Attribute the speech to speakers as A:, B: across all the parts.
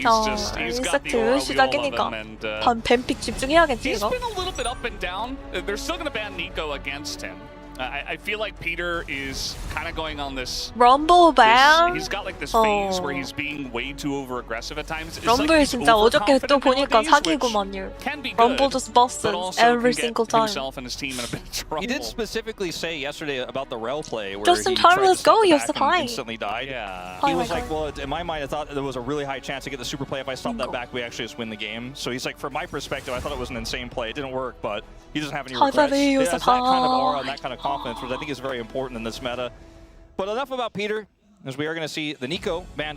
A: 자, 1세트 시작이니까 뱀픽 집중해야겠지 이거?
B: He's been a little bit up and down. They're still going to ban Nico against him. I feel like Peter is kind of going on this.
A: 럼블 ban?
B: He's got like this phase where he's being way too over aggressive at times.
A: 럼블 진짜 어저께 또 보니까 사기구만요. 럼블 just busts every single time.
C: He did specifically say yesterday about the rel play where
A: just in
C: he
A: time,
C: tried
A: let's
C: to
A: go.
C: step
A: You have to
C: back and
A: hide.
C: instantly died.
B: Yeah.
C: He was like, well, in my mind, I thought there was a really high chance to get the super play. If I stopped that back, we actually just win the game. So he's like, from my perspective, I thought it was an insane play. It didn't work, but he doesn't have any regrets. He has that kind of aura and that kind of confidence, which I think is very important in this meta. But enough about Peter, as we are going to see the Nico ban.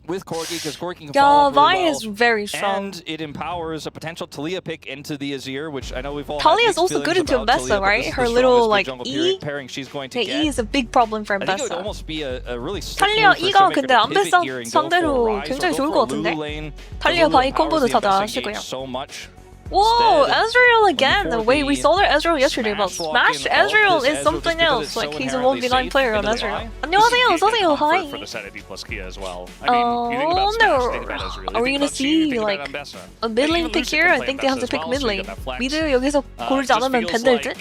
C: With Corgi, because Corgi can follow really
A: Vine
C: well,
A: is very strong.
C: and it empowers a potential Talia pick into the Azir, which I know we've all.
A: Talia is
C: had
A: also good into
C: Talia,
A: Mbessa, right? Her little like E.
C: pairing she's going to
A: The
C: get.
A: E is a big problem for
C: I think it would
A: Mbessa.
C: almost be a really
A: 탈리아 E가 근데 안배사 상대로 굉장히 좋을 것 같은데? 탈리아 바이 콤보도 다들 아시고요.
C: So much.
A: Whoa, Ezreal again! The way we saw that Ezreal yesterday, but Smash Ezreal is something else. Like he's a 1v9 player on Ezreal. 안녕하세요, 어서오세요, hi. Oh no! Are we gonna see like a mid lane pick here? I think they have to pick mid lane. 미드 여기서 고르지 않으면 밴될 듯?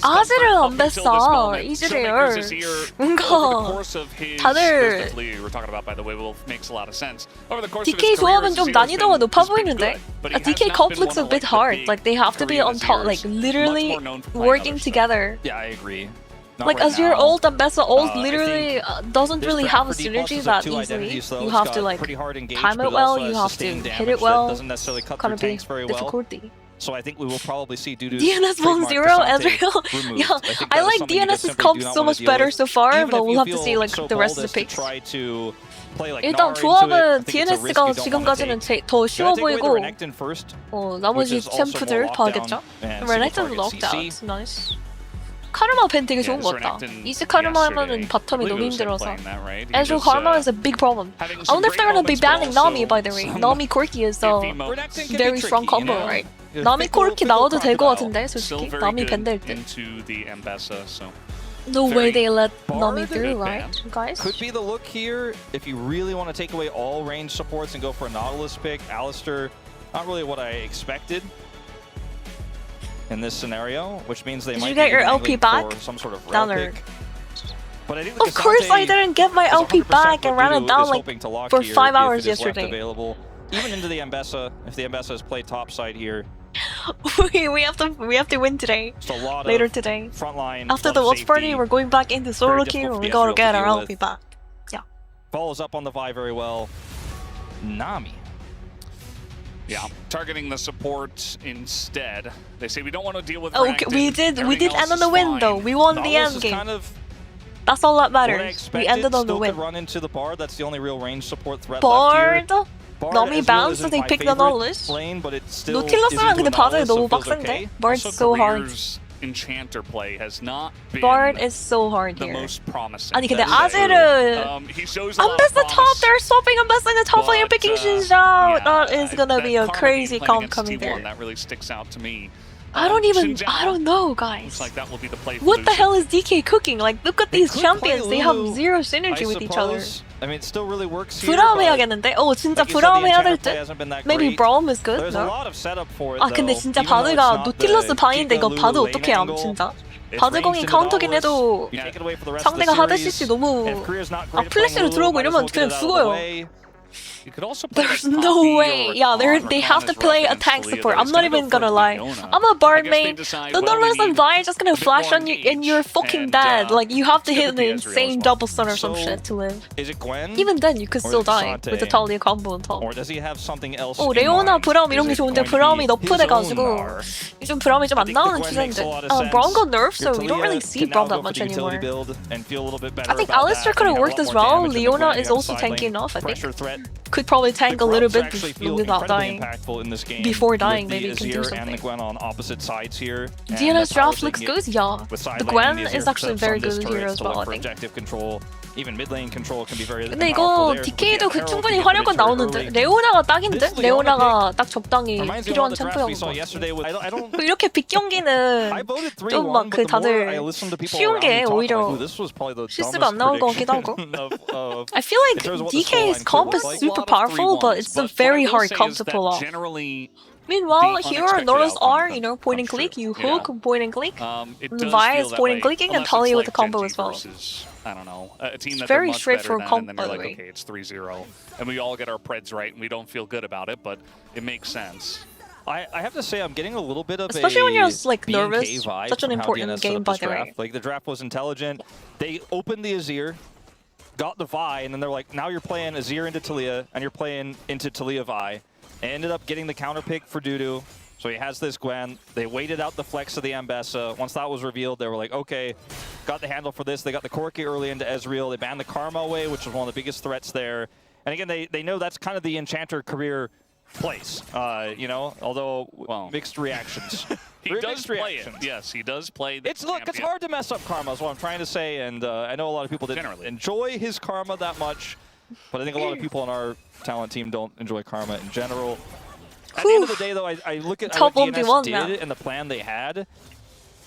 A: 아즈를 안 뺐어, 이즈리얼. 뭔가 다들 DK 조합은 좀 난이도가 높아 보이는데? DK comp looks a bit hard. Like they have to be on top, like literally working together.
C: Yeah, I agree.
A: Like Azir ult and Bessa ult literally doesn't really have a synergy that easily. You have to like time it well, you have to hit it well. Kind of be difficulty.
C: So I think we will probably see Dudu's
A: DNS 1-0, Ezreal. Yeah, I like DNS's comp so much better so far, but we'll have to see like the rest of the picks. 일단 조합은 DNS가 지금까지는 더 쉬워 보이고 나머지 챔프들 봐야겠죠? 레넥턴도 넣었다. 나이스. 카르마 밴 되게 좋은 것 같다. 이즈 카르마 하면은 바텀이 너무 힘들어서. Ezreal Karma is a big problem. I wonder if they're gonna be banning Nami, by the way. Nami Corki is a very strong combo, right? Nami Corki 나와도 될 것 같은데, 솔직히. Nami 밴 될 듯. No way they let Nami through, right, guys?
C: Could be the look here if you really want to take away all range supports and go for a Nautilus pick. Alistair, not really what I expected in this scenario, which means they might
A: you get your LP back?
C: for some sort of rel pick. But I think
A: of course I didn't get my LP back and ran it down like for 5 hours yesterday.
C: Even into the Mbessa, if the Mbessa is played topside here.
A: we have to win today. Later today. After the watch party, we're going back into solo queue and we gotta get our LP back. Yeah.
C: Follows up on the Vi very well. Nami.
B: Yeah, targeting the support instead. They say we don't want to deal with.
A: Okay, we did end on the win though. We won the end game. That's all that matters. We ended on the win.
C: Run into the Bard. That's the only real range support threat
A: Bard. Nami bounced, so they picked the Nautilus. 노틸러스랑 근데 바드 너무 빡센데? Bard's so hard.
B: Enchanter play has not been
A: Bard is so hard
B: the
A: here.
B: most promising.
A: 아니 근데 아제르 Ambessa top, they're swapping Ambessa in the top lane and picking Xinzhao. That is gonna be a crazy comp coming there.
B: That really sticks out to me.
A: I don't know, guys.
B: Like that will be the play
A: what the hell is DK cooking? Like, look at these champions. They have zero synergy with each other.
C: I mean, it still really works here.
A: 브라움 해야겠는데? 진짜 브라움 해야 될 듯? Maybe Braum is good? No? 근데 진짜 바드가 노틸러스 바인데 이거 바드 어떻게 함, 진짜? 바드공이 카운터긴 해도 상대가 하드CC 너무 플래시로 들어오고 이러면 그냥 죽어요.
B: You could also play
A: There's
B: like
A: no
B: Poppy
A: way.
B: or
A: Yeah,
B: Rakan.
A: they have to
B: Rakan is
A: play
B: rough
A: a tank
B: against
A: support.
B: Leah.
A: I'm not
B: He's gonna
A: even
B: go
A: gonna
B: for
A: lie.
B: Leona.
A: I'm a bard
B: I guess they
A: main.
B: decide,
A: The
B: well, we
A: Nautilus and
B: need
A: Vi are just gonna
B: a bit
A: flash
B: more
A: on you and you're
B: engage,
A: fucking
B: and,
A: dead. Like you have to
B: it's
A: hit
B: gonna
A: an
B: be Ezreal as
A: insane
B: well.
A: double stun or some
C: So,
A: shit to live.
C: Is it Gwen?
A: Even then, you could
C: Or
A: still
C: is it
A: die with the
C: Sante?
A: Talia combo on top.
C: Or does he have something else?
A: 오,
C: in
A: 레오나,
C: mind?
A: 브라움 이런 게
C: Is it
A: 좋은데
C: going to
A: 브라움이
C: be his own
A: 너프돼가지고
C: Gnar?
A: 요즘 브라움이 좀
C: I
A: 안
C: think the
A: 나오는
C: Gwen makes a
A: 추세인데.
C: lot of sense.
A: Braum got nerfed, so
C: Your
A: we don't really
C: Talia
A: see
C: can
A: Braum
C: now
A: that
C: go for
A: much
C: the utility
A: anymore.
C: build and feel a little bit better
A: I think
C: about
A: Alistar
C: that.
A: could have
C: You have a
A: worked
C: lot
A: as
C: more
A: well.
C: damage in the
A: Leona
C: Gwen
A: is
C: on
A: also
C: side lane.
A: tanky enough, I think.
C: Pressure threat.
A: Could probably tank a little bit
C: actually feel
A: without
C: incredibly
A: dying.
C: impactful in this game
A: Before
C: with
A: dying,
C: the
A: maybe you can do
C: Azir and the
A: something.
C: Gwen on opposite sides here. And
A: DNS
C: the power
A: draft
C: they
A: looks
C: can
A: good,
C: get
A: yeah.
C: with side
A: The
C: lane,
A: Gwen
C: Azir
A: is actually
C: sets
A: very
C: on this
A: good
C: turret
A: here as
C: to
A: well,
C: look
A: I
C: for
A: think.
C: objective control. Even mid lane control can be very
A: 근데
C: powerful
A: 이거
C: there.
A: DK도
C: With the
A: 그
C: Herald,
A: 충분히
C: you get the
A: 활약은
C: turret
A: 나오는데
C: early.
A: 레오나가 딱인데?
C: This Leona
A: 레오나가 딱 적당히
C: Reminds me of
A: 필요한
C: the draft we
A: 챔프였던
C: saw
A: 것 같아.
C: yesterday with I don't
A: 이렇게 빅 경기는
C: I voted 3-1,
A: 좀 막 그
C: but the more I
A: 다들
C: listened to people
A: 쉬운
C: around me
A: 게
C: talk, I'm like,
A: 오히려
C: ooh, this was probably the
A: 실수가
C: dumbest
A: 안 나올 것 같기도 하고.
C: prediction of
A: I feel like
C: in terms of what the
A: DK's
C: scoreline could
A: comp
C: look
A: is
C: like.
A: super powerful, but it's a very hard comp to pull off.
B: Generally,
A: Meanwhile,
B: the
A: here
B: unexpected
A: Nautilus
B: outcome
A: are, you know, point and
B: comes
A: click.
B: true.
A: You hook, point and click.
B: it
A: And
B: does
A: Vi
B: feel
A: is
B: that
A: point and
B: way,
A: clicking, and
B: unless
A: Talia
B: it's
A: with the
B: like
A: combo
B: Gen
A: as
B: G
A: well.
B: versus, I don't know, a team that
A: very
B: they're much
A: straightforward
B: better than, and then
A: comp,
B: you're
A: by the
B: like,
A: way.
B: okay, it's 3-0, and we all get our preds right, and we don't feel good about it, but it makes sense.
C: I have to say I'm getting a little bit of
A: Especially when you're like
C: B&K
A: nervous.
C: vibe
A: Such an
C: from how
A: important
C: DNS set
A: game,
C: up
A: by
C: this
A: the way.
C: draft. Like the draft was intelligent. They opened the Azir, got the Vi, and then they're like, now you're playing Azir into Talia, and you're playing into Talia Vi. And ended up getting the counter pick for Dudu. So he has this Gwen. They waited out the flex of the Ambessa. Once that was revealed, they were like, okay, got the handle for this. They got the Corki early into Ezreal. They banned the Karma away, which was one of the biggest threats there. And again, they know that's kind of the Enchanter career place, you know, although mixed reactions.
B: He does play it. Yes, he does play the
C: It's hard to mess up Karma is what I'm trying to say, and I know a lot of people didn't enjoy his Karma that much, but I think a lot of people on our talent team don't enjoy Karma in general. At the end of the day, though, I look at what DNS did and the plan they had,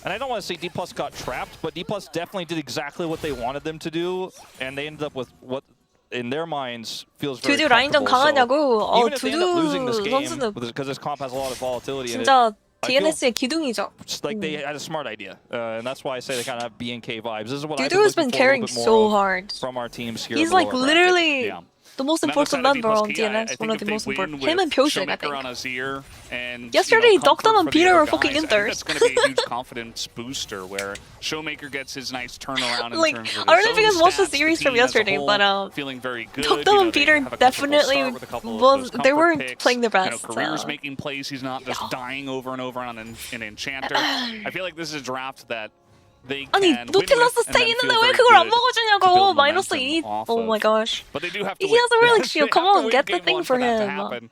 C: and I don't want to say D+ got trapped, but D+ definitely did exactly what they wanted them to do, and they ended up with what, in their minds, feels very
A: 두두 라인전
C: comfortable.
A: 강하냐고.
C: Even if they end up losing this
A: 두두
C: game,
A: 선수는
C: because this comp has a lot of volatility in it,
A: 진짜 DNS의 기둥이죠.
C: like they had a smart idea, and that's why I say they kind of have B&K vibes. This is what I've
A: Dudu's
C: been
A: been
C: looking for a little
A: carrying
C: bit more
A: so
C: of
A: hard.
C: from our teams here.
A: He's
C: in the
A: like
C: lower bracket.
A: literally
B: Yeah.
A: the most
B: And on the
A: important
B: side of
A: member on
B: D+K, I
A: DNS.
B: think
A: One of
B: if
A: the
B: they
A: most important.
B: win
A: Him and
B: with
A: Pyoshik, I
B: Showmaker
A: think.
B: on Azir and,
A: Yesterday,
B: you know,
A: Doctor
B: comfort
A: and
B: for the
A: Peter
B: other
A: were fucking
B: guys,
A: in
B: I think
A: third.
B: that's going to be a huge confidence booster where Showmaker gets his nice turnaround in
A: Like,
B: terms of
A: I don't know if you
B: his
A: guys watched the
B: stats,
A: series
B: team
A: from
B: as a
A: yesterday,
B: whole
A: but
B: feeling very good.
A: Doctor
B: You know,
A: and
B: they
A: Peter
B: have a comfortable
A: definitely
B: start with a couple of
A: was.
B: those
A: They
B: comfort
A: weren't
B: picks.
A: playing their
B: You know,
A: best.
B: Career's making plays. He's not just dying over and over on an Enchanter. I feel like this is a draft that they
A: 아니
B: can
A: 노틸러스
B: win with
A: 스택
B: and then
A: 있는데
B: feel
A: 왜
B: very
A: 그걸 안
B: good to
A: 먹어주냐고.
B: build
A: 마이너스
B: momentum
A: 2.
B: off
A: Oh
B: of.
A: my gosh.
B: But they do have to
A: He
B: win.
A: hasn't really
B: They
A: come
B: have to
A: on,
B: win
A: get the
B: game
A: thing
B: one
A: for
B: that to
A: him.
B: happen.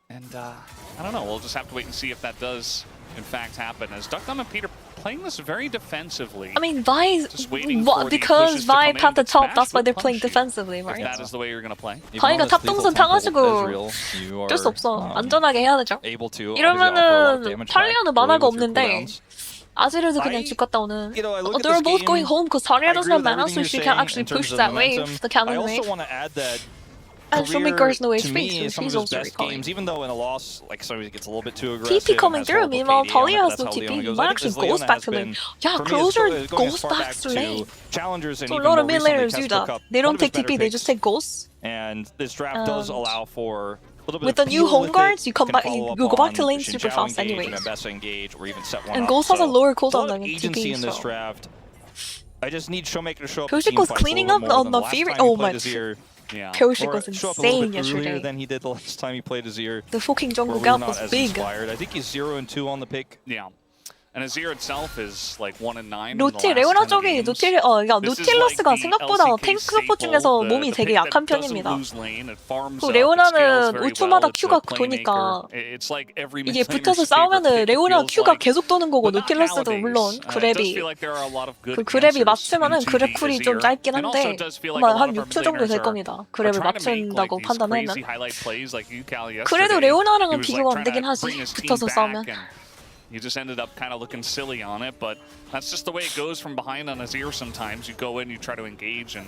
B: And I don't know. We'll just have to wait and see if that does, in fact, happen. As Duckdom and Peter playing this very defensively.
A: I mean, Vi,
B: Just waiting for the
A: because
B: pushes to
A: Vi
B: come in,
A: at the
B: but
A: top,
B: Smash
A: that's why
B: will
A: they're playing
B: punish you
A: defensively,
B: if
A: right?
B: that is the way you're going to play.
A: 바위가 탑동선 타가지고 어쩔 수 없어. 안전하게 해야 되죠. 이러면은 탈리아는 만화가 없는데 아지르도 그냥 집 갔다 오는. They're both going home because Talia doesn't have mana, so she can't actually push that wave, the cannon wave. And Showmaker has no HP, so he's also recalling.
C: Even though in a loss, like somebody gets a little bit too aggressive.
A: TP coming
C: has
A: through,
C: horrible
A: meanwhile
C: KD,
A: Talia has
C: that's
A: no
C: how Leona
A: TP.
C: goes.
A: Might
C: I think
A: actually
C: this
A: goes
C: Leona
A: back
C: has
A: to lane.
C: been,
A: Yeah,
C: for me,
A: Closer
C: it's going
A: goes
C: as far
A: back to lane.
C: Challengers and
A: So a
C: even
A: lot
C: more
A: of mid
C: recently
A: laners do
C: Kess
A: that.
C: took up
A: They don't
C: one of his
A: take TP,
C: better
A: they just
C: picks.
A: take ghosts.
C: And this draft does allow for a little bit
A: With the
C: of
A: new
C: feel
A: home
C: with
A: guards,
C: it.
A: you come
C: Can
A: back,
C: follow
A: you
C: up
A: go back to
C: on
A: lane
C: Xin
A: super
C: Zhao
A: fast
C: engage,
A: anyways.
C: Ambessa engage, or even set one
A: And
C: up.
A: Ghost has a
C: So,
A: lower
C: a
A: cooldown
C: lot of
A: than
C: agency
A: TP,
C: in this
A: so.
C: draft. I just need Showmaker to show up.
A: Pyoshik was cleaning up on the Fury. Oh my. Pyoshik was insane yesterday.
C: Than he did the last time he played Azir.
A: The fucking jungle
C: Where we
A: gap
C: were
A: was
C: not as
A: big.
C: inspired. I think he's 0-2 on the pick.
B: Yeah. And Azir itself is like 1-9.
A: 노틸, 레오나 쪽이 노틸, 그러니까 노틸러스가 생각보다 탱크 서포 중에서 몸이 되게 약한 편입니다. 또 레오나는 우투마다 Q가 도니까 이게 붙어서 싸우면은 레오나 Q가 계속 도는 거고 노틸러스도 물론 그랩이 그 그랩이 맞추면은 그랩 쿨이 좀 짧긴 한데 아마 한 6초 정도 될 겁니다. 그랩을 맞춘다고 판단하면. 그래도 레오나랑은 비교가 안 되긴 하지. 붙어서 싸우면.
B: You just ended up kind of looking silly on it, but that's just the way it goes from behind on Azir sometimes. You go in, you try to engage, and,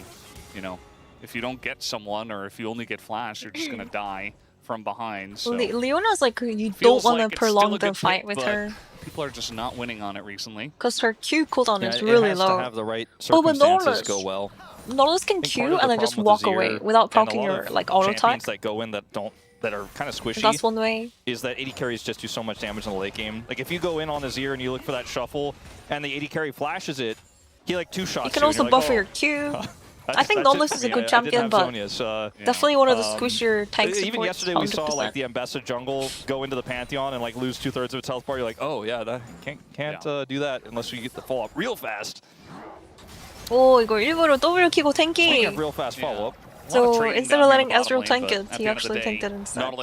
B: you know, if you don't get someone or if you only get flash, you're just going to die from behind. So
A: Leona's like, you don't want to prolong the fight with her.
B: People are just not winning on it recently.
A: Because her Q cooldown is
C: it
A: really
C: has
A: low.
C: to have the right
A: Oh, but
C: circumstances go well.
A: Nautilus can Q and then just walk away without proccing your like auto attack.
C: Champions that go in that are kind of squishy.
A: That's one way.
C: Is that AD carries just do so much damage in the late game. Like if you go in on Azir and you look for that shuffle and the AD carry flashes it, he like two shots.
A: You can also buffer your Q. I think Nautilus is a good champion, but definitely one of the squishier tank supports.
C: Even yesterday we
A: 100%.
C: saw like the Ambessa jungle go into the Pantheon and like lose 2/3 of its health bar. You're like, oh yeah, that can't do that unless you get the follow up real fast.
A: 오, 이거 일부러 W 키고 탱킹.
C: Real fast follow up.
A: So instead of letting Ezreal tank it, he actually tanked it instead.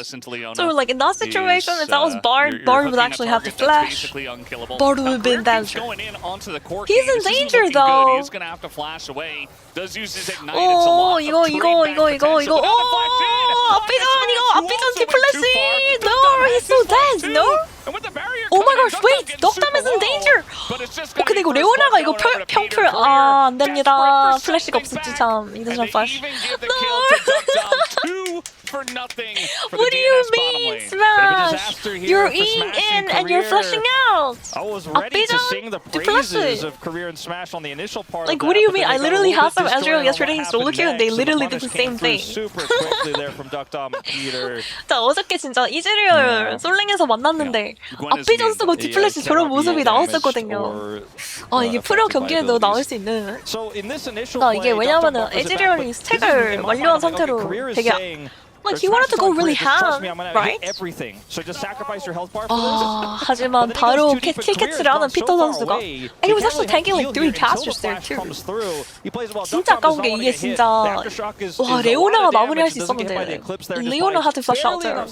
A: So like in that situation, if that was Bard, Bard would actually have to flash. Bard would have been danger. He's in danger though.
B: He's gonna have to flash away. Does use his ignite.
A: 오, 이거. 오, 앞비전 디플래시. No, he's so dead. No. Oh my gosh, wait, Noctam is in danger. 근데 이거 레오나가 이거 평풀 안 됩니다. 플래시가 없었지 참. 이 대신 플래시. What do you mean, Smash? You're in and you're flashing out.
C: I was ready to sing the praises of career and Smash on the initial part.
A: Like, what do you mean? I literally had some Ezreal yesterday in solo queue and they literally did the same thing.
C: Super quickly there from Duckdom and Peter.
A: 나 어저께 진짜 이즈리얼 솔랭에서 만났는데 앞비전 쓰고 디플래시 저런 모습이 나왔었거든요. 아, 이게 프로 경기에도 나올 수 있는. 나 이게 왜냐면은 에즈리얼이 스택을 완료한 상태로 되게 like he wanted to go really ham, right? 하지만 바로 킬캐치를 하는 피터 선수가 and he was actually tanking like 3 casters there too. 진짜 아까운 게 이게 진짜 와 레오나가 마무리할 수 있었는데 레오나 had to flash out there.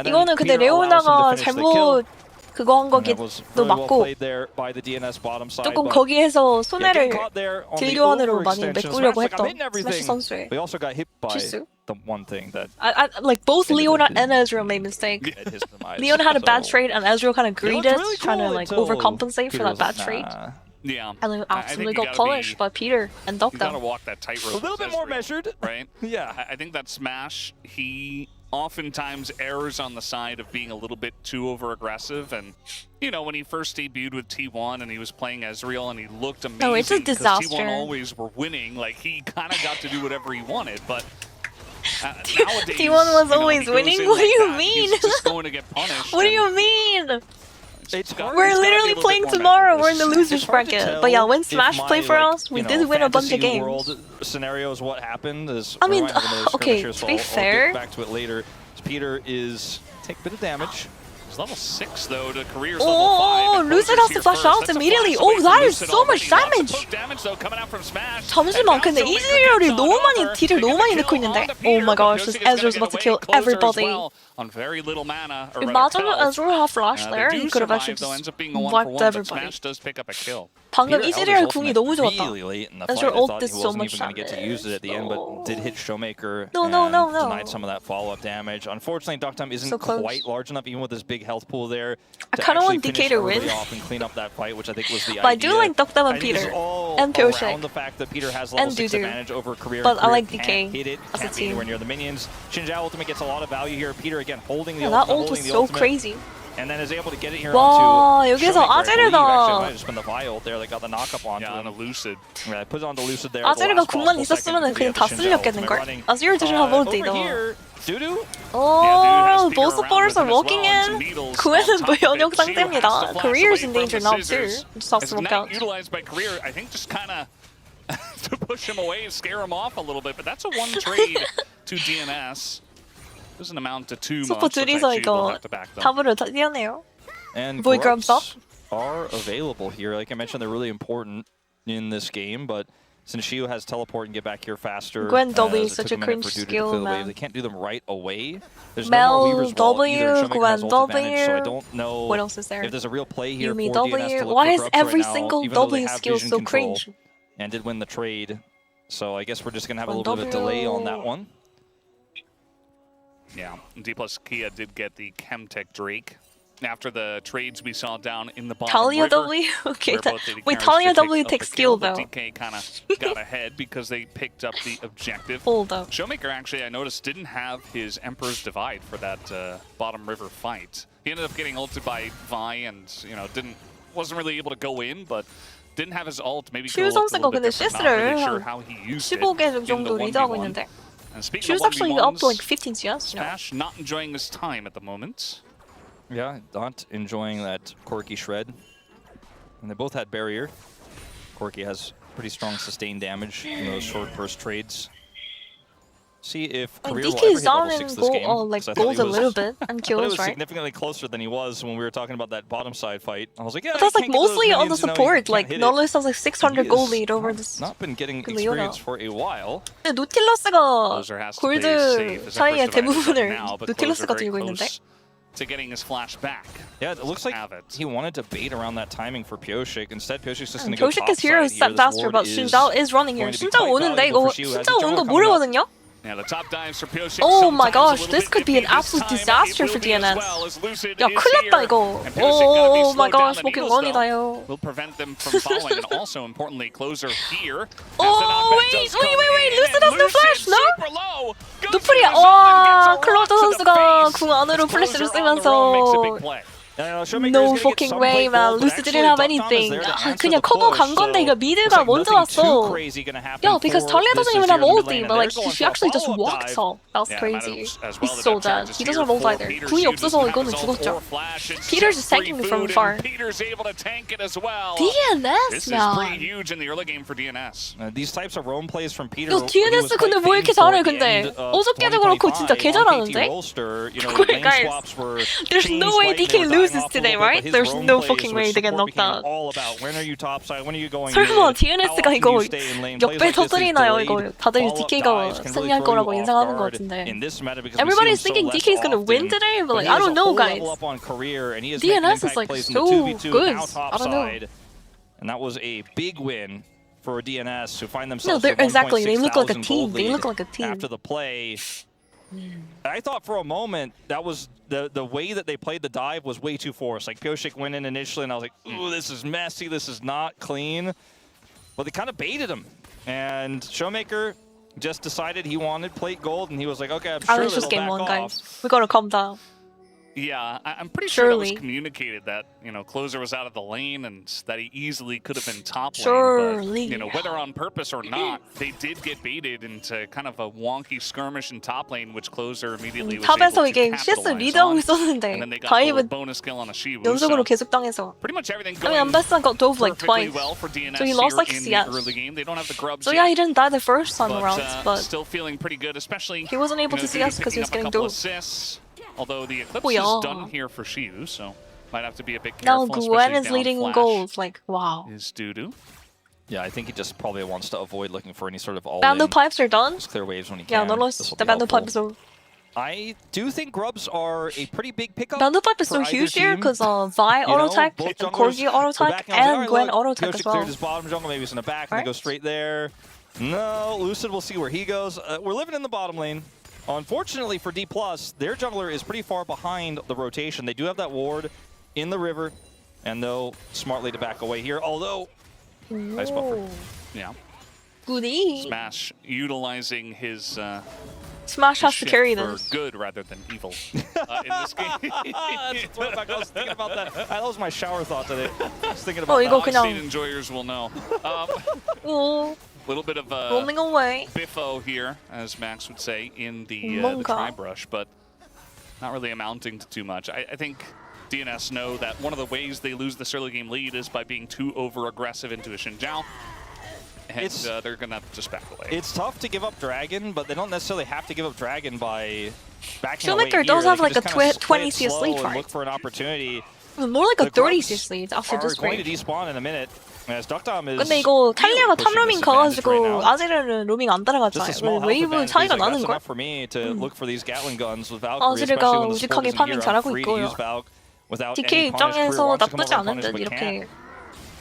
A: 이거는 근데 레오나가 잘못 그거 한 거기도 맞고 조금 거기에서 손해를 딜교환으로 많이 메꾸려고 했던 스매시 선수의 실수. Like both Leona and Ezreal made mistake. Leona had a bad trade and Ezreal kind of greeted, trying to like overcompensate for that bad trade.
B: Yeah.
A: And then absolutely got punished by Peter and Duckdom.
B: You gotta walk that tightrope.
C: A little bit more measured.
B: Right?
C: Yeah.
B: I think that Smash, he oftentimes errs on the side of being a little bit too over-aggressive. And, you know, when he first debuted with T1 and he was playing Ezreal and he looked amazing.
A: No, it's a disaster.
B: T1 always were winning. Like, he kind of got to do whatever he wanted. But nowadays,
A: T1 was always winning? What do you mean?
B: He's just going to get punished.
A: What do you mean? We're literally playing tomorrow. We're in the losers bracket. But yeah, when Smash played for us, we did win a bunch of games.
C: Scenarios, what happened is.
A: I mean, okay, to be fair.
C: Back to it later. Peter is take a bit of damage.
B: He's level 6 though to career's level 5.
A: Oh, Lucid has to flash out immediately. Oh, that is so much damage. 잠시만, 근데 이즈리얼이 너무 많이 딜을 너무 많이 넣고 있는데. Oh my gosh, this Ezreal's about to kill everybody. Imagine Ezreal had flash there. He could have actually just wiped everybody. 방금 이즈리얼 궁이 너무 좋았다. Ezreal ult did so much damage. No.
C: Denied some of that follow-up damage. Unfortunately, Duckdom isn't quite large enough, even with his big health pool there.
A: I kind of want DK to win.
C: And clean up that fight, which I think was the
A: but I do like Duckdom and Peter, and Pyoshek,
C: the fact that Peter has level 6 advantage over career.
A: But I like DK
C: hit it,
A: as a team.
C: Anywhere near the minions. Shinja ultimate gets a lot of value here. Peter again holding the
A: that ult was so crazy.
C: And then is able to get it here
A: 와,
C: onto
A: 여기서 아제르가
C: just been the Vi ult there. They got the knockup onto
B: on a Lucid.
C: Yeah, put it on the Lucid there.
A: 아제르가 궁만 있었으면 그냥 다 쓸렸겠는걸? 아제르 대신 한번 뛰다. Oh, both supporters are walking in. 구에는 무연역 상태입니다. Career's in danger now too. Just has to look out.
B: Utilized by Career, I think just kind of to push him away and scare him off a little bit. But that's a one trade to DNS. Doesn't amount to too much.
A: 소포 둘이서 이거 탑으로 뛰어내요.
C: And
A: Boy grubs up
C: are available here. Like I mentioned, they're really important in this game, but since Shio has teleport and get back here faster,
A: Gwen W is such a cringe skill, man.
C: They can't do them right away. There's
A: Mel W, Gwen W.
C: So I don't know
A: what else is there?
C: If there's a real play here
A: Yumi
C: for DNS
A: W.
C: to look
A: Why
C: for
A: is
C: Grubs
A: every
C: right
A: single
C: now,
A: W skill so cringe?
C: And did win the trade. So I guess we're just gonna have a little bit of a delay on that one.
B: Yeah, D plus Kia did get the Chemtech Drake after the trades we saw down in the bottom
A: Talia
B: river.
A: W? Okay, wait, Talia W takes skill though.
B: DK kind of got ahead because they picked up the objective.
A: Hold up.
B: Showmaker actually, I noticed, didn't have his Emperor's Divide for that bottom river fight. He ended up getting ulted by Vi and wasn't really able to go in, but didn't have his ult. Maybe
A: 슈 선수가 근데 CS를
B: sure how he used it
A: 15개 정도 리드하고 있는데.
B: And speaking
A: 슈's
B: of
A: actually
B: 1v1s,
A: up to like 15 CS.
B: Smash not enjoying his time at the moment.
C: Yeah, not enjoying that Corki shred. And they both had barrier. Corki has pretty strong sustained damage in those short burst trades. See if Career will ever
A: DK
C: hit
A: is down
C: level
A: in
C: 6 this game.
A: goals a little bit and
C: I thought he
A: kills,
C: was
A: right?
C: significantly closer than he was when we were talking about that bottom side fight. I was like, yeah,
A: But that's
C: you
A: like
C: can't get those
A: mostly on the
C: minions, you know, you
A: support.
C: can't
A: Like
C: hit it.
A: Nautilus has like 600
C: He
A: goal
C: has
A: lead over this.
C: not been getting
A: 그 Leona.
C: experience for a while.
A: 근데 노틸러스가
B: Closer has to play safe
A: 골드
B: as
A: 사이의
B: a first divider
A: 대부분을
B: now, but
A: 노틸러스가
B: Closer very
A: 들고 있는데.
B: close to getting his flash back.
C: Yeah, it looks like
B: Have it.
C: he wanted to bait around that timing for Pioshik. Instead, Pioshik's just going to go
A: Pioshik
C: top
A: is here,
C: side here.
A: step faster, but Shinjao is running here.
C: going to be
A: 신자
C: quite
A: 오는데
C: valuable
A: 이거
C: for Shu. Has
A: 신자
C: the
A: 오는 거
C: jungle coming up.
A: 모르거든요?
B: Yeah, the top dives for Pioshik.
A: Oh my
B: sometimes
A: gosh,
B: a little
A: this
B: bit
A: could be an
B: iffy. This
A: absolute
B: time
A: disaster
B: it
A: for
B: will be as
A: DNS.
B: well, as Lucid
A: 야,
B: is
A: 큰일 났다
B: here.
A: 이거.
B: And Pioshik gotta be
A: Oh my
B: slowed down.
A: gosh,
B: The
A: 포켓
B: Needles,
A: 원이다요.
B: though, will prevent them from falling, and also importantly, Closer here.
A: Oh wait, Lucid has no flash, no?
B: no?
A: 노플이야. 와, 클로드 선수가 궁 안으로 플래시를 쓰면서 No fucking way, man. Lucy didn't have anything. 그냥 커버 간 건데 이거 미드가 먼저 왔어. Yeah, because Talia doesn't even have ulti, but like she actually just walks off. That's crazy. He's so dead. He doesn't have ult either. 궁이 없어서 이거는 죽었죠. Peter's just tanking me from afar.
B: Peter's able to tank it as well.
A: DNS,
B: This is pretty
A: man.
B: huge in the early game for DNS.
C: These types of roam plays from Peter.
A: 야, DNS 근데 뭐 이렇게 잘해 근데. 어저께도 그렇고 진짜 개 잘하는데? Guys, there's no way DK loses today, right? There's no fucking way they get knocked out. 설마 DNS가 이거 역배 터뜨리나요? 이거 다들 DK가 승리할 거라고 예상하는 것 같은데. Everybody's thinking DK is gonna win today, but like I don't know, guys. DNS is like so good. I don't know.
C: And that was a big win for DNS, who find
A: No,
C: themselves
A: they're
C: with 1.6
A: exactly. They look like a
C: thousand
A: team.
C: gold
A: They
C: lead
A: look like a team.
C: after the play. I thought for a moment that was the way that they played the dive was way too forced. Like Pioshik went in initially, and I was like, "Ooh, this is messy. This is not clean." But they kind of baited him, and Showmaker just decided he wanted plate gold, and he was like, "Okay, I'm sure
A: It's just
C: they'll
A: game
C: back
A: one,
C: off."
A: guys. We gotta calm down.
B: Yeah, I'm pretty sure it was
A: Surely.
B: communicated that, Closer was out of the lane and that he easily could have been top lane.
A: Surely.
B: But, whether on purpose or not, they did get baited into kind of a wonky skirmish in top lane, which Closer immediately was
A: 탑에서
B: able to
A: 이게 CS
B: capitalize
A: 리드하고
B: on.
A: 있었는데
B: And then they got a little
A: 다이브
B: bonus kill on a Shivu.
A: 연속으로
B: So
A: 계속 당해서.
B: pretty much everything
A: I mean,
B: going
A: Ambessa got dove like
B: perfectly
A: twice.
B: well for DNS
A: So he lost like
B: here in
A: CS.
B: the early game. They don't have the grubs
A: So
B: yet.
A: yeah, he didn't die the first time
B: But,
A: around, but
B: still feeling pretty good, especially
A: he wasn't able to see us because he was
B: picking
A: getting
B: up a couple
A: dove.
B: assists. Although the Eclipse
A: Oh, yeah.
B: is done here for Shivu, so might have to be a bit
A: Now
B: careful.
A: Gwen
B: especially
A: is
B: down
A: leading
B: flash
A: goals. Like wow.
B: Is doo-doo.
C: Yeah, I think he just probably wants to avoid looking for any sort of all-in.
A: Bamboo pipes are done.
C: Just clear waves when he
A: Yeah,
C: can.
A: no,
C: This will
A: the
C: be
A: bamboo
C: helpful.
A: pipes are.
C: I do think grubs are a pretty big pickup.
A: Bamboo pipe is so
C: for either
A: huge here
C: team.
A: because Vi auto attack,
C: both junglers
A: Corgi auto
C: were
A: attack,
C: backing out. I was
A: and
C: like,
A: Gwen
C: "Alright,
A: auto attack
C: Pioshik
A: as well.
C: cleared his bottom jungle, maybe he's in the back, and they go straight there. No, Lucid, we'll see where he goes. We're living in the bottom lane. Unfortunately for D+, their jungler is pretty far behind the rotation. They do have that ward in the river, and they'll smartly to back away here, although... Nice buffer.
B: Yeah.
A: Goody.
B: Smash utilizing his
A: Smash has to
B: shift
A: carry
B: for
A: this.
B: good rather than evil in this game.
C: That's throwback. I was thinking about that. That was my shower thought today. I was thinking about
A: Oh, 이거
C: that.
A: 그냥-
B: State enjoyers will know.
A: 오,
B: Little bit of a
A: roaming away.
B: biffo here, as Max would say, in the
A: 뭔가.
B: tri-brush, but not really amounting to too much. I think DNS know that one of the ways they lose this early game lead is by being too over-aggressive into a Xinjiao, and they're going to have to just back away.
C: It's tough to give up Dragon, but they don't necessarily have to give up Dragon by backing away
A: Showmaker
C: here.
A: does
C: They
A: have
C: can
A: like a
C: just kinda play
A: 20
C: it
A: CS
C: slow
A: lead
C: and
A: for
C: look
A: it.
C: for an opportunity.
A: More like a
C: The
A: 30
C: Grubs
A: CS lead after
C: are
A: this
C: going to
A: break.
C: despawn in a minute. As Duckdom is
A: 근데 이거 탈리아가
C: pushing
A: 탑로밍
C: this advantage right
A: 가가지고
C: now.
A: 아지르는 로밍 안
C: Just a
A: 따라갔잖아요.
C: small health
A: 웨이브
C: advantage.
A: 차이가
C: He's like,
A: 나는
C: that's
A: 걸?
C: enough for me to look for these Gatling guns with Valkyrie,
A: 아지르가
C: especially when the support
A: 우직하게
C: isn't
A: 파밍
C: here. I'm
A: 잘하고
C: free to
A: 있고요.
C: use Valk without
A: DK
C: any punish. Career
A: 입장에서
C: wants to come
A: 나쁘지
C: over and
A: 않은
C: punish,
A: 듯
C: but
A: 이렇게
C: can't.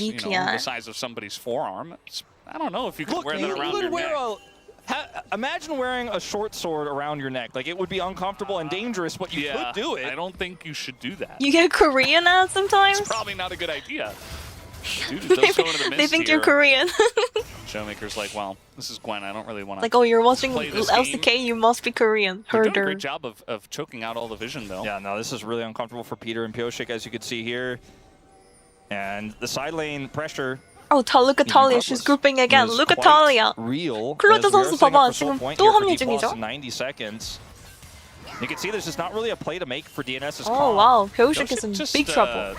B: you know,
A: VPR.
B: the size of somebody's forearm. It's I don't know if you could wear that
C: you
B: around
C: could
B: your
C: wear
B: neck.
C: imagine wearing a short sword around your neck. Like, it would be uncomfortable and dangerous, but you could do it.
B: I don't think you should do that.
A: You get Korean ads sometimes?
B: It's probably not a good idea. Dude, it does go into the mist
A: They think
B: here.
A: you're Korean.
B: Showmaker's like, well, this is Gwen. I don't really want to.
A: Like, oh, you're watching
B: play this
A: LCK,
B: game.
A: you must be Korean.
B: They're doing a
A: Herder.
B: great job of choking out all the vision, though.
C: Yeah, no, this is really uncomfortable for Peter and Pioshik, as you can see here. And the side lane pressure.
A: Oh, look at Talia. She's grouping again. Look at Talia.
C: Real.
A: 클로드 선수 봐봐. 지금 또 합류 중이죠?
C: 90 seconds. You can see there's just not really a play to make for DNS's
A: Oh, wow. Pioshik is in big trouble.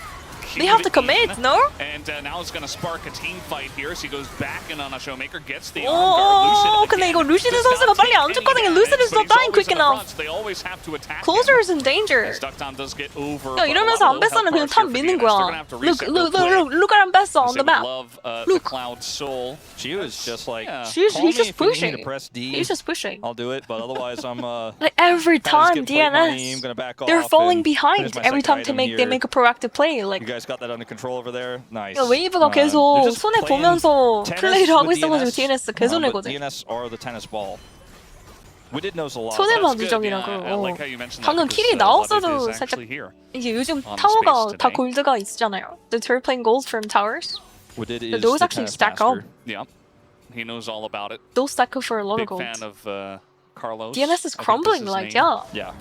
A: They have to commit, no?
B: And now it's going to spark a team fight here. So he goes back in on a Showmaker, gets the arm guard.
A: 오, 근데 이거 루시드 선수가 빨리 안 쳤거든요. 루시드's not dying quick enough.
B: They always have to attack.
A: Closer is in danger.
B: Duckdown does get over.
A: 야, 이러면서 안 뺐으면 그냥 탑 미는 거야. Look at him 뺐어 on the map.
B: Look. Cloud Soul.
C: She was just like,
A: He's
C: call me
A: just
C: if you need
A: pushing.
C: to press D.
A: He's just pushing.
C: I'll do it, but otherwise I'm
A: Like every time
C: DNS,
A: DNS, they're falling behind every time they make a proactive play. Like
C: you guys got that under control over there. Nice.
A: 웨이브가 계속 손에 보면서 플레이를 하고 있어가지고 DNS 개손해거든.
C: DNS are the tennis ball. We did know a lot.
A: 손해만 누적이라고. 방금 킬이 나왔어도 살짝 이게 요즘 타워가 다 골드가 있잖아요. The they're playing gold from towers. Those actually stack up.
B: Yeah, he knows all about it.
A: Those stack up for a lot of
B: Big
A: gold.
B: fan of Carlos.
A: DNS is crumbling, like
C: yeah.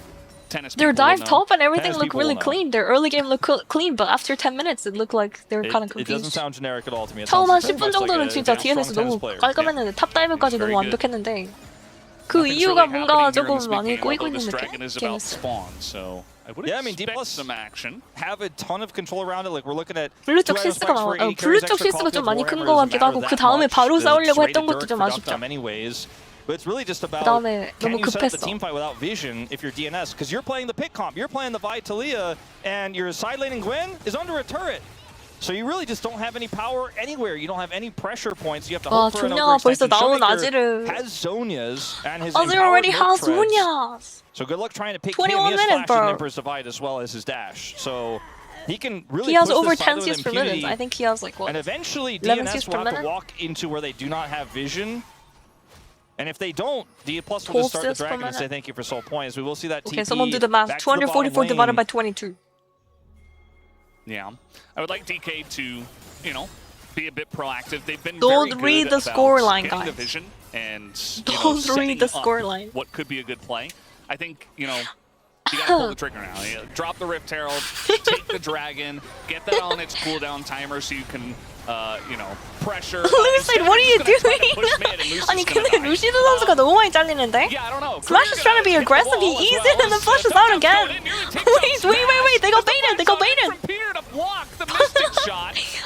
B: Tennis
A: their dive top and everything
C: Tennis
A: look really clean. Their early game look clean, but after 10 minutes it looked like they were kind of
C: It doesn't
A: confused.
C: sound generic at all to me. It
A: 처음 한
C: sounds
A: 10분
C: very much
A: 정도는
C: like a
A: 진짜
C: strong
A: DNS
C: tennis
A: 너무
C: player.
A: 깔끔했는데 탑 다이브까지 너무 완벽했는데 그 이유가 뭔가 조금 많이 꼬이고 있는 느낌? DNS.
C: Yeah, I mean, D+ have a ton of control around it. Like we're looking at
A: 블루 쪽 실수가 블루 쪽 실수가 좀 많이 큰 거 같기도 하고 그 다음에 바로 싸우려고 했던 것도 좀 아쉽죠.
C: But it's really just about
A: 그다음에
C: can
A: 너무
C: you set up the
A: 급했어.
C: team fight without vision if you're DNS? Because you're playing the pick comp, you're playing the Vi Talia, and your side laning Gwen is under a turret. So you really just don't have any power anywhere. You don't have any pressure points. You have to hope for an
A: 종려가 벌써
C: overextension.
A: 나온
C: Showmaker
A: 아지를.
C: has Zhonya's and his
A: Azir
C: empowered
A: already
C: Merc
A: has
C: treads.
A: Zhonya's.
C: So good luck trying to pick
A: 21
C: him. He has
A: minutes,
C: Flash and
A: bro.
C: Emperor's Divide as well as his dash. So he can really
A: He has
C: push
A: over
C: this side
A: 10
C: with
A: Cs per
C: impunity.
A: minute. I think he has like what?
C: And eventually
A: 11
C: DNS
A: Cs per
C: will have to
A: minute?
C: walk into where they do not have vision. And if they don't, D+ will
A: 12
C: just start the
A: Cs per
C: dragon and say
A: minute.
C: thank you for soul points. We will see that
A: Okay,
C: TP
A: someone do the math.
C: back to the bottom
A: 244 divided
C: lane.
A: by 22.
B: Yeah, I would like DK to, you know, be a bit proactive. They've been
A: Don't
B: very
A: read
B: good
A: the
B: about
A: scoreline,
B: getting the
A: guys.
B: vision and
A: Don't read the
B: setting up
A: scoreline.
B: what could be a good play. I think, you know, you gotta pull the trigger now. You know, drop the Rift Herald, take the dragon, get that on its cooldown timer so you can, you know, pressure.
A: Lucid, what are you doing? 아니 근데 루시드 선수가 너무 많이 잘리는데?
B: Yeah, I don't know.
A: Smash is trying to be aggressive. He eased it and then flashes out again. Wait. They got baited.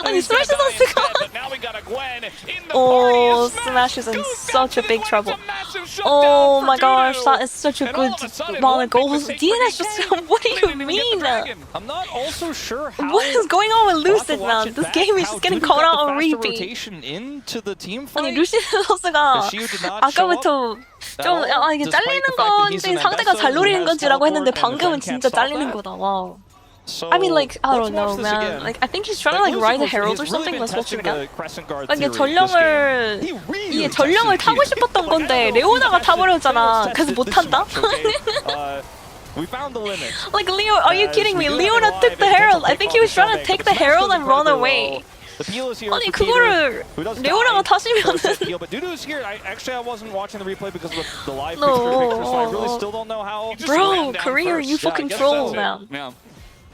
A: 아니 스매시 선수가. Oh, Smash is in such a big trouble. Oh my gosh, that is such a good amount of goals. DNS just, what do you mean?
C: I'm not also sure how.
A: What is going on with Lucid, man? This game is just getting caught out on repeat.
C: rotation into the team fight.
A: 아니 루시드 선수가 아까부터 좀 이게 잘리는 건지 상대가 잘 노리는 건지라고 했는데 방금은 진짜 잘리는 거다. 와우. I mean, like, I don't know, man. Like, I think he's trying to like ride the herald or something. Let's watch it again. 이게 이게 전령을 타고 싶었던 건데 레오나가 타버렸잖아. 그래서 못 탄다.
C: We found the limit.
A: Like Leo, are you kidding me? Leona took the herald. I think he was trying to take the herald and run away. 아니 그거를 레오나가 타시면은.
C: But Dudu's here. Actually, I wasn't watching the replay because of the live picture, so I really still don't know how.
A: Bro, career, you fucking troll, man.
B: Yeah.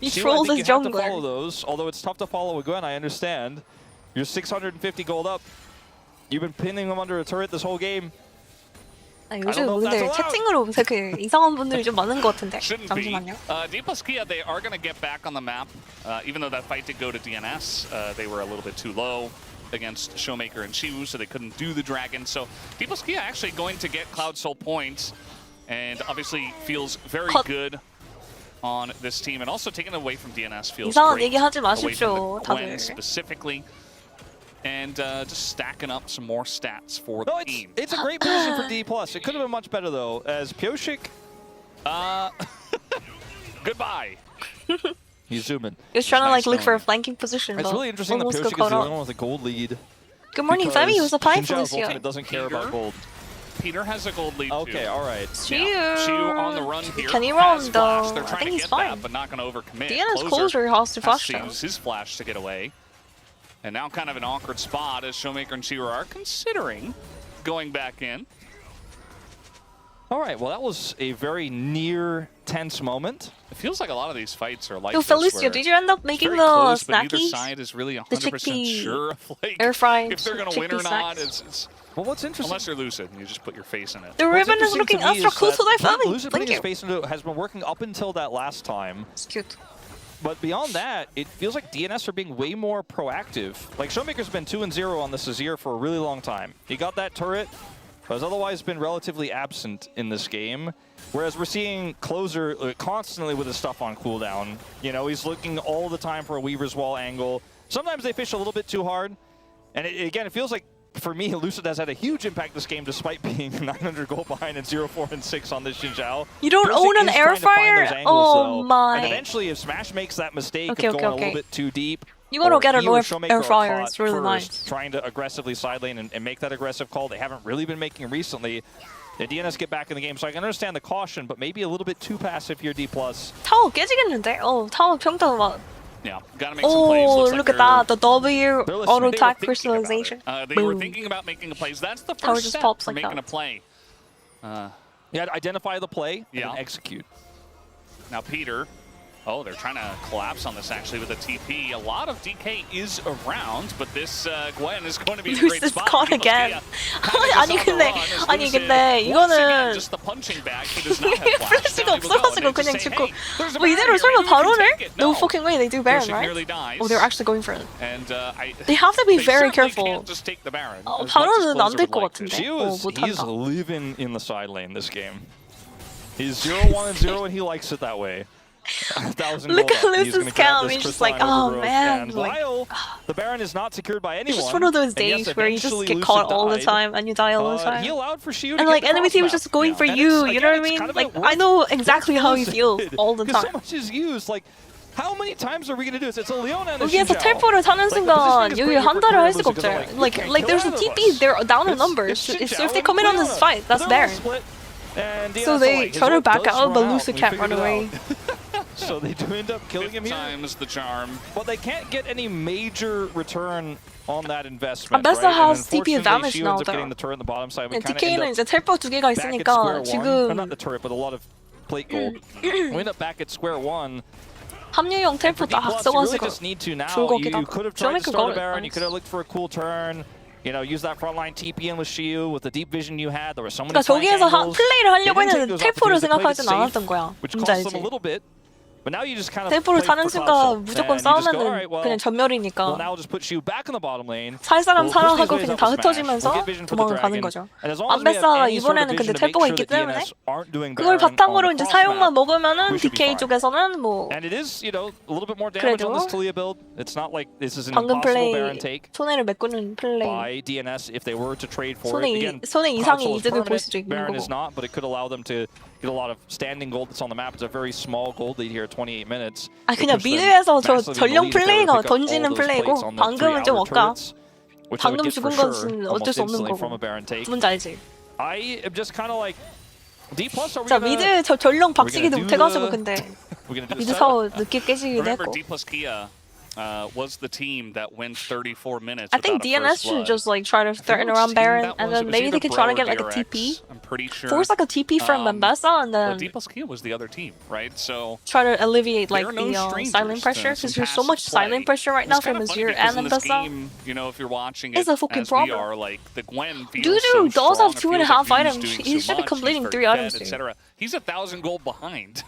A: You troll this
C: you have to follow
A: jungler.
C: those, although it's tough to follow a Gwen, I understand. You're 650 gold up. You've been pinning them under a turret this whole game.
A: 아니, 요즘 분들 채팅으로 되게 이상한 분들이 좀 많은 것 같은데.
B: Shouldn't be.
A: 잠시만요.
B: D+ Kia, they are going to get back on the map. Even though that fight did go to DNS, they were a little bit too low against Showmaker and Shiwu, so they couldn't do the dragon. So D+ Kia actually going to get Cloud Soul points, and obviously feels very good on this team, and also taken away from DNS feels
A: 이상한
B: great.
A: 얘기 하지
B: Away
A: 마십시오,
B: from the Gwen
A: 다들.
B: specifically. And just stacking up some more stats for the team.
C: It's a great position for D+. It could have been much better, though, as Pioshik...
B: Goodbye.
C: He's zooming.
A: He was trying to like look for a flanking position.
C: It's really interesting that Pioshik is the only one with a gold lead.
A: Good morning, Femi. Who's a pie for
C: Xinjiao's
A: Lucio?
C: ultimate doesn't care about gold.
B: Peter has a gold lead
C: Okay,
B: too.
C: all right.
B: Xiu on the run here.
A: Can he
B: has
A: run
B: flash.
A: though?
B: They're
A: I
B: trying
A: think
B: to
A: he's
B: get
A: fine.
B: that, but not going to overcommit.
A: DNS Closer has to flash
B: to
A: though.
B: use his flash to get away. And now kind of an awkward spot as Showmaker and Shiro are considering going back in.
C: All right, well, that was a very near tense moment.
B: It feels like a lot of these fights are like
A: Yo,
B: this,
A: Felicio,
B: where
A: did you end up
B: it's
A: making
B: very
A: the
B: close, but neither
A: snackies?
B: side is really 100%
A: chickpea
B: sure of like
A: air-fried
B: if they're going to win or
A: chickpea
B: not.
A: snacks?
B: It's
C: Well, what's interesting?
B: unless you're lucid and you just put your face in it.
A: The
C: What's
A: ribbon is
C: interesting
A: looking
C: to me
A: extra
C: is
A: close to
C: that
A: my family.
C: Lucid
A: Thank
C: putting his
A: you.
C: face into it has been working up until that last time.
A: It's cute.
C: But beyond that, it feels like DNS are being way more proactive. Like, Showmaker's been 2-0 on this Azir for a really long time. He got that turret, but has otherwise been relatively absent in this game. Whereas we're seeing Closer constantly with his stuff on cooldown. You know, he's looking all the time for a Weaver's Wall angle. Sometimes they fish a little bit too hard. And again, it feels like, for me, Lucid has had a huge impact this game despite being 900 gold behind and 0-4 and 6 on this Xinjiao.
A: You don't
C: Bruce
A: own an
C: is
A: air
C: trying to find
A: fryer?
C: those angles,
A: Oh
C: though.
A: my.
C: And eventually, if Smash makes that mistake
A: Okay,
C: of
A: okay,
C: going a
A: okay.
C: little bit too deep,
A: You gotta
C: or
A: get an
C: he or
A: air
C: Showmaker are
A: fryer.
C: caught
A: It's really
C: first,
A: nice.
C: trying to aggressively side lane and make that aggressive call they haven't really been making recently. The DNS get back in the game, so I can understand the caution, but maybe a little bit too passive here, D+.
A: 타워 깨지겠는데? 타워 평타 막.
B: Yeah, got to make some plays.
A: Oh,
B: Looks like
A: look at that. The W
C: listening.
A: auto
C: They were
A: attack
B: thinking about it.
A: personalization.
B: They were
A: Boom.
B: thinking about making a play. That's the
A: Tower
B: first
A: just
B: step
A: pops
B: for
A: like
B: making
A: that.
B: a play.
C: You had to identify the play and
B: Yeah.
C: then execute.
B: Now Peter, oh, they're trying to collapse on this actually with a TP. A lot of DK is around, but this Gwen is going to be in a great
A: Lucid's
B: spot.
A: caught again. 아니 근데 이거는
B: just the punching back. He does not have flash.
A: 플래시가 없어가지고 그냥 죽고 뭐 이대로 설마 바론을? No fucking way they do Baron, right? Oh, they're actually going for it.
B: And
A: They have to be
B: they
A: very
B: certainly
A: careful.
B: can't just take the Baron. as much as
A: 바론은 안
B: Closer
A: 될
B: would
A: 것
B: like to.
A: 같은데.
C: He's
A: 못한다.
C: living in the side lane this game. He's 0-1 and 0, and he likes it that way. 1,000
A: Look
C: gold
A: at
C: up. He's
A: Lucid's
C: gonna grab
A: count.
C: this
A: He's just
C: crystalline
A: like, oh,
C: overgrowth,
A: man,
C: And
A: like-
C: while the Baron is not secured by anyone,
A: It's just one of those
C: and yes,
A: days where you just
C: eventually
A: get
C: Lucid
A: caught all the
C: died,
A: time and you die all the
C: he
A: time.
C: allowed for Shiu to
A: And
C: get
A: like
C: the
A: enemy team is
C: cross
A: just going
C: map.
A: for
C: And
A: you,
C: it's,
A: you know what I
C: again, it's
A: mean?
C: kind of
A: Like
C: a
A: I know exactly how he feels all the
C: Because
A: time.
C: so much is used. Like, how many times are we gonna do this? It's a Leona and a
A: 여기에서
C: Xinjiao.
A: 텔포를 타는 순간
C: Like,
A: 여기 한달을 할 수가 없잖아요. Like there's a TP, they're down in numbers. So if they come in on this fight, that's Baron. So they try to back out, but Lucid can't run away.
C: So they do end up killing him
B: Fifth
C: here.
B: time's the charm.
C: But they can't get any major return on that investment.
A: Bessa
C: right?
A: has
C: And
A: TP advantage
C: Shiu
A: now,
C: ends up
A: though.
C: getting the turret on the bottom side. We kind of
A: DK는
C: end
A: 이제 텔포 두 개가
C: up back at
A: 있으니까
C: square one.
A: 지금
C: Not the turret, but a lot of plate gold. We end up back at square one.
A: 합류형 텔포 다
C: You really
A: 써가지고
C: just need to now.
A: 좋은 것 같기도
C: You
A: 하고.
C: could have tried to start a Baron. You
A: Showmaker
C: could have looked for a cool turn. You know, use that frontline TP in with Shiu with the deep vision you had. There were so many
A: 그러니까
C: flank
A: 저기에서
C: angles.
A: 플레이를 하려고
C: They didn't take
A: 했는데
C: those
A: 텔포를
C: opportunities. They played it
A: 생각하진
C: safe,
A: 않았던 거야.
C: which
A: 뭔지
C: cost them
A: 알지?
C: a little bit. But now you just kind of
A: 텔포를
C: play
A: 타는
C: for
A: 순간
C: clout.
A: 무조건
C: And you just go, all
A: 싸우면은
C: right, well,
A: 그냥
C: well,
A: 전멸이니까
C: now we'll just put Shiu back in the bottom lane.
A: 살 사람
C: We'll
A: 살아
C: push these
A: 하고
C: waves
A: 그냥
C: up
A: 다
C: with Smash.
A: 흩어지면서
C: We'll get vision for the
A: 도망을 가는
C: dragon.
A: 거죠.
C: And as long as we have
A: 안배사
C: any sort of
A: 이번에는 근데
C: vision to make
A: 텔포가
C: sure
A: 있기
C: that
A: 때문에
C: DNS aren't doing
A: 그걸
C: Baron
A: 바탕으로
C: on
A: 이제
C: the cross
A: 사용만
C: map,
A: 먹으면은
C: we should be
A: DK
C: fine.
A: 쪽에서는 뭐
C: And it is, you know, a little bit more damage on
A: 그래도
C: this Talia build. It's not like this is an
A: 방금
C: impossible
A: 플레이
C: Baron take
A: 손해를 메꾸는 플레이
C: by DNS if they were to trade for it.
A: 손해
C: Again,
A: 이상의
C: console is
A: 이득을 볼
C: permanent,
A: 수도 있는
C: Baron
A: 거고.
C: is not, but it could allow them to get a lot of standing gold that's on the map. It's a very small gold lead here at 28 minutes.
A: 아
C: It
A: 그냥
C: puts them
A: 미드에서 저
C: massively in the
A: 전령
C: lead if they were to
A: 플레이가
C: pick up all
A: 던지는
C: those
A: 플레이고
C: plates on the
A: 방금은
C: three
A: 좀
C: outer
A: 어까
C: turrets, which they would
A: 방금
C: get
A: 죽은
C: for
A: 것은
C: sure
A: 어쩔
C: almost
A: 수 없는
C: instantly from
A: 거고
C: a Baron take.
A: 뭔지 알지?
C: I am just kind of like D+, are we
A: 자
C: gonna,
A: 미드 저 전령 박치기도
C: do
A: 못해가지고
C: the-
A: 근데
C: we're gonna do the
A: 미드
C: setup?
A: 사워 늦게 깨지기도
B: Remember,
A: 했고
B: D plus Kia was the team that went 34 minutes.
A: I think
B: without a
A: DNS
B: first
A: should
B: blood.
A: just like try to threaten
B: Which
A: around
B: team
A: Baron
B: that
A: and
B: was? It
A: then
B: was
A: maybe
B: either
A: they could try to
B: Bro or
A: get like a
B: DRX,
A: TP.
B: I'm pretty sure.
A: Force like a TP from Mbessa and
B: Well,
A: then
B: D plus Kia was the other team, right? So
A: try to alleviate like
B: they're no
A: the
B: strangers
A: silent
B: to
A: pressure
B: some
A: because there's so
B: passive
A: much silent
B: play.
A: pressure right
B: It's
A: now
B: kind
A: from
B: of funny
A: Azir
B: because
A: and
B: in this
A: Mbessa.
B: game, you know, if you're watching
A: It's
B: it
A: a fucking
B: as
A: problem.
B: we are, like the Gwen feels
A: Dude,
B: so
A: Dawes
B: strong,
A: has
B: it
A: 2.5
B: feels like
A: items.
B: he's doing
A: He
B: so
A: should be
B: much,
A: completing
B: he's
A: 3
B: very
A: items
B: fed,
A: here.
B: etc. He's 1,000 gold behind.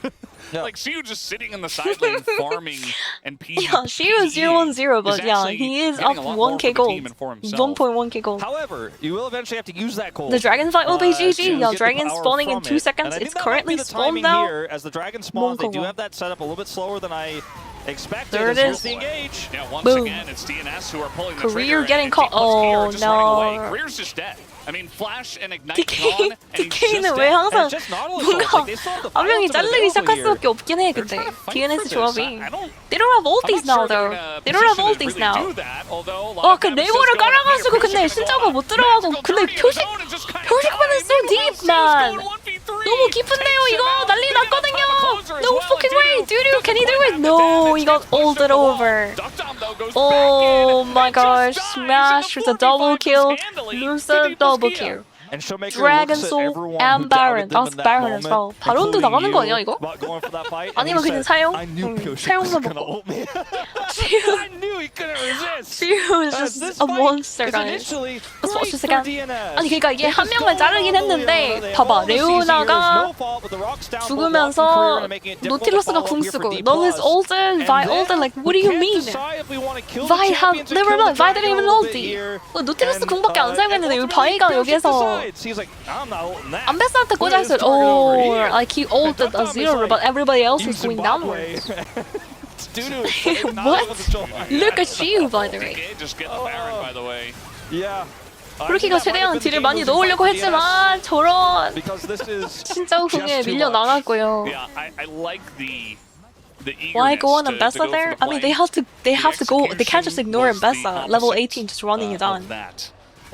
C: Yeah.
B: Like Shiu just sitting in the side lane farming and PvP.
A: Yeah, she was 0-1-0, but yeah, he is up 1k gold. 1.1k gold.
C: However, you will eventually have to use that gold.
A: The dragon fight will be
C: to
A: GG. Yeah,
C: get the
A: dragon
C: power
A: spawning in
C: from
A: 2
C: it.
A: seconds.
C: And I think
A: It's
C: that might
A: currently
C: be the
A: spawned
C: timing
A: now.
C: here. As the dragon spawns, they do
A: Monko.
C: have that set up a little bit slower than I expected.
A: There it
C: Here's
A: is.
C: the engage.
B: Yeah, once
A: Boom.
B: again, it's DNS who are pulling the
A: Career
B: trigger,
A: getting
B: and
A: caught.
B: D plus Kia are
A: Oh,
B: just running away.
A: no.
B: Career's just dead. I mean, Flash and Ignite
A: DK,
B: gone, and he's
A: DK는
B: just
A: 왜
B: dead.
A: 항상
C: It's just not all
A: 뭔가
C: like they still have the
A: 한 명이
C: ultimate
A: 자르기 시작할
C: available
A: 수밖에 없긴 해.
B: They're
A: 근데
B: trying to fight
A: DNS
B: for this.
A: 조합이
B: I don't.
A: They don't have
B: I'm
A: ultis
B: not
A: now
B: sure they're
A: though.
B: in a
A: They don't have
B: position to
A: ultis
B: really
A: now.
B: do that, although a lot
A: 와,
B: of
A: 그
B: them
A: 네이버를
B: just go ahead and
A: 깔아가지고
B: get a
A: 근데
B: push
A: 신짜가
B: in
A: 못
B: the
A: 들어가고
B: zone.
A: 근데
B: Magical
A: 표식
B: zone is just kind of
A: 표식만은
B: dying.
A: so deep, man.
B: Going 1v3.
A: 너무 깊은데요 이거 난리 났거든요.
B: Closer as
A: No
B: well,
A: fucking
B: and
A: way.
B: Dudu
A: Dudu, can he do it?
B: doesn't quite have the
A: No,
B: damage.
A: he got
B: Gets pushed
A: ulted
B: to the wall.
A: over.
B: Duckdom, though, goes
A: Oh
B: back in
A: my
B: and
A: gosh,
B: just dies in
A: Smash
B: the
A: with a double
B: 4v5
A: kill,
B: just handily.
A: Lusa
B: Did he
A: double
B: plus
A: kill.
C: And Showmaker
A: Dragon
C: looks at
A: Soul
C: everyone
A: and
C: who
A: Baron.
C: doubted them
A: 나왔어
C: in that
A: Baron as well.
C: moment,
A: 바론도
C: including
A: 나가는 거
C: you,
A: 아니야 이거?
C: about going for that fight, and
A: 아니면
C: he
A: 그냥
C: said,
A: 사용?
C: I knew Pyoshik
A: 사용도
C: was gonna
A: 먹고.
C: ult me.
A: Siu
C: I knew he couldn't resist.
A: is
C: This
A: just a
C: fight
A: monster
C: is
A: guys.
C: initially
A: Let's watch
C: great
A: this
C: for
A: again.
C: DNS.
A: 아니 그러니까 이게
C: They
A: 한
C: just
A: 명을
C: go
A: 자르긴
C: all the way
A: 했는데
C: over. They
A: 봐봐
C: all see heroes,
A: 레오나가
C: no fault, but the Rock's down, both
A: 죽으면서
C: Rock's career and making it difficult to
A: 노틸러스가
C: follow
A: 궁
C: up here for
A: 쓰고
C: D+.
A: 너는 ulted, Vi
C: And
A: ulted,
C: then
A: like what do
C: we
A: you
C: can't
A: mean?
C: decide if we wanna kill the
A: Vi have,
C: champions or
A: never
C: kill
A: mind,
C: the
A: Vi didn't
C: dragon
A: even
C: a little bit
A: ulti.
C: here.
A: 노틸러스
C: And,
A: 궁밖에 안 사용했는데 여기
C: ultimately,
A: 바이가
C: Pyoshik
A: 여기서
C: decides. He's like, I'm not ulting that.
A: 안베스한테
C: Look at
A: 꽂아서
C: this target over
A: oh
C: here.
A: like he ulted a
C: Duckdom is
A: zero
C: like,
A: but everybody else is
C: in
A: going
C: Zimbabwe.
A: downwards.
C: Dudu is playing not
A: What?
C: able to control that.
A: Look at you by the way.
B: DK just get the Baron, by the way.
C: Yeah.
A: 브루키가 최대한 딜을 많이 넣으려고 했지만 저런
C: Because this is
A: 진짜 궁에
C: just too
A: 밀려
C: much.
A: 나갔고요.
B: Yeah, I like the
A: Why
B: eagerness
A: go on
B: to
A: Ambessa
B: go for
A: there?
B: the
A: I mean,
B: play.
A: they have to go. They can't just
B: execution
A: ignore
B: was the
A: Ambessa. Level
B: opposite,
A: 18 just running it on.
B: of that.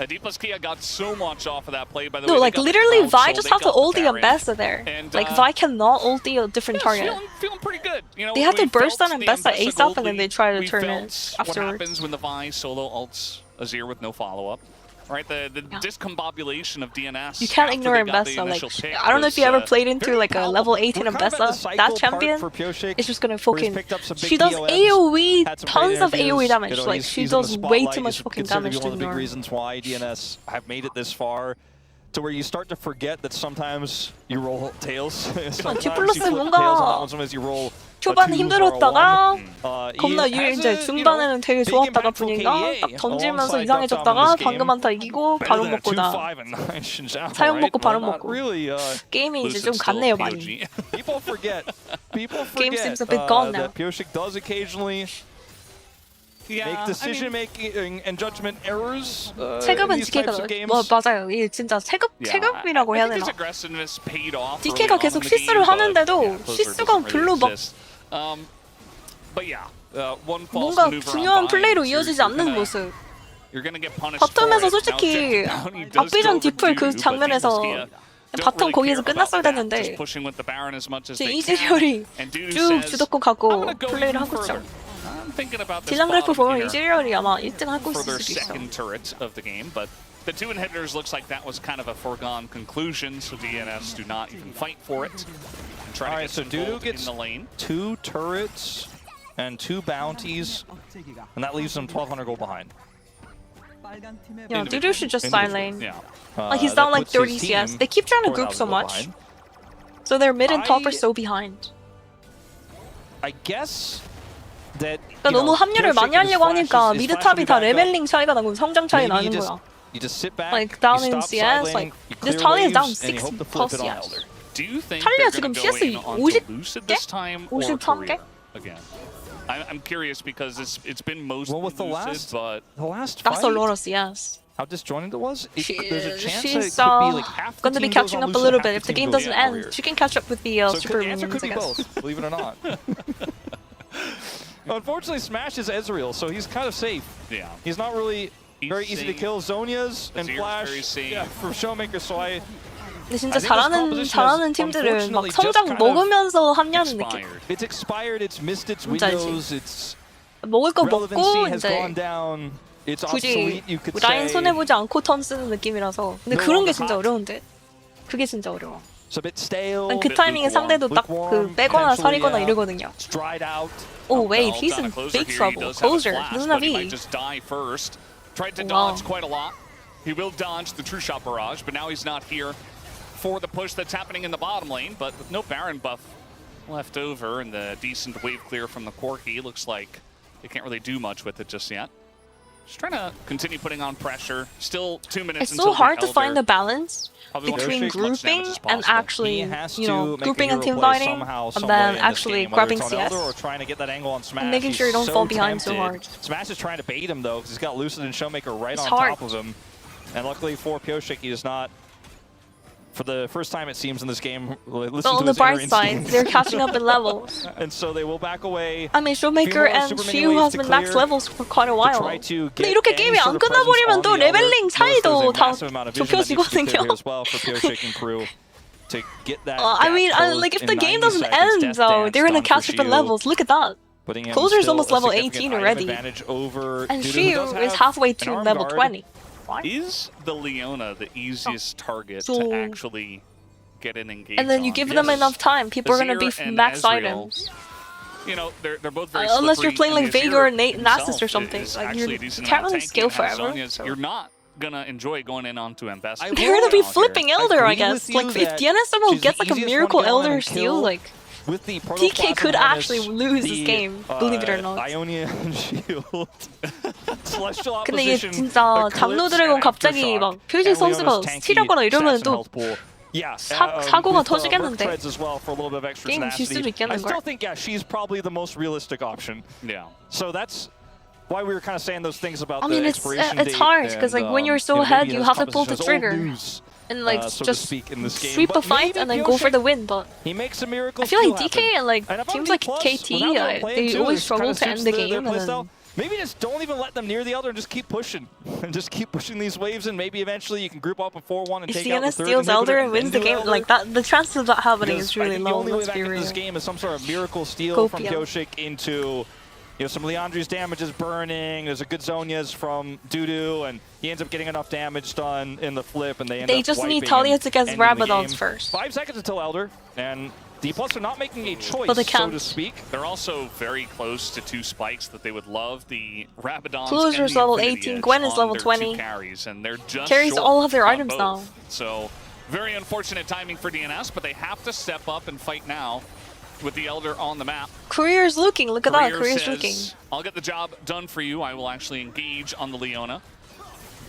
B: D plus Kia got so much off of that play. By the
A: No,
B: way,
A: like
B: they got the
A: literally,
B: crowd,
A: Vi
B: so
A: just
B: they
A: have to
B: got the
A: ulti
B: Baron.
A: Ambessa there.
B: And,
A: Like Vi cannot ulti a different target.
B: Feeling pretty good. You know,
A: They had
B: we
A: to burst
B: felt
A: on
B: the
A: Ambessa
B: Ambessa
A: ASAP
B: gold
A: and then they
B: lead.
A: try to
B: We
A: turn
B: felt
A: it
B: what
A: afterwards.
B: happens when the Vi solo ults Azir with no follow up. Right, the discombobulation of DNS.
A: You can't
B: after
A: ignore
B: they got the
A: Ambessa. Like
B: initial pick
A: I don't know if you
B: was,
A: ever played into
C: very
A: like a
C: palpable.
A: level 18
C: We're kind of at the
A: Ambessa.
C: cycle
A: That
C: part
A: champion
C: for Pyoshik,
A: is just gonna
C: where he's
A: fucking.
C: picked up some big
A: She does
C: POS,
A: AOE,
C: had some
A: tons
C: great
A: of
C: interviews.
A: AOE damage.
C: You know,
A: Like
C: he's
A: she
C: in the
A: does way
C: spotlight.
A: too much
C: He's
A: fucking
C: considered
A: damage to
C: one of the big
A: ignore.
C: reasons why DNS have made it this far. To where you start to forget that sometimes you roll tails. Sometimes you
A: 디플러스
C: flip
A: 뭔가
C: tails on that one. Sometimes you roll
A: 초반 힘들었다가 겁나
C: he
A: 유리
C: has
A: 이제
C: a,
A: 중반에는 되게
C: big
A: 좋았다가
C: impactful
A: 분위기가
C: KDA
A: 딱 던지면서
C: alongside
A: 이상해졌다가
C: Duckdom in this
A: 방금
C: game.
A: 한타 이기고
C: Better
A: 바론
C: than a
A: 먹고 나
C: 2-5 and 9 Shinjao,
A: 사용
C: right?
A: 먹고 바론
C: Well, not
A: 먹고
C: really,
A: 게임이 이제 좀
B: Lucid's still
A: 갔네요
B: POG.
A: 많이.
C: people forget. People
A: Game
C: forget
A: seems a bit gone now.
C: that Pyoshik does occasionally make decision making and judgment errors. In
A: 체급은
C: these types
A: DK가
C: of games.
A: 뭐 맞아요. 이게 진짜 체급이라고 해야 되나? DK가 계속 실수를 하는데도 실수가 별로 막 뭔가 중요한 플레이로 이어지지 않는 모습. 바텀에서 솔직히 앞비전 디플 그 장면에서 바텀 거기에서 끝났어야 됐는데 이제 이즈리얼이 쭉 주도권 갖고 플레이를 하고 있죠. 딜량 그래프 보면 이즈리얼이 아마 1등 할 수도 있어.
B: The two inhibitors looks like that was kind of a foregone conclusion, so DNS do not even fight for it.
C: All right, so Dudu gets
B: in the lane.
C: 2 turrets and 2 bounties, and that leaves him 1,200 gold behind.
A: Yeah, Dudu should just side lane.
B: Yeah.
A: Like he's
C: That
A: down like
C: puts his
A: 30 CS.
C: team
A: They keep trying to group
C: 4,000
A: so
C: gold
A: much,
C: behind.
A: so their mid and top are so behind.
C: I guess that
A: 그러니까 너무 합류를 많이 하려고 하니까 미드 탑이 다 레벨링 차이가 나고 성장 차이 나는 거야.
C: You just sit back,
A: Like down
C: you
A: in
C: stop
A: CS,
C: side
A: like
C: laning, you
A: this
C: clear
A: Talia is down
C: waves, and you
A: 60
C: hope to flip
A: plus
C: it on
A: CS.
C: Elder.
B: Do you think
A: 탈리아
B: they're
A: 지금
B: going to go
A: CS
B: in on
A: 50
B: Lucid this time or
A: 53
B: Korea
A: 개?
B: again? I'm curious because it's been mostly
C: Well, with the
B: Lucid, but
C: The last
A: That's a
C: fight,
A: lot of CS.
C: how disjointed it was. There's a chance that it
A: She's
C: could be like half the
A: gonna be
C: team goes
A: catching
C: on
A: up a
C: Lucid,
A: little
C: half
A: bit. If the
C: team
A: game
C: goes
A: doesn't
C: on
A: end,
C: Warrior.
A: she can catch up with the
C: So
A: super
C: the answer
A: minions,
C: could
A: I
C: be
A: guess.
C: both, believe it or not. Unfortunately, Smash is Ezreal, so he's kind of safe.
B: yeah.
C: He's not really
B: He's
C: very easy to
B: safe.
C: kill. Zonia's and
B: Azir's
C: Flash,
B: very safe.
C: yeah, for Showmaker. So I
A: 근데 진짜
C: I think this composition
A: 잘하는
C: is
A: 팀들은 막
C: unfortunately just
A: 성장
C: kind of
A: 먹으면서 합류하는 느낌.
B: Expired.
C: it's expired. It's missed its
A: 뭔지 알지?
C: windows. It's
A: 먹을 거 먹고
C: relevancy has
A: 이제
C: gone down. It's
A: 굳이
C: obsolete. You could
A: 라인
C: say.
A: 손해 보지 않고 턴 쓰는 느낌이라서. 근데
C: No
A: 그런 게
C: longer
A: 진짜
C: hot.
A: 어려운데. 그게 진짜 어려워.
C: It's a bit stale.
A: 난 그 타이밍에 상대도 딱 그 빼거나 살이거나 이러거든요.
C: It's dried out.
A: Oh wait,
B: Well,
A: he's
B: got a
A: in
B: closer
A: big
B: here. He
A: trouble.
B: does have a
A: Closer,
B: flash,
A: doesn't
B: but
A: have
B: he might
A: E.
B: just die first. Tried to
A: Wow.
B: dodge quite a lot. He will dodge the True Shot Barrage, but now he's not here for the push that's happening in the bottom lane. But with no Baron buff left over and the decent wave clear from the Corki, looks like they can't really do much with it just yet. Just trying to continue putting on pressure. Still 2 minutes
A: It's
B: until
A: so hard
B: the
A: to find the
B: Elder
A: balance
B: probably wants to
A: between
B: do as much
A: grouping
B: damage as
A: and
B: possible.
A: actually,
C: He has
A: you know,
C: to make
A: grouping
C: a
A: and
C: hero
A: team
C: play
A: fighting,
C: somehow,
A: and
C: some
A: then
C: way in this
A: actually
C: game, whether
A: grabbing
C: it's on
A: CS.
C: Elder or trying to get that angle on Smash.
A: And making
C: He's
A: sure you don't
C: so
A: fall behind so
C: tempted.
A: hard.
C: Smash is trying to bait him though, because he's got Lucid and Showmaker right
A: It's
C: on
A: hard.
C: top of him. And luckily for Pyosik, he is not, for the first time it seems in this game, listen
A: But
C: to
A: on the
C: his inner
A: bright side,
C: instincts.
A: they're catching up in levels.
C: And so they will back away.
A: I mean, Showmaker and Shiu has been max levels for quite a while. 근데 이렇게 게임이 안 끝나버리면 또 레벨링 차이도 다 좁혀지거든요. I mean, like if the game doesn't end though, they're gonna catch up in levels. Look at that. Closer's almost level 18 already. And Shiu is halfway to level 20.
B: Is the Leona the easiest target to actually get an engage
A: And then you give them enough time, people are gonna be max items.
B: You know, they're both very
A: unless you're
B: slippery,
A: playing like
B: and
A: Veigar or
B: Azir
A: Nasus or
B: himself
A: something.
B: is
A: Like
B: actually
A: you
B: a decent
A: can't
B: amount
A: really
B: tanky
A: scale
B: and has
A: forever.
B: Zhonya's. You're not gonna enjoy going in onto Ambassador.
A: You're gonna be flipping Elder, I guess. Like if DNS gets like a miracle Elder steal, like TK could actually lose this game, believe it or not.
C: Ionia and Shield. Celestial
A: 근데 이게
C: opposition.
A: 진짜 장로 드래곤 갑자기 막 표지 선수가 스틸하거나 이러면 또 사고가 터지겠는데. 게임 질 수도 있겠는
C: I
A: 걸.
C: still think she's probably the most realistic option.
B: Yeah.
C: So that's why we were kind of saying those things about
A: I mean,
C: the
A: it's
C: expiration date
A: hard because like when you're so ahead, you have to pull the trigger and like
C: so
A: just
C: in this game.
A: sweep a fight and then go for the win. But
C: he makes a miracle.
A: I feel like DK and like teams like KT, they always struggle to end the game. And then
C: maybe just don't even let them near the Elder and just keep pushing. And just keep pushing these waves, and maybe eventually you can group up a 4-1 and
A: if
C: take out the
A: DNS
C: third
A: steals Elder
C: inhibitor
A: and wins the game,
C: Elder.
A: like that, the chances of that happening is really low.
C: The only way
A: Let's
C: back
A: be
C: into
A: real.
C: this game is some sort of miracle steal from
A: Gopia.
C: Pyosik into, some Leandri's damage is burning. There's a good Zhonya's from Dudu, and he ends up getting enough damage done in the flip, and they
A: Just need Talia to get Rabadons first.
C: 5 seconds until Elder, and D+ are not making a choice,
A: But they
C: so
A: can't.
C: to speak.
B: They're also very close to 2 spikes that they would love. The Rabadons
A: Closer's
B: and the
A: level
B: Infinity
A: 18,
B: Edge
A: Gwen is
B: on
A: level
B: their
A: 20.
B: 2 carries, and they're just
A: Carries
B: short
A: all of their
B: on
A: items
B: both.
A: now.
B: So very unfortunate timing for DNS, but they have to step up and fight now with the Elder on the map.
A: Career's looking. Look at that. Career's
B: says,
A: looking.
B: I'll get the job done for you. I will actually engage on the Leona.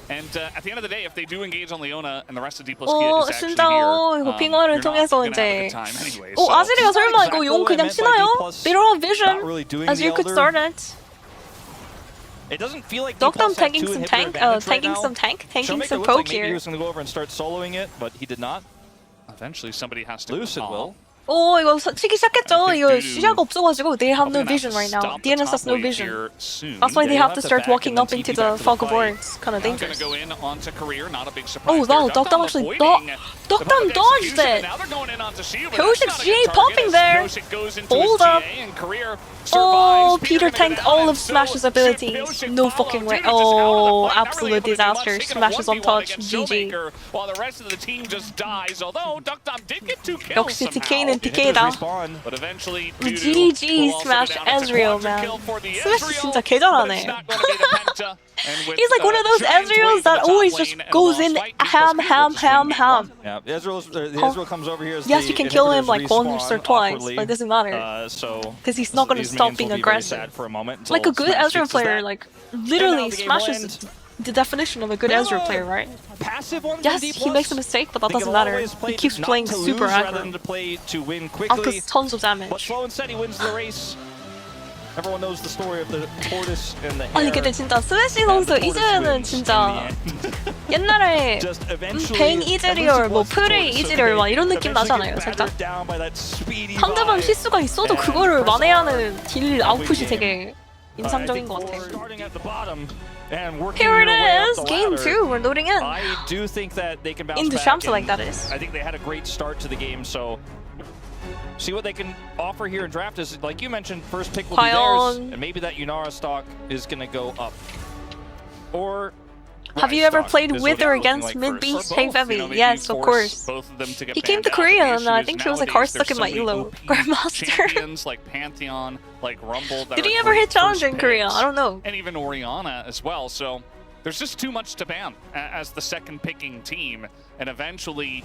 B: And at the end of the day, if they do engage on Leona and the rest of D+ is actually
A: 진짜
B: here,
A: 이거 빙어를
B: you're not
A: 통해서
B: gonna have a
A: 이제
B: good time anyway.
A: 아즈리가 설마 이거 용 그냥 치나요? They don't have vision.
C: Not really doing
A: Azir
C: the
A: could
C: Elder.
A: start it.
C: It doesn't feel like
A: Dokdam
C: D+
A: tanking
C: have 2
A: some
C: inhibitor
A: tank,
C: advantage right
A: tanking
C: now.
A: some tank, tanking
C: Showmaker
A: some
C: looked
A: poke
C: like maybe he
A: here.
C: was going to go over and start soloing it, but he did not.
B: Eventually somebody has to
C: Lucid will.
A: 오 이거 치기 시작했죠. 이거 시야가 없어가지고 they have no vision right now. DNS has no vision. That's why they have to start walking up into the fog of words. Kind of dangerous.
B: Go in onto career, not a big surprise.
A: Oh wow, Dokdam actually Dokdam dodged it. Pyosik's GA popping there. Hold up. Oh, Peter tanked all of Smash's abilities. No fucking way. Oh, absolute disaster. Smash is untouched. GG.
B: While the rest of the team just dies, although Dokdam did get 2 kills
A: 역시 DK는 DK다.
B: But eventually
A: GG Smash Ezreal, man. Smash 진짜 개잘하네. He's like one of those Ezreals that always just goes in ham.
C: Yeah, Ezreal comes over here.
A: Yes, you can kill him like once or twice, but it doesn't matter. Because he's not going to stop being aggressive. Like a good Ezreal player, like literally Smash is the definition of a good Ezreal player, right? Yes, he makes a mistake, but that doesn't matter. He keeps playing super aggro. Outputs tons of damage.
C: But slow and steady wins the race. Everyone knows the story of the tortoise and the hare.
A: 아니 근데 진짜 스매시 선수 이제는 진짜 옛날에 뱅 이즈리얼, 뭐 프레이 이즈리얼 막 이런 느낌 나잖아요, 살짝. 상대방 실수가 있어도 그거를 만회하는 딜 아웃풋이 되게 인상적인 것 같아. Here it is, game 2. We're loading in.
C: I do think that they can bounce
A: Into
C: back.
A: Shamsa like that is.
C: I think they had a great start to the game, so see what they can offer here in draft. Is like you mentioned, first pick will be theirs, and maybe that Yunara stock is going to go up. Or
A: have you ever played with or against mid beast? Hey Fevi, yes, of course. He came to Korea and I think he was like hard stuck in my elo. Grandmaster.
B: Like Pantheon, like Rumble.
A: Did he ever hit Challenger in Korea? I don't know.
B: And even Orianna as well. So there's just too much to ban as the second picking team, and eventually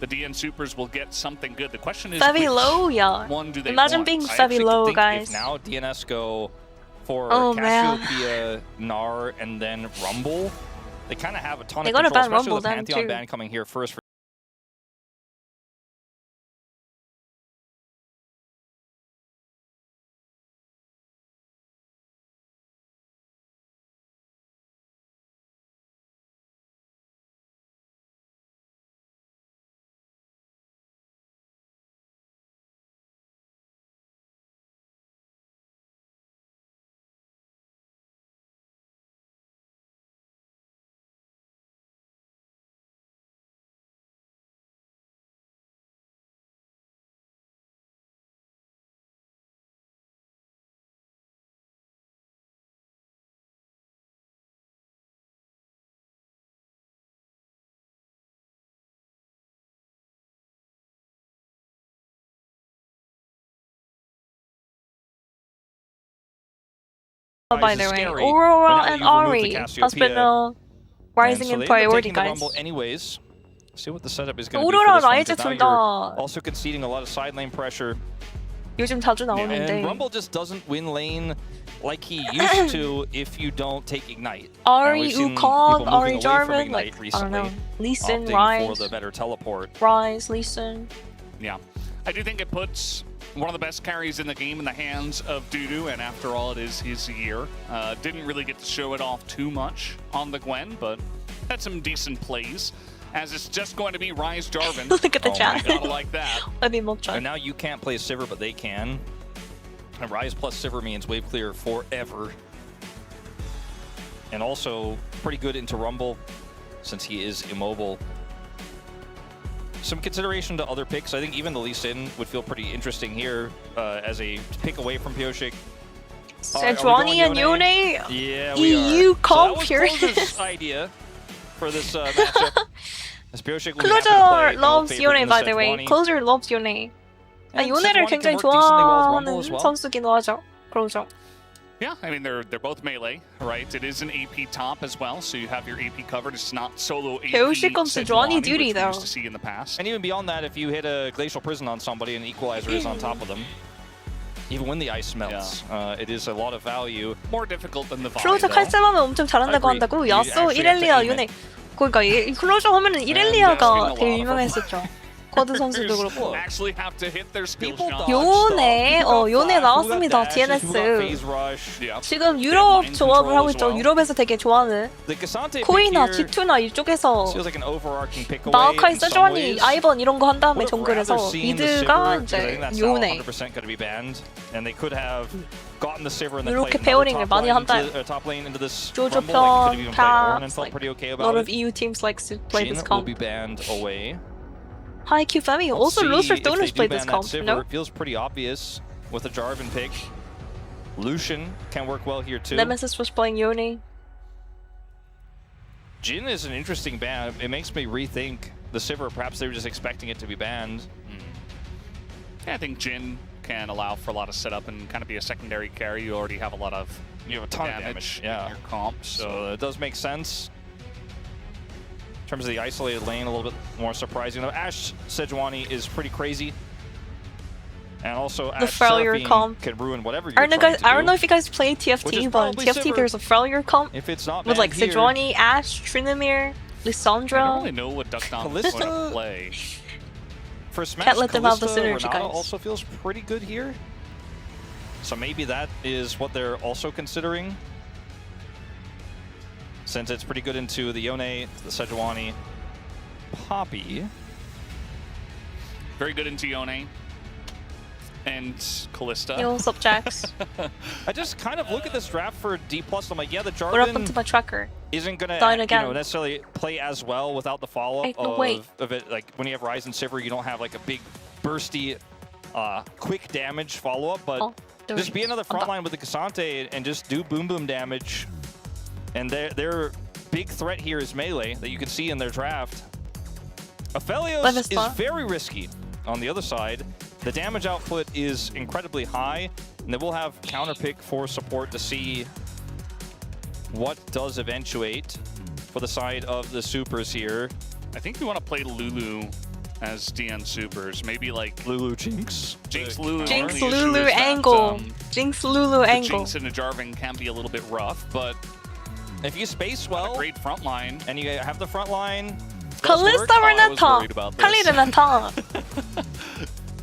B: the DN Supers will get something good. The question is,
A: Fevi low, yeah. Imagine being Fevi low, guys.
C: If now DNS go for
A: man.
C: Cassiopeia, Gnar, and then Rumble, they kind of have a ton of control,
A: ban
C: especially
A: Rumble
C: with Pantheon
A: too.
C: ban coming here first.
A: by the way. Aurora and Ari has been rising in priority, guys.
C: Anyways, see what the setup is going to be
A: Aurora,
C: for this one,
A: 라이즈
C: 'cause now
A: 둘
C: you're
A: 다
C: also conceding a lot of side lane pressure.
A: 요즘 자주 나오는데.
C: And Rumble just doesn't win lane like he used to if you don't take Ignite.
A: Ari
C: Wukong,
A: Wukong, Ari Jarvan, like, I don't know. Lee Sin,
C: for
A: Ryze,
C: the better teleport.
A: Ryze, Lee Sin.
B: Yeah, I do think it puts one of the best carries in the game in the hands of Dudu, and after all, it is his year. Didn't really get to show it off too much on the Gwen, but had some decent plays. As it's just going to be Ryze Jarvan.
A: Look at the chat.
B: Gotta like that.
A: Let me mulch.
C: And now you can't play Sivir, but they can. And Ryze plus Sivir means wave clear forever. And also pretty good into Rumble since he is immobile. Some consideration to other picks. I think even the Lee Sin would feel pretty interesting here as a pick away from Pioshik.
A: Sejuani and Yone?
C: Yeah, we
A: EU
C: are.
A: comp
C: So
A: period.
C: that was Closer's idea for this matchup. As Pioshik will have to
A: Closer
C: play
A: loves
C: favorite
A: Yone,
C: in
A: by
C: the
A: the way.
C: Sejuani.
A: Closer loves Yone.
C: And
A: 요네를
C: Sejuani can
A: 굉장히
C: work decently well with Rumble
A: 좋아하는
C: as well.
A: 선수기도 하죠. 그러죠.
B: Yeah, I mean, they're both melee, right? It is an AP top as well, so you have your AP covered. It's not solo AP
A: Pioshik comes to
B: Sejuani,
A: Sejuani duty,
B: which we
A: though.
B: used to see in the past.
C: And even beyond that, if you hit a Glacial Prison on somebody, an Equalizer is on top of them. Even when the ice melts, it is a lot of value.
B: More difficult than the
A: 클로저
B: volley, though.
A: 칼싸움하면 엄청 잘한다고
C: I agree.
A: 한다고?
C: You
A: 야쏘,
C: actually have to
A: 이렐리아,
C: aim
A: 요네.
C: it.
A: 그러니까 이 클로저 하면은 이렐리아가
B: And
A: 되게 유명했었죠. 쿼드 선수도 그렇고.
B: Actually have to hit their skill
C: People
B: shot.
A: 요네, 요네 나왔습니다.
C: DNS.
A: DNS.
B: Yeah.
A: 지금 유럽 조합을 하고 있죠. 유럽에서 되게 좋아하는 코이나 G2나 이쪽에서 마오카이, 세주아니, 아이번 이런 거 한 다음에 정글에서 미드가 이제 요네. 이렇게 페어링을 많이 한다. 조조 편, 다, like, a lot of EU teams like to play this comp. Hi Q Femi, also Loser Donors played this comp, no?
C: It feels pretty obvious with a Jarvan pick. Lucian can work well here too.
A: Nemesis was playing Yone.
C: Jhin is an interesting ban. It makes me rethink the Sivir. Perhaps they were just expecting it to be banned.
B: Yeah, I think Jhin can allow for a lot of setup and kind of be a secondary carry. You already have a lot of
C: You have a ton of
B: damage
C: damage.
B: in your comp,
C: So it does make sense. In terms of the isolated lane, a little bit more surprising. Though Ashe Sejuani is pretty crazy. And also
A: The
C: Ashe
A: failure
C: Seraphine
A: comp.
C: can ruin whatever you're
A: I don't know,
C: trying
A: guys.
C: to
A: I don't
C: do.
A: know if you guys play
C: Which is
A: TFT, but in
C: probably
A: TFT
C: Sivir.
A: there's a failure comp
C: If it's not
A: with like
C: banned here,
A: Sejuani, Ashe, Trinamir,
B: I don't
A: Lissandra.
B: really know what Duckdown is going to
C: Kalista-
B: play.
C: for Smash,
A: Can't let them have the
C: Kalista
A: synergy,
C: Renata
A: guys.
C: also feels pretty good here. So maybe that is what they're also considering. Since it's pretty good into the Yone, the Sejuani, Poppy.
B: Very good into Yone and Kalista.
A: Yo, what's up, Jax?
C: I just kind of look at this draft for D+. I'm like, yeah, the
A: What happened to
C: Jarvan
A: my tracker?
C: isn't going
A: Dying
C: to
A: again.
C: necessarily play as well without the follow-up
A: Ain't no way.
C: of it. Like, when you have Ryze and Sivir, you don't have like a big, bursty, quick damage follow-up, but just be another frontline with the Cassante and just do boom damage. And their big threat here is melee that you can see in their draft. Aphelios is very risky on the other side. The damage output is incredibly high, and they will have counterpick for support to see what does eventuate for the side of the supers here.
B: I think you want to play Lulu as DN supers. Maybe like
C: Lulu Jinx.
B: Jinx Lulu.
A: Jinx
B: The issue is
A: Lulu
B: that,
A: angle. Jinx Lulu
B: the
A: angle.
B: Jinx and a Jarvan can be a little bit rough, but
C: If you space
B: a
C: well,
B: great front line.
C: and you have the front line,
A: Kalista Renata. Kali Renata.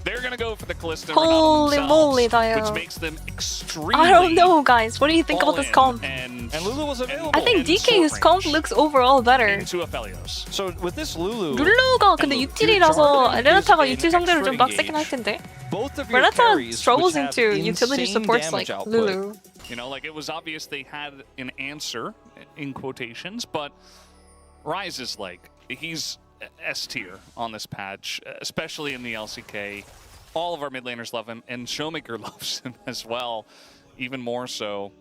B: They're gonna go for the Kalista
A: Holy
B: Renata
A: moly,
B: themselves,
A: Dio.
B: which makes them extremely
A: I don't know, guys. What do you think about this comp?
B: And
C: Lulu was available.
A: I think
B: and
A: DK's
B: short
A: comp
B: range
A: looks overall better.
B: into Aphelios.
C: So with this Lulu,
A: 룰루가 근데 유틸이라서
C: Jarvan
A: 레나타가
C: is
A: 유틸 상대로 좀
C: extra
A: 빡세긴 할 텐데.
C: both of your
A: Renata
C: carries
A: struggles
C: which have
A: into utility
C: insane
A: supports like
C: damage output.
A: Lulu.
B: You know, like it was obvious they had an answer in quotations, but Ryze is like, he's S tier on this patch, especially in the LCK. All of our mid laners love him, and Showmaker loves him as well, even more so.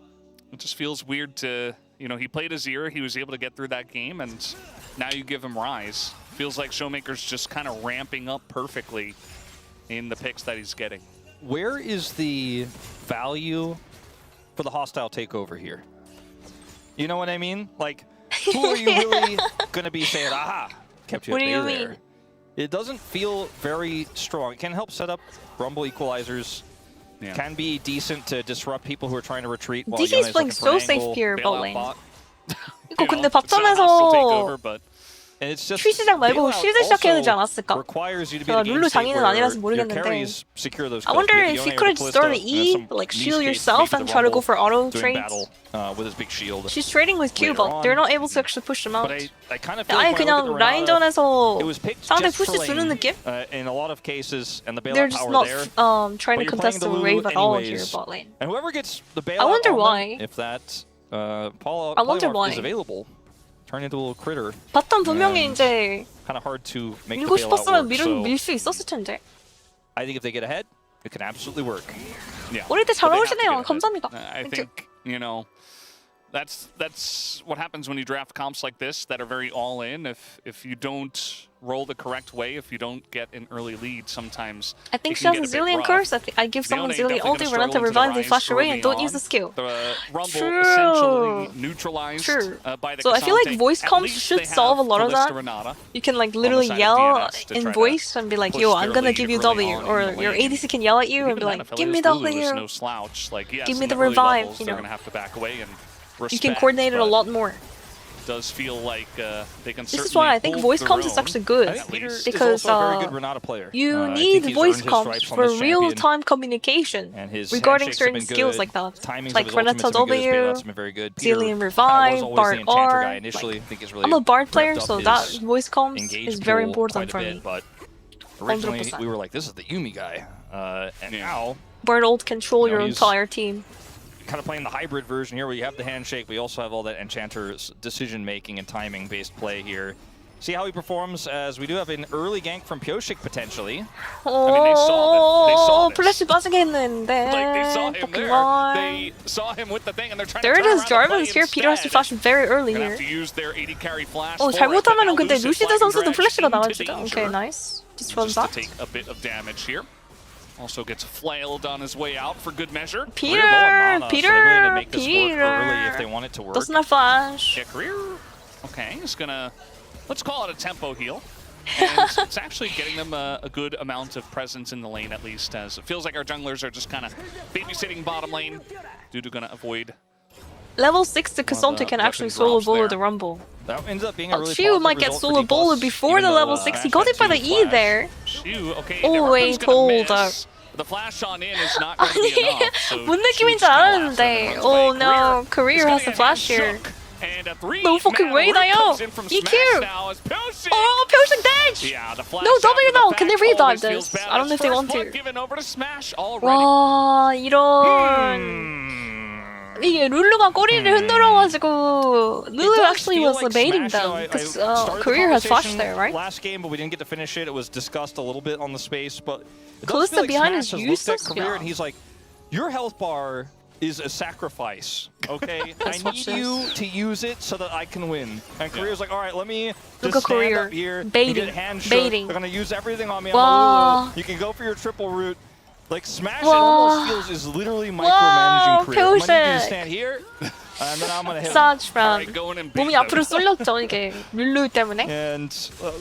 B: It just feels weird to, you know, he played Azir, he was able to get through that game, and now you give him Ryze. Feels like Showmaker's just kind of ramping up perfectly in the picks that he's getting.
C: Where is the value for the hostile takeover here. You know what I mean? Like, who are you really going to be saying, aha, kept you at bay there? Mean? It doesn't feel very strong. It can help set up Rumble equalizers. Yeah. Can be decent to disrupt people who are trying to retreat. While
A: DK's playing so safe here, bot lane. 이거 근데 바텀에서 트위 시작 말고 실드 시작해야 되지 않았을까? 제가 룰루 장인은 아니라서 모르겠는데 I wonder if you could start an E, like shield yourself and try to go for auto trades. She's trading with Q, but they're not able to actually push them out. 아예 그냥 라인전에서 상대 푸시 주는 느낌? They're just not trying to contest the wave at all here, bot lane. I wonder why. I wonder why.
C: Turn into a little critter.
A: 바텀 분명히 이제
C: kind of hard to make
A: 밀고 싶었으면 밀 수 있었을 텐데.
C: I think if they get ahead, it can absolutely work.
A: Yeah. 우리 때 잘 어울리시네요. 감사합니다.
B: I think, you know, that's what happens when you draft comps like this that are very all in. If you don't roll the correct way, if you don't get an early lead, sometimes
A: I think she has a Zillion curse. I give someone Zillion ulti, run out to revive, they flash away and don't use the skill.
B: Essentially neutralized by the
A: so I feel like voice comps should solve a lot of that. You can like literally yell in voice and be like, yo, I'm gonna give you W, or your ADC can yell at you and be like, give me W, give me the revive, you know. You can coordinate it a lot more.
B: Does feel like they can.
A: This is why I think voice comms is actually good, because you need voice comms for real-time communication regarding certain skills like that, like Renata W, Zillion Revive, Bard R. I'm a Bard player, so that voice comms is very important for me.
C: Originally, we were like, this is the Yuumi guy, and now
A: Bard ult control your entire team.
C: Kind of playing the hybrid version here where you have the handshake, we also have all that Enchanter's decision-making and timing-based play here. See how he performs, as we do have an early gank from Pyosik potentially.
A: Oh, I mean, they saw this. 플래시 빠지겠는데.
B: Like, they saw him there. They saw him with the thing, and they're trying
A: there
B: to
A: it is, Jarvan's here. Peter has to flash very early here.
B: Have to use their AD carry flash.
A: 잘못하면은 근데 루시드 선수도 플래시가 나와주죠. Okay, nice. Just run back.
B: To take a bit of damage here. Also gets flailed on his way out for good measure.
A: Peter doesn't have flash.
B: Yeah, career. Okay, he's gonna, let's call it a tempo heal. And it's actually getting them a good amount of presence in the lane, at least, as it feels like our junglers are just kind of babysitting bottom lane. Dudu gonna avoid.
A: Level 6 to Cassandra can actually solo bowler the Rumble.
C: That ends up being a really
A: Chiu might get solo bowler before the level 6. He got it by the E there.
B: Chiu, okay,
A: oh wait, hold up.
B: The flash on in is not going to be enough. So
A: 뭔 느낌인지 알았는데. Oh no, Career has the flash here. No fucking way, 나요. EQ. Oh, Pyosik dead. No W though. Can they revive this? I don't know if they want to. 와, 이런. 이게 룰루가 꼬리를 흔들어가지고 Lulu actually was baiting them because Career has flash there, right?
C: Last game, but we didn't get to finish it. It was discussed a little bit on the space, but
A: Kalista behind is useless.
C: Career, and he's like, your health bar is a sacrifice, okay? I need you to use it so that I can win. And Career's like, all right, let me just stand up here,
A: baiting.
C: They're gonna use everything on me. I'm Lulu. You can go for your triple root. Like, Smash it almost feels is literally micromanaging Career. I'm gonna need to stand here, and then I'm gonna hit him.
A: 몸이 앞으로 쏠렸죠, 이게 룰루 때문에.
C: And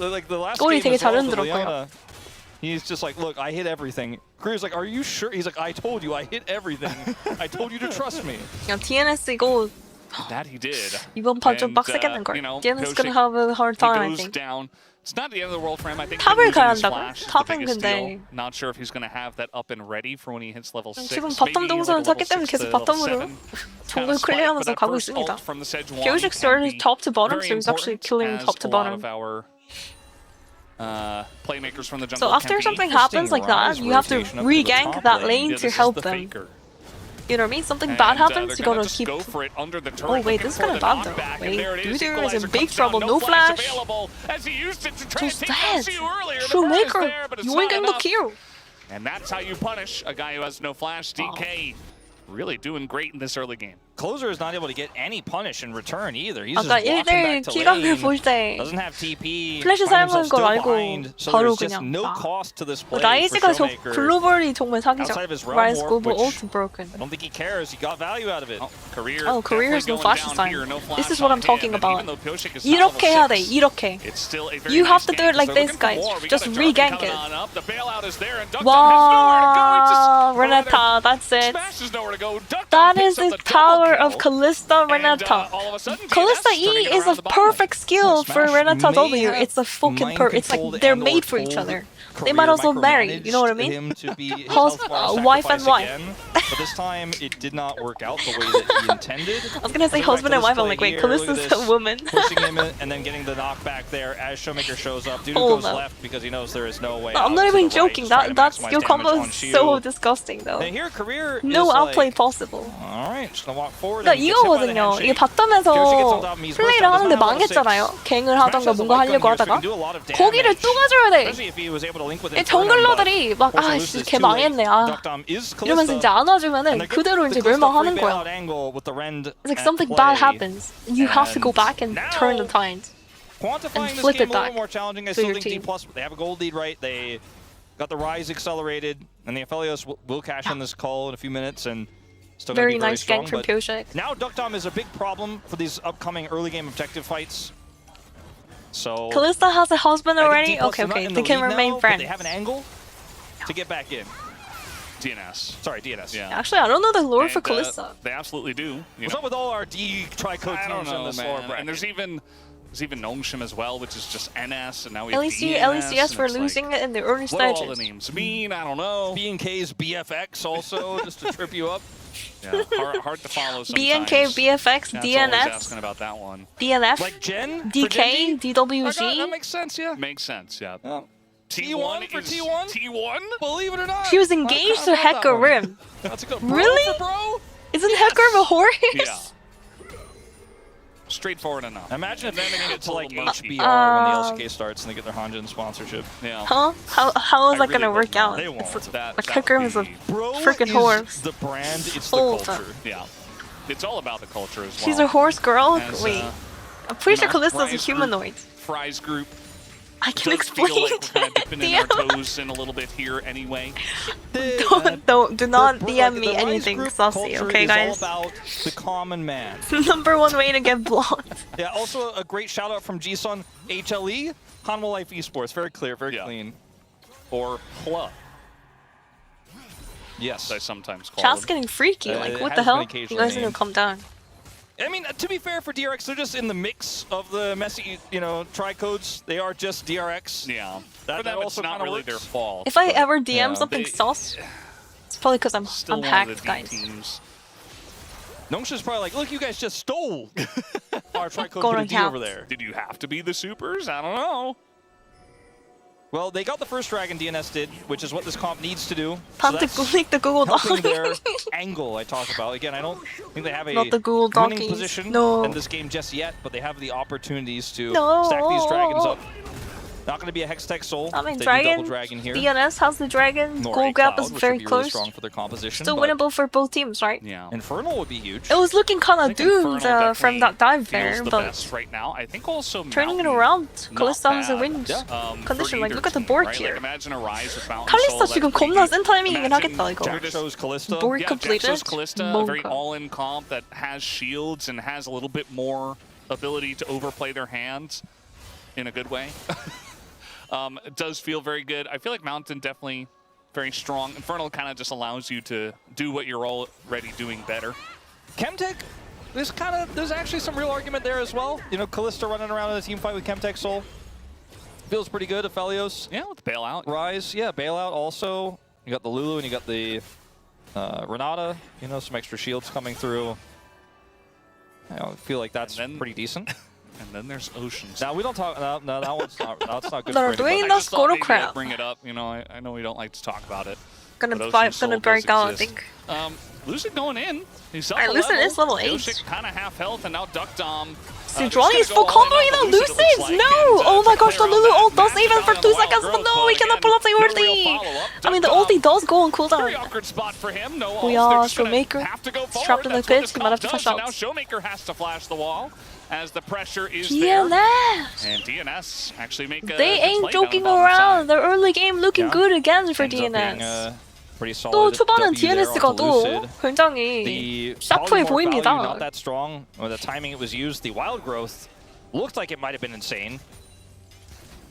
C: like the last
A: 꼬리
C: game
A: 되게 잘 흔들었고요.
C: He's just like, look, I hit everything. Career's like, are you sure? He's like, I told you, I hit everything. I told you to trust me.
A: 그냥 DNS 이거
B: that he did.
A: 이번 판 좀 빡세겠는 걸. DNS gonna have a hard time, I think.
B: It's not the end of the world for him. I think
A: 탑을 가야 한다고? 탑은 근데
B: not sure if he's going to have that up and ready for when he hits level 6.
A: 지금 바텀 동선을 탔기 때문에 계속 바텀으로 정글 클리어하면서 가고 있습니다. Pyosik started top to bottom, so he's actually killing top to bottom.
B: Playmakers from the jungle.
A: So after something happens like that, you have to re-gank that lane to help them. You know what I mean? Something bad happens, you gotta keep... Oh wait, this is kinda bad though. Wait, Dudu is in big trouble, no flash. Just dead. Shoemaker, you ain't getting the kill.
B: And that's how you punish a guy who has no flash. DK really doing great in this early game.
C: Closer is not able to get any punish in return either. He's just
A: 아까
C: walking
A: 1대1
C: back to
A: 키감을
C: lane.
A: 볼 때
C: Doesn't have TP.
A: 플래시
C: finds
A: 사용하는
C: himself
A: 걸
C: still
A: 알고
C: behind, so
A: 바로
C: there's just
A: 그냥
C: no
A: 막.
C: cost to this play for
A: 라이즈가 저
C: Showmaker.
A: 글로벌이 정말 사기죠.
C: Outside of his realm
A: Rise
C: warp,
A: global
C: which
A: ult broken.
C: I don't think he cares. He got value out of it.
B: Career.
A: Oh, career is no flash sign.
B: No
A: This is what I'm talking about.
B: 이렇게
A: 이렇게 해야 돼. 이렇게. You have to do it like this, guys. Just re-gank it. Wow, Renata, that's it. That is the power of Kalista Renata. Kalista E is a perfect skill for Renata W. It's a fucking it's like they're made for each other. They might also marry, you know what I mean? Wife and wife.
C: But this time it did not work out the way that he intended.
A: I was gonna say husband and wife. I'm like, wait, Kalista's a woman.
C: Pushing him and then getting the knockback there as Showmaker shows up. Dude goes left because he knows there is no way.
A: I'm not even joking. That skill combo is so disgusting though.
C: And here career
A: No
C: is
A: outplay
C: like,
A: possible.
C: Alright, just gonna walk forward.
A: 그러니까 이거거든요. 이게 바텀에서 플레이를 하는데 망했잖아요. 갱을 하던가 뭔가 하려고 하다가 거기를 뚫어줘야 돼. 이 정글러들이 막 아씨 걔 망했네. 아 이러면서 이제 안 와주면은 그대로 이제 멸망하는 거야. It's like something bad happens. You have to go back and turn the tides.
C: Quantifying
A: and
C: this
A: flip
C: game
A: it
C: a little
A: back
C: more challenging. I
A: to
C: still
A: your
C: think D+,
A: team.
C: they have a gold lead, right? They got the Rise accelerated, and the Aphelios will cash in this call in a few minutes, and still gonna
A: Very
C: be very
A: nice
C: strong.
A: gank from
C: But
A: Pioshek.
C: now Duckdom is a big problem for these upcoming early game objective fights. So
A: Kalista has a husband
C: I think
A: already?
C: D+
A: Okay,
C: is not
A: okay.
C: in
A: They
C: the
A: can
C: lead
A: remain
C: now, but
A: friends.
C: They have an angle to get back in.
B: DNS.
C: Sorry, DNS.
B: Yeah.
A: Actually, I don't know the lore for
B: And,
A: Kalista.
B: They absolutely do.
C: What's up with all our D tri-code
B: I don't
C: teams in
B: know,
C: this lower
B: man.
C: bracket?
B: And there's even Nongshim as well, which is just NS, and now we have
A: LEC,
B: DNS,
A: LECS
B: and
A: for
B: it's
A: losing
B: like,
A: it in the early
B: what do all the
A: stages.
B: names mean? I don't know.
C: B&K's BFX also, just to trip you up.
B: Yeah, hard to follow sometimes.
A: BNK, BFX,
B: That's always
A: DNS,
B: asking about that one.
A: DNF,
C: Like Jen?
A: DK,
C: That
A: DWG.
C: makes sense, yeah.
B: Makes sense, yeah.
C: T1 for
B: is
C: T1?
B: T1?
C: Believe it or not.
A: She was engaged to Hecker Rim.
C: That's a good
A: Really?
C: for bro.
A: Isn't Hecker a horse?
B: Yeah. Straightforward enough.
C: Imagine if they make it to like
B: It's a little
C: HBR when the LCK starts and they get their Hanjin sponsorship.
B: Yeah.
A: Huh? How is that
B: really
A: gonna
B: would
A: work
B: not.
A: out?
C: They won't.
A: It's
B: That
A: like
B: would
A: Hecker is a
B: be-
C: Bro
A: freaking
C: is
A: horse.
C: the brand, it's the
A: Hold
C: culture.
B: Yeah. It's all about the culture as well.
A: She's a horse girl?
B: As,
A: Wait. I'm pretty sure
B: you know,
A: Kalista's a
B: Fry's
A: humanoid.
B: Fry's group
A: I can
B: does feel
A: explain
B: like we're kind of dipping in our
A: DM.
B: toes in a little bit here anyway.
A: Do not DM me
C: the Rise
A: anything
C: group
A: saucy,
C: culture
A: okay
C: is
A: guys?
C: all about the common man.
A: Number one way to get blocked.
C: Yeah, also a great shout out from G-Sun HLE, Hanwha Life Esports. Very clear, very
B: Yeah.
C: clean.
B: Or Hla,
C: Yes.
B: as I sometimes call
A: Chat's
B: them.
A: getting freaky. Like,
C: it
A: what
C: has
A: the
C: been
A: hell? You
C: occasionally
A: guys need to
C: named.
A: calm down.
C: I mean, to be fair for DRX, they're just in the mix of the messy, tri-codes. They are just DRX.
B: Yeah.
C: That
B: For them,
C: also
B: it's not
C: kinda
B: really
C: works.
B: their fault.
A: If I
B: but
A: ever DM
C: yeah,
A: something
B: they-
A: sauce, it's probably because I'm
B: still one of
A: hacked,
B: the D
A: guys.
B: teams.
C: Nongsha's probably like, look, you guys just stole our tri-code
A: Go
C: for the
A: to
C: D
A: hell.
C: over there.
B: Did you have to be the supers? I don't know.
C: Well, they got the first dragon, DNS did, which is what this comp needs to do.
A: Pantic the Google
C: helping
A: Doc.
C: their angle I talk about. Again, I don't think they have a
A: Not the Google
C: winning
A: Dockies.
C: position
A: No.
C: in this game just yet, but they have the opportunities to
A: No.
C: stack these dragons up. Not going to be a Hextech Soul.
A: I mean,
C: They do
A: dragon,
C: double dragon here.
A: DNS has the dragon.
C: Nor
A: Goal
C: a
A: gap
C: Cloud,
A: is
C: which
A: very
C: would be really
A: close.
C: strong for their composition.
A: Still
C: but
A: winnable for both teams, right?
B: Yeah.
C: Infernal would be huge.
A: It was looking kind of
B: I think
A: doomed
B: Infernal
A: from
B: definitely
A: that dive
B: feels
A: there,
B: the
A: but
B: best right now. I think also
A: turning it
B: Mountain,
A: around,
B: not
A: Kalista has a
B: bad,
A: win
C: Yeah.
A: condition.
B: for
A: Like,
B: either
A: look at the
B: team,
A: board
B: right?
A: here.
B: Like, imagine a Rise with Mountain
A: 칼리스타
B: Soul,
A: 지금
B: that's
A: 겁나
B: pretty
A: 센 타이밍이긴
B: Imagine
A: 하겠다 이거.
C: Jack shows Callista.
A: Board
B: Yeah,
A: completed.
B: Jaxos Callista, a very
A: 뭔가.
B: all-in comp that has shields and has a little bit more ability to overplay their hands in a good way. It does feel very good. I feel like Mountain definitely very strong. Infernal kind of just allows you to do what you're already doing better.
C: Chemtech, there's actually some real argument there as well. You know, Callista running around in a team fight with Chemtech Soul. Feels pretty good. Aphelios.
B: Yeah, with Bailout.
C: Rise, yeah, Bailout also. You got the Lulu and you got the Renata. You know, some extra shields coming through. I feel like that's pretty decent.
B: And then there's Oceans.
C: Now we don't talk. No, that one's not. That's not good.
A: They're
C: for
A: doing
C: anybody.
A: the
B: I just thought maybe
A: Squirtle
B: I'd
A: crap.
B: bring it up. You know, I know we don't like to talk about it.
A: Gonna
B: But
A: buy,
B: Ocean
A: gonna
B: Soul
A: break
B: does
A: out, I
B: exist.
A: think.
B: Lucid going in. He's up
A: Alright, Lucid is level 8.
B: kind of half health, and now Duck Dom.
A: Sejuani is full comboing the Lucid! No! Oh my gosh, the Lulu ult does even for 2 seconds, but no, he cannot pull up the ulti! I mean, the ulti does go on cooldown.
B: Very awkward spot for him. No
A: We
B: ult.
A: are
B: They're just gonna
A: Showmaker.
B: have to go
A: He's trapped in the
B: forward.
A: pit, he might have to flash
B: Now
A: out.
B: Showmaker has to flash the wall as the pressure is there.
A: DNS!
B: And DNS actually make a
A: They
B: good
A: ain't
B: play down
A: joking
B: the bottom
A: around.
B: side.
A: The early game looking good again for
C: Ends up being
A: DNS.
C: a pretty
A: 또
C: solid
A: 초반은
C: W there
A: DNS가
C: onto
A: 또
C: Lucid.
A: 굉장히
C: The
A: 샤프해
C: polymorph value
A: 보입니다.
C: not that strong. Or the timing it was used, the wild growth looked like it might have been insane.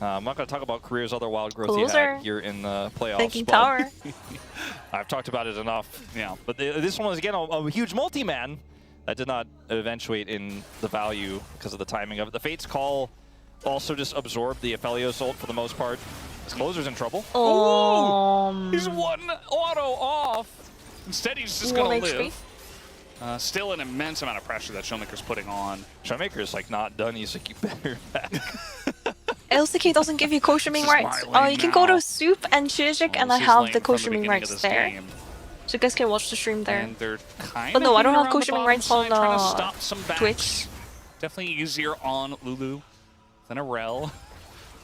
C: I'm not going to talk about careers other wild growth he
A: Closer.
C: had here in the playoffs.
A: Thinking
C: but
A: tower.
C: I've talked about it enough. Yeah, but this one was again a huge multi-man that did not eventuate in the value because of the timing of it. The Fate's Call also just absorbed the Aphelios ult for the most part. His closer's in trouble.
B: He's one auto off. Instead, he's just going to live. Still an immense amount of pressure that Showmaker's putting on.
C: Showmaker's like not done. He's like, you better back.
A: LCK doesn't give you co-streaming
B: This is
A: rights.
B: my lane
A: You can go
B: now.
A: to Soup and Shizik, and I
B: This is
A: have
B: lane
A: the
B: from
A: co-streaming
B: beginning
A: rights
B: of this
A: there.
B: game.
A: So you guys can watch the stream there.
B: And they're kind
A: But no,
B: of
A: I don't have
B: around the
A: co-streaming
B: bottom
A: rights on
B: side, trying to stop some backs.
A: Twitch.
B: Definitely easier on Lulu than a Rel.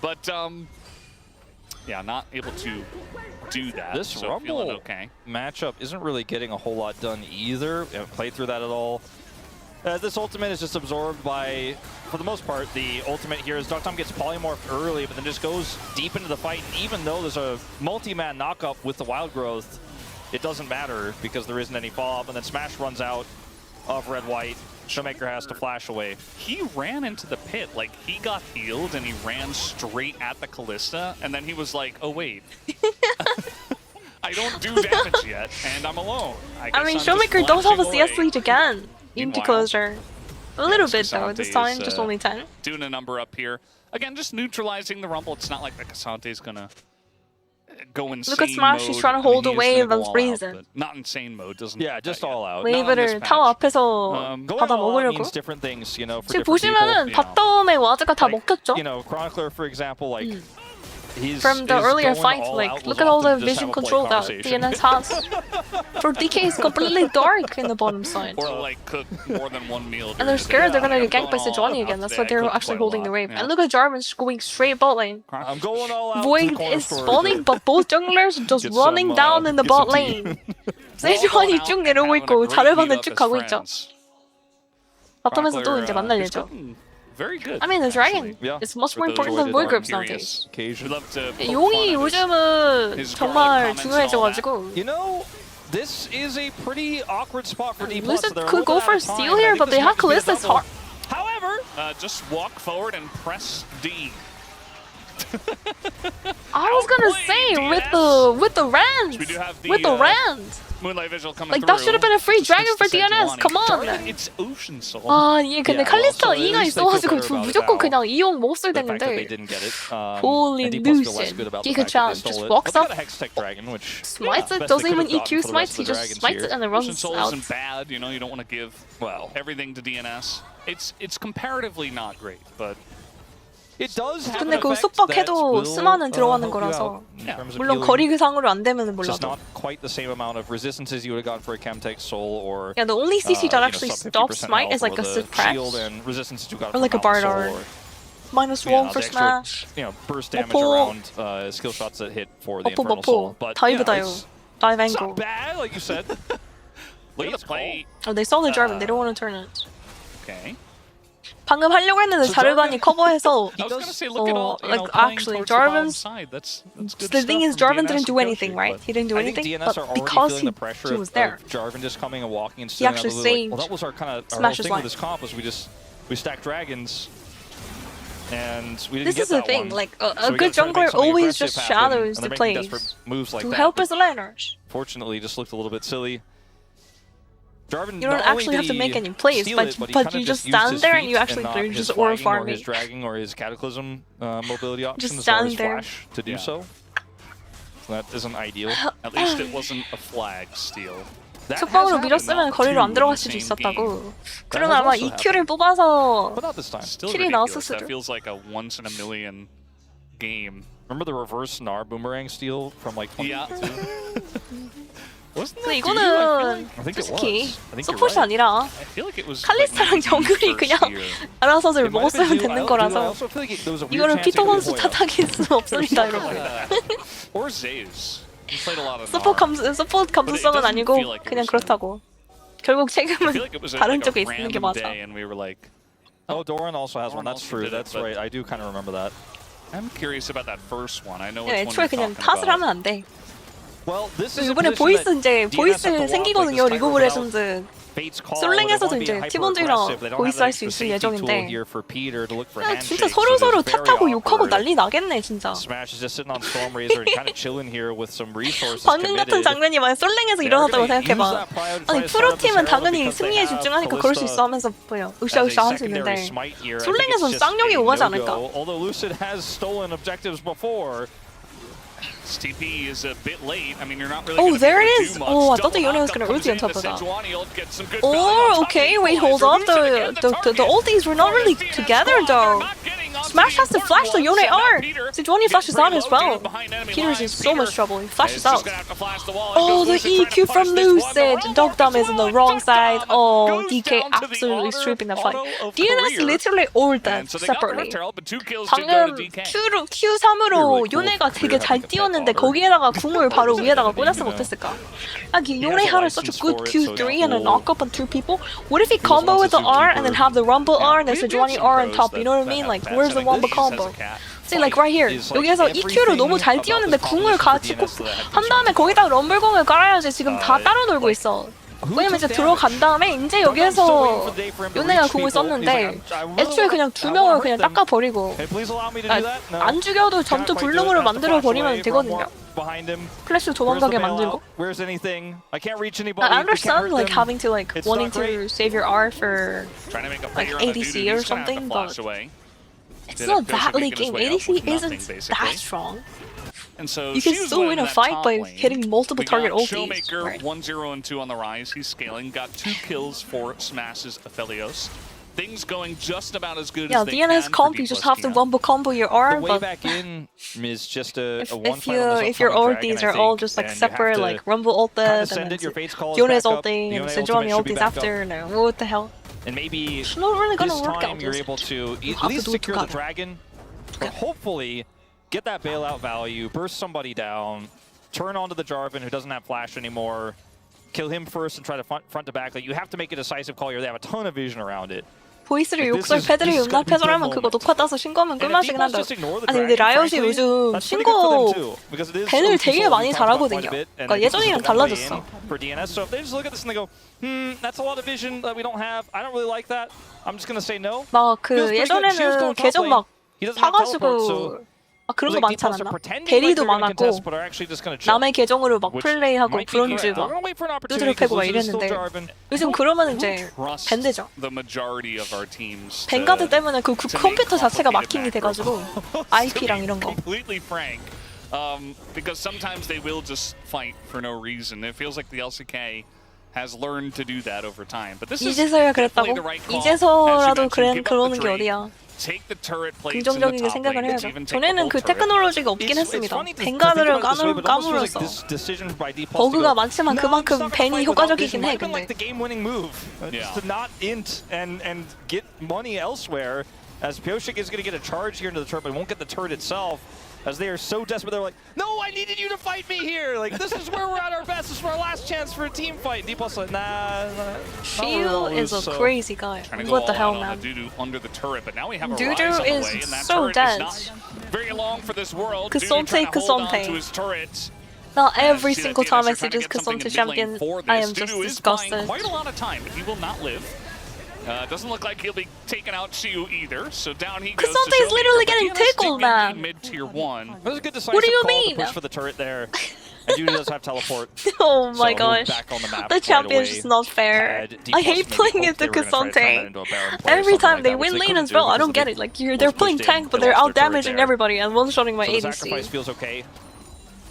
B: But yeah, not able to do that.
C: This
B: so
C: Rumble
B: feeling okay.
C: matchup isn't really getting a whole lot done either. We haven't played through that at all. This ultimate is just absorbed by, for the most part, the ultimate here is Duck Tom gets polymorphed early, but then just goes deep into the fight. And even though there's a multi-man knockup with the wild growth, it doesn't matter because there isn't any follow-up. And then Smash runs out of red-white. Showmaker has to flash away.
B: He ran into the pit, like he got healed and he ran straight at the Callista, and then he was like, oh wait. I don't do damage yet, and I'm alone.
A: I mean, Showmaker does have a CS lead again. Into
B: Meanwhile,
A: closer. A little bit though, this time,
B: Casante's,
A: just only 10.
B: Doing a number up here. Again, just neutralizing the Rumble. It's not like the Casante's gonna go insane
A: Look at Smash,
B: mode.
A: he's trying to
B: I mean,
A: hold
B: he
A: a
B: is
A: wave
B: gonna go
A: of
B: all
A: reason.
B: out, but not insane mode, doesn't
C: Yeah, just all out.
A: 웨이브를 타워 앞에서
C: Going
A: 받아
C: all out
A: 먹으려고.
C: means different things, you know, for
A: 지금
C: different
A: 보시면은
C: people.
A: 바텀의 와드가 다 먹혔죠?
C: You know, Chronicler, for example, like
A: From the earlier fight, like, look at all the vision control that DNS has. For DK, it's completely dark in the bottom side.
B: Or like cook more than one meal.
A: And they're scared they're gonna get ganked by Sejuani again. That's why they're actually holding the wave. And look at Jarvan's going straight bot lane.
C: I'm going all out.
A: Void is spawning, but both junglers just running down in the bot lane. 세주환이 쭉 내려오고 있고 자르반은 쭉 가고 있죠. 바텀에서 또 이제 만날 예정.
B: Very good.
A: I mean, the dragon
C: Yeah.
A: is much more
B: For those
A: important
B: who
A: than
B: are
A: world groups
B: curious.
A: nowadays.
B: We'd love to poke
A: 용이
B: fun at
A: 요즘은
B: his
A: 정말
B: comments and all
A: 중요해져가지고.
C: You know, this is a pretty awkward spot for D+.
A: Lucid
C: They're a
A: could
C: little
A: go
C: bit
A: for
C: out
A: a
C: of time,
A: steal
C: and I
A: here,
C: think
A: but
C: this
A: they
C: might
A: have
C: be the
A: Callista's
C: double.
A: heart.
C: However,
B: just walk forward and press D.
A: I was gonna say with the rand,
B: We do have the,
A: with the rand.
B: Moonlight Vigil coming
A: Like
B: through.
A: that should have been a free dragon for
B: Just to
A: DNS.
B: Sejuani.
A: Come on.
B: It's Ocean Soul.
A: 아, 이게 근데
C: Yeah,
A: 칼리스타
C: also, at
A: 2가
C: least they feel
A: 있어가지고
C: better about it
A: 무조건
C: now.
A: 그냥 이용 못 써야
C: the fact that they
A: 되는데.
C: didn't get it.
A: Holy
C: and D+ feel less
A: Lucid.
C: good about the
A: Giga
C: fact that they
A: Chan
C: stole
A: just
C: it.
A: walks
C: But they got
A: up,
C: a Hextech Dragon, which
A: smites
C: yeah,
A: it,
C: best
A: doesn't
C: they could
A: even
C: have gotten
A: EQ
C: for the rest
A: smites,
C: of
A: he
C: the
A: just
C: dragons
A: smites
C: here.
A: it and it
B: Ocean
A: runs
B: Soul
A: out.
B: isn't bad, you know, you don't want to give everything to DNS. It's comparatively not great, but
C: It does have
A: 근데
C: an
A: 그
C: effect
A: 속박해도
C: that will,
A: 스마는 들어가는
C: help you
A: 거라서
C: out in terms of
A: 물론
C: healing.
A: 거리상으로 안 되면
C: It's just
A: 몰라도.
C: not quite the same amount of resistances you would have gotten for a Chemtech Soul or
A: Yeah, the only CC that actually
C: sub 50%
A: stops Smite
C: health
A: is like
C: or
A: a
C: the
A: suppress.
C: shield and resistance you got
A: Or like
C: from
A: a Bard
C: Soul
A: Art.
C: or,
A: Minus
C: you know,
A: 1 for
C: the extra,
A: Smash.
C: you know, burst damage
A: 버퍼.
C: around skill shots that hit for the
A: 버퍼
C: Infernal Soul.
A: 버퍼.
C: But
A: 다이브다요. 다이브
C: it's
A: 앵글.
C: not bad, like you said.
B: look at the play.
A: Oh, they saw the Jarvan. They don't want to turn it.
B: Okay.
A: 방금 하려고 했는데
C: So
A: 자르반이 커버해서
B: I was gonna say, look at all, you know,
A: like
B: playing
A: actually
B: towards the bottom
A: Jarvan's
B: side. That's good
A: the thing
B: stuff
A: is
B: from
A: Jarvan
B: DNS
A: didn't do
B: to
A: anything,
B: negotiate,
A: right?
B: but
A: He didn't do
C: I think
A: anything,
C: DNS
A: but
C: are already
A: because
C: feeling the pressure
A: he
C: of,
A: was there.
C: of Jarvan just coming and walking and
A: He
C: stealing
A: actually
C: out of the like,
A: saved
C: well, that was our kind of our whole
A: Smash's
C: thing
A: life.
C: with this comp was we stacked dragons and we didn't
A: This
C: get
A: is the
C: that
A: thing,
C: one.
A: like
C: So
A: a
C: we
A: good
C: gotta try to make
A: jungler
C: something
A: always
C: aggressive
A: just
C: happen,
A: shadows
C: and
A: the
C: they're making
A: plays
C: desperate moves like
A: to
C: that.
A: help his laners.
C: Fortunately, just looked a little bit silly. Jarvan,
A: You don't
C: not only
A: actually
C: did
A: have to
C: he
A: make any plays,
C: steal
A: but
C: it, he
A: but
C: kinda
A: you just
C: used his
A: stand there and
C: feet
A: you actually
C: not
A: you're
C: his
A: just aura
C: flagging or
A: farming.
C: his dragging or his cataclysm mobility options
A: Just
C: as far as
A: stand there.
C: flash to do
B: Yeah.
C: so. So that isn't ideal.
B: At least it wasn't a flag steal.
C: That has
A: 속박으로
C: happened,
A: 밀었으면
C: not
A: 거리로 안
B: too
A: 들어갈 수도
B: insane
A: 있었다고.
C: That
A: 그러면
C: has
A: 아마
C: also
A: EQ를 뽑아서
C: but not this time.
B: Still
A: 킬이
B: ridiculous.
A: 나왔을
B: That
A: 수도.
B: feels like a once in a million game.
C: Remember the reverse Gnar boomerang steal from like 2022?
B: Yeah.
A: 근데 이거는 솔직히 서폿이 아니라 칼리스타랑 정글이 그냥 알아서들 먹었으면 되는 거라서 이거를 피터 선수 탓하길 수는 없습니다, 여러분. 서폿 감수성은 아니고 그냥 그렇다고. 결국 책임은 다른 쪽에 있는 게 맞아.
C: Oh, Doran also has one. That's true. That's right. I do kind of remember that.
B: I'm curious about that first one. I know which one
A: 애초에
B: you're
A: 그냥
B: talking
A: 탓을
B: about.
A: 하면 안 돼.
C: Well, this is
A: 이번에 보이스 이제 보이스 생기거든요. 리그 오브 레전드. 솔랭에서도 이제 팀원들이랑 보이스 할 수 있을 예정인데 그냥 진짜 서로서로 탓하고 욕하고 난리 나겠네 진짜. 방금 같은 장면이 만약 솔랭에서 일어났다고 생각해봐. 아니 프로팀은 당연히 승리에 집중하니까 그럴 수 있어 하면서 뭐야 으쌰으쌰 할 수 있는데 솔랭에서는 쌍욕이 오가지 않을까?
B: TP is a bit late. I mean, you're not really
A: Oh,
B: gonna
A: there
B: be
A: it
B: able to
A: is.
B: do much.
A: Oh, I thought the
B: Double
A: Yone was
B: knockup
A: gonna ulti on
B: comes
A: top of
B: in.
A: that.
B: Sejuani will get some good value on
A: Oh,
B: top of
A: okay.
B: the
A: Wait, hold
B: equalizer.
A: up.
B: Lucian again,
A: The ultis were not really together though. Smash has to flash the Yone R. Sejuani flashes out as well. Peter's in so much trouble. He flashes out. Oh, the EQ from Lucid. Dogdom is on the wrong side. Oh, DK absolutely sweeping the fight. DNS literally all dead separately. 방금 Q3으로 요네가 되게 잘 뛰었는데 거기에다가 궁을 바로 위에다가 꽂았으면 어땠을까? Like Yone had such a good Q3 and a knock-up on 2 people. What if he combo with the R and then have the Rumble R and then Sejuani R on top? You know what I mean? Like where's the Wombo combo? See, like right here. 여기에서 EQ를 너무 잘 뛰었는데 궁을 같이 한 다음에 거기다가 럼블공을 깔아야지 지금 다 따로 놀고 있어. 왜냐면 이제 들어간 다음에 이제 여기에서 요네가 궁을 썼는데 애초에 그냥 2명을 그냥 닦아버리고 안 죽여도 전투 불능으로 만들어버리면 되거든요. 플래시 도망가게 만들고. I understand like having to like wanting to save your R for like ADC or something, but it's not that late game. ADC isn't that strong.
B: And so
A: you can still win a fight by hitting multiple target ultis.
B: Showmaker,
A: Right.
B: 1-0 and 2 on the rise. He's scaling. Got 2 kills for Smash's Aphelios. Things going just about as good as they
A: DNS
B: can
A: comp,
B: for
A: you just have to
B: D+Tina.
A: Wombo combo your R,
C: The way
A: but
C: back in is just a
A: if your ultis are all just like separate, like Rumble ulted and then Yone's ulting and Sejuani ultis after, no, what the hell?
C: And maybe
A: It's not really gonna
C: this
A: work
C: time
A: out.
C: you're able to at
A: have to
C: least
A: do it
C: secure the
A: together.
C: dragon, but hopefully get that bailout value, burst somebody down, turn onto the Jarvan who doesn't have flash anymore, kill him first and try to front to back. Like you have to make a decisive call here. They have a ton of vision around it.
A: 보이스를 욕설 패드를 용납 패설하면 그거 녹화 따서 신고하면 꿀맛이긴 한다. 아니 근데 라이엇이 요즘 신고 밴을 되게 많이 잘하거든요. 그러니까 예전이랑 달라졌어.
C: For DNS, so if they just look at this and they go, that's a lot of vision that we don't have. I don't really like that. I'm just gonna say no.
A: 막 그 예전에는 계정 막 파가지고 막 그런 거 많지 않았나? 대리도 많았고 남의 계정으로 막 플레이하고 브론즈 막 두드려 패고 막 이랬는데 요즘 그러면 이제 밴드죠. 밴가드 때문에 그 컴퓨터 자체가 마킹이 돼가지고 IP랑 이런 거.
B: Because sometimes they will just fight for no reason. It feels like the LCK has learned to do that over time. But this is
A: 이제서야 그랬다고? 이제서라도 그러는 게 어디야. 긍정적이게 생각을 해야죠. 전에는 그 테크놀로지가 없긴 했습니다. 뱅가드를 까물어서 버그가 많지만 그만큼 밴이 효과적이긴 해. 근데
C: as Pioshik is going to get a charge here into the turret, but won't get the turret itself. As they are so desperate, they're like, no, I needed you to fight me here. Like, this is where we're at our best. This is our last chance for a team fight. D+'s like, nah.
A: Shield is a crazy guy. What the hell, man?
B: Dudu under the turret, but now we have a
A: Dudu
B: rise on the
A: is
B: way, and that
A: so
B: turret
A: dead.
B: is not very long for this world.
A: Ksonte,
B: Dudu trying to hold on
A: Ksonte.
B: to his turret.
A: Not every
B: See that
A: single time I
B: DNS
A: see
B: are trying to
A: this
B: get something
A: Ksonte
B: in mid lane
A: champion,
B: for
A: I
B: this.
A: am just
B: Dudu is buying
A: disgusted.
B: quite a lot of time, but he will not live. Doesn't look like he'll be taking out Shiu either, so down he goes.
A: Ksonte is literally getting tickled, man.
B: Mid-tier 1.
C: That was a good decisive
A: What do you
C: call
A: mean?
C: to push for the turret there. And Dudu does have teleport.
A: Oh my
C: So
A: gosh.
C: back on the map
A: The
C: right
A: champion's
C: away.
A: just not fair.
C: Had
A: I
C: D+,
A: hate
C: maybe
A: playing
C: hoped
A: into
C: they were gonna try to turn that
A: Ksonte.
C: into a Baron play or
A: Every
C: something
A: time
C: like
A: they
C: that, which
A: win lane
C: couldn't
A: as
C: do
A: well. I
C: because
A: don't
C: of
A: get
C: the
A: it. Like
C: force
A: they're
C: pushed
A: playing
C: in,
A: tank, but
C: they
A: they're
C: lost
A: out
C: their turret
A: damaging
C: there.
A: everybody and one-shotting my
C: So the sacrifice
A: ADC.
C: feels okay.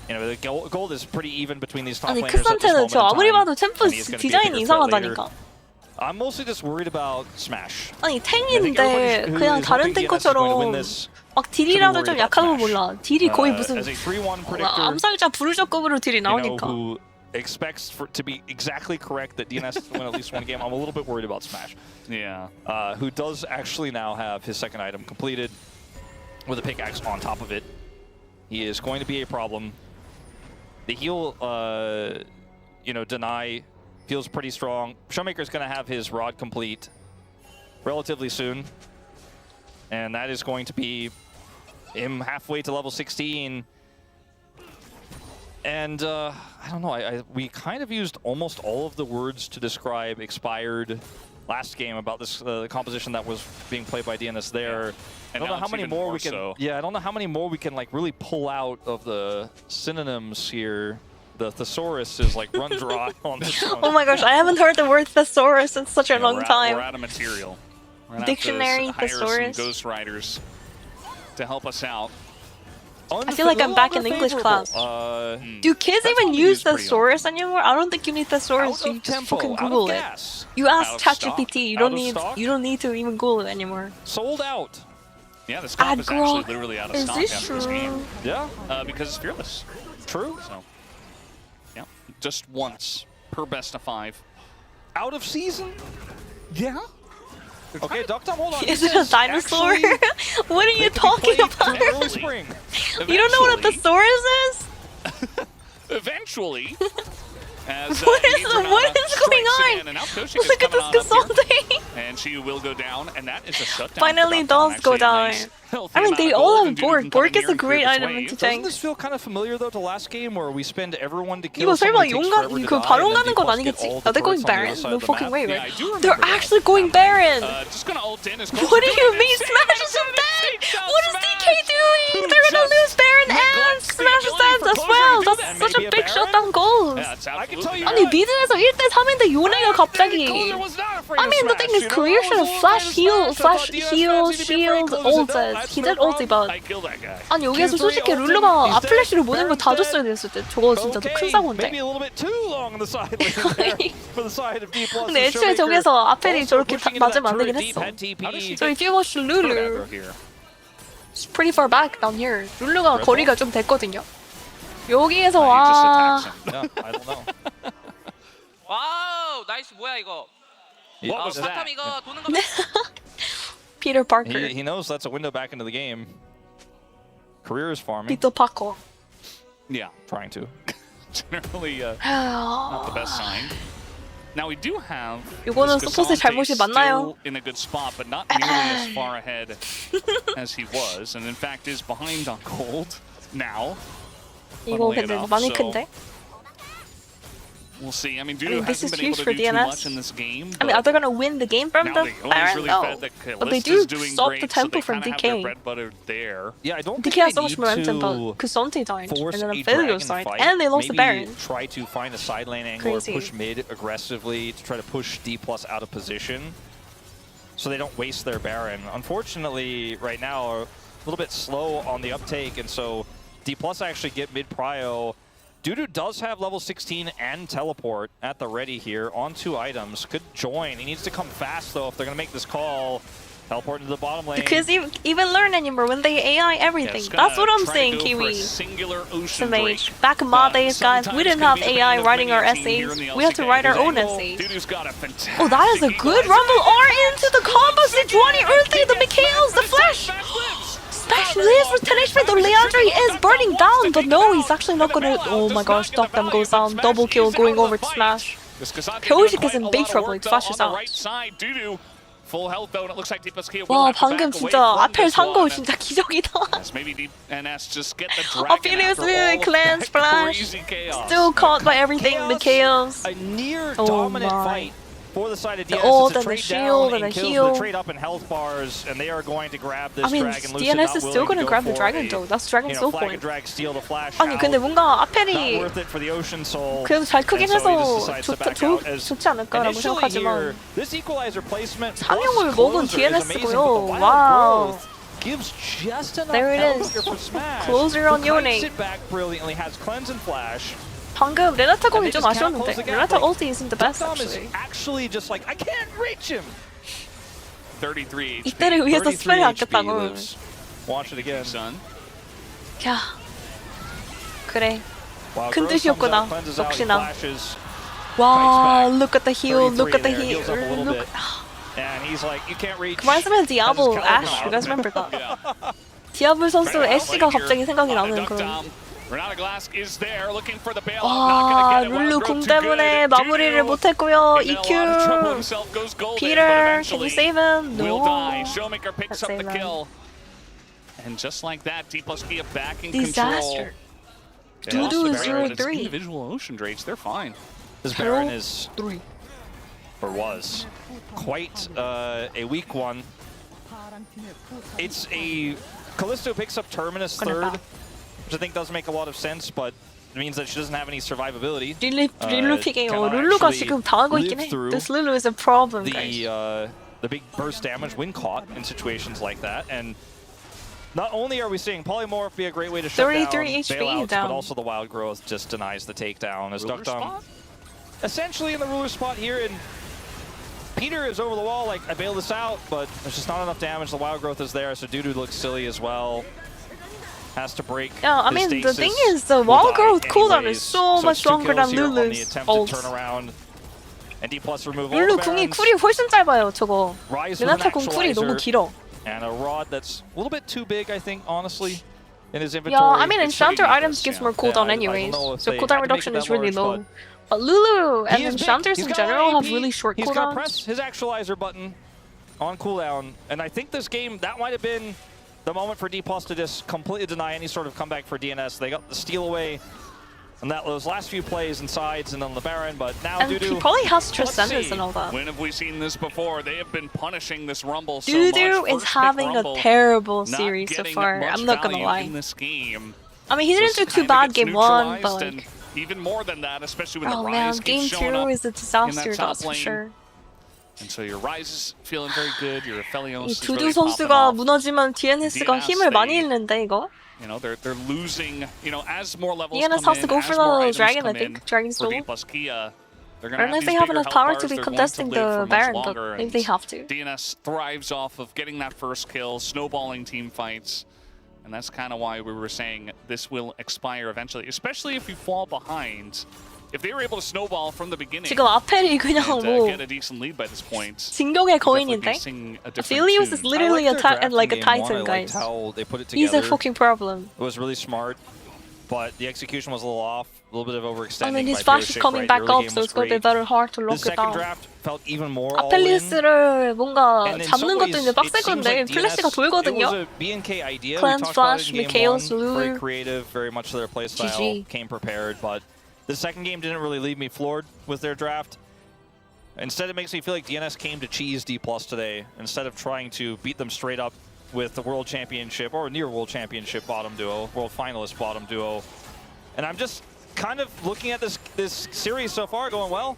C: You know, the gold is pretty even between these top
A: 아니
C: laners at this
A: 크산테는
C: moment
A: 저
C: in
A: 아무리
C: time.
A: 봐도 챔프
C: And he's gonna be a
A: 디자인이
C: bigger threat later.
A: 이상하다니까.
C: I'm mostly just worried about Smash.
A: 아니
C: I think
A: 탱인데
C: everybody
A: 그냥
C: who is
A: 다른
C: hoping DNS is going to win
A: 탱커처럼
C: this
A: 막 딜이라도 좀 약하면 몰라. 딜이 거의 무슨
C: as a 3-1 predictor.
A: 암살자 부르저급으로 딜이
C: You know
A: 나오니까.
C: who expects to be exactly correct that DNS is to win at least one game, I'm a little bit worried about Smash.
B: Yeah.
C: Who does actually now have his second item completed with a pickaxe on top of it. He is going to be a problem. The heal, deny feels pretty strong. Showmaker's going to have his rod complete relatively soon. And that is going to be him halfway to level 16. And I don't know, we kind of used almost all of the words to describe Expired last game about this composition that was being played by DNS there.
B: Yeah.
C: I don't know how many more we can. So. Yeah, I don't know how many more we can like really pull out of the synonyms here. The thesaurus is like run dry on this one.
A: Oh my gosh, I haven't heard the word thesaurus in such a long time.
B: We're out of material.
A: Dictionary, thesaurus.
B: Some ghostwriters to help us out.
A: I feel like I'm back in English class. Do kids even use thesaurus anymore? I don't think you need thesaurus. You just fucking Google it. You ask ChatGPT. You don't need to even Google it anymore.
C: Sold out.
B: Yeah, this comp is actually literally out of stock after this game.
C: Yeah,
B: because it's fearless.
C: True.
B: So, yeah, just once per best of 5.
C: Out of season.
B: Yeah.
C: Okay, Doctor, hold on.
A: Is it a dinosaur? What are you talking about?
C: Early spring.
A: You don't know what a thesaurus is?
B: Eventually. As,
A: what is going on? Look at this Cassandre.
B: And she will go down, and that is a shutdown.
A: Finally does go down. I mean, they all have Borg. Borg is a great item in
C: Doesn't this feel kind of familiar though to last game where we spend everyone to kill
A: 이거 설마
C: someone
A: 그 바론 가는 건 아니겠지? Are they going Baron? No fucking way, right? They're actually going Baron!
B: Just gonna ult in as
A: what do you mean Smash is dead? What is DK doing? They're gonna lose Baron and Smash is dead as well! That's such a big shutdown goal! 아니 미드에서 1대3인데 요네가 갑자기 I mean the thing is Career should have flash heal, shield, ulted. He did ulti, but 아니 여기에서 솔직히 룰루가 앞플래시를 모든 걸 다 줬어야 됐을 때 저거 진짜 큰 사고인데. 근데 애초에 저기서 아펠이 저렇게 맞으면 안 되긴 했어. So if you watch Lulu, it's pretty far back down here. 룰루가 거리가 좀 됐거든요. 여기에서 와.
D: 와우 나이스 뭐야 이거.
C: What was that?
D: 이거 도는 거.
A: Peter Parker.
C: He knows that's a window back into the game. Career is farming.
A: Peter Parker.
B: Yeah,
C: trying to.
B: Generally, not the best sign. Now we do have.
A: 이거는 서폿의 잘못이 맞나요?
B: In a good spot, but not nearly as far ahead as he was, and in fact is behind on gold now.
A: 이거 근데 많이 큰데?
B: We'll see. I mean, this is huge for DNS. In this game,
A: I mean, are they gonna win the game from the Baron? No. But they do stop the tempo from DK.
C: Yeah, I don't
A: DK has so much momentum, but Cassandre died, and then Aphelios died, and they lost the Baron.
C: Try to find a side lane angle or push mid aggressively to try to push D+ out of position, so they don't waste their Baron. Unfortunately, right now, a little bit slow on the uptake, and so D+ actually get mid prio. Dudu does have level 16 and teleport at the ready here on 2 items. Could join. He needs to come fast though if they're going to make this call. Teleport into the bottom lane.
A: Because even learn anymore when they AI everything. That's what I'm saying, Kiwi. Back in my days, guys, we didn't have AI writing our essays. We had to write our own essays. Oh, that is a good rumble R into the combo. Sejuani ulti, the Mikhails, the flash. Smash lives with 10 HP, though Leandre is burning down, but no, he's actually not gonna. Oh my gosh, Doc Them goes down. Double kill going over to Smash. Pyozik is in big trouble, it flashes out. 와, 방금 진짜 아펠 산 거 진짜 기적이다. Aphelios cleanse flash. Still caught by everything, Mikhails. Oh my.
C: For the side of DNS,
A: ult and the shield and the heal.
C: The trade up in health bars, and they are going to grab this dragon.
A: DNS is still going to grab the dragon though. That's dragon soul point. 아니 근데 뭔가 아펠이 그래도 잘 크긴 해서 좋지 않을까라고 생각하지만 상용을 먹은 DNS고요. 와우. There it is. Closer on Yone. 방금 레나타 공이 좀 아쉬웠는데 레나타 ulti isn't the best actually.
C: Just like I can't reach him.
B: 33 HP.
A: 이때를 위해서 스펠을 아꼈다고.
C: Watch it again.
A: 야, 그래.
C: Wow,
A: 큰
C: Gross comes
A: 뜻이었구나.
C: out, cleanses out, he
A: 역시나.
C: flashes,
A: 와,
C: back.
A: look at the heel, look at the
C: 33
A: heel.
C: there, heals up a little
A: Look.
C: bit. And he's like, you can't reach.
A: 그만 쓰면 디아블
C: Has his
A: Ash.
C: caliber
A: You guys
C: out.
A: remember that?
B: Yeah.
A: 디아블 선수
B: Right,
A: 애쉬가
B: right
A: 갑자기
B: here
A: 생각이
B: on the
A: 나는
B: duck
A: 그런.
B: dom. Renata Glass is there looking for the bailout.
A: 와,
B: Not gonna get it.
A: 룰루
B: Wild
A: 궁
B: Growth too
A: 때문에
B: good.
A: 마무리를
B: Dudu
A: 못했고요.
B: in a lot of trouble
A: EQ.
B: himself, goes golden,
A: Peter,
B: but
A: can you
B: eventually
A: save him?
B: will
A: No.
B: die. Showmaker picks
A: Can't
B: up the
A: save him.
B: kill. And just like that, D plus Kia back in
A: Disaster.
B: control. They lost
A: Dudu
B: the
A: is
B: Baron, but it's
A: 0-3.
B: individual Ocean Drakes, they're fine.
C: This Baron is,
A: 3.
C: or was, quite a weak one. It's a Callisto picks up Terminus third, which I think does make a lot of sense, but it means that she doesn't have any survivability.
A: 릴루 픽에
C: cannot
A: 룰루가
C: actually
A: 지금 당하고 있긴
C: live
A: 해.
C: through
A: This Lulu is a problem, guys.
C: The big burst damage when caught in situations like that, and not only are we seeing Polymorph be a great way to shut down
A: 33 HP
C: bailouts,
A: down.
C: but also the Wild Growth just denies the takedown as
B: Ruler
C: Duck Dom
B: spot?
C: essentially in the ruler spot here, and Peter is over the wall like, I bailed this out, but there's just not enough damage. The Wild Growth is there, so Dudu looks silly as well. Has to break.
A: Yeah, I
C: his
A: mean, the
C: stasis,
A: thing is, the
C: will
A: Wild
C: die
A: Growth cooldown
C: anyways.
A: is so much
C: it's 2
A: stronger than
C: kills here on the
A: Lulu's
C: attempted
A: ult.
C: turnaround. And D plus remove all
A: 룰루
C: the
A: 궁이
C: barons.
A: 쿨이 훨씬 짧아요, 저거.
C: Rise with an
A: 레나타 궁 쿨이 너무
C: actualizer.
A: 길어.
C: And a rod that's a little bit too big, I think, honestly, in his inventory.
A: Yeah, I mean,
B: It's
A: enchanter
B: pretty
A: items
B: useless,
A: gives
B: yeah.
A: more cooldown
C: I don't
A: anyways,
C: know if
A: so
C: they
A: cooldown
C: had to make
A: reduction
C: it
A: is
C: that
A: really
C: large,
A: low. But Lulu
C: He
A: and
C: is big.
A: enchanters
C: He's
A: in
C: got a lot
A: general
C: of
A: have
C: AP.
A: really short
C: He's got to
A: cooldowns.
C: press his actualizer button on cooldown, and I think this game, that might have been the moment for D plus to just completely deny any sort of comeback for DNS. They got the steal away on those last few plays and sides and on the Baron, but now
A: And
C: Dudu.
A: he probably has
C: Let's
A: Transcendence
C: see.
A: and all that.
B: When have we seen this before? They have been punishing this Rumble so
A: Dudu
B: much.
A: is
B: First pick
A: having a
B: Rumble,
A: terrible
B: not
A: series so
B: getting
A: far.
B: much
A: I'm not gonna
B: value
A: lie.
B: in this game.
A: I mean, he didn't do
B: This
A: too
B: kinda
A: bad
B: gets
A: game 1, but
B: neutralized,
A: like,
B: and even more than that, especially when
A: oh
B: the
A: man,
B: Rise
A: game
B: keeps showing
A: 2
B: up.
A: is a disaster,
B: top
A: that's for
B: lane.
A: sure.
B: And so your Rise is feeling very good. Your Aphelios
A: 이
B: is
A: 두두
B: really popping
A: 선수가
B: off.
A: 무너지면 DNS가
B: DNS,
A: 힘을 많이
B: they-
A: 잃는데 이거?
B: You know, they're losing, you know, as more levels
A: DNS
B: come
A: has
B: in,
A: to go
B: as
A: for
B: more
A: the
B: items
A: dragon, I
B: come
A: think.
B: in
A: Dragon's
B: for D
A: Duel.
B: plus Kia. They're
A: I
B: gonna
A: don't know
B: have
A: if they
B: these
A: have
B: bigger
A: enough
B: health
A: power
B: bars.
A: to be
B: They're going
A: contesting
B: live for
A: the
B: much
A: Baron, but
B: longer,
A: maybe
B: and
A: they have to.
B: DNS thrives off of getting that first kill, snowballing team fights, and that's kind of why we were saying this will expire eventually, especially if you fall behind. If they were able to snowball from the beginning
A: 지금 아펠이 그냥
B: and
A: 뭐
B: get a decent lead by this point,
A: 진격의
B: definitely
A: 거인인데?
B: be singing a different
A: Aphelios
B: tune.
A: is literally a
C: draft
A: like a
C: in game one.
A: titan,
C: I liked
A: guys.
C: how they put it
A: He's
C: together.
A: a fucking problem.
C: It was really smart, but the execution was a little off, a little bit of overextending.
A: I mean, his
C: by
A: flash is
C: Pyroshik,
A: coming
C: right?
A: back
C: The early
A: up,
C: game
A: so
C: was
A: it's gonna be
C: great.
A: very hard to
C: The
A: lock it
C: second
A: down.
C: draft felt even more all in.
A: 아펠리스를 뭔가
C: And in
A: 잡는
C: some
A: 것도
C: ways,
A: 이제
C: it
A: 빡셀
C: seems
A: 건데
C: like
A: 플래시가
C: DNS, it was
A: 돌거든요.
C: a BNK idea.
A: Cleanse
C: We talked about
A: Flash,
C: it in game
A: Mikhail's
C: one. Very
A: Lulu.
C: creative, very much to their playstyle.
A: GG.
C: Came prepared, but the second game didn't really leave me floored with their draft. Instead, it makes me feel like DNS came to cheese D plus today instead of trying to beat them straight up with the World Championship or near World Championship bottom duo, World Finalist bottom duo. And I'm just kind of looking at this series so far going, well,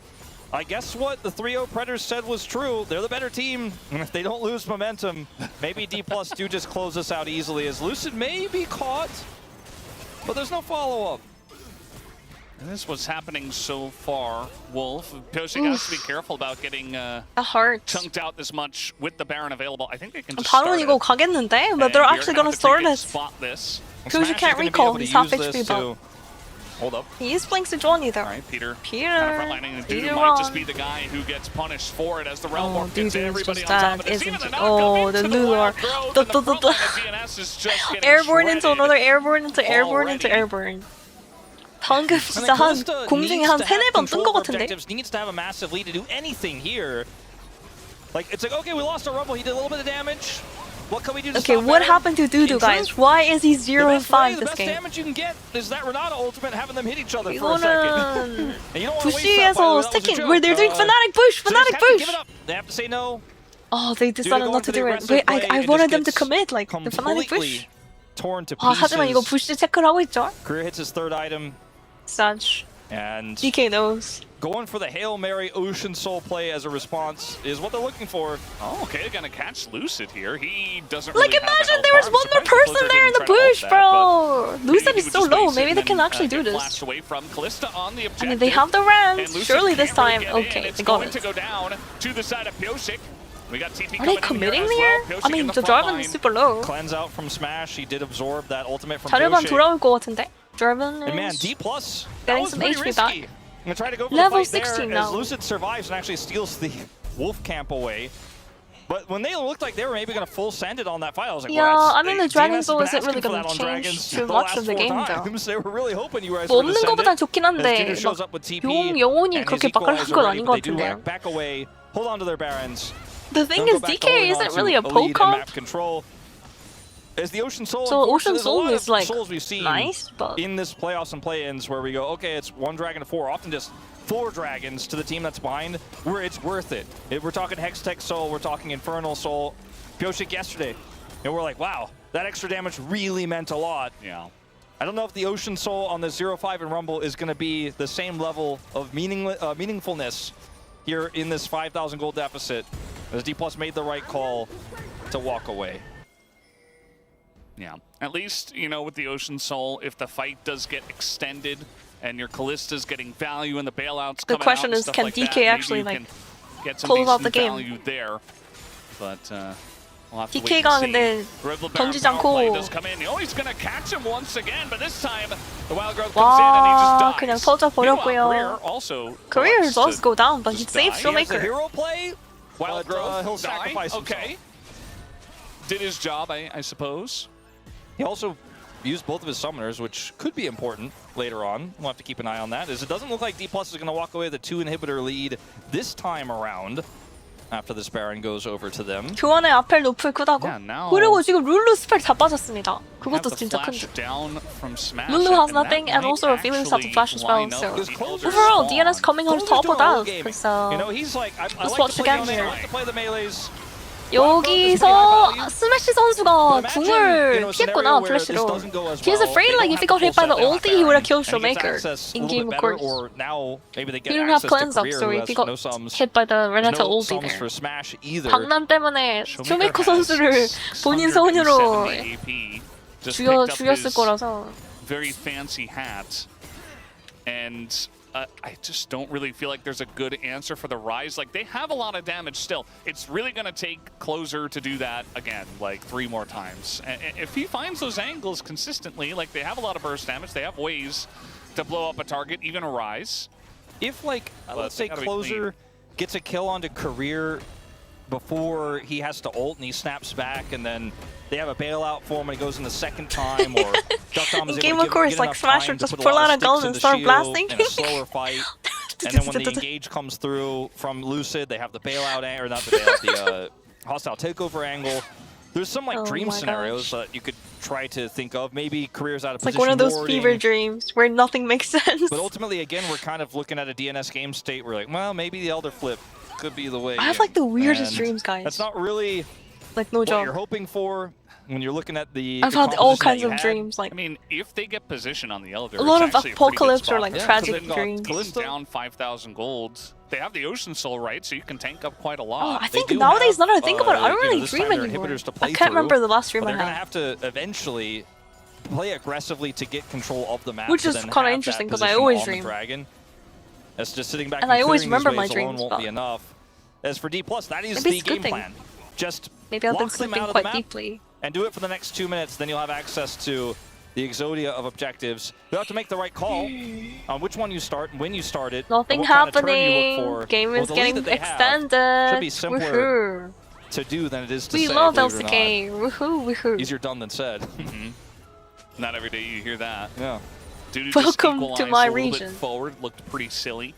C: I guess what the 3-0 Predators said was true. They're the better team. And if they don't lose momentum, maybe D plus do just close this out easily, as Lucid may be caught, but there's no follow-up.
B: And this is what's happening so far. Wolf, Pyroshik has to be careful about getting
A: A heart.
B: chunked out this much with the Baron available. I think they can just
A: 바론
B: start
A: 이거
B: it.
A: 가겠는데?
B: And
A: But they're
B: we are
A: actually
B: gonna
A: gonna
B: have to
A: start
B: take it,
A: it.
B: Spot this.
A: Because you
C: Smash
A: can't
C: is gonna be
A: recall,
C: able to
A: he's half
C: use
A: HP
C: this
A: buff.
C: to- Hold up.
A: He is playing Sejuani
B: All
A: though.
B: right, Peter.
A: Peter,
B: Kind of frontlining, and
A: Peter
B: Dudu might just
A: wrong.
B: be the guy who gets punished for it as the realm
A: Oh,
B: warp gets
A: Dudu is
B: everybody
A: just
B: on top
A: that,
B: of this. Even
A: isn't
B: the
A: it?
B: knock
A: Oh,
B: into
A: the
B: the
A: Lulu.
B: wild growth, and the front line of DNS is just getting
A: Airborne into
B: shredded.
A: another airborne into airborne into
B: already.
A: airborne. 방금
C: I mean,
A: 진짜 한
C: Callista
A: 공중에
C: needs
A: 한
C: to
A: 세네
C: have
A: 번 뜬
C: control
A: 것
C: over
A: 같은데?
C: objectives, needs to have a massive lead to do anything here. Like, it's like, okay, we lost our Rumble. He did a little bit of damage. What can we do to
A: Okay,
C: stop
A: what
C: Baron?
A: happened to Dudu,
C: In
A: guys?
C: truth,
A: Why is he
C: the
A: 0-5
C: best
A: this game?
C: damage you can get is that Renata ultimate having them hit each other for a second.
A: 이거는
C: And you don't want to waste that, by the way,
A: 부시에서
C: that was a
A: 스태킹,
C: joke.
A: where they're doing fanatic push,
C: So they just
A: fanatic
C: have to
A: push.
C: give it up. They have to say no.
A: Oh, they decided
C: Dudu
A: not to
C: going
A: do
C: for the
A: it. Wait,
C: aggressive play,
A: I
C: it
A: wanted
C: just
A: them to
C: gets
A: commit, like the fanatic
C: completely
A: push.
C: torn to
A: 아, 하지만 이거
C: pieces.
A: 부시 체크를 하고 있죠.
C: Career hits his third item,
A: Saj.
C: and
A: DK knows.
C: going for the Hail Mary Ocean Soul play as a response is what they're looking for.
B: Oh, okay, they're gonna catch Lucid here. He doesn't
A: Like,
B: really have
A: imagine
B: a
A: there was
B: health
A: one
B: bar.
A: more
B: I'm surprised
A: person
B: Blizzard
A: there in
B: didn't
A: the
B: try to ult
A: bush,
B: that,
A: bro.
B: but maybe
A: Lucid
B: he
A: is
B: would
A: so
B: just wait
A: low.
B: sit
A: Maybe they
B: and
A: can
B: then,
A: actually do
B: get
A: this.
B: flashed away from Callista on the
A: I
B: objective.
A: mean, they have the
B: And
A: Rams.
B: Lucid
A: Surely
B: can't
A: this
B: really
A: time,
B: get in.
A: okay,
B: It's
A: they got
B: going
A: it.
B: to go down to the side of Pyroshik. We got TP
A: Are they
B: coming in
A: committing
B: here
A: there?
B: as well.
A: I
B: Pyroshik
A: mean,
B: in
A: the
B: front
A: dragon
B: line.
A: is super low.
C: Cleanse out from Smash. He did absorb that ultimate from
A: 자르반
C: Pyroshik.
A: 돌아올 것 같은데? German
C: And man,
A: is
C: D+, that
A: getting
C: was
A: some
C: pretty
A: HP
C: risky.
A: back.
C: I'm gonna try to go for
A: Level
C: the fight
A: 16
C: there as
A: now.
C: Lucid survives and actually steals the wolf camp away. But when they looked like they were maybe gonna full send it on that fight, I was like,
A: Yeah,
C: well,
A: I mean the Dragon
C: DNS has
A: Soul
C: been
A: isn't really
C: asking for
A: gonna
C: that on
A: change
C: Dragons
A: too
C: the
A: much
C: last
A: of the
C: 4
A: game though.
C: times. They were really hoping you guys
A: 뭐
C: were gonna
A: 없는
C: send
A: 것보단
C: it.
A: 좋긴 한데
C: As Jitter shows
A: 막
C: up with TP
A: 용 영혼이
C: and
A: 그렇게
C: his
A: 막강한
C: equalizer
A: 건
C: ready,
A: 아닌
C: but
A: 것
C: they do
A: 같은데요.
C: back away, hold on to their Barons.
A: The thing
C: They'll
A: is,
C: go back to
A: DK
C: holding
A: isn't
C: on
A: really
C: to
A: a
C: lead
A: poke
C: and
A: comp.
C: map control. As the Ocean Soul,
A: So Ocean
C: there's a
A: Soul
C: lot
A: is
C: of
A: like
C: souls we've seen
A: nice, but
C: in this playoffs and play-ins where we go, okay, it's 1 dragon to 4, often just 4 dragons to the team that's behind, where it's worth it. We're talking Hextech Soul, we're talking Infernal Soul, Pyoshik yesterday, and we're like, wow, that extra damage really meant a lot.
B: Yeah.
C: I don't know if the Ocean Soul on the 0-5 in Rumble is going to be the same level of meaningfulness here in this 5,000 gold deficit, as D+ made the right call to walk away.
B: Yeah, at least, you know, with the Ocean Soul, if the fight does get extended and your Callista's getting value and the bailouts
A: The
B: coming
A: question
B: out and
A: is,
B: stuff
A: can
B: like
A: DK
B: that, maybe
A: actually,
B: you
A: like,
B: can get some
A: close out the
B: decent
A: game?
B: value there. But we'll have to wait
A: DK가
B: and
A: 근데
B: see. Riddle
A: 던지지
B: Baron power play
A: 않고
B: does come in. Oh, he's gonna catch him once again, but this time the Wild Growth comes in and he just
A: 와
B: dies.
A: 그냥 터져
B: Meanwhile,
A: 버렸고요.
B: Career also
A: Career
B: elects
A: does
B: to
A: go down, but he
B: just
A: saves
B: die.
C: He has the
A: Showmaker.
C: hero play,
B: Wild
C: but
B: Growth
C: he'll
B: die.
C: sacrifice himself.
B: Okay. Did his job, I suppose.
C: He also used both of his summoners, which could be important later on. We'll have to keep an eye on that, as it doesn't look like D+ is going to walk away with a 2 inhibitor lead this time around after this Baron goes over to them.
A: 교환의 앞을 높을 크다고?
B: Yeah, now
A: 그리고 지금 룰루 스펠 다 빠졌습니다.
B: have
A: 그것도
B: the
A: 진짜
B: flash
A: 큰데.
B: down from Smash,
A: Lulu has
B: and that
A: nothing, and
B: might
A: also Felix has the
B: actually
A: flash as well,
B: line up
A: so
B: with the Elder
A: overall,
B: Spawn.
A: DNS coming on
C: Closer's
A: top
C: doing
A: of
C: a little
A: that.
C: gaming.
A: 그래서
C: You know, he's like, I
A: Let's
C: like
A: watch
C: to play
A: again
C: the
A: here.
C: I like to play the melees.
A: 여기서 스매시 선수가
C: But
A: 궁을
C: imagine, you know, a
A: 피했구나,
C: scenario where this
A: 플래시로.
C: doesn't go as
A: He was
C: well.
A: afraid
C: They
A: like
C: don't
A: if he
C: have
A: got hit by the
C: full set,
A: ulti,
C: they
A: he would have
C: don't
A: killed
C: have Baron,
A: Showmaker
C: and he gets access a
A: in
C: little
A: game,
C: bit
A: of
C: better,
A: course.
C: or now maybe they
A: He
C: get
A: didn't have
C: access to
A: cleanse up,
C: Career,
A: so
C: who
A: if he
C: has
A: got
C: no sums.
A: hit by the
C: There's
A: Renata
C: no
A: ulti
C: sums
A: there.
C: for Smash either.
A: 방난 때문에
B: Showmaker
A: 쇼메이커
B: has
A: 선수를 본인 손으로
B: 670 AP. Just picked up
A: 죽였을
B: his
A: 거라서.
B: very fancy hat, and I just don't really feel like there's a good answer for the Rise. Like, they have a lot of damage still. It's really going to take Closer to do that again, like 3 more times. And if he finds those angles consistently, like, they have a lot of burst damage, they have ways to blow up a target, even a Rise.
C: If, like, let's say
B: they gotta be
C: Closer gets a kill onto Career before he has to ult and he snaps back, and then they have a bailout for him and he goes in the second time, or Duck Dom is
A: In game,
C: able to
A: of course,
C: get
A: like
C: enough
A: Smash
C: time
A: would
C: to
A: just
C: put a
A: pull
C: lot
A: out
C: of
A: a gun
C: sticks in
A: and
C: the
A: start
C: shield
A: blasting.
C: in a slower fight. And then when the engage comes through from Lucid, they have the bailout, or not the bailout, the hostile takeover angle. There's some like
A: Oh
C: dream
A: my
C: scenarios
A: gosh.
C: that you could try to think of. Maybe Career's out of
A: It's like
C: position.
A: one of those
C: warding.
A: fever dreams where nothing makes sense.
C: But ultimately, again, we're kind of looking at a DNS game state. We're like, well, maybe the Elder Flip could be the way.
A: I have like the weirdest
C: And
A: dreams, guys.
C: That's not really
A: Like no
C: what you're
A: joke.
C: hoping for when you're looking at the.
A: I've
C: the
A: had all
C: composition
A: kinds
C: that
A: of
C: you had.
A: dreams, like
B: I mean, if they get position on the Elder,
A: a lot of
B: it's actually a pretty good
A: apocalypse or
B: spot.
A: like
C: Yeah, 'cause
A: tragic
C: they've got
A: dreams.
C: Callisto.
B: Down 5,000 gold. They have the Ocean Soul, right? So you can tank up quite a
A: Oh,
B: lot.
A: I
C: They
A: think
C: do
A: nowadays,
C: have,
A: now that I think about it, I don't
C: you know,
A: really
C: this
A: dream
C: time there are
A: anymore.
C: inhibitors to
A: I
C: play
A: can't remember
C: through,
A: the last dream
C: But
A: I
C: they're going to
A: had.
C: have to eventually play aggressively to get control of the map.
A: Which
C: to
A: is
C: then
A: kinda
C: have
A: interesting,
C: that
A: 'cause I
C: position
A: always
C: on the
A: dream.
C: Dragon. That's just sitting back
A: And I always
C: clearing these
A: remember my
C: waves alone
A: dreams,
C: won't
A: but-
C: be enough. As for D+, that is
A: Maybe
C: the
A: it's a good
C: game
A: thing.
C: plan. Just
A: Maybe I've been
C: lock them
A: sleeping
C: out of the
A: quite
C: map
A: deeply.
C: and do it for the next 2 minutes. Then you'll have access to the Exodia of objectives. You'll have to make the right call on which one you start and when you start it. and
A: Nothing
C: what kind of turn you
A: happening.
C: look for.
A: Game
C: Well,
A: is
C: the lead
A: getting
C: that they have
A: extended.
C: should be simpler
A: Woohoo.
C: to do than it is to
A: We
C: say.
A: love
C: believe it or
A: LCK. Woohoo,
C: not.
A: woohoo.
C: Easier done than said.
B: Not every day you hear that.
C: Yeah.
B: Dude,
A: Welcome to
B: equalized
A: my
B: a little
A: region.
B: Bit forward looked pretty silly.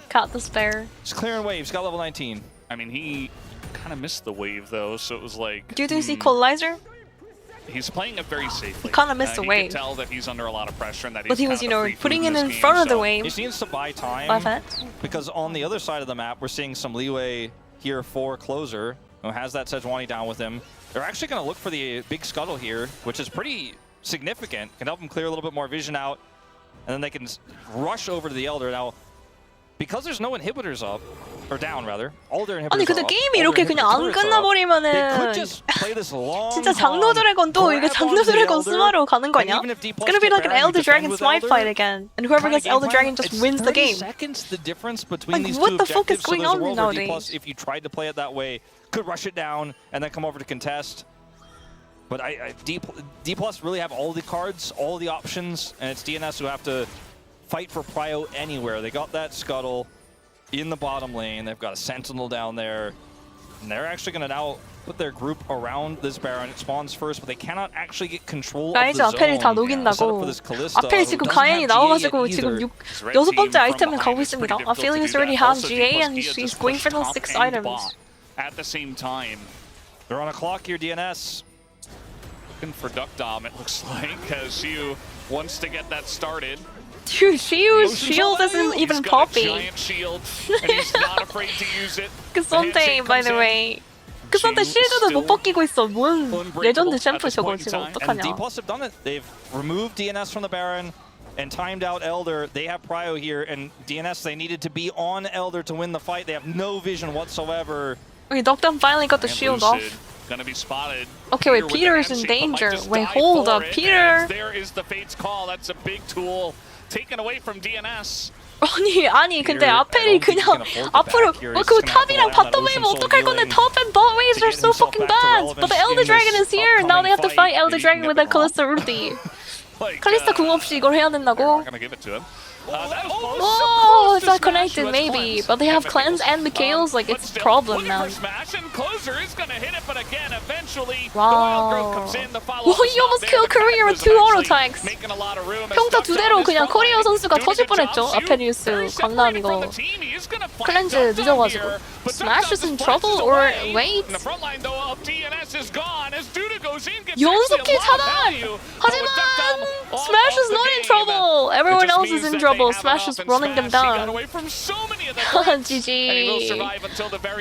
A: Cat despair.
C: It's clearing waves. Got level 19.
B: I mean, he kind of missed the wave though, so it was like.
A: Do you do this equalizer?
B: He's playing it very safely.
A: He kinda missed the
B: You
A: wave.
B: can tell that he's under a lot of pressure and that
A: But
B: he's
A: he was,
B: kind
A: you
B: of
A: know,
B: the free
A: putting
B: food
A: it in
B: this
A: front
B: game,
A: of the
B: so-
A: wave.
C: He needs to buy time
A: By that.
C: because on the other side of the map, we're seeing some leeway here for Closer, who has that Sejuani down with him. They're actually going to look for the big scuttle here, which is pretty significant. Can help them clear a little bit more vision out, and then they can rush over to the Elder. Now, because there's no inhibitors up, or down rather, all their inhibitors
A: 아니 근데
C: are up,
A: 게임이
C: all
A: 이렇게
C: their
A: 그냥 안
C: inhibitor turrets are up. They
A: 끝나버리면은
C: could just play this long
A: 진짜 장로 드래곤도 이게 장로 드래곤 스마로 가는 거냐? It's gonna be like an Elder Dragon slide fight again, and whoever gets Elder Dragon just wins the game.
C: Seconds the difference between
A: Like,
C: these
A: what
C: two
A: the fuck is
C: objectives, so
A: going
C: there's a
A: on
C: world where D+,
A: nowadays?
C: if you tried to play it that way, could rush it down and then come over to contest. But D Plus really have all the cards, all the options, and it's DNS who have to fight for prio anywhere. They got that Scuttle in the bottom lane. They've got a Sentinel down there. And they're actually going to now put their group around this Baron. It spawns first, but they cannot actually get control of the
A: 알죠, 아펠이 다
C: zone.
A: 녹인다고.
C: Kalista,
A: 아펠 지금 가연이 나와가지고 지금 6번째 아이템을 가고 있습니다. Aphelios already has GA and she's going for those 6 items.
B: At the same time,
C: They're on a clock here, DNS.
B: looking for Duck Dom, it looks like, as Shiu wants to get that started.
A: Dude, Shiu's shield isn't even
B: He's got a
A: poppy.
B: giant shield, and he's not afraid to use it.
A: 그선데, by the way. 그선데 실드도 못 벗기고 있어. 뭔 레전드 챔프 저거 지금
C: And
A: 어떡하냐.
C: D Plus have done it. They've removed DNS from the Baron and timed out Elder. They have prio here, and DNS, they needed to be on Elder to win the fight. They have no vision whatsoever.
A: Okay, Nocturne finally got the
B: And
A: shield
B: Lucid
A: off.
B: gonna be spotted.
A: Okay, wait,
B: Here with
A: Peter
B: the
A: is in
B: handshake, but might
A: danger.
B: just
A: Wait,
B: die
A: hold
B: for
A: up,
B: it,
A: Peter.
B: as there is the Fate's Call. That's a big tool taken away from DNS.
A: 아니 근데 아펠이 그냥 앞으로 그 탑이랑 바텀 웨이브 어떡할 건데 top and bot waves are so fucking bad. But the Elder Dragon is here. Now they have to fight Elder Dragon with the Kalista ulti. 칼리스타 궁 없이 이걸 해야 된다고?
B: Not gonna give it to him.
A: Oh, it's not connected maybe, but they have cleanse and Mikhail's, like it's a problem now.
B: Smash and Closer is gonna hit it, but again, eventually
A: Wow.
B: the Wild Growth comes in. The follow-up
A: Whoa, he almost killed Korea with 2 auto attacks.
B: making a lot of room.
A: 평타 2대로 그냥 코리아 선수가 터질 뻔했죠. 아펠리우스 강남 이거 클렌즈 늦어가지고. Smash is in trouble or wait? 연속킬 차단! 하지만 Smash is not in trouble. Everyone else is in trouble. Smash is running them down. GG.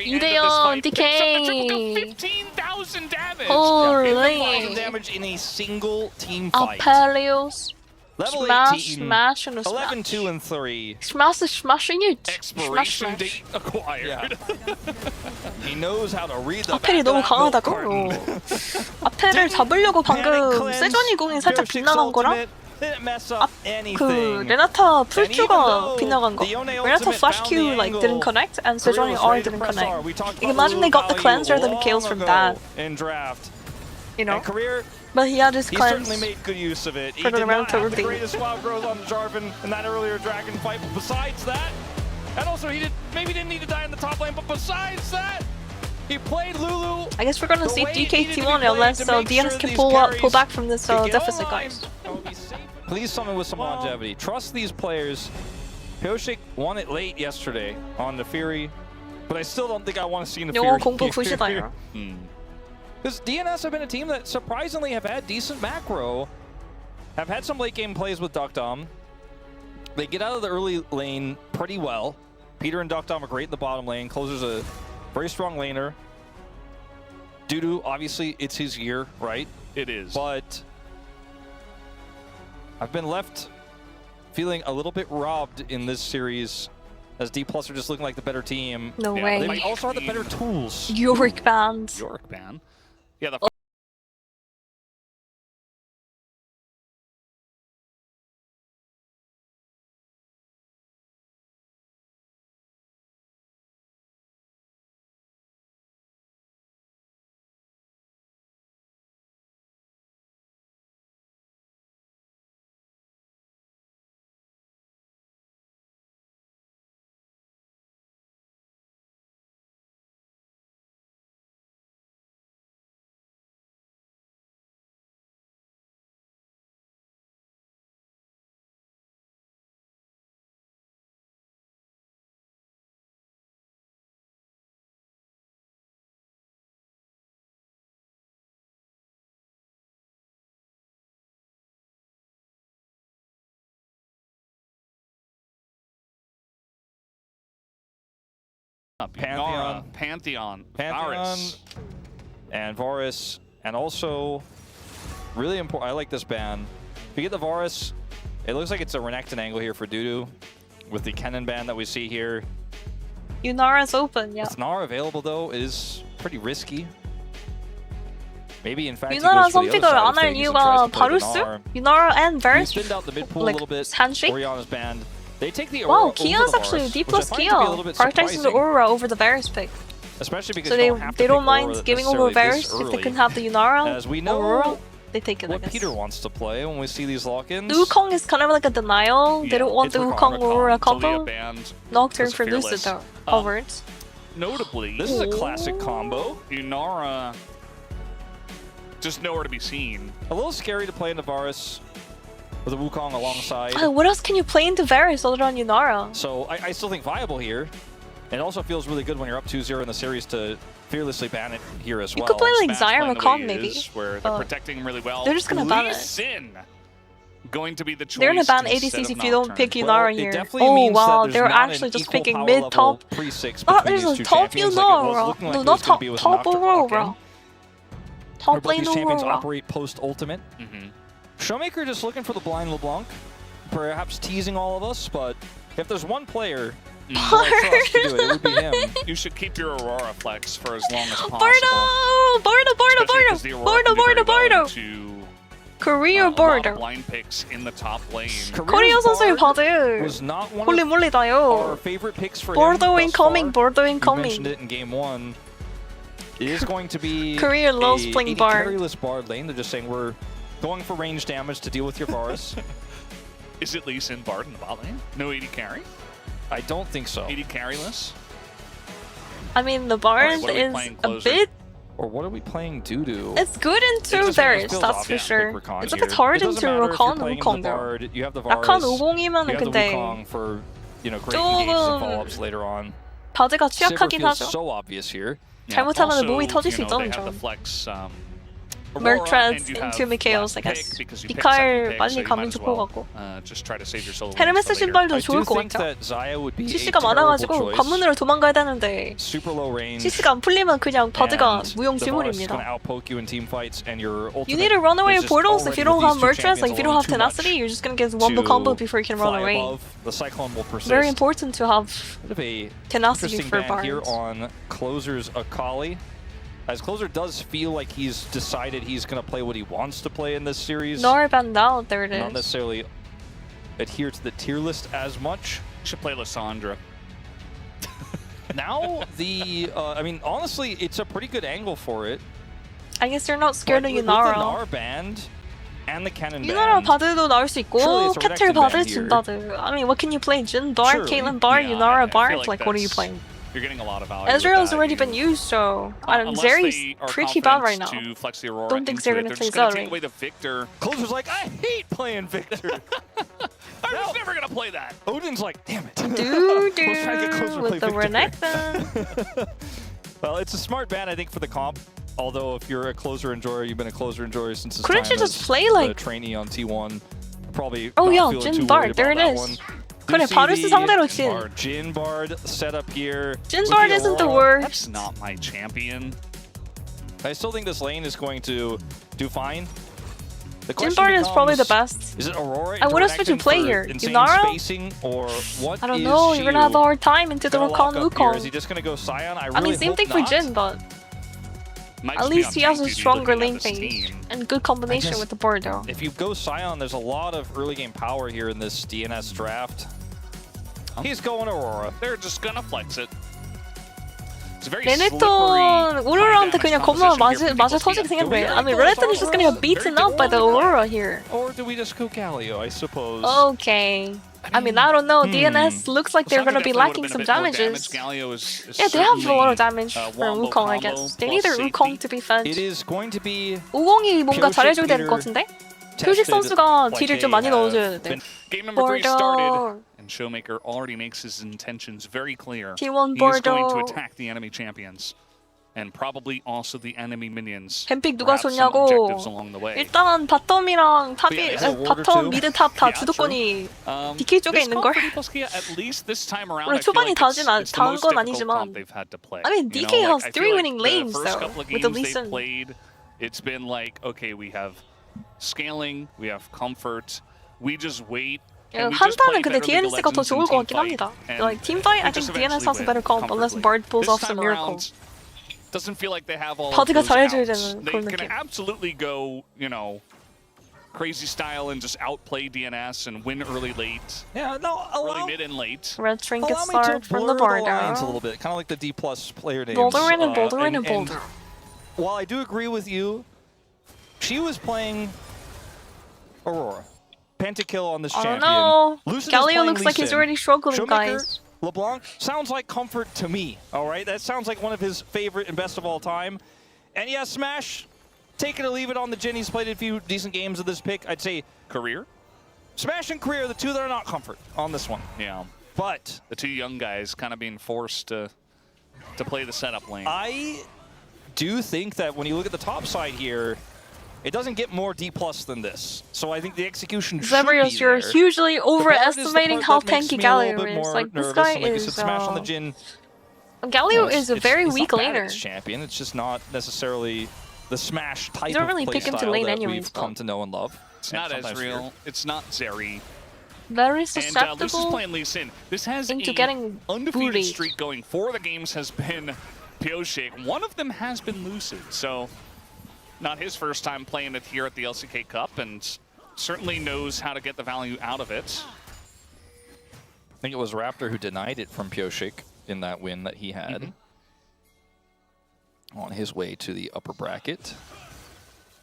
A: 2대0 DK. Holy.
C: Damage in a single team fight.
A: Aphelios.
C: Level
A: Smash,
C: 18,
A: smash, and a
C: 11,
A: smash.
C: 2, and 3.
A: Smash is smashing it. Smash,
B: Expiration
A: smash.
B: date acquired.
C: He knows how to read the
A: 아펠이 너무 강하다고. 아펠을 잡으려고 방금 세전이 궁이 살짝 빗나간 거랑 그 레나타 풀큐가 빗나간 거. 레나타 flash Q like didn't connect and 세전이 R didn't connect. Imagine they got the cleanser than the kills from that.
C: In draft.
A: You know?
C: Career,
A: But he had his
C: he
A: cleanse.
C: certainly made good use of it. He
A: For the
C: did not have the
A: relativity.
C: greatest wild growth on Jarvan in that earlier dragon fight, but besides that, and also he maybe didn't need to die in the top lane, but besides that, he played Lulu.
A: I guess we're gonna see DK-T1 unless DNS can pull back from this deficit, guys.
C: Please summon with some longevity. Trust these players. Pyoshik won it late yesterday on the Fury, but I still don't think I want to see in the
A: 영어
C: Fury.
A: 공부 굿이다.
C: Because DNS have been a team that surprisingly have had decent macro, have had some late game plays with Duck Dom. They get out of the early lane pretty well. Peter and Duck Dom are great in the bottom lane. Closer's a very strong laner. Dudu, obviously, it's his year, right?
B: It is.
C: But I've been left feeling a little bit robbed in this series as D Plus are just looking like the better team.
A: No
B: Yeah,
A: way.
C: They also have the better tools.
A: Yorick band.
B: York ban. Yeah, the Pantheon, Varus.
C: And Varus, and also really important. I like this ban. If you get the Varus, it looks like it's a Renekton angle here for Dudu with the Kennen ban that we see here.
A: Yunara's open, yeah.
C: With Nara available though is pretty risky. Maybe in fact he
A: 유나라
C: goes for the other
A: 선픽을
C: side
A: 안
C: of
A: 할
C: things and
A: 이유가
C: tries to play the
A: 바루스?
C: Nara.
A: 유나라 and
C: He
A: Varus?
C: spinned out the mid pool
A: like,
C: a little bit.
A: handshake?
C: Oriana's banned. They take the
A: Wow,
C: Aurora over
A: Kia's
C: the
A: actually
C: Varus,
A: D
C: which I
A: plus
C: find to be a
A: Kia.
C: little bit
A: Prioritizing the
C: surprising.
A: Aurora over the Varus pick.
C: Especially because
A: So
C: you don't have to
A: they don't
C: pick
A: mind
C: Aurora
A: giving over
C: necessarily this
A: Varus if they
C: early.
A: can have the Yunara.
C: As we know
A: Aurora, they take it, I
C: what
A: guess.
C: Peter wants to play when we see these lock-ins.
A: The Wukong is kind of like a denial. They don't want
C: it's
A: the Wukong Aurora combo.
B: Talia banned
A: Nocturne
B: was
A: for
B: fearless.
A: Lucid though. Onwards.
B: Notably,
C: This is a classic combo.
B: Yunara just nowhere to be seen.
C: A little scary to play into Varus with a Wukong alongside.
A: What else can you play into Varus other than Yunara?
C: So I still think viable here. And it also feels really good when you're up 2-0 in the series to fearlessly ban it here as well.
A: You could play like
B: Smash playing
A: Zyra
B: the
A: Kong
B: way it
A: maybe.
B: is, where they're protecting really well.
A: They're just gonna ban
B: Lee
A: it.
B: Sin going to be the choice.
A: They're gonna ban
B: instead
A: ADCs
B: of
A: if you don't pick
B: Nocturne.
A: Yunara
C: It
A: here.
C: definitely
A: Oh
C: means
A: wow,
C: that there's
A: they're
C: not
A: actually
C: an
A: just
C: equal
A: picking
C: power
A: mid
C: level
A: top.
C: pre-6
A: Oh,
C: between
A: there's
C: these
A: a
C: two
A: top
C: champions like it was
A: Yunara.
C: looking like
A: No,
C: it
A: not
C: was gonna
A: top
C: be with
A: top
C: Nocturne
A: Aurora.
C: walking.
A: Top
C: Both
A: lane
C: these champions
A: Aurora.
C: operate post-ultimate. Showmaker just looking for the blind LeBlanc, perhaps teasing all of us, but if there's one player who I trust to do it, it would be him.
B: You should keep your Aurora flex for as long as possible.
A: Bardo! Career Bardo.
B: Blind picks in the top lane.
A: 코리아 선수의 바드.
C: was not one
A: 홀리
C: of
A: 몰리
C: our
A: 다요.
C: favorite picks for
A: Bardo
C: him
A: incoming,
C: thus far.
A: Bardo
C: We mentioned
A: incoming.
C: it in game one. It is going to be
A: Korea loves
C: a
A: playing
C: AD
A: Bard.
C: carryless Bard lane. They're just saying we're going for range damage to deal with your Varus.
B: Is it Lee Sin Bard in the bot lane? No AD carry?
C: I don't think so.
B: AD carryless?
A: I mean, the Bard
B: what are we
A: is
B: playing
A: a
B: closer?
A: bit.
C: Or what are we playing doo-doo?
A: It's good into
C: just
A: Varus,
C: feels
A: that's
C: obvious
A: for
C: to
A: sure.
C: pick Rakan
A: It's a
C: here.
A: bit hard
C: It doesn't
A: into
C: matter if you're
A: Rakan
C: playing into the
A: Wukong though.
C: Bard, you have the Varus,
A: Rakan
C: you
A: 50이면은
C: have the
A: 근데
C: Wukong for, you know, great engages and follow-ups later on.
A: 바드가
C: Sivir
A: 취약하긴
C: feels
A: 하죠.
C: so obvious here.
A: 잘못하면 몸이 터질 수
B: they
A: 있다는
B: have the
A: 점.
B: flex,
A: Mertreads into Mikhails, I guess. 비칼 빨리 가면 좋을 것 같고. 헤르메스 신발도
C: I
A: 좋을
C: do
A: 것
C: think
A: 같아.
C: that Xayah would be a
A: CC가
C: terrible
A: 많아가지고
C: choice.
A: 관문으로 도망가야 되는데
C: Super low range.
A: CC가 안 풀리면 그냥 바드가
C: and
A: 무용지물입니다.
C: the Varus is gonna outpoke you in team fights, and your ultimate
A: You need to run away
C: is
A: with
C: just
A: portals if
C: already
A: you don't
C: with
A: have
C: these two
A: Mertreads, like if you don't have
C: champions alone too
A: tenacity,
C: much
A: you're just gonna get one combo before you can run
C: fly
A: away.
C: above. The Cyclone will persist.
A: Very important to have
C: Bit of a
A: tenacity
C: interesting
A: for
C: ban here
A: Bards.
C: on Closer's Akali. As Closer does feel like he's decided he's going to play what he wants to play in this series.
A: Nor banned out, there it
C: Not
A: is.
C: necessarily adhere to the tier list as much.
B: Should play Lissandra.
C: Now, I mean, honestly, it's a pretty good angle for it.
A: I guess you're not scared of
C: But with the
A: Yunara.
C: Gnar banned and the Cannon
A: Yunara
C: banned.
A: 바드도 나올 수 있고
C: Surely it's a
A: 캐틀
C: Renekton ban
A: 바드,
C: here.
A: 진 바드. I mean, what can you play? Jin Bar,
C: Surely.
A: Caitlyn Bar,
B: Yeah, I
A: Yunara
B: feel
A: Bar?
B: like
A: Like, what are you
B: that's-
A: playing?
B: You're getting a lot of value.
A: Ezreal's
B: with
A: already
B: that.
A: been used, so I'm
B: Unless
A: very
B: they are
A: pretty bad right
B: confident
A: now.
B: To flex the Aurora
A: Don't think
B: into
A: they're
B: it.
A: gonna
B: They're
A: play
B: just gonna
A: Zari.
B: take away the Victor.
C: Closer's like, I hate playing Victor.
B: I'm just never gonna play that.
C: Odin's like, damn it.
A: Doo
C: Let's try to get Closer
A: doo
C: to
A: with the
C: play Victor.
A: Renekton.
C: Well, it's a smart ban, I think, for the comp. Although, if you're a Closer enjoyer, you've been a Closer enjoyer since his
A: Couldn't
C: time
A: you just
C: as
A: play,
C: the
A: like-
C: trainee on T1. Probably
A: Oh,
C: not
A: yeah,
C: feeling
A: Jin
C: too
A: Bard,
C: worried
A: there
C: about
A: it
C: that
A: is.
C: one.
A: 그래, 바루스 상대로 진.
C: Jin Bard set up here.
A: Jin
C: with
A: Bard
C: the
A: isn't the
C: Aurora.
B: That's
A: worst.
B: not my champion.
C: I still think this lane is going to do fine. The
A: Jin
C: question
A: Bard is probably the
C: becomes,
A: best.
C: Is it Aurora?
A: And what else would you
C: Renekton
A: play
C: for
A: here?
C: insane
A: Yunara?
C: spacing, or what
A: I don't
C: is
A: know, you're gonna have a
C: Shiu
A: hard time into the
C: gonna lock
A: Rakan
C: up here? Is he
A: Wukong.
C: just gonna go Scion? I
A: I
C: really
A: mean, same
C: hope
A: thing for
C: not.
A: Jin, but
B: Might
A: at
B: just be
A: least
B: on
A: he has
B: tank
A: a
B: duty
A: stronger
B: looking
A: lane
B: at this
A: phase
B: team.
A: and good combination
C: just-
A: with the Bardo.
C: If you go Scion, there's a lot of early game power here in this DNS draft. He's going Aurora.
B: They're just gonna flex it. It's a very
A: 레넥톤 오로라한테 그냥 겁나 맞아 터지게 생겼네. I mean, Renekton is just gonna get beaten up by the Aurora here.
C: Or do we just go Galio, I suppose?
A: Okay. I mean, I don't know. DNS looks like they're gonna be lacking some damages. Yeah, they have a lot of damage for Wukong, I guess. They need their Wukong to be fed.
C: It is going to be
A: 우공이 뭔가 잘해줘야 될 것 같은데? 표식 선수가 딜을 좀 많이 넣어줘야 돼.
B: Game number 3 started,
A: Border.
B: and Showmaker already makes his intentions very clear.
A: T1
B: He is going to
A: Border.
B: attack the enemy champions, and probably also the enemy minions.
A: 뱀픽 누가
B: Perhaps some
A: 쏘냐고.
B: objectives along the way.
A: 일단 바텀이랑 탑이
C: is it Warder
A: 바텀
C: too?
A: 미드 탑 다
B: Yeah,
A: 주도권이
B: Um,
A: DK 쪽에
B: this
A: 있는
B: comp
A: 걸.
B: for Nippleski, at least this time around,
A: 물론
B: I feel
A: 초반이
B: like
A: 다진
B: it's the
A: 건
B: most difficult
A: 아니지만.
B: comp they've had to play.
A: I mean,
B: You
A: DK
B: know,
A: has
B: like, I
A: 3
B: feel like
A: winning
B: the
A: lanes,
B: first
A: though,
B: couple of
A: with the
B: games
A: Lee
B: they've
A: Sin.
B: played, it's been like, okay, we have scaling, we have comfort, we just wait. And we just
A: 한타는
B: play
A: 근데
B: better League of
A: DNS가 더
B: Legends
A: 좋을
B: and
A: 것 같긴
B: teamfight,
A: 합니다.
B: and
A: Like teamfight, I
B: we just
A: think DNS has a
B: eventually
A: better
B: win
A: comp unless
B: comfortably.
A: Bard pulls
B: This
A: off some
B: time
A: miracle.
B: around, doesn't feel like they have all
A: 바드가
B: of those
A: 잘해줘야
B: outs.
A: 되는
B: They
A: 그런
B: can
A: 느낌.
B: absolutely go, you know, crazy style and just outplay DNS and win early, late.
C: Yeah, no,
B: Early, mid, and late.
A: Red trinket
C: allow me to
A: start from the
C: blur lines a
A: Bardo.
C: little bit, kind of like the D+ player names.
A: Boulder in and Boulder in
C: and
A: and Boulder.
C: While I do agree with you, she was playing Aurora. Pentakill on this
A: I
C: champion.
A: don't know.
C: Lucid is
A: Galio
C: playing
A: looks
C: Lee
A: like he's
C: Sin.
A: already struggling,
C: Showmaker,
A: guys.
C: LeBlanc sounds like comfort to me, all right? That sounds like one of his favorite and best of all time. And yeah, Smash, take it or leave it on the Jin. He's played a few decent games of this pick. I'd say
B: Career?
C: Smash and Career are the two that are not comfort on this one.
B: Yeah.
C: But
B: The two young guys kind of being forced to play the setup lane.
C: I do think that when you look at the top side here, it doesn't get more D+ than this. So I think the execution should be
A: Zebrios, you're
C: there.
A: hugely
C: The Bard is the
A: overestimating how
C: part that makes
A: tanky
C: me a little
A: Galio
C: bit
A: is.
C: more
A: Like, this
C: nervous.
A: guy
C: And like I
A: is.
C: said, Smash on the Jin.
A: Galio is a
C: It's
A: very
C: not
A: weak
C: bad
A: laner.
C: as champion. It's just not necessarily the Smash type
A: don't
C: of
A: really
C: play
A: pick him to
C: style
A: lane
C: that
A: anyways,
C: we've
A: though.
C: come to know and love.
B: It's
C: And
B: not
C: sometimes
B: Ezreal.
C: fear.
B: It's not Zeri.
A: Very
B: And Lucy's
A: susceptible.
B: playing Lee Sin. This has
A: into
B: a
A: getting
B: undefeated
A: bullied.
B: streak going. 4 of the games has been Pioshik. One of them has been Lucid. So not his first time playing it here at the LCK Cup, and certainly knows how to get the value out of it.
C: I think it was Raptor who denied it from Pioshik in that win that he had. On his way to the upper bracket.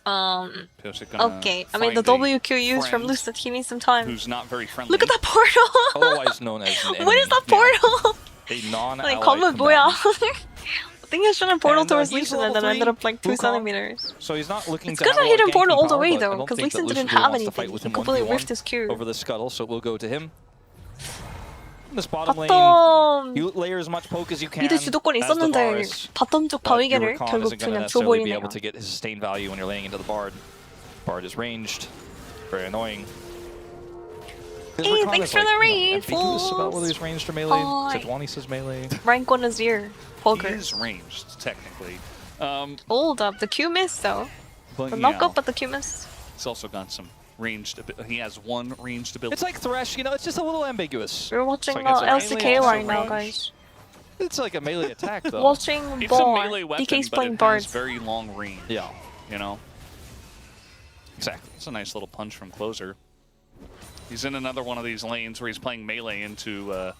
B: Pioshik gonna
A: Okay. I mean, the
B: find a
A: WQ used from
B: friend
A: Lucid, he needs some time.
B: who's not very friendly.
A: Look at that portal!
C: Otherwise known as an
A: What is
C: enemy.
A: that portal?
C: A non-allied
A: Like, comment 뭐야? I think he's trying to portal
C: And,
A: towards
C: he's
A: Lee Sin and then
C: level
A: ended up like 2
C: Wukong.
A: centimeters.
C: So he's not looking
A: It's
C: to
A: good
C: have
A: that
C: a
A: he
C: lot of
A: didn't portal
C: ganking
A: all the
C: power,
A: way
C: but I
A: though,
C: don't
A: because
C: think
A: Lee
C: that
A: Sin
C: Lucid
A: didn't
C: really
A: have
C: wants to fight
A: anything.
C: with
A: He
C: him
A: completely
C: 1v1
A: riffed his Q.
C: over the scuttle, so it will go to him. This bottom lane,
A: 바텀
C: you layer as much poke as you can.
A: 미드 주도권이
C: as the
A: 있었는데
C: Varus,
A: 바텀 쪽
C: but your
A: 바위개를
C: recon
A: 결국
C: isn't going to
A: 그냥
C: necessarily be
A: 줘버리네요.
C: able to get his sustained value when you're laying into the Bard. Bard is ranged. Very annoying. His
A: Hey,
C: recon
A: thanks
C: is,
A: for
C: like,
A: the
C: you know,
A: raid,
C: ambiguous about whether he's
A: fools.
C: ranged or melee.
A: Hi.
C: Sejuani says melee.
A: Rank 1 is your
B: He
A: poker.
B: is ranged, technically.
A: Hold up, the Q missed though.
B: But
A: The
B: yeah,
A: knock up, but the Q missed.
B: he's also got some ranged ability. He has 1 ranged ability.
C: It's like Thresh, you know, it's just a little ambiguous.
A: We're watching
C: It's like it's a
A: LCK
C: melee
A: right now,
C: range.
A: guys.
C: It's like a melee attack, though.
A: Watching
B: it's a
A: Bard.
B: melee weapon,
A: DK's
B: but
A: playing
B: it
A: Bard.
B: has very long range.
C: Yeah,
B: You know?
C: exactly.
B: It's a nice little punch from Closer. He's in another one of these lanes where he's playing melee into a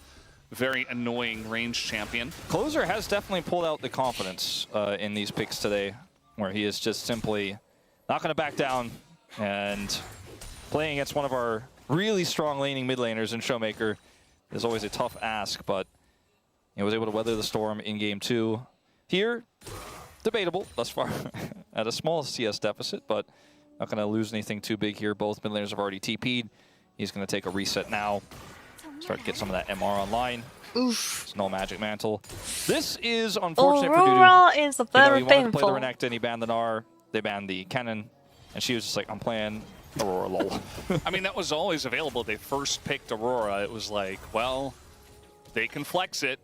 B: very annoying ranged champion.
C: Closer has definitely pulled out the confidence in these picks today, where he is just simply not going to back down and playing against one of our really strong laning mid laners in Showmaker is always a tough ask, but he was able to weather the storm in game 2. Here, debatable thus far at a small CS deficit, but not going to lose anything too big here. Both mid laners have already TP'd. He's going to take a reset now. Start to get some of that MR online.
A: Oof.
C: It's no magic mantle. This is unfortunate for
A: Aurora
C: Dudu.
A: is
C: You know,
A: very
C: he wanted to play
A: painful.
C: the Renekton, he banned the Gnar, they banned the Kennen, and she was just like, I'm playing Aurora, lol.
B: I mean, that was always available. They first picked Aurora. It was like, well, they can flex it.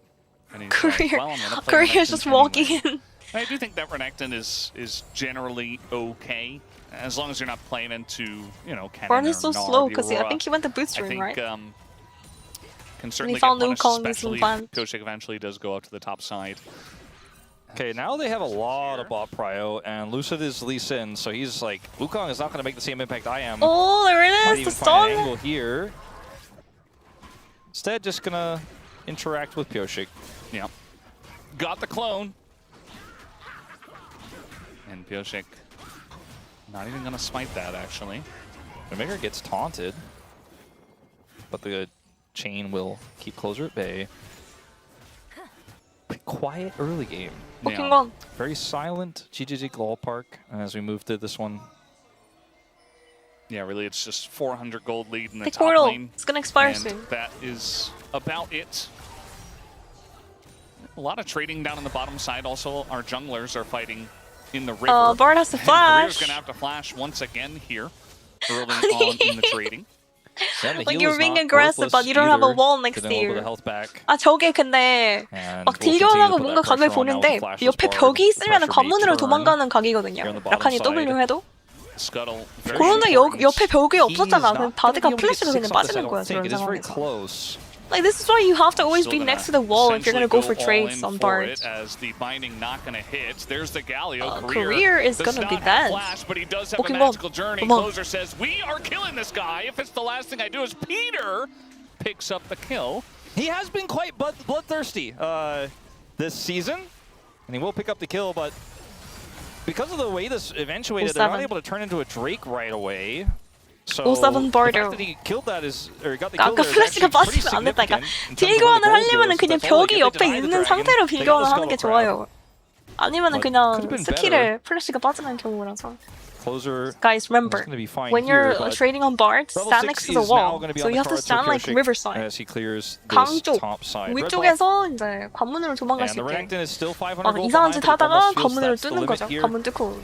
B: And he's like,
A: Courier,
B: well, I'm gonna play
A: Courier's
B: Renekton
A: just
B: anyway.
A: walking in.
B: And I do think that Renekton is generally okay, as long as you're not playing into, you know, Kennen
A: Bard
B: or
A: is so
B: Gnar,
A: slow
B: the
A: because I
B: Aurora.
A: think he went to boost
B: I
A: room,
B: think
A: right?
B: can certainly
A: found
B: get punished,
A: Wukong using
B: especially if
A: plant.
B: Pioshik eventually does go up to the top side.
C: Okay, now they have a lot of bot prio, and Lucid is Lee Sin, so he's like, Wukong is not going to make the same impact I am.
A: Oh, there
C: Might
A: it is,
C: even
A: the
C: find an
A: stun.
C: angle here. Instead, just going to interact with Pioshik.
B: Yeah. Got the clone. And Pioshik not even going to smite that, actually.
C: Showmaker gets taunted, but the chain will keep Closer at bay. Pretty quiet early game.
A: Walking
B: Yeah.
A: on.
C: Very silent GGG Glall Park as we move through this one.
B: Yeah, really, it's just 400 gold lead in the
A: Pick
B: top
A: portal.
B: lane.
A: It's gonna expire
B: And
A: soon.
B: that is about it. A lot of trading down on the bottom side. Also, our junglers are fighting in the river.
A: Bard has to
B: And
A: flash.
B: Career's going to have to flash once again here early on in the trading.
C: Yeah, the
A: Like
C: heal
A: you're
C: is
A: being
C: not
A: aggressive,
C: worthless
A: but you don't have a
C: either.
A: wall next
C: Getting
A: to
C: a little bit
A: you.
C: of health back.
A: 아 저게 근데
C: And
A: 막
C: we'll continue
A: 딜교환하고
C: to put
A: 뭔가
C: that
A: 각을
C: pressure on now with
A: 보는데
C: Flash's
A: 옆에
C: Bard.
A: 벽이
C: The
A: 있으면
C: pressure may
A: 관문으로
C: turn
A: 도망가는
C: here
A: 각이거든요.
C: on the bottom
A: 약간이
C: side.
A: W 해도.
B: Scuttle very
A: 그런데
B: important.
A: 옆에 벽이
C: He's
A: 없었잖아.
C: not
A: 그럼
C: gonna be
A: 바드가
C: able to get
A: 플래시로 그냥
C: 6 off this, I
A: 빠지는
C: don't
A: 거야.
C: think.
A: 그런
C: It is very
A: 상황에서.
C: close.
A: Like, this is why you have to always
B: Still
A: be
B: gonna
A: next to the wall if you're gonna go for
B: essentially
A: trades
B: all
A: on
B: in for
A: Bard.
B: it, as the binding not gonna hit. There's the Galio.
A: Career is
B: does
A: gonna be
B: not have
A: bad.
B: Flash, but he does have
A: Pokemon.
B: a magical journey.
A: Come on.
B: Closer says, we are killing this guy. If it's the last thing I do, is Peter picks up the kill.
C: He has been quite bloodthirsty this season, and he will pick up the kill, but because of the way this eventuated, they're not able to turn into a Drake right away. So
A: 07
C: the
A: Bardo.
C: fact that he killed that is, or got the kill
A: 아까
C: there is
A: 플래시가
C: actually pretty
A: 빠지면 안 됐다니까.
C: significant in terms of
A: 딜교환을
C: the goal
A: 하려면은
C: deals.
A: 그냥
C: That's all they
A: 벽이
C: get. They
A: 옆에
C: deny the
A: 있는
C: dragon,
A: 상태로
C: they get the
A: 딜교환을 하는 게
C: skull crab.
A: 좋아요. 아니면은
C: But
A: 그냥
C: could've been
A: 스킬에 플래시가 빠지는 경우라서.
C: Closer.
A: Guys, remember,
C: It's gonna be fine
A: when
C: here,
A: you're
C: but
A: trading on Bard,
C: Level
A: stand
C: 6
A: next to the
C: is now
A: wall.
C: gonna be
A: So
C: on
A: you
C: the
A: have to
C: cards for
A: stand like
C: Pyosik
A: riverside.
C: as he clears
A: 강
C: this
A: 쪽,
C: top side. Red buff.
A: 위쪽에서 이제 관문으로 도망갈
C: And
A: 수
C: the
A: 있게.
C: Renekton is still 500 gold
A: 이상한
C: behind,
A: 짓
C: but it
A: 하다가
C: almost feels
A: 관문으로
C: that's the
A: 뚫는
C: limit
A: 거죠.
C: here.
A: 관문 뚫고.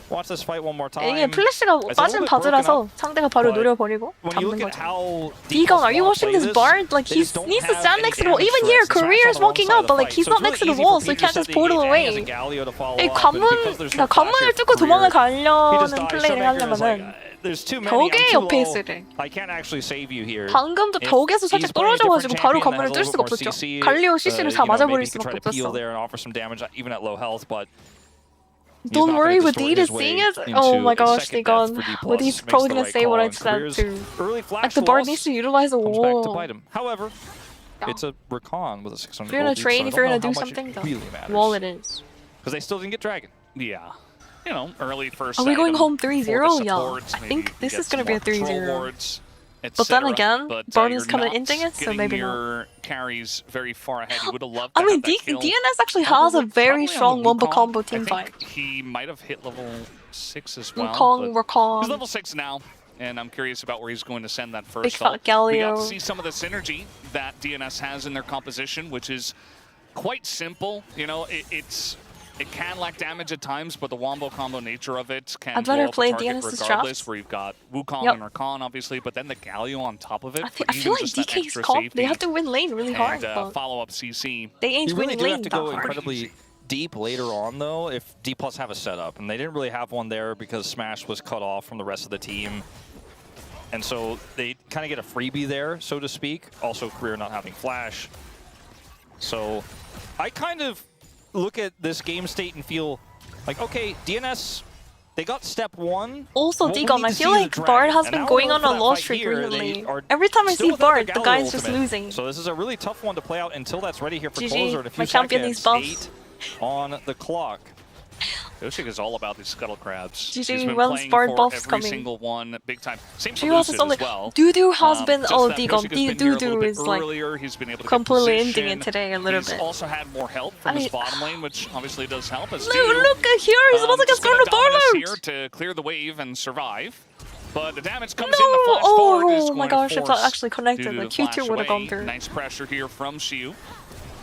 C: Watch this fight one more time.
A: 이게 플래시가
C: It's a
A: 빠진
C: little bit broken
A: 바드라서
C: up,
A: 상대가 바로
C: but
A: 노려버리고
C: when you
A: 잡는
C: look at
A: 거죠.
C: how
A: Deacon, are you
C: wanna
A: watching
C: play
A: this Bard? Like, he
C: they just don't
A: needs to
C: have
A: stand
C: any
A: next to the wall.
C: damage
A: Even
C: threats.
A: here,
C: The Smash
A: Career
C: on
A: is
C: the wrong
A: walking
C: side
A: out,
C: of
A: but
C: the
A: like,
C: fight.
A: he's
C: So
A: not
C: it's
A: next to
C: really
A: the
C: easy
A: wall,
C: for
A: so he
C: Peter
A: can't
C: to
A: just
C: set the
A: portal
C: EJ
A: away.
C: as a Galio to follow
A: 이
C: up, and
A: 관문,
C: because there's no
A: 그러니까 관문을
C: flash
A: 뚫고
C: of Career,
A: 도망을
C: he
A: 가려는
C: just dies.
A: 플레이를
C: Showmaker is like,
A: 하려면은
C: there's too many,
A: 벽에
C: I'm too
A: 옆에
C: low.
A: 있어야 돼.
C: I can't actually save you here.
A: 방금도
C: If
A: 벽에서
C: he's
A: 살짝
C: playing a
A: 떨어져가지고
C: different
A: 바로
C: champion that
A: 관문을
C: has a
A: 뚫을
C: little
A: 수가
C: bit more
A: 없었죠.
C: CC,
A: 갈리오 CC를 다
C: you know,
A: 맞아버릴
C: maybe he could
A: 수밖에
C: try to peel
A: 없었어.
C: there and offer some damage even at low health, but he's
A: Don't
C: not
A: worry
C: gonna
A: with
C: distort
A: Deed
C: his
A: is
C: way
A: seeing it.
C: into
A: Oh my
C: a
A: gosh,
C: second
A: Deacon.
C: death for D+.
A: But he's
C: Makes
A: probably
C: the
A: gonna
C: right
A: say what
C: call,
A: I
C: and
A: said
C: Career's
A: too.
C: early flash
A: Like, the Bard
C: loss
A: needs to utilize the
C: comes back to
A: wall.
C: bite him. However,
A: Yeah.
C: it's a Recon with a 600
A: If you're gonna
C: gold lead,
A: trade,
C: so I
A: if you're
C: don't
A: gonna
C: know
A: do
C: how much
A: something,
C: it really matters.
A: wall it is.
C: Because they still didn't get Dragon.
B: Yeah. You know, early first
A: Are we going
B: item
A: home
B: for
A: 3-0?
B: the
A: Yeah.
B: supports,
A: I
B: maybe
A: think this
B: get
A: is gonna
B: some
A: be a
B: more control
A: 3-0.
B: wards,
A: But then
B: etc.
A: again,
B: But,
A: Bard
B: you're
A: is coming
B: not
A: ending it, so
B: getting
A: maybe not.
B: your carries very far ahead. You would have loved
A: I
B: to
A: mean,
B: have that kill.
A: DNS actually has a very
B: Probably on
A: strong
B: the
A: wombo
B: Wukong.
A: combo
B: I
A: team
B: think
A: fight.
B: he might have hit level 6 as well.
A: Wukong,
B: but he's
A: Wukong.
B: level 6 now, and I'm curious about where he's going to send that
A: Big
B: first
A: fat
B: ult. We got to
A: Galio.
B: see some of the synergy that DNS has in their composition, which is quite simple. You know, it can lack damage at times, but the wombo combo nature of it can
A: I'd
B: blow
A: rather
B: up a
A: play
B: target
A: DNS's
B: regardless,
A: drafts.
B: where you've got Wukong
A: Yep.
B: and Rakan, obviously, but then the Galio on top of it.
A: I
B: for
A: feel
B: even
A: like
B: just that
A: DK's
B: extra
A: comp, they
B: safety
A: have to win lane really hard,
B: and
A: but
B: follow-up CC.
A: they ain't
C: You really
A: winning
C: do
A: lane
C: have to
A: that
C: go
A: hard.
C: incredibly deep later on, though, if D+ have a setup. And they didn't really have one there because Smash was cut off from the rest of the team. And so they kind of get a freebie there, so to speak. Also, Career not having Flash. So I kind of look at this game state and feel like, okay, DNS, they got step 1.
A: Also,
C: What we
A: Deacon,
C: need
A: I
C: to
A: feel
C: see is
A: like
C: the
A: Bard
C: dragon.
A: has
C: And
A: been
C: now
A: going
C: we're
A: on
C: for
A: a
C: that
A: loss
C: fight
A: streak
C: here.
A: recently.
C: They are
A: Every time I
C: still
A: see
C: without
A: Bard,
C: their
A: the
C: Galio
A: guy's just
C: ultimate.
A: losing.
C: So this is a really tough one to play out until that's ready here for
A: GG,
C: Closer in a few
A: my champion needs
C: seconds.
A: buffs.
C: 8 on the clock.
B: Yoshik is all about these scuttle crabs.
A: GG,
B: He's been
A: when's
B: playing
A: Bard
B: for
A: buffs
B: every
A: coming?
B: single one big time. Same for
A: She has
B: Lucid
A: only
B: as well.
A: Dudu has been
B: Just
A: oh
B: that
A: Deacon,
B: Yoshik has been here a little
A: Dudu
B: bit
A: is like
B: earlier. He's been able to
A: completely
B: get
A: ending
B: position.
A: it today a little
B: He's
A: bit.
B: also had more help from
A: I
B: his
A: mean-
B: bottom lane, which obviously does help. As
A: Look,
B: Dudu,
A: look at here, he's about to get
B: just
A: thrown
B: gonna
A: to
B: dominate
A: Barlow.
B: here to clear the wave and survive. But the damage comes
A: No!
B: in. The flash forward is
A: Oh
B: going
A: my
B: to
A: gosh, if that
B: force
A: actually connected,
B: Dudu
A: the
B: to
A: Q2
B: flash
A: would have gone
B: away.
A: through.
B: Nice pressure here from Xiu.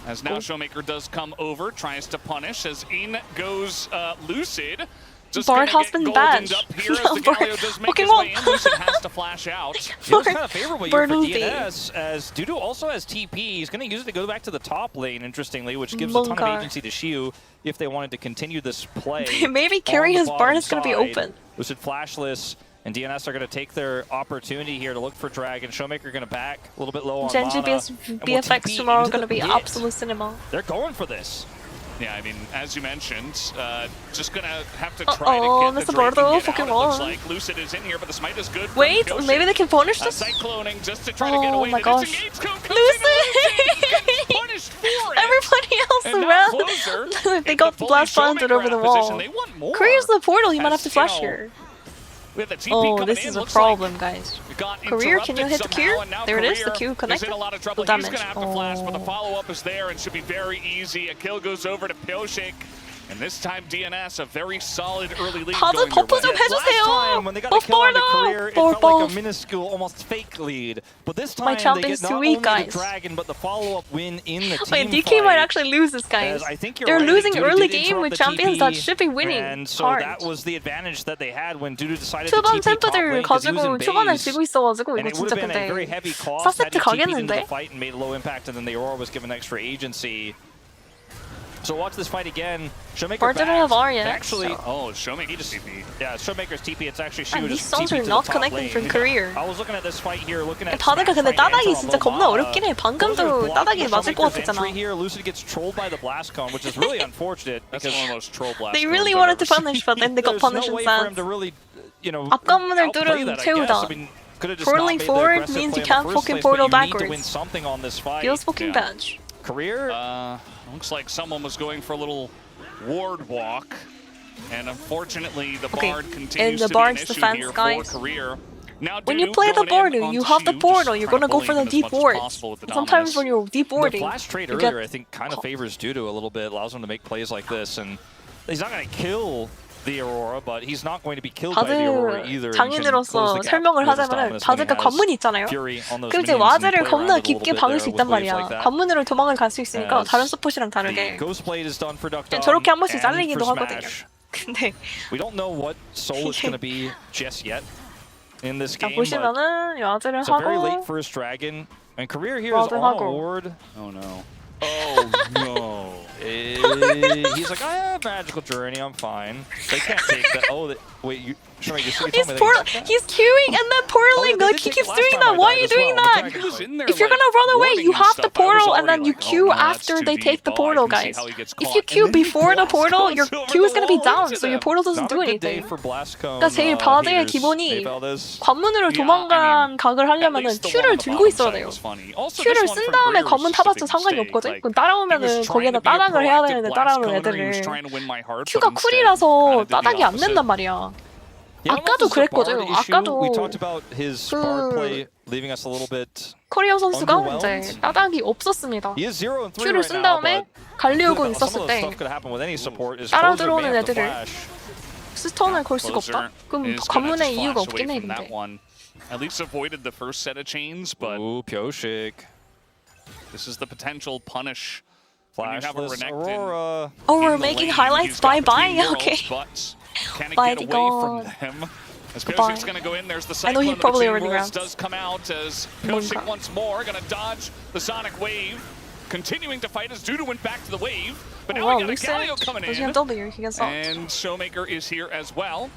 B: As now Showmaker does come over, tries to punish as in goes Lucid. Just
A: Bard
B: gonna
A: has
B: get
A: been
B: goldened
A: banned.
B: up here as
A: No,
B: the
A: Bard-
B: Galio does make his
A: Pokemon.
B: way in. Lucid has to flash out.
C: It was kind of favorable here for
A: Bartleby.
C: DNS, as Dudu also has TP. He's going to use it to go back to the top lane, interestingly, which gives a ton of
A: Munkar.
C: agency to Xiu if they wanted to continue this play.
A: Maybe
C: on
A: carrying
C: the
A: his Bard
C: bottom
A: is going to be
C: side.
A: open.
C: Lucid flashless, and DNS are going to take their opportunity here to look for Dragon. Showmaker going to back a little bit low on
A: Genji
C: mana.
A: vs
C: and will
A: BFX
C: TP
A: tomorrow
C: into
A: going to
C: the
A: be
C: pit.
A: absolute cinema.
C: They're going for this.
B: Yeah, I mean, as you mentioned, just gonna have to try
A: Uh-oh,
B: to get
A: Mr.
B: the Drake and
A: Bardo,
B: get out. It
A: Pokemon.
B: looks like Lucid is in here, but the smite is good. from
A: Wait,
B: Kyoshi.
A: maybe they can punish this?
B: Cycloning just to try to get
A: Oh
B: away.
A: my
B: The
A: gosh.
B: disengage code comes in, and Lucid gets punished for it.
A: Everybody else
B: And now
A: around,
B: Closer
A: they
B: in
A: got
B: the fully
A: blast planted
B: Showmaker
A: over the
B: out
A: wall.
B: position. They want more.
A: Career's the portal, he might have
B: As,
A: to
B: you
A: flash
B: know,
A: here.
B: With the TP
A: Oh,
B: coming
A: this
B: in,
A: is a
B: looks like
A: problem, guys.
B: we got
A: Career, can you hit the
B: interrupted
A: Q?
B: somehow, and now
A: There it is, the
B: Career
A: Q
B: is in
A: connected.
B: a lot of trouble.
A: The
B: He's
A: damage.
B: gonna have to flash, but the
A: Oh.
B: follow-up is there and should be very easy. A kill goes over to Pyosik. And this time DNS, a very solid early lead
A: 다들
B: going
A: 버프
B: their
A: 좀
B: way.
A: 해주세요.
C: Last time when they got a
A: Buff
C: kill on the
A: Bardo.
C: Career, it
A: Buff,
C: felt like a
A: buff.
C: minuscule, almost fake lead. But this
A: My
C: time they
A: champion's
C: get
A: too
C: not
A: weak,
C: only
A: guys.
C: the Dragon, but the follow-up win in the
A: Wait,
C: team
A: DK
C: fight.
A: might actually lose this, guys.
C: As I think you're
A: They're
C: right,
A: losing
C: Dudu
A: early
C: did
A: game
C: interrupt
A: with
C: the
A: champions
C: TP,
A: that should be winning
C: and so
A: hard.
C: that was the advantage that they had when Dudu decided to
A: 초반
C: TP top
A: 템포들
C: lane because he was
A: 가지고
C: in
A: 초반에
C: base.
A: 지고 있어가지고
C: And
A: 이거
C: it would
A: 진짜
C: have been a very
A: 근데
C: heavy cost
A: 4세트
C: had he TP'd into
A: 가겠는데?
C: the fight and made low impact, and then the Aurora was given extra agency. So watch this fight again. Showmaker
A: Or didn't have R yet.
C: Actually,
A: so.
B: Oh, Showmaker, he just TP.
C: yeah, Showmaker's TP. It's actually she
A: And
C: was
A: these songs
C: TP
A: are
C: to
A: not
C: the top
A: connecting
C: lane.
A: from career.
C: I was looking at this fight here, looking at
A: 다드가 근데
C: Smash
A: 따닥이
C: Fight
A: 진짜
C: Angela
A: 겁나
C: Momoa.
A: 어렵긴 해.
C: Those are
A: 방금도
C: blocked
A: 따닥이
C: for
A: 맞을 것
C: Showmaker's
A: 같았잖아.
C: entry here. Lucid gets trolled by the blast cone, which is really unfortunate.
B: That's
C: because
B: one of the most troll blasts.
A: They really wanted to punish, but then they got
C: there's
A: punished
C: no way for him
A: instead.
C: to really, you know,
A: 앞관문을
C: outplay
A: 뚫은
C: that, I
A: 채우다.
C: guess. I mean, could have just not
A: Portaling
C: made the
A: forward
C: aggressive
A: means
C: play
A: you
C: in the
A: can't
C: first
A: fucking
C: place, but
A: portal
C: you need to
A: backwards.
C: win something on this fight.
A: Feels fucking
B: Yeah.
A: bad.
C: Career.
B: Looks like someone was going for a little ward walk, and unfortunately the
A: Okay,
B: Bard
A: in
B: continues
A: the
B: to
A: Bard's
B: be an issue
A: defense,
B: here
A: guys,
B: for Career. Now,
A: when you play the border, you have the portal, you're gonna go for the deep wards. Sometimes when you're deep
C: The
A: warding,
C: flash trade
A: you
C: earlier,
A: get
C: I think, kind of favors Dudu a little bit, allows him to make plays like this, and he's not going to kill the Aurora, but he's not going to be killed by the Aurora either.
A: 다드 장인으로서 설명을 하자면 다드가 관문이 있잖아요. 그리고 이제 와드를 겁나 깊게 박을 수 있단 말이야. 관문으로 도망을 갈 수 있으니까 다른 서폿이랑 다르게 저렇게 한 번씩 잘리기도 하거든요. 근데
C: We don't know what soul is going to be just yet in this
A: 자
C: game, but
A: 보시면은 와드를
C: it's a very late
A: 하고
C: first dragon, and Career here is
A: 와드
C: on a
A: 하고.
C: ward.
B: Oh no. Oh no.
C: He's like, I have magical journey, I'm fine. They can't take that. Oh, wait, you told me
A: He's
C: they can take
A: he's queuing and then portaling.
C: they
A: Like
C: did
A: he
C: take
A: keeps
C: it last
A: doing
C: time
A: that.
C: I
A: Why are
C: died
A: you
C: as
A: doing
C: well.
A: that?
B: He was in there,
A: If you're
B: like,
A: gonna run away,
B: warding
A: you
B: and
A: have
B: stuff.
A: the
B: I was
A: portal and
B: already
A: then you
B: like, oh,
A: queue
B: no, that's
A: after
B: too
A: they
B: deep.
A: take the
B: Oh, I
A: portal,
B: can see
A: guys.
B: how he gets
A: If
B: caught.
A: you queue
B: And then he
A: before the portal,
B: blasts
A: your
B: over
A: queue is
B: the
A: gonna be
B: wall
A: down,
B: into
A: so your
B: them.
A: portal doesn't
C: Not
A: do
C: a good day
A: anything.
C: for Blastcone,
A: 그러니까 제일 바드의
C: haters.
A: 기본이
C: Maybe all this.
A: 관문으로
B: Yeah,
A: 도망간 각을
B: At
A: 하려면은
B: least the one
A: Q를
B: on the
A: 들고
B: bottom
A: 있어야
B: side
A: 돼요.
B: was funny. Also,
A: Q를
B: this one
A: 쓴
B: from
A: 다음에
B: Career was
A: 관문
B: just a
A: 타봤자
B: big
A: 상관이
B: mistake.
A: 없거든.
B: Like,
A: 그
B: he was
A: 따라오면은
B: trying
A: 거기에다
B: to be a
A: 따닥을 해야
B: proactive
A: 되는데
B: blast
A: 따라오는
B: coder who was
A: 애들을
B: trying to win my heart, but
A: Q가
B: instead
A: 쿨이라서
B: kinda did the
A: 따닥이 안
B: opposite.
A: 된단 말이야.
C: Yeah, I don't know if
A: 아까도
C: this is a
A: 그랬거든.
C: Bard issue.
A: 아까도
C: We talked about his Bard play leaving us a little bit.
A: 코리아 선수가
C: Underwhelmed?
A: 이제 따닥이 없었습니다.
C: He is 0-3
A: Q를
C: right
A: 쓴
C: now,
A: 다음에
C: but
A: 갈리오군
C: some
A: 있었을
C: of the
A: 때
C: stuff could happen with any support. Is
A: 따라
C: Closer
A: 들어오는
C: may have to
A: 애들을
C: flash.
A: 스턴을 걸 수가 없다? 그럼
B: is gonna
A: 관문에
B: just
A: 이유가
B: flash
A: 없긴
B: away
A: 해
B: from that
A: 근데.
B: one. At least avoided the first set of chains, but
C: Ooh, Pyoshik.
B: this is the potential punish. When you have a
C: Flashless
B: Renekton
C: Aurora.
A: Oh, we're
B: in the
A: making
B: lane,
A: highlights.
B: he's got
A: Bye bye.
B: between worlds,
A: Okay.
B: but can it
A: Bye,
B: get away
A: gone.
B: from them? As
A: Goodbye.
B: Pyoshik's going to go in, there's the
A: I know
B: cyclone
A: he
B: of
A: probably
B: between
A: already
B: worlds
A: grabbed.
B: does come out as
A: 뭔가.
B: Pyoshik once more going to dodge the Sonic Wave. Continuing to fight as Dudu went back to the wave, but now
A: Wow,
B: we got a
A: Lucid
B: Galio coming
A: doesn't have
B: in.
A: W. He gets out.
B: And Showmaker is here as well.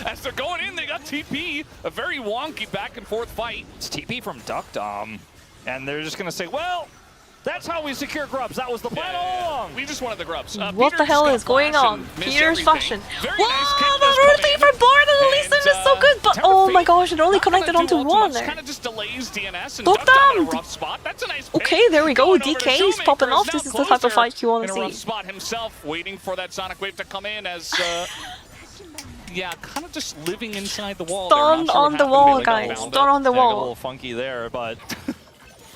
B: As they're going in, they got TP. A very wonky back and forth fight.
C: It's TP from Duck Dom. And they're just going to say, well, that's how we secure grubs. That was the plan all along.
B: We just wanted the grubs.
A: What the hell is going on? Peter's fashion.
B: Very
A: Wow,
B: nice kick
A: the
B: does
A: rotate
B: come
A: for Bard and the
B: in.
A: Lee Sim is so good, but oh my gosh, it only connected onto one there.
B: Kind of just delays DNS and
A: Duck
B: Duck Dom in a
A: Dom.
B: rough spot. That's a nice pick.
A: Okay, there we go.
B: Going over to
A: DK is
B: Showmaker
A: popping
B: is
A: off.
B: now
A: This is the type of
B: closer
A: fight you want
B: in
A: to
B: a rough
A: see.
B: spot himself, waiting for that Sonic Wave to come in as, yeah, kind of just living inside the wall.
A: Stun on the wall, guys. Stun on the
C: Yeah, got a
A: wall.
C: little funky there, but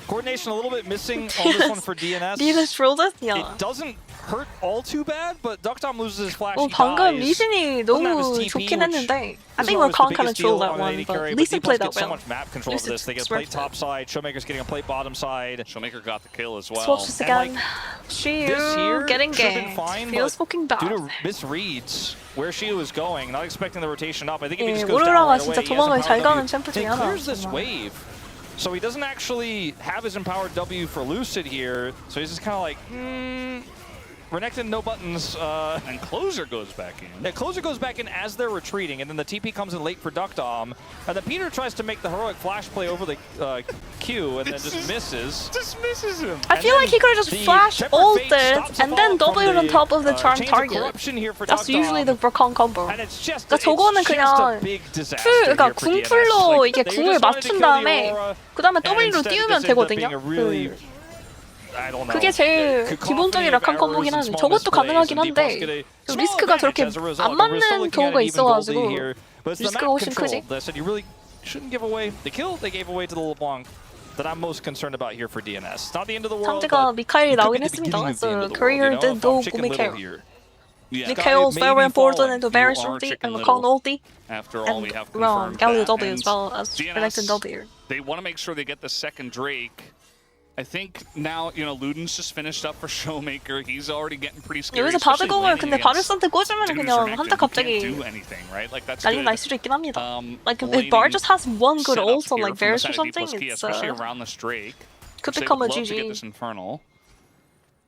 C: coordination a little bit missing on this one for DNS.
A: DNS rolled it? Yeah.
C: It doesn't hurt all too bad, but Duck Dom loses his flash.
A: 어,
C: he
A: 방금
C: dies.
A: 리신이
C: Doesn't have his
A: 너무
C: TP,
A: 좋긴
C: which
A: 했는데 I
C: is
A: think
C: always the
A: Rakan kind of
C: biggest deal
A: trolled that
C: on
A: one,
C: AD
A: but
C: carry,
A: Lee Sin
C: Deepos
A: played
C: get
A: that
C: so
A: well.
C: much map control of
A: Lucid
C: this. They get played
A: smurfed
C: top
A: it.
C: side. Showmaker's getting a plate bottom side.
B: Showmaker got the kill as well.
A: Swatch this
C: And,
A: again.
C: like,
A: Shiyu
C: this here
A: getting
C: should've been
A: ganked.
C: fine,
A: Feels
C: but
A: fucking bad.
C: Due to misreads where she was going, not expecting the rotation up. I think if he
A: 예,
C: just goes down
A: 오로라가
C: right
A: 진짜
C: away, he has
A: 도망을 잘
C: empowered
A: 가는 챔프
C: W.
A: 중에
C: He
A: 하나.
C: clears this
A: 정말.
C: wave. So he doesn't actually have his empowered W for Lucid here. So he's just kind of like, Renekton, no buttons.
B: And Closer goes back in.
C: Yeah, Closer goes back in as they're retreating, and then the TP comes in late for Duck Dom. And then Peter tries to make the heroic flash play over the Q, and then just misses.
B: Just misses him.
A: I feel like he could have just
C: The
A: flash
C: Shepherd Fate
A: ulted
C: stops the
A: and then
C: fall from
A: W on top of the charm
C: Chains of
A: target.
C: Corruption here for
A: That's
C: Duck Dom.
A: usually the Rakan combo.
C: And it's just,
A: 그러니까 저거는
C: it's just
A: 그냥
C: a big disaster
A: 그러니까
C: here for DNS.
A: 궁풀로
C: Like,
A: 이게
C: they
A: 궁을
C: just wanted to
A: 맞춘
C: kill the
A: 다음에
C: Aurora,
A: 그 다음에
C: and
A: W로
C: instead
A: 띄우면
C: this ended up being
A: 되거든요.
C: a really, I don't know.
A: 그게 제일
C: cacophony
A: 기본적인
C: of
A: 라칸 컴보긴
C: errors
A: 하지.
C: and small
A: 저것도
C: misplays,
A: 가능하긴
C: and
A: 한데
C: Deepos get a
A: 좀
C: small
A: 리스크가
C: advantage
A: 저렇게
C: as a result,
A: 안
C: but we're still
A: 맞는
C: looking at
A: 경우가
C: an even Goldie
A: 있어가지고
C: here. But it's the
A: 리스크가
C: map
A: 훨씬
C: control.
A: 크지.
C: That said, you really shouldn't give away the kill they gave away to the LeBlanc that I'm most concerned about here for DNS. It's not the end of the world,
A: 상대가
C: but
A: 미카엘이
C: it could
A: 나오긴
C: be the beginning
A: 했습니다.
C: of the end of the
A: So
C: world,
A: career
C: you know,
A: did
C: if I'm
A: no
C: Chicken Little
A: Mikael.
C: here.
B: Yeah.
A: Mikael's
C: may
A: very
C: be
A: important
C: falling.
A: into Barry's
B: You are
A: ulti
B: Chicken
A: and
B: Little.
A: Rakan ulti
B: After all, we
A: and
B: have confirmed
A: Galio
B: that.
A: W as
B: And
A: well as
B: DNS,
A: Renekton W.
B: They want to make sure they get the second Drake. I think now, you know, Luden's just finished up for Showmaker. He's already getting pretty scary.
A: 여기서
B: especially
A: 바드공을
B: laning
A: 근데
B: against
A: 바르스한테 꽂으면
B: Dude's
A: 그냥
B: Renekton,
A: 한타
B: who can't
A: 갑자기
B: do anything, right? Like that's
A: 난리
B: good.
A: 날 수도 있긴 합니다. Like if
B: laning
A: Bard just has one good
B: setup
A: ult on
B: here
A: like
B: from the
A: Varus or
B: side of
A: something,
B: Deepos Key,
A: it's
B: especially around this Drake.
A: could
B: They
A: become
B: would
A: a
B: love to get
A: GG.
B: this Infernal.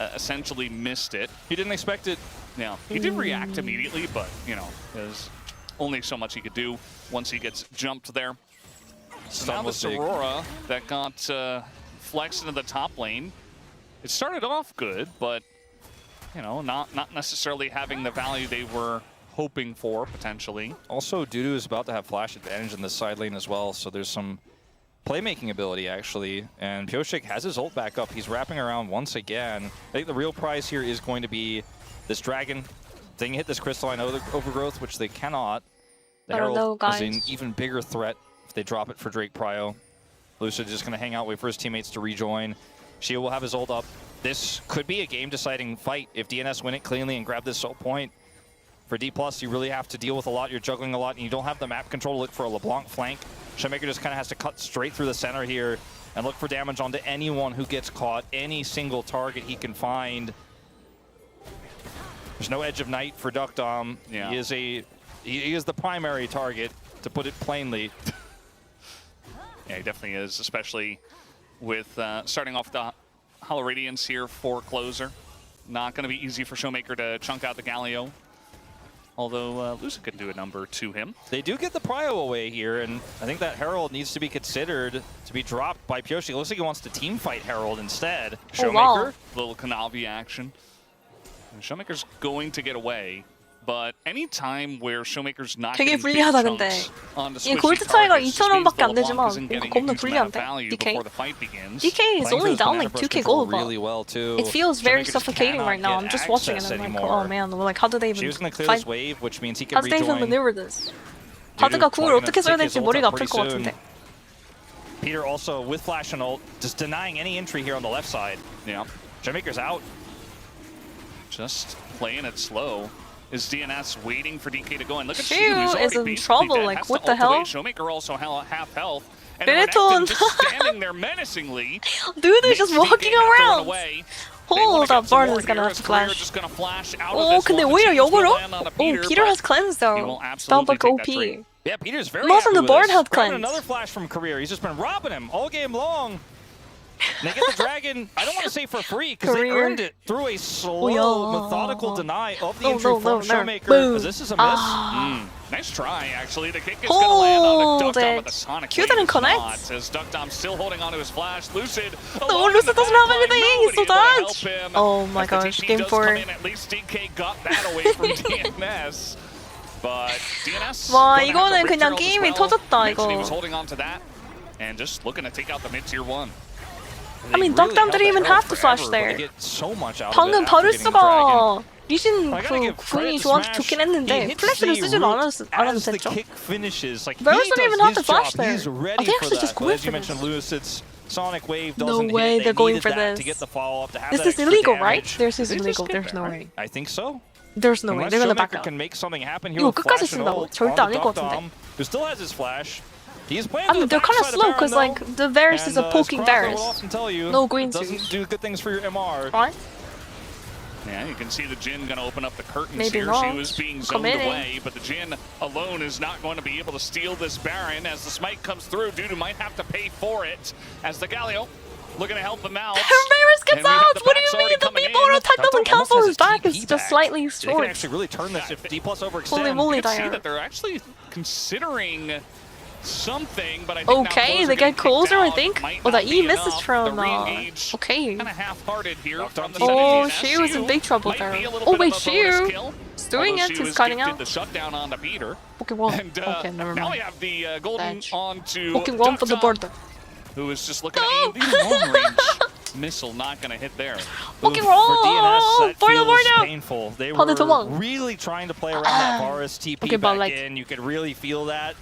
B: essentially missed it.
C: He didn't expect it.
B: Yeah, he did react immediately, but, you know, there's only so much he could do once he gets jumped there. So now this Aurora that got flexed into the top lane it started off good, but you know, not necessarily having the value they were hoping for potentially.
C: Also, Dudu is about to have flash advantage in the side lane as well, so there's some playmaking ability actually. And Pioshik has his ult back up. He's wrapping around once again. I think the real prize here is going to be this dragon. They can hit this crystalline overgrowth, which they cannot. The Herald is an even bigger threat if they drop it for Drake Prio. Lucid just going to hang out, wait for his teammates to rejoin. Shio will have his ult up. This could be a game-deciding fight if DNS win it cleanly and grab this ult point. For D+, you really have to deal with a lot. You're juggling a lot, and you don't have the map control to look for a LeBlanc flank. Showmaker just kind of has to cut straight through the center here and look for damage onto anyone who gets caught, any single target he can find. There's no edge of night for Duckdom. Yeah. He is the primary target, to put it plainly.
B: Yeah, he definitely is, especially with starting off the Hollow Radiance here for closer. Not going to be easy for Showmaker to chunk out the Galio. Although Lucid can do a number to him.
C: They do get the Prio away here, and I think that Herald needs to be considered to be dropped by Pioshik. It looks like he wants to team fight Herald instead. Showmaker.
A: Wow.
B: Little Kanavi action. And Showmaker's going to get away. But any time where Showmaker's not
A: 되게
B: getting big
A: 불리하다
B: chunks
A: 근데.
B: on the
A: 이
B: squishy
A: 골드 차이가
B: targets, just means
A: 2,000원밖에
B: the
A: 안
B: LeBlanc
A: 되지만
B: isn't
A: 이거
B: getting a
A: 겁나
B: huge amount of
A: 불리한데.
B: value
A: DK.
B: before the fight begins.
A: DK is only down like 2k gold, but
C: really well too.
A: it feels very
C: Showmaker just
A: suffocating
C: cannot
A: right now.
C: get
A: I'm just watching it and I'm like, oh man, like how do they
C: She
A: even
C: was going to clear
A: fight?
C: this wave, which means he
A: How
C: can
A: do they even
C: rejoin.
A: maneuver this? 바드가 궁을 어떻게 써야 될지 머리가 아플 것 같은데.
C: Peter also with flash and ult, just denying any entry here on the left side.
B: Yeah.
C: Showmaker's out.
B: Just playing it slow. Is DNS waiting for DK to go in? Look at
A: Shio
B: Shio, who's
A: is
B: already
A: in trouble,
B: dead,
A: like,
B: has
A: what
B: to
A: the
B: ult away.
A: hell?
B: Showmaker also half health. And
A: Benetton.
B: Renekton just standing there menacingly.
A: Dude is just walking around. Hold up, Bard is gonna have to
B: flash.
A: flash. 오, 근데 오히려 역으로? 오, Peter has cleansed though. Spellbook OP.
C: Yeah, Peter's very
A: Most of
C: happy
A: the
C: with
A: board
C: this.
A: had
C: Grabbing
A: cleansed.
C: another flash from Career. He's just been robbing him all game long. And they get the dragon, I don't want to say for free, because they earned it through a slow, methodical deny of the entry from Showmaker. Because this is a miss.
B: Nice try, actually. The kick is going to land on the Duckdom, but the Sonic
A: Q didn't
B: Wave
A: connect.
B: not, as Duckdom still holding onto his flash. Lucid.
A: No, Lucid doesn't have anything. He's so dodged. Oh my gosh, game 4.
B: At least DK got that away from DNS. But DNS.
A: 와, 이거는 그냥 게임이 터졌다, 이거.
B: He was holding on to that and just looking to take out the mid-tier 1.
A: I mean, Duckdom didn't even have to flash there. 방금 바루스가 리신 그 궁이 좋긴 했는데 플래시를 쓰지도 않았을 텐죠. Varus didn't even have to flash there. Are they actually just going for this?
C: Sonic Wave
A: No
C: doesn't
A: way
C: hit.
A: they're
C: They
A: going
C: needed
A: for
C: that
A: this.
C: to get the follow-up, to have
A: This
C: that
A: is
C: extra
A: illegal,
C: damage.
A: right? This is
B: They just
A: illegal.
B: get
A: There's
B: there,
A: no
B: right?
A: way.
C: I think so.
A: There's no way.
C: Unless
A: They're gonna back
C: Showmaker
A: out.
C: can make something happen here
A: 이거
C: with
A: 끝까지
C: flash and
A: 쓴다고?
C: ult
A: 절대
C: on
A: 아닐 것 같은데.
C: Duckdom, who still has his flash. He's playing
A: I mean, they're kind of slow because like the Varus is a poking Varus. No green
C: doesn't
A: suit.
C: do good things for your MR.
A: Right?
B: Yeah, you can see the Jhin going to open up the curtains
A: Maybe
B: here.
A: not.
B: She was being zoned away, but the Jhin alone is not going to be able to steal this Baron. As the smite comes through, Dudu might have to pay for it. As the Galio looking to help them out.
A: Varus gets out! What do you mean? The people attack doesn't cancel his back. It's just slightly
C: They can
A: short.
C: actually really turn this if D+ overextend.
A: Holy moly,
B: You can see
A: Diana.
B: that they're actually considering something, but I think
A: Okay,
B: now
A: they get closer, I think.
B: Might
A: Oh,
B: not
A: that E
B: be
A: misses
B: enough.
A: from.
B: The re-engage
A: Okay.
B: kind of half-hearted here from the
A: Oh,
B: DNS.
A: Shio is in big trouble
B: Might
A: there.
B: be a little
A: Oh
B: bit
A: wait,
B: of a bonus
A: Shio
B: kill,
A: is doing
B: although
A: it.
B: Shio
A: He's cutting
B: gifted
A: out.
B: the shutdown onto Peter.
A: Pokemon.
B: And
A: Okay, never
B: now we
A: mind.
B: have the golden
A: Badge.
B: onto
A: Pokemon for the
B: Duckdom,
A: border.
B: who is just looking at the long-range missile, not going to hit there.
A: Pokemon
C: For DNS, that
A: border,
C: feels
A: border.
C: painful. They
A: How did
C: were
A: 도망?
C: really trying to play around that Varus TP
A: Okay, but
C: back
A: like-
C: in. You could really feel that.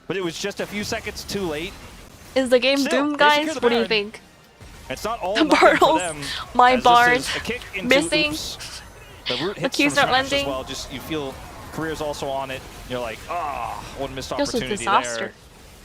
C: But it was just a few seconds too late.
A: Is the game
C: Still,
A: doomed,
C: they
A: guys?
C: secure the
A: What do you
C: Baron.
A: think?
C: It's not all
A: The
C: nothing for
A: Bartles,
C: them.
A: my
C: as this
A: Bard,
C: is a kick into
A: missing.
C: oops. The root
A: The
C: hits
A: keys
C: from
A: not
C: Smash as
A: landing.
C: well. Just you feel Career's also on it. You're like, one missed
A: Just a
C: opportunity
A: disaster.
C: there.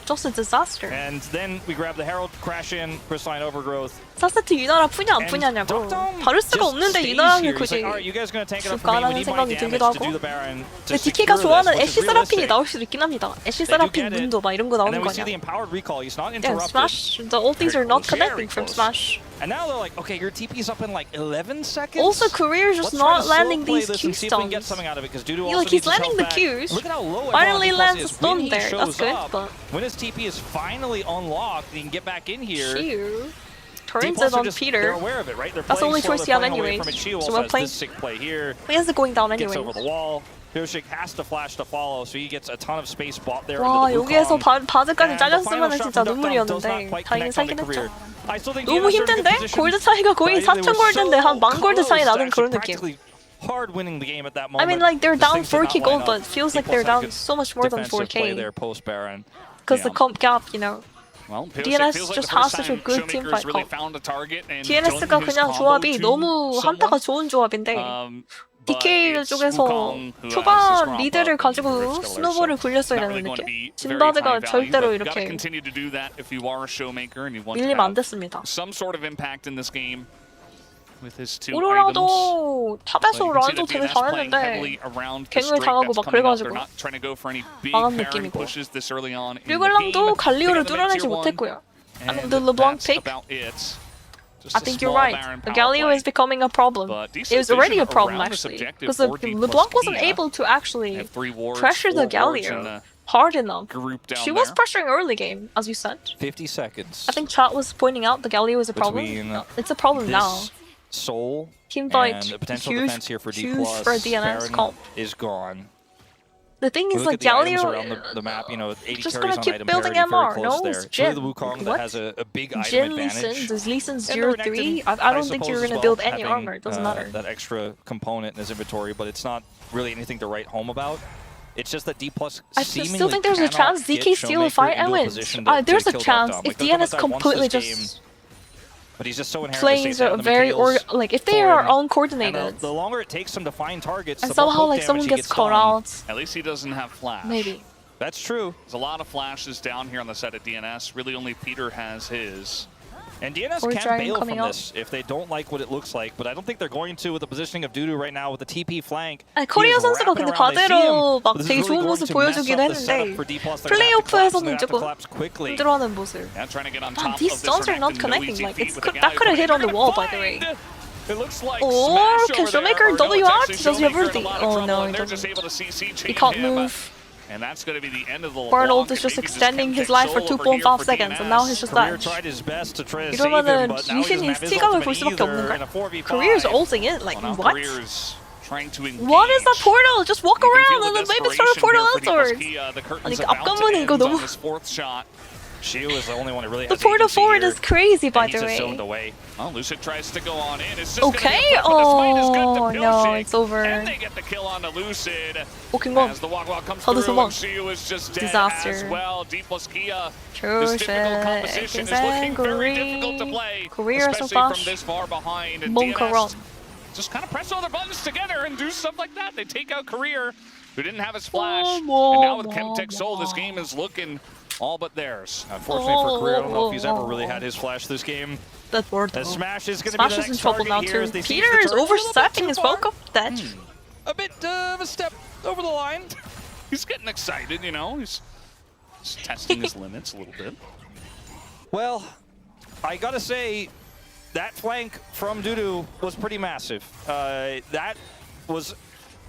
A: Just a disaster.
C: And then we grab the Herald, crash in, crystalline overgrowth.
A: 4세트 유나라 푸냐 안
C: And
A: 푸냐냐고.
C: Duckdom
A: 바루스가
C: just
A: 없는데
C: stays
A: 유나랑을
C: here. He's
A: 굳이.
C: like, all right, you guys gonna tank it up for me. We
A: 줄까라는
C: need my
A: 생각이
C: damage
A: 들기도
C: to do
A: 하고.
C: the Baron. To
A: 근데
C: secure
A: DK가 좋아하는
C: this, which
A: 애쉬
C: is
A: 세라핀이
C: realistic.
A: 나올 수도 있긴 합니다. 애쉬
C: They do
A: 세라핀
C: get it.
A: 문도 막 이런 거
C: And
A: 나오는
C: then
A: 거
C: we see the
A: 아니야?
C: empowered recall. He's not
A: Yeah,
C: interrupted.
A: Smash. The ulties are not
C: Very
A: connecting from
C: close.
A: Smash.
C: And now they're like, okay, your TP's up in like 11 seconds.
A: Also, Career just
C: Let's try
A: not
C: to slow
A: landing
C: play
A: these
C: this
A: Q
C: and see if we can get
A: stuns.
C: something out of it, because Dudu
A: Yeah,
C: also
A: like he's
C: needs his
A: landing
C: health
A: the
C: back.
A: Qs.
C: Look at how low
A: Finally
C: everyone
A: lands a
C: is.
A: stun
C: When he
A: there. That's
C: shows
A: good,
C: up,
A: but
C: when his TP is finally unlocked, he can get back in here.
A: Shio. turns
C: D+s
A: it on
C: are just,
A: Peter.
C: they're aware of it, right? They're
A: That's the
C: playing
A: only
C: slow,
A: choice
C: they're
A: he had
C: playing away
A: anyway.
C: from it. She
A: So
C: also
A: we're
C: has
A: playing.
C: this sick play here.
A: He is going down
C: Gets
A: anyway.
C: over the wall. Pioshik has to flash to follow, so he gets a ton of space bought there.
A: 와
C: into the
A: 여기에서
C: Wukong.
A: 바드까지
C: And the final
A: 잘렸으면
C: shot
A: 진짜
C: from Duckdown does not
A: 눈물이었는데
C: quite
A: 다행히
C: connect on the
A: 살긴
C: career.
A: 했죠.
C: I still think
A: 너무
C: DNS are in a good
A: 힘든데?
C: position.
A: 골드 차이가 거의
C: They were
A: 4천 골드인데 한 만 골드 차이
C: close to
A: 나는 그런
C: actually
A: 느낌.
C: practically hard winning the game at that
A: I
C: moment.
A: mean, like they're
C: Just
A: down
C: things did not
A: 4k
C: line
A: gold,
C: up.
A: but it feels like
C: D+s
A: they're
C: had a
A: down
C: good
A: so much more than
C: defensive play
A: 4k
C: there post Baron.
A: because the comp gap, you know.
B: Well,
A: DNS
B: feels like
A: just
B: the
A: has
B: first
A: such a
B: time
A: good team
B: Showmakers
A: fight
B: really
A: comp.
B: found a target and
A: DNS가
B: done his
A: 그냥
B: combo
A: 조합이
B: to
A: 너무 한타가
B: somewhat.
A: 좋은 조합인데
B: But
A: DK
B: it's
A: 쪽에서
B: Wukong who has this
A: 초반
B: ramp
A: 리드를
B: up and
A: 가지고
B: Rift killer,
A: 스노볼을
B: so
A: 굴렸어야
B: not
A: 되는
B: really going to
A: 느낌?
B: be very
A: 진바드가
B: high value,
A: 절대로
B: but gotta
A: 이렇게
B: continue to do that if you are a Showmaker and you want to
A: 밀리면 안
B: have
A: 됐습니다.
B: some sort of impact in this game with his two items.
A: 오로라도 탑에서
B: But you can see
A: 라인도
B: that
A: 되게
B: DNS playing
A: 잘했는데
B: heavily around the
A: 갱을
B: straight
A: 당하고
B: that's
A: 막
B: coming up.
A: 그래가지고
B: They're not trying to go for any big
A: 망한
B: Baron
A: 느낌이고.
B: pushes this early on in the
A: 르블랑도
B: game.
A: 갈리오를
B: They gotta
A: 뚫어내지
B: make tier one,
A: 못했고요. I mean,
B: and
A: the LeBlanc
B: that's
A: pick,
B: about it. Just
A: I
B: a
A: think you're
B: small
A: right.
B: Baron
A: The
B: power
A: Galio
B: play.
A: is becoming a problem.
B: But
A: It was already a problem
B: around this
A: actually,
B: objective
A: because
B: for D+
A: LeBlanc wasn't
B: Kia.
A: able to actually
B: They have 3 wards,
A: pressure the
B: 4 wards in
A: Galio
B: the
A: hard enough.
B: group down
A: She was
B: there.
A: pressuring early game, as you said.
C: 50 seconds.
A: I think chat was pointing out the Galio is a problem.
C: Between
A: No, it's a problem now.
C: This Soul
A: Team
C: and
A: fight,
C: the potential
A: huge,
C: defense here for D+.
A: huge for DNS
C: Baron
A: comp.
C: is gone.
A: The thing
C: We
A: is,
C: look
A: like
C: at the items
A: Galio,
C: around the map, you know, 80
A: just
C: carries
A: gonna
C: on
A: keep
C: item
A: building
C: parity, very
A: MR.
C: close
A: No,
C: there.
A: it's
C: It's really
A: Jin.
C: the Wukong
A: What?
C: that has a big item
A: Jin, Lee
C: advantage.
A: Sin, does Lee Sin's
C: And the
A: 0-3?
C: Renekton,
A: I don't think
C: suppose,
A: you're
C: as
A: gonna
C: well,
A: build any
C: having,
A: armor. It doesn't matter.
C: That extra component in his inventory, but it's not really anything to write home about. It's just that D+
A: I
C: seemingly
A: still think there's a
C: cannot
A: chance
C: get
A: DK steal a
C: Showmaker
A: fight and
C: into a
A: wins.
C: position to
A: There's a
C: kill
A: chance
C: Dukdown.
A: if
C: Like, Dukdown
A: DNS
C: wants
A: completely
C: this
A: just
C: game, but he's just so inherently
A: plays
C: safe
A: a
C: that
A: very if they
C: for
A: are
C: him.
A: uncoordinated
C: And the longer it takes him to find targets,
A: and
C: the more
A: somehow
C: poke
A: like someone
C: damage he
A: gets caught
C: done.
A: out,
B: At least he doesn't have flash.
A: maybe.
C: That's true.
B: There's a lot of flashes down here on the side of DNS. Really only Peter has his.
C: And DNS
A: Or
C: can
A: Dragon
C: bail
A: coming
C: from
A: out.
C: this if they don't like what it looks like, but I don't think they're going to with the positioning of Dudu right now with the TP flank.
A: 아니, 코리아 선수가 근데 과대로 막 되게 좋은 모습 보여주긴 했는데 플레이오프에서는 조금 힘들어하는 모습.
B: Yeah, trying to get on
A: Man,
B: top
A: these
B: of this
A: stones are not
B: Renekton, no
A: connecting.
B: easy
A: Like
B: feat
A: it's
B: with the
A: that could have
B: Galio.
A: hit on the
B: They're
A: wall,
B: gonna
A: by the way.
B: find- It looks like
A: Or
B: Smash
A: can
B: over there.
A: Showmaker
B: Or no,
A: W
B: it's
A: out?
B: actually
A: Does he have
B: Showmaker in a
A: everything?
B: lot of
A: Oh,
B: trouble,
A: no,
B: and
A: he
B: they're just
A: doesn't.
B: able to CC
A: He
B: chain
A: can't
B: him.
A: move.
B: And that's going to be the end of the
A: Arnold
B: LeBlanc,
A: is
B: and
A: just
B: maybe
A: extending
B: Chemtech
A: his life for
B: Soul over here
A: 2.5
B: for
A: seconds, and now he's just
C: Career
A: dead.
C: tried his best to try to save him,
A: 이러면은
C: but now he doesn't
A: 리신이
C: have his
A: 스틱업을
C: ultimate
A: 볼 수밖에
C: either
A: 없는
C: in a
A: 거야.
C: 4v5.
A: Career's ulting it, like
B: Well, now
A: what?
B: Career's trying to engage.
A: What is that portal? Just walk
B: You can feel
A: around and
B: the
A: then maybe throw a
B: desperation
A: portal
B: here for
A: outwards.
B: Diploski. The curtain's
A: 아니,
B: about to
A: 앞간문이
B: end
A: 이거
B: on
A: 너무-
B: this fourth shot.
C: Shiu is the only one who really
A: The
C: has
A: portal
C: agency
A: forward
C: here,
A: is crazy, by
C: and he's
A: the
C: just zoned
A: way.
C: away.
B: Well, Lucid tries to go on in. It's just
A: Okay.
B: gonna be a flip, but this fight is good to
A: Oh no,
B: Pillshake,
A: it's over.
B: And they get the kill on the Lucid.
A: Walking on.
B: As the walk comes
A: How does
B: through,
A: it walk?
B: and Shiu is just dead
A: Disaster.
B: as well. Diploski, this difficult
A: 조색
B: composition is looking very difficult to play,
A: Career so
B: especially
A: far.
B: from this far behind. And
A: 뭔가
B: DNS just kind of press all their buttons together and do stuff like that. They take out Career, who didn't have his flash. And now with Chemtech Soul, this game is looking all but theirs.
C: Unfortunately for Career, I don't know if he's ever really had his flash this game.
A: That word.
C: As Smash is going to be
A: Smash
C: the
A: is in
C: next
A: trouble now
C: target here
A: too.
C: as they seize
A: Peter
C: the
A: is
C: turret. A little bit
A: overstepping
C: too
A: his
C: far.
A: welcome edge.
C: A bit of a step over the line.
B: He's getting excited, you know. He's testing his limits a little bit.
C: Well, I gotta say, that flank from Dudu was pretty massive. That was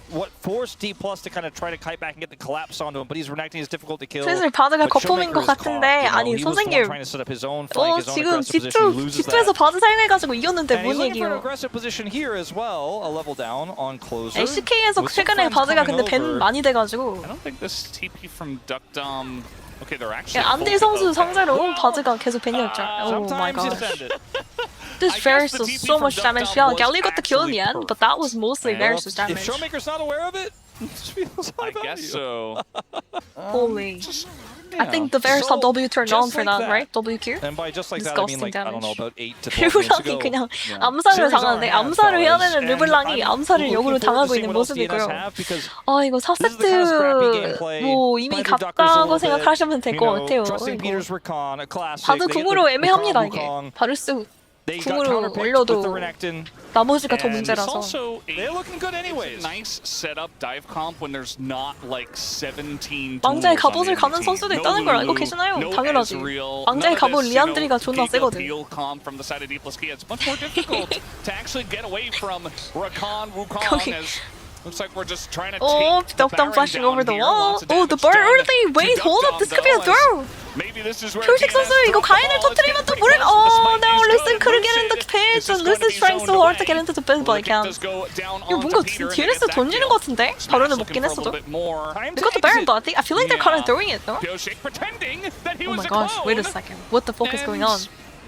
C: what forced D+ to kind of try to kite back and get the collapse onto him, but he's Renekton is difficult to kill.
A: 슬슬 바드가
C: But
A: 거품인
C: Showmaker
A: 것
C: is caught,
A: 같은데
C: you know,
A: 아니
C: he was the one
A: 선생님
C: trying to set up his own flank, his own
A: 지금
C: aggressive position, he loses
A: G2에서
C: that.
A: 바드 사용해가지고 이겼는데
C: And he's
A: 뭔
C: looking for an
A: 얘기예요.
C: aggressive position here as well, a level down on closer.
A: LCK에서
C: With some
A: 최근에
C: friends
A: 바드가
C: coming
A: 근데 밴
C: over.
A: 많이 돼가지고
B: I don't think this TP from Duckdom. Okay, they're actually.
A: 안디 선수 상대로
B: Well,
A: 바드가 계속 밴이었죠. Oh my
C: Sometimes you
A: god.
C: send it.
A: This
B: I guess
A: Varus
B: the
A: does
B: TP
A: so
B: from
A: much damage.
B: Duckdown
A: Yeah,
B: was
A: Galio got the kill in the
B: actually
A: end, but that was mostly
C: Well,
A: Varus' damage.
C: If Showmaker's not aware of it, it feels high
B: I guess
C: value.
B: so.
A: Holy.
B: Just,
A: I think the Varus
C: So,
A: had W turned on
C: just
A: for
C: like
A: that,
C: that.
A: right? W Q?
C: And by just like that, I mean
A: Disgusting
C: like, I don't know,
A: damage.
C: about 8 to 12 minutes
A: 르블랑이
C: ago.
A: 그냥
B: Yeah.
A: 암살을
C: Series on
A: 당하는데
C: our hands,
A: 암살을 해야
C: fellas,
A: 되는
C: and
A: 르블랑이
C: I'm
A: 암살을
C: looking
A: 역으로
C: forward to
A: 당하고
C: seeing
A: 있는
C: what else DNS
A: 모습이고요.
C: have, because
A: 이거
C: this is the kind of scrappy gameplay.
A: 뭐 이미
C: Playing through Duckers a
A: 갔다고
C: little bit,
A: 생각하시면 될
C: you
A: 것
C: know,
A: 같아요.
C: Trusting
A: 이거.
C: Peter's Recon, a classic.
A: 바드
C: They get
A: 궁으로
C: the
A: 애매합니다 이게.
C: Wukong.
A: 바루스
C: They got
A: 궁으로
C: counterpicked with the
A: 올려도
C: Renekton.
A: 나머지가 더
C: And
B: it's
A: 문제라서.
B: also
C: They're looking good
B: it's
C: anyways.
B: a nice setup dive comp when there's not like 17
A: 왕자의
B: tools on
A: 갑옷을
B: the
A: 가는
B: enemy
A: 선수도
B: team.
A: 있다는 걸 알고
B: Lulu,
A: 계시나요?
B: no
A: 당연하지.
B: Ezreal,
A: 왕자의
B: none of
A: 갑옷
B: this,
A: 리안드리가 존나
B: Giga
A: 세거든.
B: peel comp from the side of D+K. It's much more difficult to actually get away from Rakan Wukong
A: 거기
B: as Looks like we're just trying to
A: Oh,
B: take the
A: dump
B: Baron
A: flashing
B: down
A: over the
B: here.
A: wall.
B: Lots of
A: Oh, the
B: damage
A: bar
B: done
A: early.
B: to
A: Wait, hold up. This could be a
B: Dum Dum,
A: throw.
B: Maybe this is where
A: 표식
B: DNS
A: 선수 이거
B: drop
A: 가인을
B: ball. It's
A: 터뜨리면
B: getting
A: 또
B: pretty
A: 모르.
B: close. The
A: Oh
B: spike
A: no,
B: is
A: Lucid
B: good.
A: couldn't get
B: Lucid
A: into the pit.
B: is just going to
A: Lucid's
B: be
A: trying
B: zoned
A: so hard to
B: away.
A: get into the pit,
B: Well,
A: but
B: the
A: he
B: kick
A: can't.
B: does go down
A: 이거
B: onto
A: 뭔가
B: Peter, and he
A: DNS
B: gets that
A: 던지는
B: kill.
A: 것 같은데? 바로는
B: Smash
A: 먹긴
B: looking for a
A: 했어도.
B: little bit more.
C: Time
A: They
C: to
A: got the Baron,
C: exit.
A: but I feel like they're kind of throwing it though.
B: Pyosik pretending that he
A: Oh
B: was
A: my
B: a
A: gosh,
B: clone.
A: wait a second. What the fuck is going on?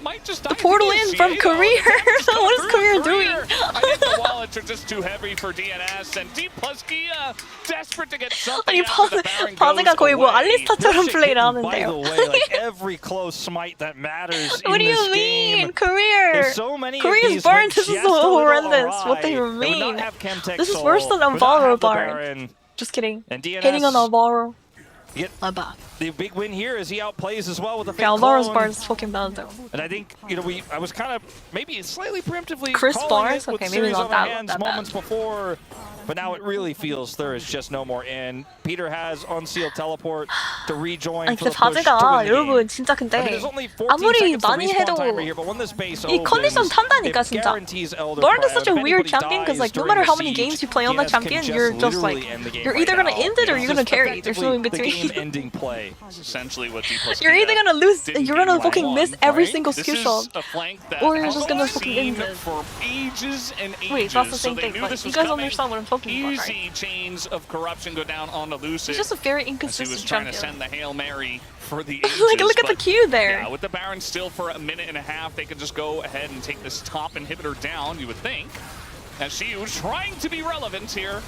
B: Might just
A: The
B: die
A: portal
B: to
A: in from
B: CA, though.
A: Career.
B: Damage
A: What is
B: comes
A: Career
B: through
A: doing?
B: I think the wallets are just too heavy for DNS, and D plus Gia desperate to get something
A: 아니
B: after the Baron
A: 바즈가
B: goes
A: 거의 뭐
B: away.
A: 알리스타처럼 플레이를
C: By the
A: 하는데요.
C: way, like every close smite that matters
A: What
C: in
A: do you
C: this
A: mean?
C: game.
A: Career.
C: There's so many
A: Korea's
C: of these
A: burn,
C: went
A: this is
C: just
A: so
C: a little
A: horrendous. What do
C: awry.
A: you
C: They would not
A: mean?
C: have Chemtech
A: This is
C: Soul,
A: worse than
C: would not
A: Alvaro
C: have the
A: Baron.
C: Baron.
A: Just kidding.
C: And DNS,
A: Hating on Alvaro.
C: Yet
A: Bad.
C: the big win here is he outplays as well with the
A: Okay,
C: fake
A: Alvaro's
C: clone.
A: bar is fucking bad though.
C: And I think, you know, I was kind of maybe slightly preemptively
A: Chris
C: calling
A: bars?
C: it with
A: Okay, maybe
C: series
A: not
C: on
A: that-
C: our hands
A: that bad.
C: moments before, but now it really feels there is just no more in. Peter has unsealed teleport to rejoin
A: 아니
C: for
A: 근데
C: the push to
A: 바즈가
C: win the
A: 여러분
C: game.
A: 진짜
C: I mean,
A: 근데
C: there's only 14
A: 아무리
C: seconds to
A: 많이
C: respawn
A: 해도
C: timer here, but when this base
A: 이 컨디션
C: opens,
A: 탄다니까
C: it
A: 진짜.
C: guarantees Elder
A: Bard is
C: Prime.
A: such a
C: If
A: weird
C: anybody
A: champion because
C: dies
A: like no
C: during
A: matter
C: the
A: how many
C: siege,
A: games you play on that
C: DNS can
A: champion, you're just like
C: literally end the game
A: you're
C: right
A: either gonna
C: now.
A: end it or
C: It's
A: you're gonna
C: just
A: carry. There's no in
C: effectively
A: between.
C: the game-ending play.
B: Essentially what D plus
A: You're either
B: Gia
A: gonna lose,
B: didn't
A: you're gonna
B: do
A: fucking
B: wrong,
A: miss every
B: right?
A: single
B: This
A: skill
B: is
A: shot.
B: a flank that
A: Or you're
B: has
A: just gonna
B: been
A: fucking
B: seen
A: end it.
B: for ages and ages.
A: Wait, that's the
B: so
A: same
B: they
A: thing.
B: knew
A: Like,
B: this
A: you
B: was
A: guys
B: coming.
A: understand what I'm talking about, right?
B: Easy chains of corruption go down onto Lucid.
A: He's just a very
B: as he was
A: inconsistent
B: trying to
A: champion.
B: send the Hail Mary for the ages.
A: Like look at the
B: but
A: queue there.
B: yeah, with the Baron still for a minute and a half, they could just go ahead and take this top inhibitor down, you would think. As she was trying to be relevant here,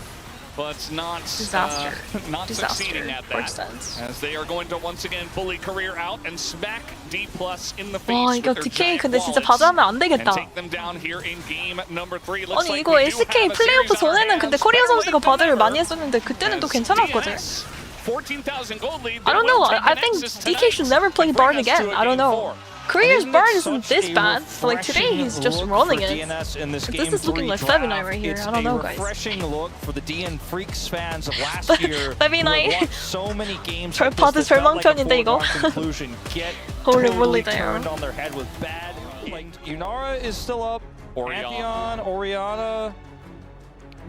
B: but not
A: Disaster.
B: not succeeding at
A: for
B: that.
A: sense.
B: As they are going to once again bully Career out and smack D plus in the face
A: 와
B: with
A: 이거
B: their
A: DK
B: giant
A: 근데 진짜
B: wallets
A: 바즈하면 안
B: and
A: 되겠다.
B: take them down here in game number 3. Looks
A: 아니
B: like
A: 이거
B: we do
A: LCK
B: have a
A: 플레이오프
B: series on our
A: 전에는 근데
B: hands.
A: 코리아
B: Better
A: 선수가
B: late than
A: 바드를
B: never.
A: 많이 했었는데 그때는 또
B: As
A: 괜찮았거든.
B: DNS, 14,000 gold lead.
A: I don't know. I think DK should never play Bard again. I don't know. Korea's Bard isn't this bad. But like today he's just rolling it.
C: This
A: is looking like feviknight right here. I don't know, guys.
C: It's a refreshing look for the DN Freaks fans of last
A: But
C: year.
A: feviknight.
C: who have watched so many games
A: 절
C: like
A: 바드
C: this that felt like a
A: 절망편인데, 이거.
C: foregone conclusion get
A: Holy
C: totally
A: moly, they are.
C: turned on their head with bad. Like Yunara is still up.
B: Orianna.
C: Pantheon, Orianna.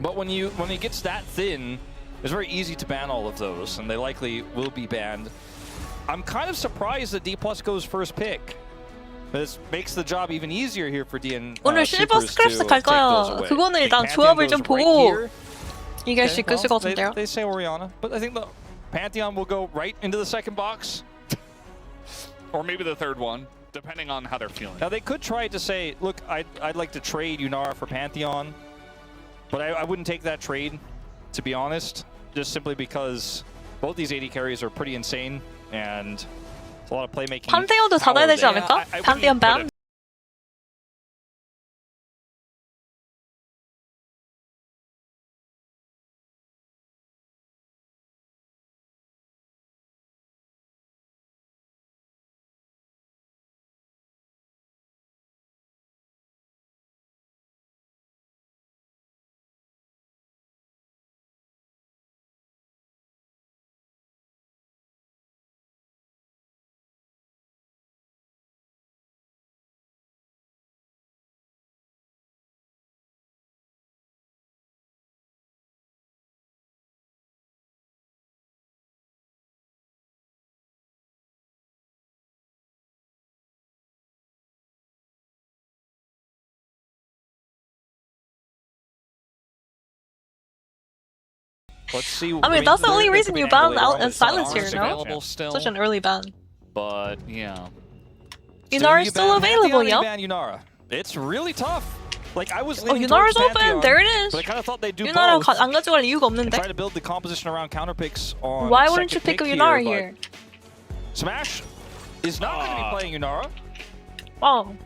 C: But when he gets that thin, it's very easy to ban all of those, and they likely will be banned. I'm kind of surprised that D Plus goes first pick. This makes the job even easier here for DN.
A: 오늘 실버 스크랩스 갈까요? 그거는 일단 조합을 좀 보고 얘기할 수 있을 것 같은데요.
C: They say Orianna, but I think the Pantheon will go right into the second box.
B: Or maybe the third one, depending on how they're feeling.
C: Now they could try to say, look, I'd like to trade Yunara for Pantheon, but I wouldn't take that trade, to be honest, just simply because both these AD carries are pretty insane and it's a lot of playmaking.
A: 판테온도 닫아야 되지
C: power there.
A: 않을까?
B: I
A: 판테온
B: wouldn't put
A: 반?
B: it
C: Let's see.
A: I mean, that's the only
C: there
A: reason
C: could
A: you
C: be an
A: banned
C: angle
A: out
C: later on
A: and
C: with
A: silence
C: Sonar
A: here, no?
B: available still,
A: Such an early ban.
B: but yeah.
A: Yunara is still available,
C: yeah?
A: yeah?
C: Yunara. It's really tough. Like I was
A: Oh,
C: leaning
A: Yunara's
C: towards
A: open.
C: Pantheon,
A: There it is.
C: but I kind of thought they'd do
A: 유나라
C: both.
A: 안 가져갈 이유가
C: And
A: 없는데.
C: try to build the composition around counter picks on.
A: Why wouldn't you
C: second
A: pick a
C: pick
A: Yunara
C: but
A: here?
C: Smash is not going to be playing Yunara.
A: Wow.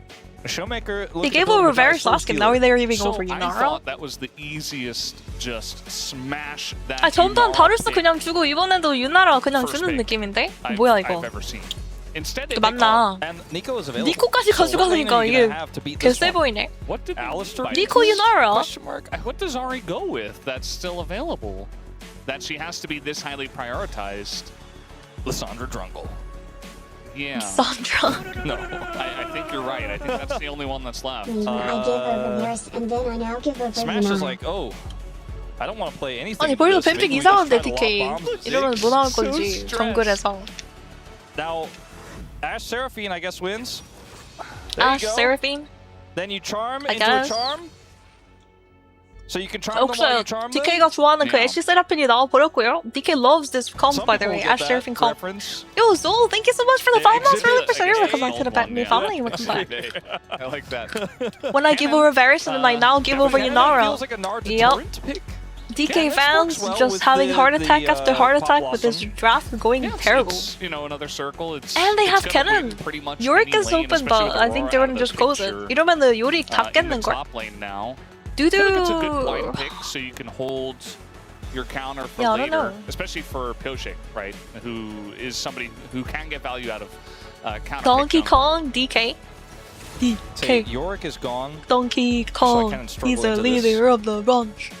C: Showmaker.
A: He gave over Varus last game. Now they're even
B: So
A: over
B: I
A: Yunara.
B: thought that was the easiest, just smash that.
A: 아 전반
B: Yunara
A: 바루스
B: pick
A: 그냥 주고 이번에도 유나라 그냥
B: first
A: 주는
B: pick
A: 느낌인데?
B: I've-
A: 뭐야 이거?
B: I've ever seen. Instead, they
A: 맞나?
C: And Nico is available.
A: 니코까지
C: So what lane
A: 가져가니까
C: are you
A: 이게
C: gonna have to beat this
A: 개쎄
C: one?
A: 보이네.
B: What did
C: Alistair?
A: 니코 유나라.
B: Question mark? What does Ari go with that's still available? That she has to be this highly prioritized.
C: Lissandra Drungle.
B: Yeah.
A: 산드라.
C: No.
B: I think you're right. I think that's the only one that's left.
E: I gave over Varus, and then I now give over
C: Smash is
E: Yunara.
C: like, oh, I don't want to play anything.
A: 아니 벌써 뱀픽 이상한데 DK 이러면 뭐 나올 건지 정글에서.
C: Now, Ashe Seraphine I guess wins. There
A: Ashe
C: you go.
A: Seraphine?
C: Then you charm
A: I
C: into a
A: guess.
C: charm. So you can charm them while
A: 없어요.
C: you charm them.
A: DK가 좋아하는 그
B: Yeah.
A: 애쉬 세라핀이 나와버렸고요. DK loves this comp
C: Some
A: by the
C: people
A: way.
C: get
A: Ashe
C: that
A: Seraphine comp.
C: reference.
A: Yo, Zol, thank you so much for the
C: Yeah,
A: 5 months. Really appreciate it.
B: Exhibit
A: Welcome back to the
B: one,
A: new
B: yeah.
A: family. Welcome back.
B: I like that.
A: When I give over Varys and then I now give over
C: Cannon
A: Yunara.
C: feels like a Nard
A: Yep.
C: deterrent pick.
A: DK
C: Cannon
A: fans
C: works well
A: just
C: with
A: having
C: the-
A: heart attack
C: the,
A: after heart
C: Pop
A: attack with this
C: Blossom.
A: draft going
B: Yeah,
A: terrible.
B: It's, you know, another circle. It's
A: And they
B: it's
A: have
B: gonna
A: Cannon.
B: win pretty much
A: Yorick
B: any
A: is
B: lane,
A: open,
B: especially
A: but
B: with
A: I think
B: Aurora
A: they're
B: out
A: gonna
B: of
A: just
B: the
A: close it.
B: picture,
A: 이러면은 요리 다
B: in the
A: 깼는 걸.
B: top lane now.
A: 두두.
B: I think it's a good line pick, so you can hold your counter for
A: Yeah, I don't
B: later,
A: know.
B: especially for Pyoshik, right? Who is somebody who can get value out of counter.
A: Donkey
B: pick
A: Kong DK.
C: Say,
A: DK.
C: Yorick is gone.
A: Donkey Kong.
C: Cannon struggle
A: He's the
C: into this.
A: leader of the bunch.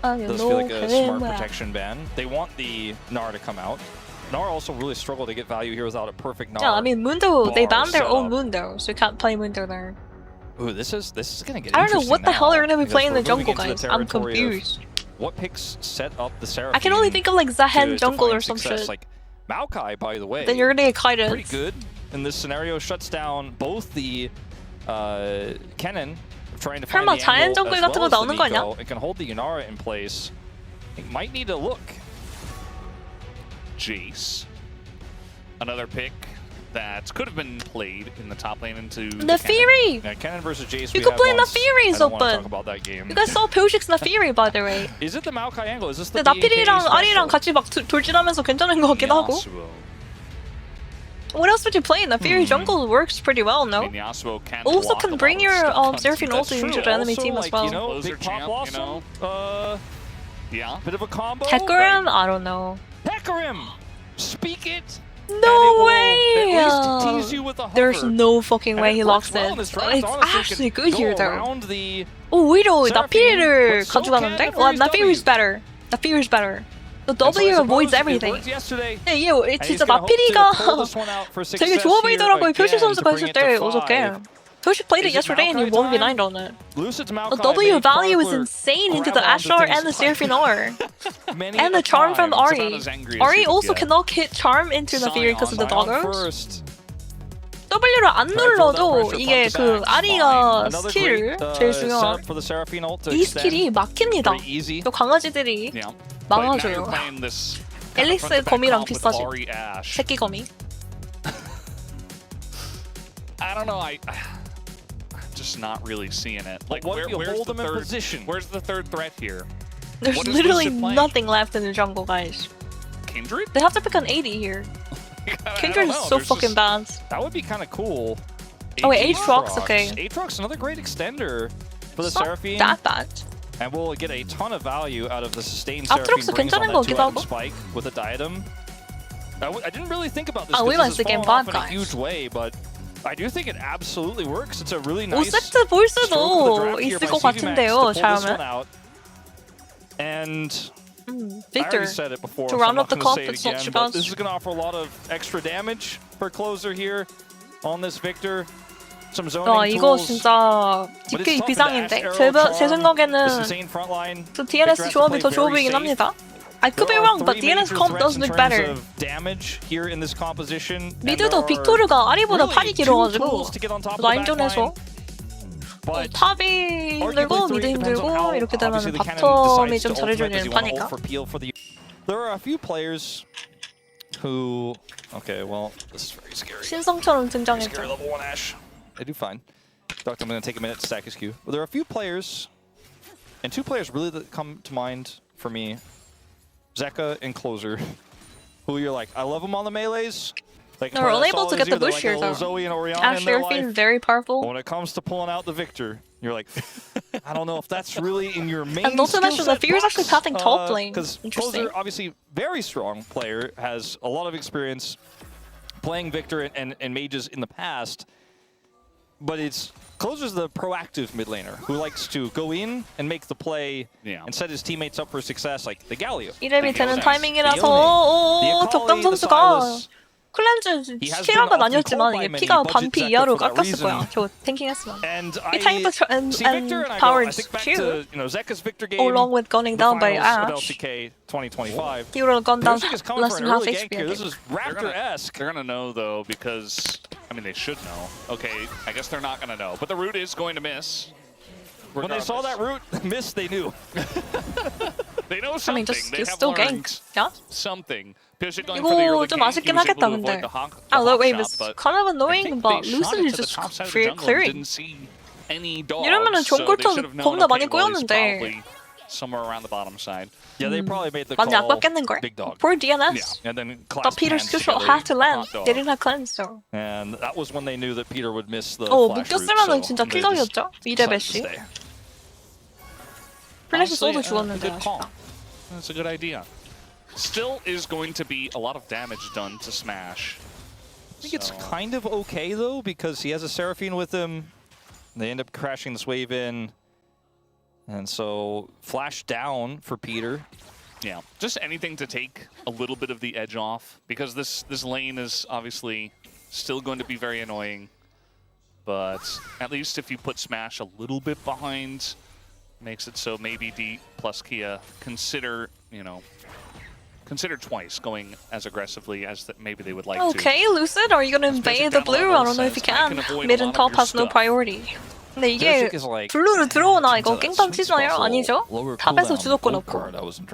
C: Does feel like a smart protection ban. They want the Gnar to come out. Gnar also really struggled to get value here without a perfect Gnar.
A: Yeah, I mean Mundo. They
C: bar
A: banned their own
C: setup.
A: Mundo, so you can't play Mundo there.
C: Ooh, this is gonna get.
A: I don't know what the
C: interesting
A: hell they're gonna be
C: now,
A: playing in the
C: because we're
A: jungle,
C: moving into
A: guys.
C: the
A: I'm
C: territory of
A: confused.
C: What picks set up the Seraphine?
A: I can only think of like Zahen
C: to
A: jungle
C: find
A: or some
C: success.
A: shit.
C: Like Maokai, by the way,
A: Then you're gonna get
C: pretty
A: kited.
C: good in this scenario. Shuts down both the Kennen, trying to find
A: 설마
C: the
A: 자연
C: angle
A: 정글
C: as
A: 같은 거
C: well as the
A: 나오는 거 아니야?
C: Nico. It can hold the Yunara in place. It might need a look.
B: Jace, another pick that could have been played in the top lane into
A: The Fury!
C: Yeah, Kennen versus Jace.
A: You
C: we
A: could
C: had
A: play
C: once.
A: Naafiri
C: I don't want to
A: open.
C: talk about that game.
A: You guys saw Pyoshik's Naafiri, by the way.
C: Is it the Maokai angle? Is this the
A: 근데 나필이랑
C: BK
A: 아리랑
C: special?
A: 같이 막 돌진하면서 괜찮은 것 같기도 하고.
B: Yasuo.
A: What else would you play? Naafiri jungle works pretty well,
B: I
A: no?
B: mean, Yasuo can
A: Also
B: block
A: can
B: a
A: bring
B: lot of
A: your
B: stuff on
A: Seraphine
B: team.
A: ult
C: That's
A: into
C: true.
A: the enemy
C: Also,
A: team as
C: like,
A: well.
C: You know,
B: Closer
C: big
B: champ,
C: pop
B: you
C: blossom.
B: know. Yeah.
C: Bit of a combo.
A: Hecarim? I don't know.
C: Hecarim! Speak it!
A: No
C: and it will
A: way!
C: At least tease you with a hover.
A: There's no fucking
C: And
A: way he
C: works
A: locks
C: well
A: it.
C: in this draft,
A: It's
C: honestly.
A: actually
C: You can
A: good
C: go
A: here though.
C: around the
A: 오히려
C: Seraphine,
A: 나필이를
C: but so
A: 가져가는데?
C: can
A: 와,
C: Naafiri's
A: 나필이's
C: W.
A: better. Naafiri's better. The
C: And so I
A: W
C: suppose
A: avoids
C: it
A: everything.
C: worked yesterday.
A: 네, 이게
C: And he's
A: 진짜
C: gonna hope to pull
A: 나필이가
C: this one out for
A: 되게
C: success
A: 좋아
C: here
A: 보이더라고요. 표시
C: again
A: 선수가
C: to bring
A: 했을
C: it to
A: 때
C: five.
A: 어저께. 표시 played it
C: Is it
A: yesterday and he
C: Maokai
A: 1v9'd
C: time?
A: on it.
C: Lucid's
A: The
C: Maokai
A: W
C: made
A: value is
C: Chronicler
A: insane into
C: grab
A: the
C: onto
A: Ashlar
C: things
A: and the
C: like
A: Seraphine R.
C: many
A: And
C: a
A: the charm from
C: time.
B: It's about
A: Ari.
B: as angry as
A: Ari
B: you could
A: also
B: get.
A: cannot hit charm into the Fury because of the
C: Sion
A: doggos.
C: first.
A: W를 안 눌러도 이게 그 아리가
C: Another
A: 스킬
C: great,
A: 제일 중요한
C: setup for the Seraphine ult to
A: 이
C: extend.
A: 스킬이 막힙니다.
C: Very easy.
A: 또 강아지들이
B: Yeah. But now
A: 막아줘요.
B: you're playing this
A: 앨리스
B: front-to-back
A: 거미랑
B: comp with
A: 비슷하지.
B: Ari Ashe.
A: 새끼 거미.
B: I don't know. I'm just not really seeing it. Like,
C: what if you
B: where's
C: hold
B: the
C: them in
B: third?
C: position?
B: Where's the third threat here?
A: There's
B: What is
A: literally
B: Lucid playing?
A: nothing left in the jungle, guys.
B: Kindred?
A: They have to pick an 80 here.
B: I
A: Kindred
B: don't
A: is
B: know.
A: so
B: There's
A: fucking
B: just-
A: bad.
C: That would be kind of cool.
A: Oh wait, Aatrox, okay.
C: Aatrox, another great extender for the
A: It's not
C: Seraphine.
A: that bad.
C: And we'll get a ton of value out of the sustained
A: Aatrox
C: Seraphine brings on
A: 괜찮은
C: that
A: 것 같기도
C: 2-item
A: 하고.
C: spike with a diadem. I didn't really think about this
A: we
C: because
A: went
C: this
A: to
C: has
A: game
C: fallen off
A: bad,
C: in a
A: guys.
C: huge way, but I do think it absolutely works. It's a really nice
A: 5세트 볼
C: stroke of the
A: 수도
C: draft here
A: 있을
C: by
A: 것
C: feviknight
A: 같은데요,
C: to pull this
A: 잘하면.
C: one out. And I
A: Victor,
C: already said it before,
A: to
C: so
A: round
C: I'm
A: up the
C: not
A: comp,
C: gonna say
A: it's
C: it
A: not
C: again,
A: too
C: but
A: bad.
C: this is going to offer a lot of extra damage per closer here on this Victor. Some zoning
A: 와 이거
C: tools.
A: 진짜
C: But it's
A: DK
C: tough in the
A: 비상인데?
C: Ash
A: 제
C: Arrow
A: 생각에는
C: charm, this insane front line.
A: 그
C: Victor has
A: DNS
C: to
A: 조합이
C: play
A: 더 좋아
C: very
A: 보이긴
C: safe.
A: 합니다. I could be
C: There are
A: wrong, but
C: three
A: DNS
C: major
A: comp
C: threats
A: does
C: in
A: look
C: terms
A: better.
C: of damage here in this composition. and
A: 미드도
C: there are
A: 빅토르가 아리보다
C: really
A: 팔이
C: two
A: 길어가지고
C: tools to get on top of the back
A: 라인전에서
C: line. But
A: 탑이
C: arguably
A: 힘들고
C: three
A: 미드
C: depends on
A: 힘들고
C: how
A: 이렇게 되면
C: obviously the cannon
A: 바텀이
C: decides
A: 좀
C: to ultimate.
A: 잘해주는
C: Does he want to ult
A: 파니까.
C: for peel for the... There are a few players who... Okay, well, this is very scary.
A: 신성처럼
C: Scary
A: 등장했죠.
C: level 1 Ashe. They do fine. Doctor, I'm going to take a minute to stack his Q. But there are a few players, and two players really that come to mind for me. Zeka and Closer, who you're like, I love them on the melees. Like,
A: No, we're
C: when I
A: only
C: saw
A: able to
C: this
A: get the
C: year, they're
A: bush
C: like a
A: here,
C: little
A: though.
C: Zoe and Orianna
A: Ash
C: in their
A: Seraphine,
C: life.
A: very
C: But
A: powerful.
C: when it comes to pulling out the Victor, you're like, I don't know if that's really in your main
A: And not to
C: skill
A: mention, the
C: set
A: Fear's actually
C: box.
A: pathing top lane.
C: Because
A: Interesting.
C: Closer, obviously, very strong player, has a lot of experience playing Victor and mages in the past. But it's Closer's the proactive mid laner who likes to go in and make the play and set his teammates up for success, like the Galio.
A: 이름이 되는
C: The
A: 타이밍이라서
C: Yone, the
A: 덕담
C: Akali, the
A: 선수가
C: Sylas.
A: 클렌즈
C: He has
A: 실화가
C: been often
A: 아니었지만
C: called by
A: 이게
C: many
A: 피가
C: budget
A: 반피
C: Zeka
A: 이하로
C: for that
A: 깎았을
C: reason.
A: 거야. 저 탱킹했으면.
C: And
A: He tanked
C: I see Victor and I go,
A: powered
C: I think back
A: Q
C: to Zeka's Victor game,
A: along with going
C: the
A: down by
C: finals of
A: Ash.
C: LCK 2025.
A: He would have gone down
C: Pyosik is coming
A: less
C: for
A: than
C: an
A: half
C: early
A: HP.
C: gank here. This is Raptor-esque.
B: They're gonna know though because I mean they should know. Okay, I guess they're not gonna know, but the root is going to miss.
C: When they saw that route miss, they knew.
B: They know
A: I
B: something.
A: mean, just
B: they
A: you
B: have
A: still
B: learned
A: gank. Yeah?
B: something. Pyosik going for the
A: 이거
B: early
A: 좀
B: gank.
A: 아쉽긴
B: He was able
A: 하겠다
B: to avoid
A: 근데.
B: the hawk
A: Low wave
B: shot,
A: is
B: but
A: kind of
B: I
A: annoying,
B: think
A: but
B: they shot
A: Lucid
B: it
A: is
B: to the
A: just
B: top side of the jungle and
A: clearing.
B: didn't see any dogs,
A: 이러면은
B: so they
A: 정글턴
B: should have known,
A: 겁나 많이
B: okay, well, he's
A: 꼬였는데.
B: probably somewhere around the bottom side.
C: Yeah, they probably made the
A: 많이
C: call.
A: 아깝겠는걸?
C: Big dog.
A: For
B: Yeah,
A: DNS.
C: And then
A: But
C: clasped
A: Peter's
C: hands
A: crucial
C: together.
A: had to land.
B: hot dog.
A: They didn't have cleanse, so.
C: And that was when they knew that Peter would miss the
A: 어,
C: flash route,
A: 묶였으면은
C: so
A: 진짜
C: they just
A: 킬각이었죠?
C: decided to
A: 이레베시.
C: stay.
A: 플래시
B: Honestly,
A: 쏘도 죽었는데.
B: good call.
A: 아쉽다.
B: That's a good idea. Still is going to be a lot of damage done to Smash.
C: I think it's kind of okay though because he has a Seraphine with him. They end up crashing this wave in. And so flash down for Peter.
B: Yeah, just anything to take a little bit of the edge off because this lane is obviously still going to be very annoying. But at least if you put Smash a little bit behind, makes it so maybe D plus Kia consider twice going as aggressively as maybe they would like to.
A: Okay, Lucid, are you gonna invade the blue? I don't know if you can. Mid and top has no priority. 근데 이게 블루로 들어오나 이거 깽판 치나요? 아니죠? 탑에서 주도권 없고.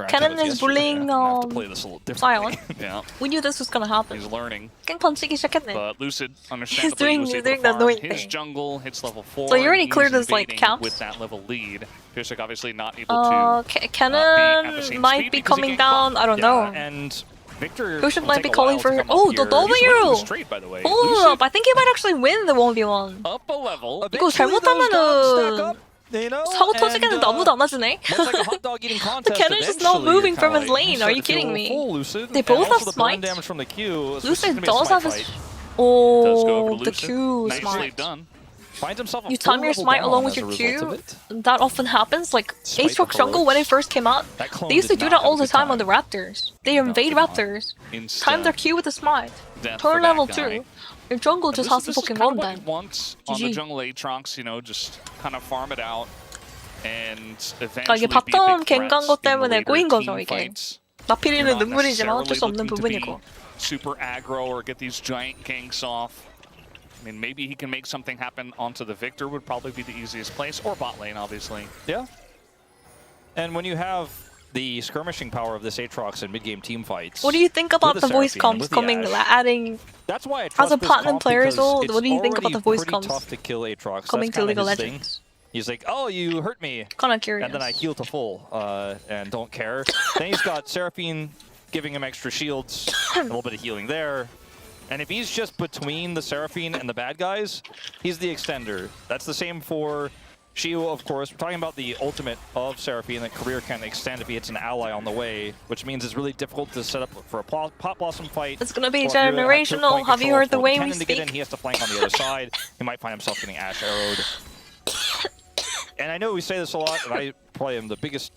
A: Cannon is bullying Sion.
B: Yeah,
A: We knew this was gonna happen.
B: he's learning.
A: 깽판 치기 시작했네.
B: But Lucid,
A: He's
B: understandably, was able
A: doing
B: to
A: the
B: farm
A: annoying
B: his
A: thing.
B: jungle, hits level 4.
A: So you already
B: he's
A: cleared his, like,
B: invading
A: camps?
B: with that level lead. Pyosik obviously not able to be at the
A: Cannon
B: same
A: might
B: speed
A: be
B: because he
A: coming
B: can't
A: down. I don't
C: Yeah,
A: know.
C: and Victor
A: Pyosik
C: will
A: might
C: take
A: be
C: a
A: calling
C: while
A: for
C: to come
A: oh
C: up
A: the
C: here.
A: W.
B: He's winning this trade, by the way.
A: Hold
B: Lucid
A: up, I think he might actually win the 1v1.
B: up a level.
A: 이거 잘못하면은 사고 터지겠는데 아무도 안 하지네.
C: The
A: Cannon's just not moving from his lane. Are you kidding me? They both have smite. Lucid does have his.
B: Does go over
A: Oh,
B: to
A: the
B: Lucid.
A: Q
B: Nicely
A: smite.
B: done.
C: Finds himself a
A: You
C: full
A: time your
C: level
A: smite
C: down
A: along with
C: as a
A: your
C: result of
A: Q.
C: it.
A: That often happens. Like
C: Despite
A: Aatrox
C: the
A: jungle when it
C: heroics,
A: first came out,
C: that clone
A: they used to
C: did
A: do
C: not
A: that
C: have a
A: all the
C: good
A: time on
C: time.
A: the Raptors. They invade
B: did not.
A: Raptors,
B: Instead,
A: time their Q with a smite,
B: death for
A: turn
B: that
A: level
B: guy.
A: 2. Your jungle just has to
B: This is
A: fucking
B: kind
A: run
B: of what
A: then.
B: he wants on the
A: GG.
B: jungle Aatrox, just kind of farm it out and
A: 그러니까
B: eventually
A: 이게
B: be a
A: 바텀
B: big
A: 갱간
B: threat
A: 것
B: in the
A: 때문에
B: later
A: 꼬인 거죠
B: team
A: 이게.
B: fights.
A: 마피리는
B: You're not
A: 눈물이지만 어쩔 수
B: necessarily
A: 없는
B: looking to be
A: 부분이고.
B: super aggro or get these giant ganks off. I mean, maybe he can make something happen onto the Victor would probably be the easiest place, or bot lane, obviously.
C: Yeah. And when you have the skirmishing power of this Aatrox in mid-game team fights.
A: What do you think about
C: with
A: the voice
C: Seraphine,
A: comms
C: with the
A: coming,
C: Ash,
A: adding
C: that's why I
A: as
C: trust
A: a
C: this
A: platinum
C: comp
A: player as
C: because
A: well?
C: it's
A: What do you think about the voice
C: already pretty
A: comms
C: tough to kill Aatrox.
A: coming
C: That's
A: to League of
C: kinda his thing.
A: Legends?
C: He's like, oh, you hurt me.
A: Kind of curious.
C: And then I heal to full and don't care. Then he's got Seraphine giving him extra shields, a little bit of healing there. And if he's just between the Seraphine and the bad guys, he's the extender. That's the same for Shio, of course. We're talking about the ultimate of Seraphine that career can extend if he hits an ally on the way, which means it's really difficult to set up for a Pop Blossom fight.
A: It's gonna be
C: Or if you have
A: generational.
C: point
A: Have you
C: control
A: heard the
C: for
A: way we
C: Cannon to get in,
A: speak?
C: he has to flank on the other side. He might find himself getting Ash arrowed. And I know we say this a lot, and I probably am the biggest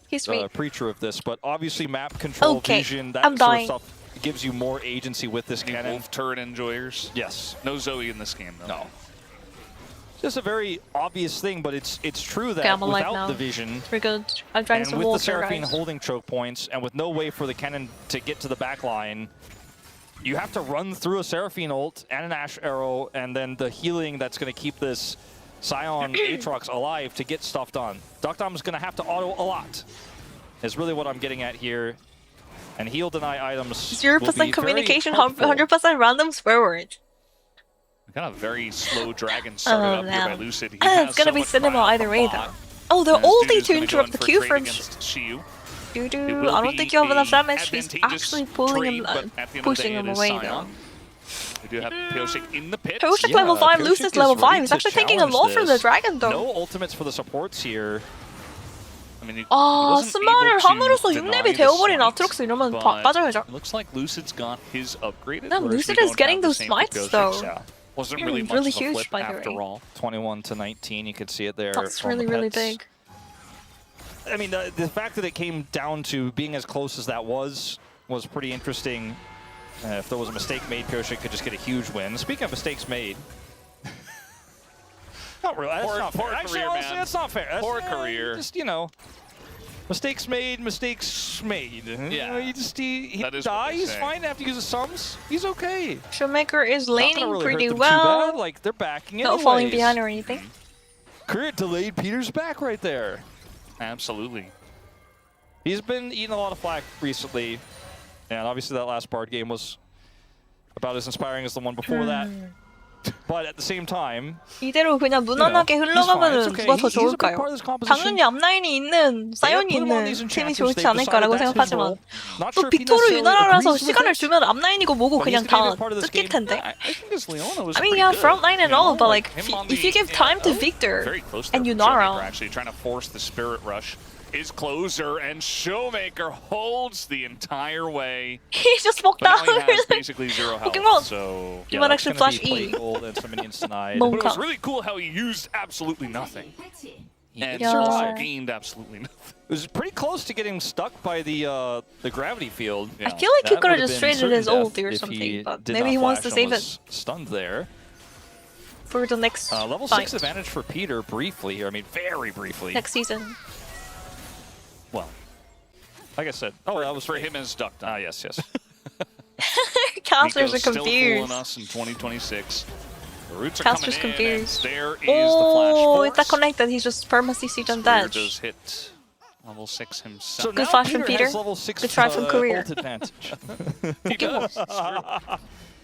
C: preacher of this, but obviously map control, vision, that sort of stuff gives you more agency with this cannon.
B: Wolf turret enjoyers.
C: Yes.
B: No Zoe in this game, though.
C: No. Just a very obvious thing, but it's true that
A: I'm alive
C: without
A: now.
C: the vision,
A: We're good. I'm trying
C: and
A: some
C: with the
A: wolves,
C: Seraphine
A: guys.
C: holding choke points, and with no way for the cannon to get to the back line, you have to run through a Seraphine ult and an Ash arrow, and then the healing that's going to keep this Sion Aatrox alive to get stuff done. Duckdom's going to have to auto a lot, is really what I'm getting at here. And heal deny items
A: 0% communication, 100% random swear word.
B: Kind of very slow dragon started up here by Lucid.
A: It's gonna be cinema either way though. Oh, they're ulting to interrupt the Q from
B: Shiu.
A: I don't think you have enough damage. He's actually pulling him, pushing him away though.
B: We do have Pyosik in the pit.
A: Pyosik level 5, Lucid's level 5. He's actually taking a lot from the dragon though.
C: No ultimates for the supports here.
B: I mean,
A: 스마를 함으로써 6렙이 되어버린 아트록스 이러면 빠져야죠.
B: It looks like Lucid's got his upgraded.
A: No, Lucid is getting those smites though.
B: Wasn't really much
A: really
B: of a
A: huge,
B: flip
A: by the
B: after
A: way.
B: all.
C: 21 to 19, you can see it there.
A: That's
C: on the
A: really
C: pets.
A: big.
C: I mean, the fact that it came down to being as close as that was pretty interesting. If there was a mistake made, Pyosik could just get a huge win. Speaking of mistakes made, not really. That's not fair. Actually, honestly, that's not fair. That's,
B: Poor career.
C: Just, you know, mistakes made, mistakes made.
B: Yeah.
C: You know, he
B: That is
C: die.
B: what they
C: He's
B: say.
C: fine. Have to use the sums. He's okay.
A: Shoemaker is
C: Not gonna
A: laning
C: really
A: pretty
C: hurt them too bad.
A: well.
C: Like they're backing
A: Not falling
C: anyways.
A: behind or anything.
C: Career delayed Peter's back right there.
B: Absolutely.
C: He's been eating a lot of flack recently, and obviously that last Bard game was about as inspiring as the one before that. But at the same time,
A: 이대로 그냥 무난하게 흘러가면은 누가 더 좋을까요? 당연히 앞라인이 있는 사이온이 있는 팀이 좋지 않을까라고 생각하지만 또 빅토르 유나라라서 시간을 주면 앞라인이고 뭐고 그냥 다 뜯길 텐데. I mean, yeah, front line and all, but like if you give time to Victor and Yunara,
B: actually trying to force the spirit rush. Is closer and Showmaker holds the entire way.
A: he just walked
B: But
A: out.
B: now he has basically zero health.
A: Pokemon.
B: So
A: You might actually flash E.
C: And some minions denied.
A: Monk.
B: but it was really cool how he used absolutely nothing and
A: Yeah.
B: also gained absolutely nothing.
C: It was pretty close to getting stuck by the gravity field.
A: I feel like he
C: That
A: could have
C: would've
A: just
C: been
A: traded his
C: certain
A: ult
C: death
A: or
C: if
A: something,
C: he
A: but
C: did
A: maybe
C: not
A: he wants to
C: flash
A: save
C: and
A: it
C: was stunned there.
A: for the next
C: Level
A: fight.
C: 6 advantage for Peter briefly here. I mean, very briefly.
A: Next season.
C: Well, like I said, that was
B: For him as Duck.
C: Ah, yes, yes.
A: Casters are
B: Nico's still fooling
A: confused.
B: us in 2026. The roots are
A: Casters
B: coming
A: confused.
B: in, and there is
A: Oh,
B: the
A: it's
B: flash
A: not connected. He's just permanently siege on
B: Spear
A: dash.
B: does hit level 6 himself.
C: So
A: Good
C: now
A: flash from
C: Peter
A: Peter.
C: has level 6
A: Good try from Career.
C: ult advantage.
B: He does. It's true.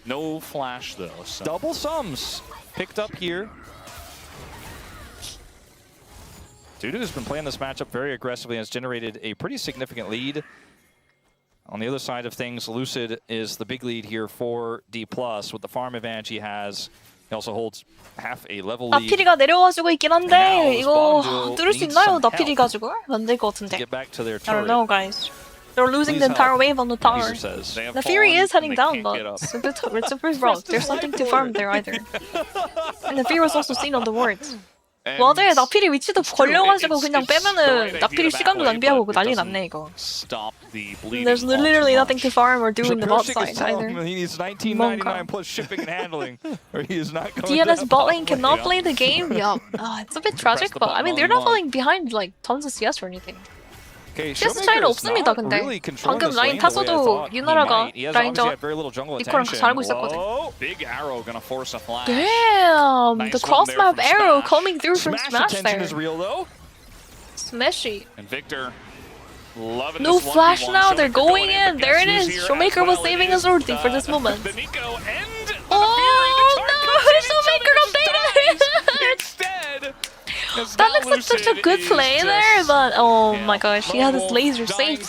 B: No flash though. So.
C: Double sums picked up here. Dudu has been playing this matchup very aggressively and has generated a pretty significant lead. On the other side of things, Lucid is the big lead here for D+. With the farm advantage he has, he also holds half a level lead.
A: 나피리가 내려와주고 있긴
C: Now
A: 한데
C: this
A: 이거
C: Bondu
A: 뚫을 수
C: needs
A: 있나요?
C: some
A: 나피리
C: help
A: 가지고? 안 될 것
C: to
A: 같은데.
C: get back to their
A: I don't
C: turret.
A: know, guys. They're losing
C: Please
A: the entire
C: help.
A: wave on the tower.
C: Peter says.
B: They have
A: The Fury
B: fallen
A: is heading
B: and they
A: down,
B: can't
A: but
B: get up.
A: it's super broke. There's something to farm there either. And the Fury was also seen on the wards.
B: And
A: 맞아요. 나피리 위치도
B: it's true.
A: 걸려가지고
B: It's
A: 그냥
B: the
A: 빼면은
B: right
A: 나피리
B: idea back
A: 시간도
B: way,
A: 낭비하고
B: but
A: 난리
B: it doesn't
A: 났네 이거.
B: Stop the bleeding.
A: There's
B: all too
A: literally nothing
B: much.
A: to farm or do in the bot
C: Pyosik
A: side
C: is telling
A: either.
C: him he needs $19.99 plus shipping and handling, or he is not going
A: DNS
C: to
A: bot lane cannot
B: Yeah.
A: play the game. Yeah, it's a bit tragic,
B: the
A: but I
B: button
A: mean
B: all
A: they're
B: you
A: not
B: want.
A: falling behind like tons of CS or anything.
C: Okay,
A: CS
C: Showmaker
A: 차이는
C: is
A: 없습니다,
C: not
A: 근데.
C: really controlling
A: 방금
C: this
A: 라인
C: lane the way I
A: 탔어도
C: thought he
A: 유나라가
C: might. He has obviously
A: 라인전
C: had very little jungle
A: 이코랑
C: attention.
A: 잘하고 있었거든.
C: Whoa.
B: Big arrow gonna force a flash.
A: Damn,
B: Nice
A: the
B: one
A: cross
B: there
A: map
B: from
A: arrow
B: Smash.
A: coming through from
C: Smash
A: Smash
C: attention
A: there.
C: is real though.
A: Smashy.
B: And Victor loving
A: No
B: this
A: flash
B: 1v1.
A: now, they're
B: Showmaker
A: going
B: in,
A: in.
B: but
A: There
B: guess
A: it
B: who's
A: is.
B: here
A: Showmaker
B: as
A: was
B: well?
A: saving
B: It
A: his
B: is,
A: ulti for this moment.
B: The Nico and the
A: Oh no, Showmaker got baited!
B: Instead,
A: That looks like such a good play there, but oh my gosh, he had his laser saved.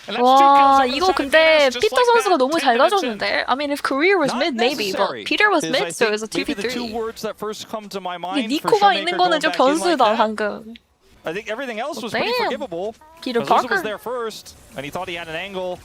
A: 와, 이거 근데 피터 선수가 너무 잘 가져오는데? I mean, if Career was mid, maybe, but Peter was mid, so it was a
C: maybe the two
A: 2v3.
C: words that first come to my
A: 이게
C: mind for
A: 니코가
C: Showmaker
A: 있는
C: going
A: 거는 좀
C: back in like
A: 변수다,
C: that.
A: 방금.
C: I think everything else was pretty
A: Damn.
C: forgivable.
A: Peter
C: Because Lucid
A: Parker.
C: was there first, and he thought he had an angle.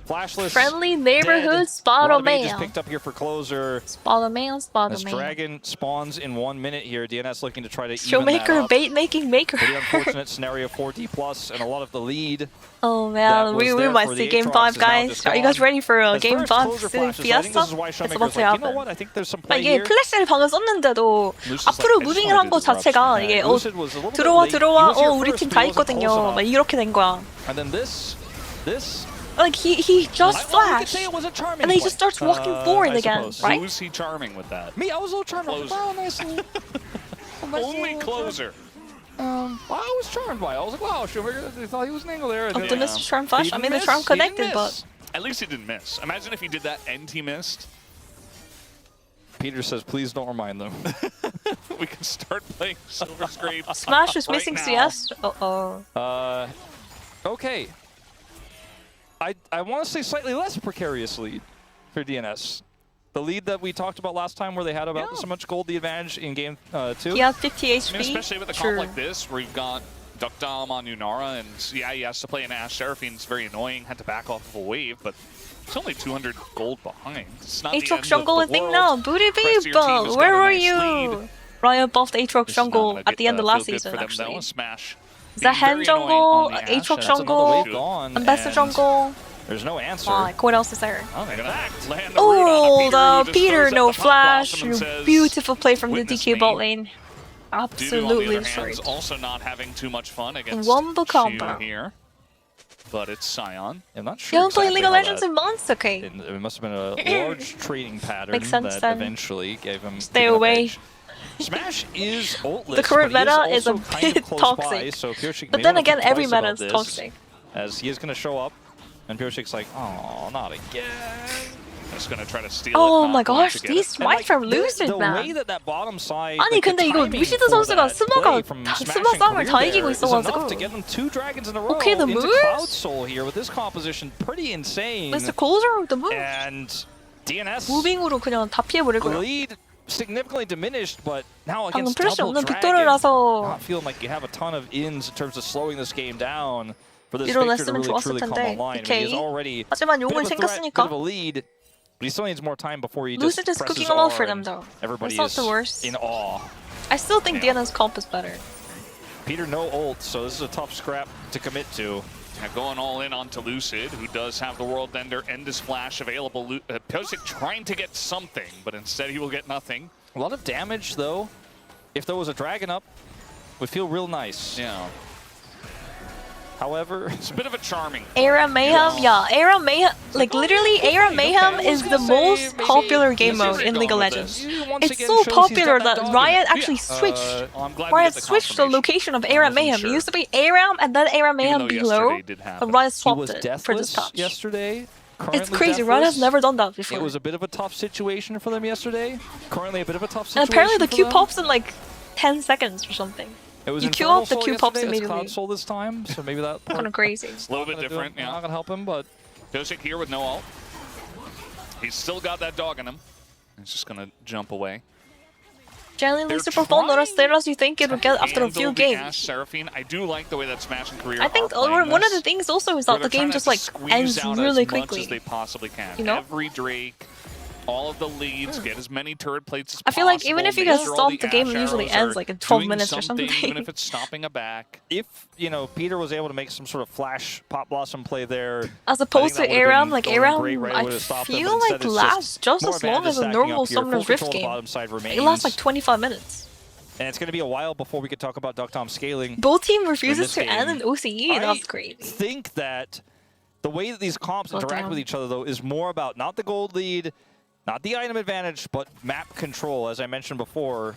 C: Flashless.
A: Friendly neighborhood
C: dead. Wannabe just
A: Spider-Man.
C: picked up here for closer.
A: Spider-Man,
C: As
A: Spider-Man.
C: Dragon spawns in 1 minute here, DNS looking to try to even
A: Showmaker
C: that up.
A: bait-making maker.
C: Pretty unfortunate scenario for D+, and a lot of the lead.
A: Oh
C: That
A: man,
C: was
A: we
C: there
A: might
C: for
A: see
C: the
A: Game
C: Aatrox
A: 5,
C: is now
A: guys.
C: just
A: Are you guys
C: gone.
A: ready for
C: As
A: Game
C: far as
A: 5
C: closer
A: in
C: flashes, I think
A: Fiesta?
C: this is why
A: It's
C: Showmaker's
A: about to
C: like, you know
A: happen.
C: what? I think there's some
A: 아,
C: play
A: 이게
C: here.
A: 플래시를 방금 썼는데도
B: Lucid's
A: 앞으로
B: like, I just
A: 무빙을
B: wanna
A: 한
B: do
A: 거
B: the
A: 자체가
B: disruption.
A: 이게
C: Lucid was a little bit
A: 들어와
C: late.
A: 들어와
C: He was here
A: 우리
C: first,
A: 팀
C: but
A: 다
C: he wasn't
A: 있거든요.
C: close
A: 막
C: enough.
A: 이렇게 된 거야.
C: And then this.
A: Like he just
C: Well, we could
A: flashed,
C: say it was a charming
A: and then he
C: play.
A: just starts walking forward
C: I
A: again,
C: suppose.
A: right?
B: Who's he charming with that?
C: Me, I was a little charmed.
B: Closer.
C: Wow, nicely.
B: Only closer.
C: Well, I was charmed by it. I was like, wow, Showmaker, I thought he was an angle there. And then-
A: Optimus charm flash. I
C: He
A: mean, the
C: didn't
A: charm
C: miss. He didn't
A: connected, but
C: miss.
B: At least he didn't miss. Imagine if he did that and he missed.
C: Peter says, please don't remind them.
B: We can start playing Silver Scrape.
A: Smash is
B: right
A: missing
B: now.
A: CS. Uh-oh.
C: Okay. I want to say slightly less precarious lead for DNS. The lead that we talked about last time where they had about so much gold the advantage in game 2.
A: He has 50 HP.
B: I mean, especially with a comp like this, where you've got Duck Dom on Unara, and yeah, he has to play an Ash Seraphine. It's very annoying. Had to back off of a wave, but it's only 200 gold behind. It's not the end
A: Aatrox
B: of
A: jungle
B: the
A: is thing
B: world.
A: now. Booty
B: The rest of your team has
A: people,
B: got
A: where
B: a
A: were
B: nice
A: you?
B: lead.
A: Riot buffed Aatrox
B: This is not
A: jungle
B: gonna
A: at the end of
B: feel
A: last
B: good
A: season,
B: for them,
A: actually.
B: though. Smash.
A: The
B: being
A: Hen
B: very
A: jungle,
B: annoying on the Ashe,
A: Aatrox
B: and that's another
A: jungle,
B: wave
C: gone.
A: Ambassador
C: and
A: jungle.
C: There's no answer.
A: Like, what else is there?
C: Oh, in fact, land the
A: Oh,
C: root on
A: the
C: Peter,
A: Peter, no flash.
B: Says,
A: Beautiful play from the
B: "Witness
A: DK
B: me."
A: bot lane.
B: Dudu, on
A: Absolutely
B: the other
A: destroyed.
B: hand, also not having too much fun against
A: Wombo combo.
B: Shu here. But it's Sion.
C: I'm not
A: You
C: sure
A: don't play
C: exactly
A: League of
C: how
A: Legends
C: that-
A: in months, okay?
C: It must have been a large trading pattern
A: Makes sense
C: that
A: then.
C: eventually gave him.
A: Stay
C: gave him an
A: away.
C: edge. Smash is ultless,
A: The current
C: but he
A: meta is a
C: also kind of
A: bit
C: close
A: toxic.
C: By, so Pyosik
A: But
C: may
A: then
C: wanna
A: again,
C: think
A: every
C: twice
A: meta
C: about
A: is
C: this,
A: toxic.
C: as he is going to show up, and Pyosik's like, oh, not again.
B: Just gonna try to steal
A: Oh
B: it.
A: my
B: not going
A: gosh,
B: to get
A: these
B: it.
A: smite from losers,
C: the way
A: man.
C: that bottom side,
A: 아니,
C: like, the
A: 근데 이거
C: timing
A: 루시드
C: for
A: 선수가
C: that play
A: 스마가
C: from
A: 스마
C: smashing
A: 싸움을
C: career
A: 다
C: there
A: 이기고
C: is enough
A: 있어가지고.
C: to get them 2 dragons in a row
A: Okay, the
C: into
A: moves?
C: Cloud Soul here with this composition, pretty insane.
A: Mr. Closer with the move.
C: And DNS
A: 무빙으로 그냥 다 피해버리고요.
C: lead significantly diminished, but now
A: 방금
C: against
A: 플래시
C: double
A: 없는
C: dragon,
A: 빅토르라서
C: not feeling like you have a ton of ins in terms of slowing this game down for this
A: 이런
C: Victor to
A: 했으면
C: really
A: 좋았을
C: truly come
A: 텐데,
C: online. I mean, he's
A: DK.
C: already
A: 하지만
C: bit
A: 용은
C: of a threat, bit
A: 챙겼으니까.
C: of a lead, but he still needs more time before he just
A: Lucid is
C: presses
A: cooking a lot for
C: R
A: them
C: and
A: though.
C: everybody
A: That's not
C: is
A: the worst.
C: in awe.
A: I still think
B: Yeah.
A: DNS comp is better.
C: Peter no ult, so this is a tough scrap to commit to.
B: Yeah, going all in onto Lucid, who does have the World Ender and his Flash available. Pyosik trying to get something, but instead he will get nothing.
C: A lot of damage though. If there was a dragon up, would feel real nice.
B: Yeah,
C: However,
B: it's a bit of a charming.
A: Era Mayhem, yeah, Era Mayhem, like literally Era Mayhem is the most popular game mode in League of Legends. It's so popular that Riot actually switched.
B: I'm glad we
A: Riot
B: get the
A: switched the
B: confirmation.
A: location of Era Mayhem. It used to be Aram and then Era Mayhem
B: though
A: below,
B: yesterday did happen.
A: but Riot
C: he
A: swapped
C: was
A: it for
C: deathless
A: this patch.
C: yesterday.
A: It's
C: Currently
A: crazy, Riot has
C: deathless.
A: never done that before.
C: It was a bit of a tough situation for them yesterday. Currently a bit of a tough
A: And
C: situation
A: apparently the
C: for
A: Q
C: them.
A: pops in like 10 seconds or something.
C: It was
A: you queue
C: Infernal
A: up, the
C: Soul
A: Q pops
C: yesterday, it's
A: immediately.
C: Cloud Soul this time, so maybe that
A: Kind of crazy.
B: A little bit different,
C: Not
B: yeah.
C: gonna help him, but
B: Pyosik here with no ult. He's still got that dog in him. He's just gonna jump away.
A: Generally,
B: They're
A: super fun, not as
B: trying
A: stale as you think it would get after a
B: Handle
A: few
B: the
A: games.
B: Ash Seraphine. I do like the way that Smash and Career
A: I think
B: are playing
A: one of
B: this,
A: the things also is
B: where
A: that the
B: they're
A: game
B: trying
A: just
B: to
A: like
B: squeeze
A: ends
B: out
A: really
B: as much
A: quickly.
B: as they possibly can.
A: You know?
B: Every Drake, all of the leads, get as many turret plates as
A: I feel like even
B: possible,
A: if you
B: make
A: get
B: sure all
A: stomped, the game
B: Ash
A: usually
B: arrows
A: ends
B: are
A: like in 12
B: doing
A: minutes or
B: something,
A: something.
B: even if it's stopping a back.
C: if, you know, Peter was able to make some sort of flash pop blossom play there,
A: As opposed to
C: that would've been
A: Aram, like
C: going
A: Aram,
C: great, right? It
A: I
C: would've stopped them,
A: feel
C: but instead
A: like
C: it's
A: lasts just
C: more
A: as long
C: advantage
A: as a
C: stacking
A: normal
C: up here. Full
A: Summoner's
C: control
A: Rift
C: of the
A: game.
C: bottom side
A: It lasts
C: remains.
A: like 25 minutes.
C: And it's going to be a while before we could talk about Ducktom scaling.
A: Both team refuses
C: this
A: to end
C: game,
A: in OCE, that's crazy.
C: I think that the way that these comps
A: Well,
C: interact
A: damn.
C: with each other, though, is more about not the gold lead, not the item advantage, but map control, as I mentioned before.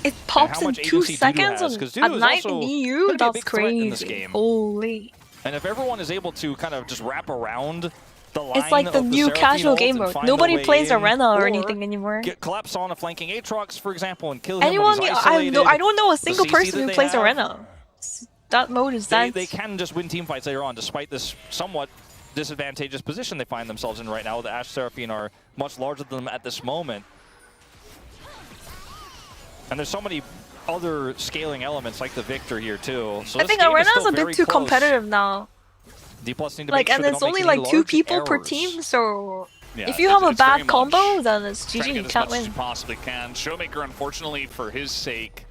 A: It pops
C: how
A: in
C: much
A: 2
C: agency Dudu
A: seconds
C: has,
A: on,
C: 'cause
A: at
C: Dudu is
A: night in
C: also
A: EU,
C: gonna be a
A: that's
C: big threat in this
A: crazy.
C: game.
A: Holy.
C: And if everyone is able to kind of just wrap around the line
A: It's like the
C: of
A: new
C: Seraphine
A: casual
C: ult
A: game
C: and
A: mode.
C: find
A: Nobody
C: their way
A: plays
C: in,
A: Arena or
C: or
A: anything anymore.
C: Collapse on a flanking Aatrox, for example, and kill him
A: Anyone,
C: when he's
A: I
C: isolated.
A: don't know a single
C: CC
A: person
C: that
A: who
C: they
A: plays
C: have.
A: Arena. That mode is
C: They
A: dense.
C: can just win team fights later on, despite this somewhat disadvantageous position they find themselves in right now. The Ash Seraphine are much larger than them at this moment. And there's so many other scaling elements like the Victor here too. So
A: I
C: this
A: think
C: game is
A: Arena is
C: still
A: a bit
C: very
A: too
C: close.
A: competitive now.
C: D+ need to
A: Like,
C: make sure
A: and
C: they
A: it's
C: don't
A: only
C: make
A: like
C: any
A: 2
C: large
A: people per
C: errors.
A: team, so
B: Yeah,
A: if you have a
B: it's very
A: bad combo,
B: much
A: then it's
B: trying
A: GG,
B: to
A: you
B: get as
A: can't
B: much as
A: win.
B: you possibly can. Showmaker, unfortunately, for his sake,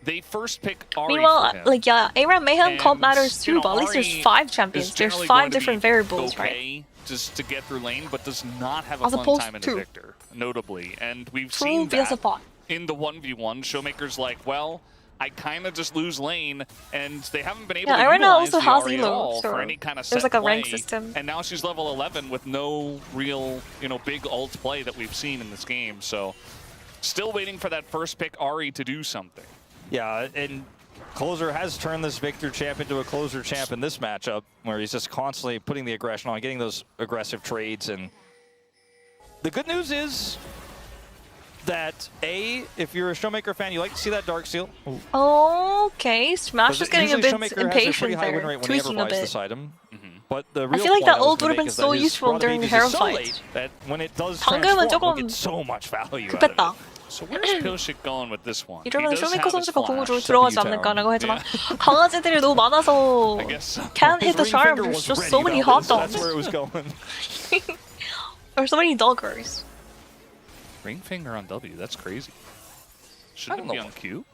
B: they first pick Ari
A: Meanwhile,
B: for him.
A: like, yeah, Aram Mayhem comp
B: And,
A: matters
B: you
A: too,
B: know,
A: but at least there's
B: Ari
A: 5
B: is
A: champions. There's
B: generally
A: 5
B: going to
A: different
B: be
A: variables, right?
B: okay just to get through lane, but does not have a
A: As
B: fun
A: opposed
B: time in
A: to
B: the Victor, notably. And we've
A: True
B: seen
A: vs
B: that
A: bot.
B: in the 1v1. Showmaker's like, well, I kind of just lose lane, and they haven't been able
A: Yeah,
B: to
A: Arena
B: utilize
A: also
B: the
A: has
B: Ari at
A: elo,
B: all
A: so
B: for any kind of
A: there's
B: set
A: like a rank
B: play.
A: system.
B: And now she's level 11 with no real, big ult play that we've seen in this game. So still waiting for that first pick Ari to do something.
C: Yeah, and Closer has turned this Victor champ into a closer champ in this matchup, where he's just constantly putting the aggression on, getting those aggressive trades. And the good news is that, if you're a Showmaker fan, you like to see that Dark Seal.
A: Okay, Smash is getting a bit
C: Showmaker has a pretty
A: impatient
C: high win
A: there,
C: rate when he ever
A: tweaking a
C: buys
A: bit.
C: this item. But the real
A: feel like
C: point
A: that
C: I was
A: ult
C: gonna
A: would've
C: make
A: been
C: is
A: so
C: that his
A: useful
C: Rod
A: during the
C: Aegis
A: Hero
C: is so
A: fight.
C: late that when it does
A: 방금은
C: transform,
A: 조금
C: we'll get so much value out of
A: 급했다.
C: it.
B: So where's Pyosik going with this one? He
A: 이러면
B: does
A: 쇼메이커
B: have his
A: 선수가 공으로
B: flash.
A: 들어가지
C: W
A: 않을까라고 했지만 강아지들이 너무 많아서
B: I guess so.
A: can't hit
C: His
A: the
C: ring
A: charm.
C: finger
A: There's
C: was
A: just
C: ready,
A: so many
C: though.
A: hot
C: That's
A: dogs.
C: where it was going.
A: There's so many doggers.
B: Ring finger on W, that's crazy.
C: I
B: Shouldn't
C: don't
B: it be
C: know.
B: on Q?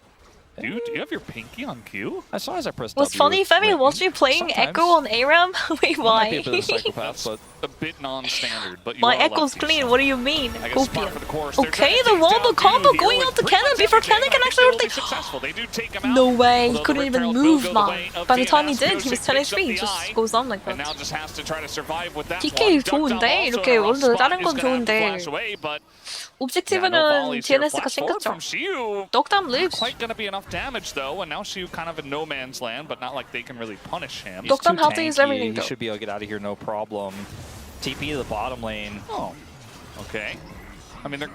B: Dude, do you have your pinky on Q?
C: I saw as I pressed
A: Was
C: W.
A: funny, Femi,
C: Right.
A: was you playing
C: Sometimes.
A: Echo on ARAM? Wait,
C: Might be a bit of a
A: why?
C: psychopath, but
B: A bit non-standard, but you
A: My
B: are
A: Echo's
B: lefty,
A: clean,
B: so
A: what do you mean?
B: I guess par for the course. They're
A: Okay,
B: trying to
A: the
B: take
A: wombo
B: down
A: combo
B: Dudu
A: going
B: here
A: out to
B: with
A: Cannon
B: pretty much
A: before
B: everything,
A: Cannon can
B: but I
A: actually
B: think they will be
A: rotate.
B: successful. They do take him out.
A: No way, he
B: Although the
A: couldn't
B: Rift
A: even
B: Herald will
A: move,
B: go the
A: man.
B: way of
A: By the time he
B: DNS.
A: did, he was 10
B: picks up
A: HP,
B: the
A: just
B: eye,
A: goes on like
B: and
A: that.
B: now just has to try to survive with that
A: DK
B: one. Duckdom
A: 좋은데?
B: also
A: 이렇게
B: in a rough
A: 원래
B: spot.
A: 다른
B: He's
A: 건
B: gonna have to
A: 좋은데
B: flash away, but yeah, no
A: 옵젝티브는
B: volleys here.
A: DNS가
B: Flash forward
A: 챙겼죠.
B: from Shiu.
A: 떡담 lives.
B: Quite gonna be enough damage though, and now Shiu kind of in no man's land, but not like they can really punish him.
C: he's
A: Dokkan
C: too
A: how to use
C: tanky.
A: everything,
C: He
A: though.
C: should be able to get out of here no problem. TP to the bottom lane.
B: Oh, okay. I mean, they're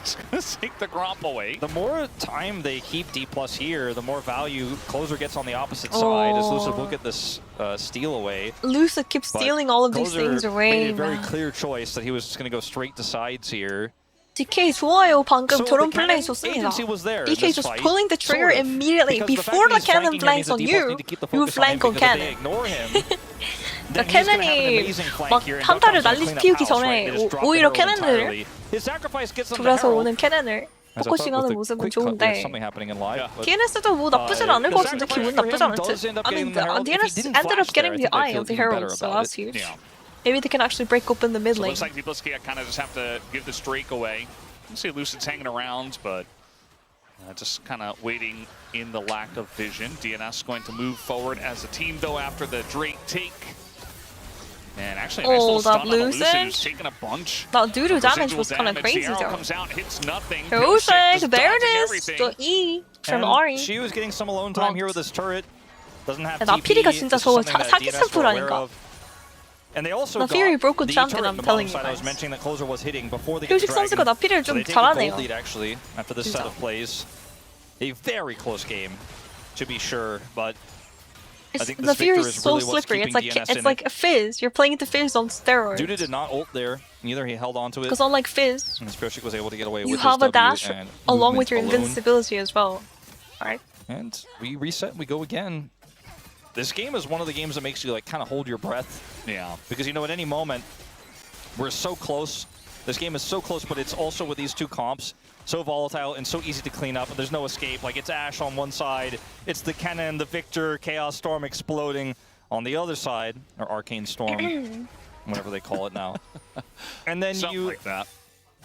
B: just gonna take the Gromp away.
C: The more time they keep D+ here, the more value Closer gets on the opposite side. As Lucid will get this steal away.
A: Lucid keeps
C: But
A: stealing all of these
C: Closer
A: things
C: made
A: away.
C: a very
A: man.
C: clear choice that he was just going to go straight to sides here.
A: DK 좋아요. 방금
C: So
A: 저런
C: the
A: 플레이
C: cannon
A: 좋습니다.
C: agency was there in
A: DK
C: this
A: just
C: fight,
A: pulling the trigger
C: sort of,
A: immediately
C: because the fact
A: before
C: that
A: the
C: he's
A: cannon
C: flanking him means
A: flanks on
C: that D+
A: you.
C: need to keep the
A: You
C: focus on him
A: flank on
C: because if they
A: cannon.
C: ignore him,
A: 그러니까
C: then he's gonna have an
A: 캐넨이
C: amazing flank
A: 막
C: here, and
A: 한타를
C: Dokkan's gonna
A: 날리지
C: clean up
A: 피우기
C: house,
A: 전에
C: right? They just drop the
A: 오히려
C: Herald
A: 캐넨을
C: entirely. His sacrifice gets them the
A: 돌아서
C: Herald.
A: 오는 캐넨을
C: As I thought
A: 포커싱하는
C: with the
A: 모습은
C: quick cut,
A: 좋은데
C: there's something happening in live. but-
A: DNS도 뭐 나쁘진 않을 것 같은데 기분 나쁘지 않을 듯.
C: does end up
A: I mean,
C: getting the Herald. If he
A: DNS
C: didn't
A: ended up
C: flash there,
A: getting
C: I
A: the
C: think I'd
A: eye
C: feel
A: of the
C: even better
A: Herald, so
C: about
A: that's
C: it.
A: huge.
B: Yeah.
A: Maybe they can actually break open the mid
B: So it
A: lane.
B: looks like Diplisky kind of just have to give this Drake away. You see Lucid's hanging around, but just kind of waiting in the lack of vision. DNS going to move forward as a team, though, after the Drake take. And actually, a nice little
A: that
B: stun on the Lucid,
A: Lucid?
B: who's taking a bunch.
A: That Doodoo damage
B: Residual
A: was kind of
B: damage.
A: crazy
B: The arrow
A: though.
B: comes out, hits nothing.
A: Perfect,
B: Just
A: there it
B: dodging
A: is.
B: everything.
A: The E from
C: And
A: Ari.
C: She was getting some alone time here with this turret. Doesn't have
A: 나
C: TP.
A: 피리가 진짜
C: This is
A: 저거
C: something that
A: 사기
C: DNS were aware
A: 샘플아닌가?
C: of. And they also
A: 나
C: got
A: Fury broke with
C: the
A: champion,
C: turret
A: I'm
C: on the
A: telling
C: bottom
A: you
C: side I was
A: guys.
C: mentioning that Closer was hitting before they get
A: 휴식
C: the
A: 선수가
C: dragon.
A: 나피를
C: So
A: 좀
C: they take a gold
A: 잘하네요.
C: lead actually after this set
A: 진짜.
C: of plays. A very close game, to be sure, but I think
A: The
C: this
A: Fury
C: victor
A: is
C: is
A: so
C: really what's
A: slippery.
C: keeping
A: It's
C: DNS in
A: like
C: it.
A: a Fizz. You're playing the Fizz on steroids.
C: Duda did not ult there. Neither he held onto it.
A: Because unlike Fizz,
C: And Spirishik was able to get away
A: you
C: with
A: have
C: his
A: a dash
C: W and
A: along with
C: movement
A: your
C: alone.
A: invincibility as well. Alright.
C: And we reset, we go again. This game is one of the games that makes you like kind of hold your breath.
B: Yeah.
C: Because you know at any moment, we're so close. This game is so close, but it's also with these two comps, so volatile and so easy to clean up. There's no escape. Like it's Ashe on one side, it's the Cannon, the Victor, Chaos Storm exploding on the other side, or Arcane Storm, whatever they call it now. And then
B: Something like that.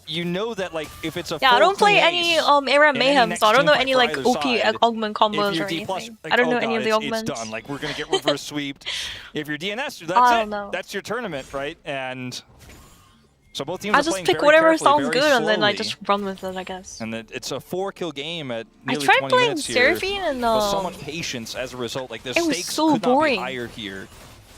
C: you know that like if it's a
A: Yeah, I
C: full
A: don't play
C: clean
A: any
C: ace,
A: Era
C: in any
A: Mayhem,
C: next
A: so I don't know
C: team
A: any
C: fight
A: like
C: for
A: OP
C: either side,
A: augment combos
C: if you're
A: or
C: D+,
A: anything.
C: like,
A: I don't
C: oh
A: know
C: God,
A: any of the
C: it's
A: augments.
C: done. Like we're gonna get reverse sweeped. If you're DNS, that's
A: I
C: it.
A: don't know.
C: That's your tournament, right? And so both teams
A: I
C: are
A: just
C: playing
A: pick
C: very
A: whatever
C: carefully,
A: sounds
C: very
A: good and then I
C: slowly.
A: just run with it, I guess.
C: And it's a 4-kill game at
A: I
C: nearly
A: tried
C: 20
A: playing
C: minutes here.
A: Seraphine and
C: With so much patience as a result. Like the
A: it was
C: stakes
A: so
C: could
A: boring.
C: not be higher here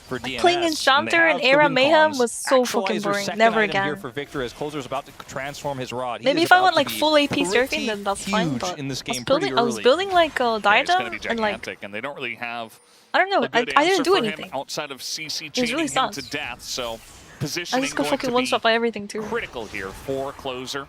C: for DNS.
A: playing Enchanter and Era Mayhem was so fucking
C: Actualizer
A: boring.
C: second
A: Never
C: item here
A: again.
C: for Victor as Closer's about to transform his rod. He
A: Maybe
C: is
A: if I
C: about
A: went
C: to
A: like
C: be
A: full AP
C: pretty
A: Seraphine, then that's fine.
C: huge
A: But
C: in this
A: I
C: game
A: was building,
C: pretty
A: I was
C: early.
A: building like
B: Yeah, it's going to
A: Diadem
B: be
A: and like
B: gigantic, and they don't really have
A: I don't know.
B: a good
A: I didn't
B: answer
A: do
B: for
A: anything.
B: him outside of CC
A: was
B: chaining
A: really
B: him to
A: sus.
B: death. So
A: I
B: positioning
A: just got
B: going
A: fucking
B: to
A: one
B: be
A: shot by everything too.
B: critical here for Closer.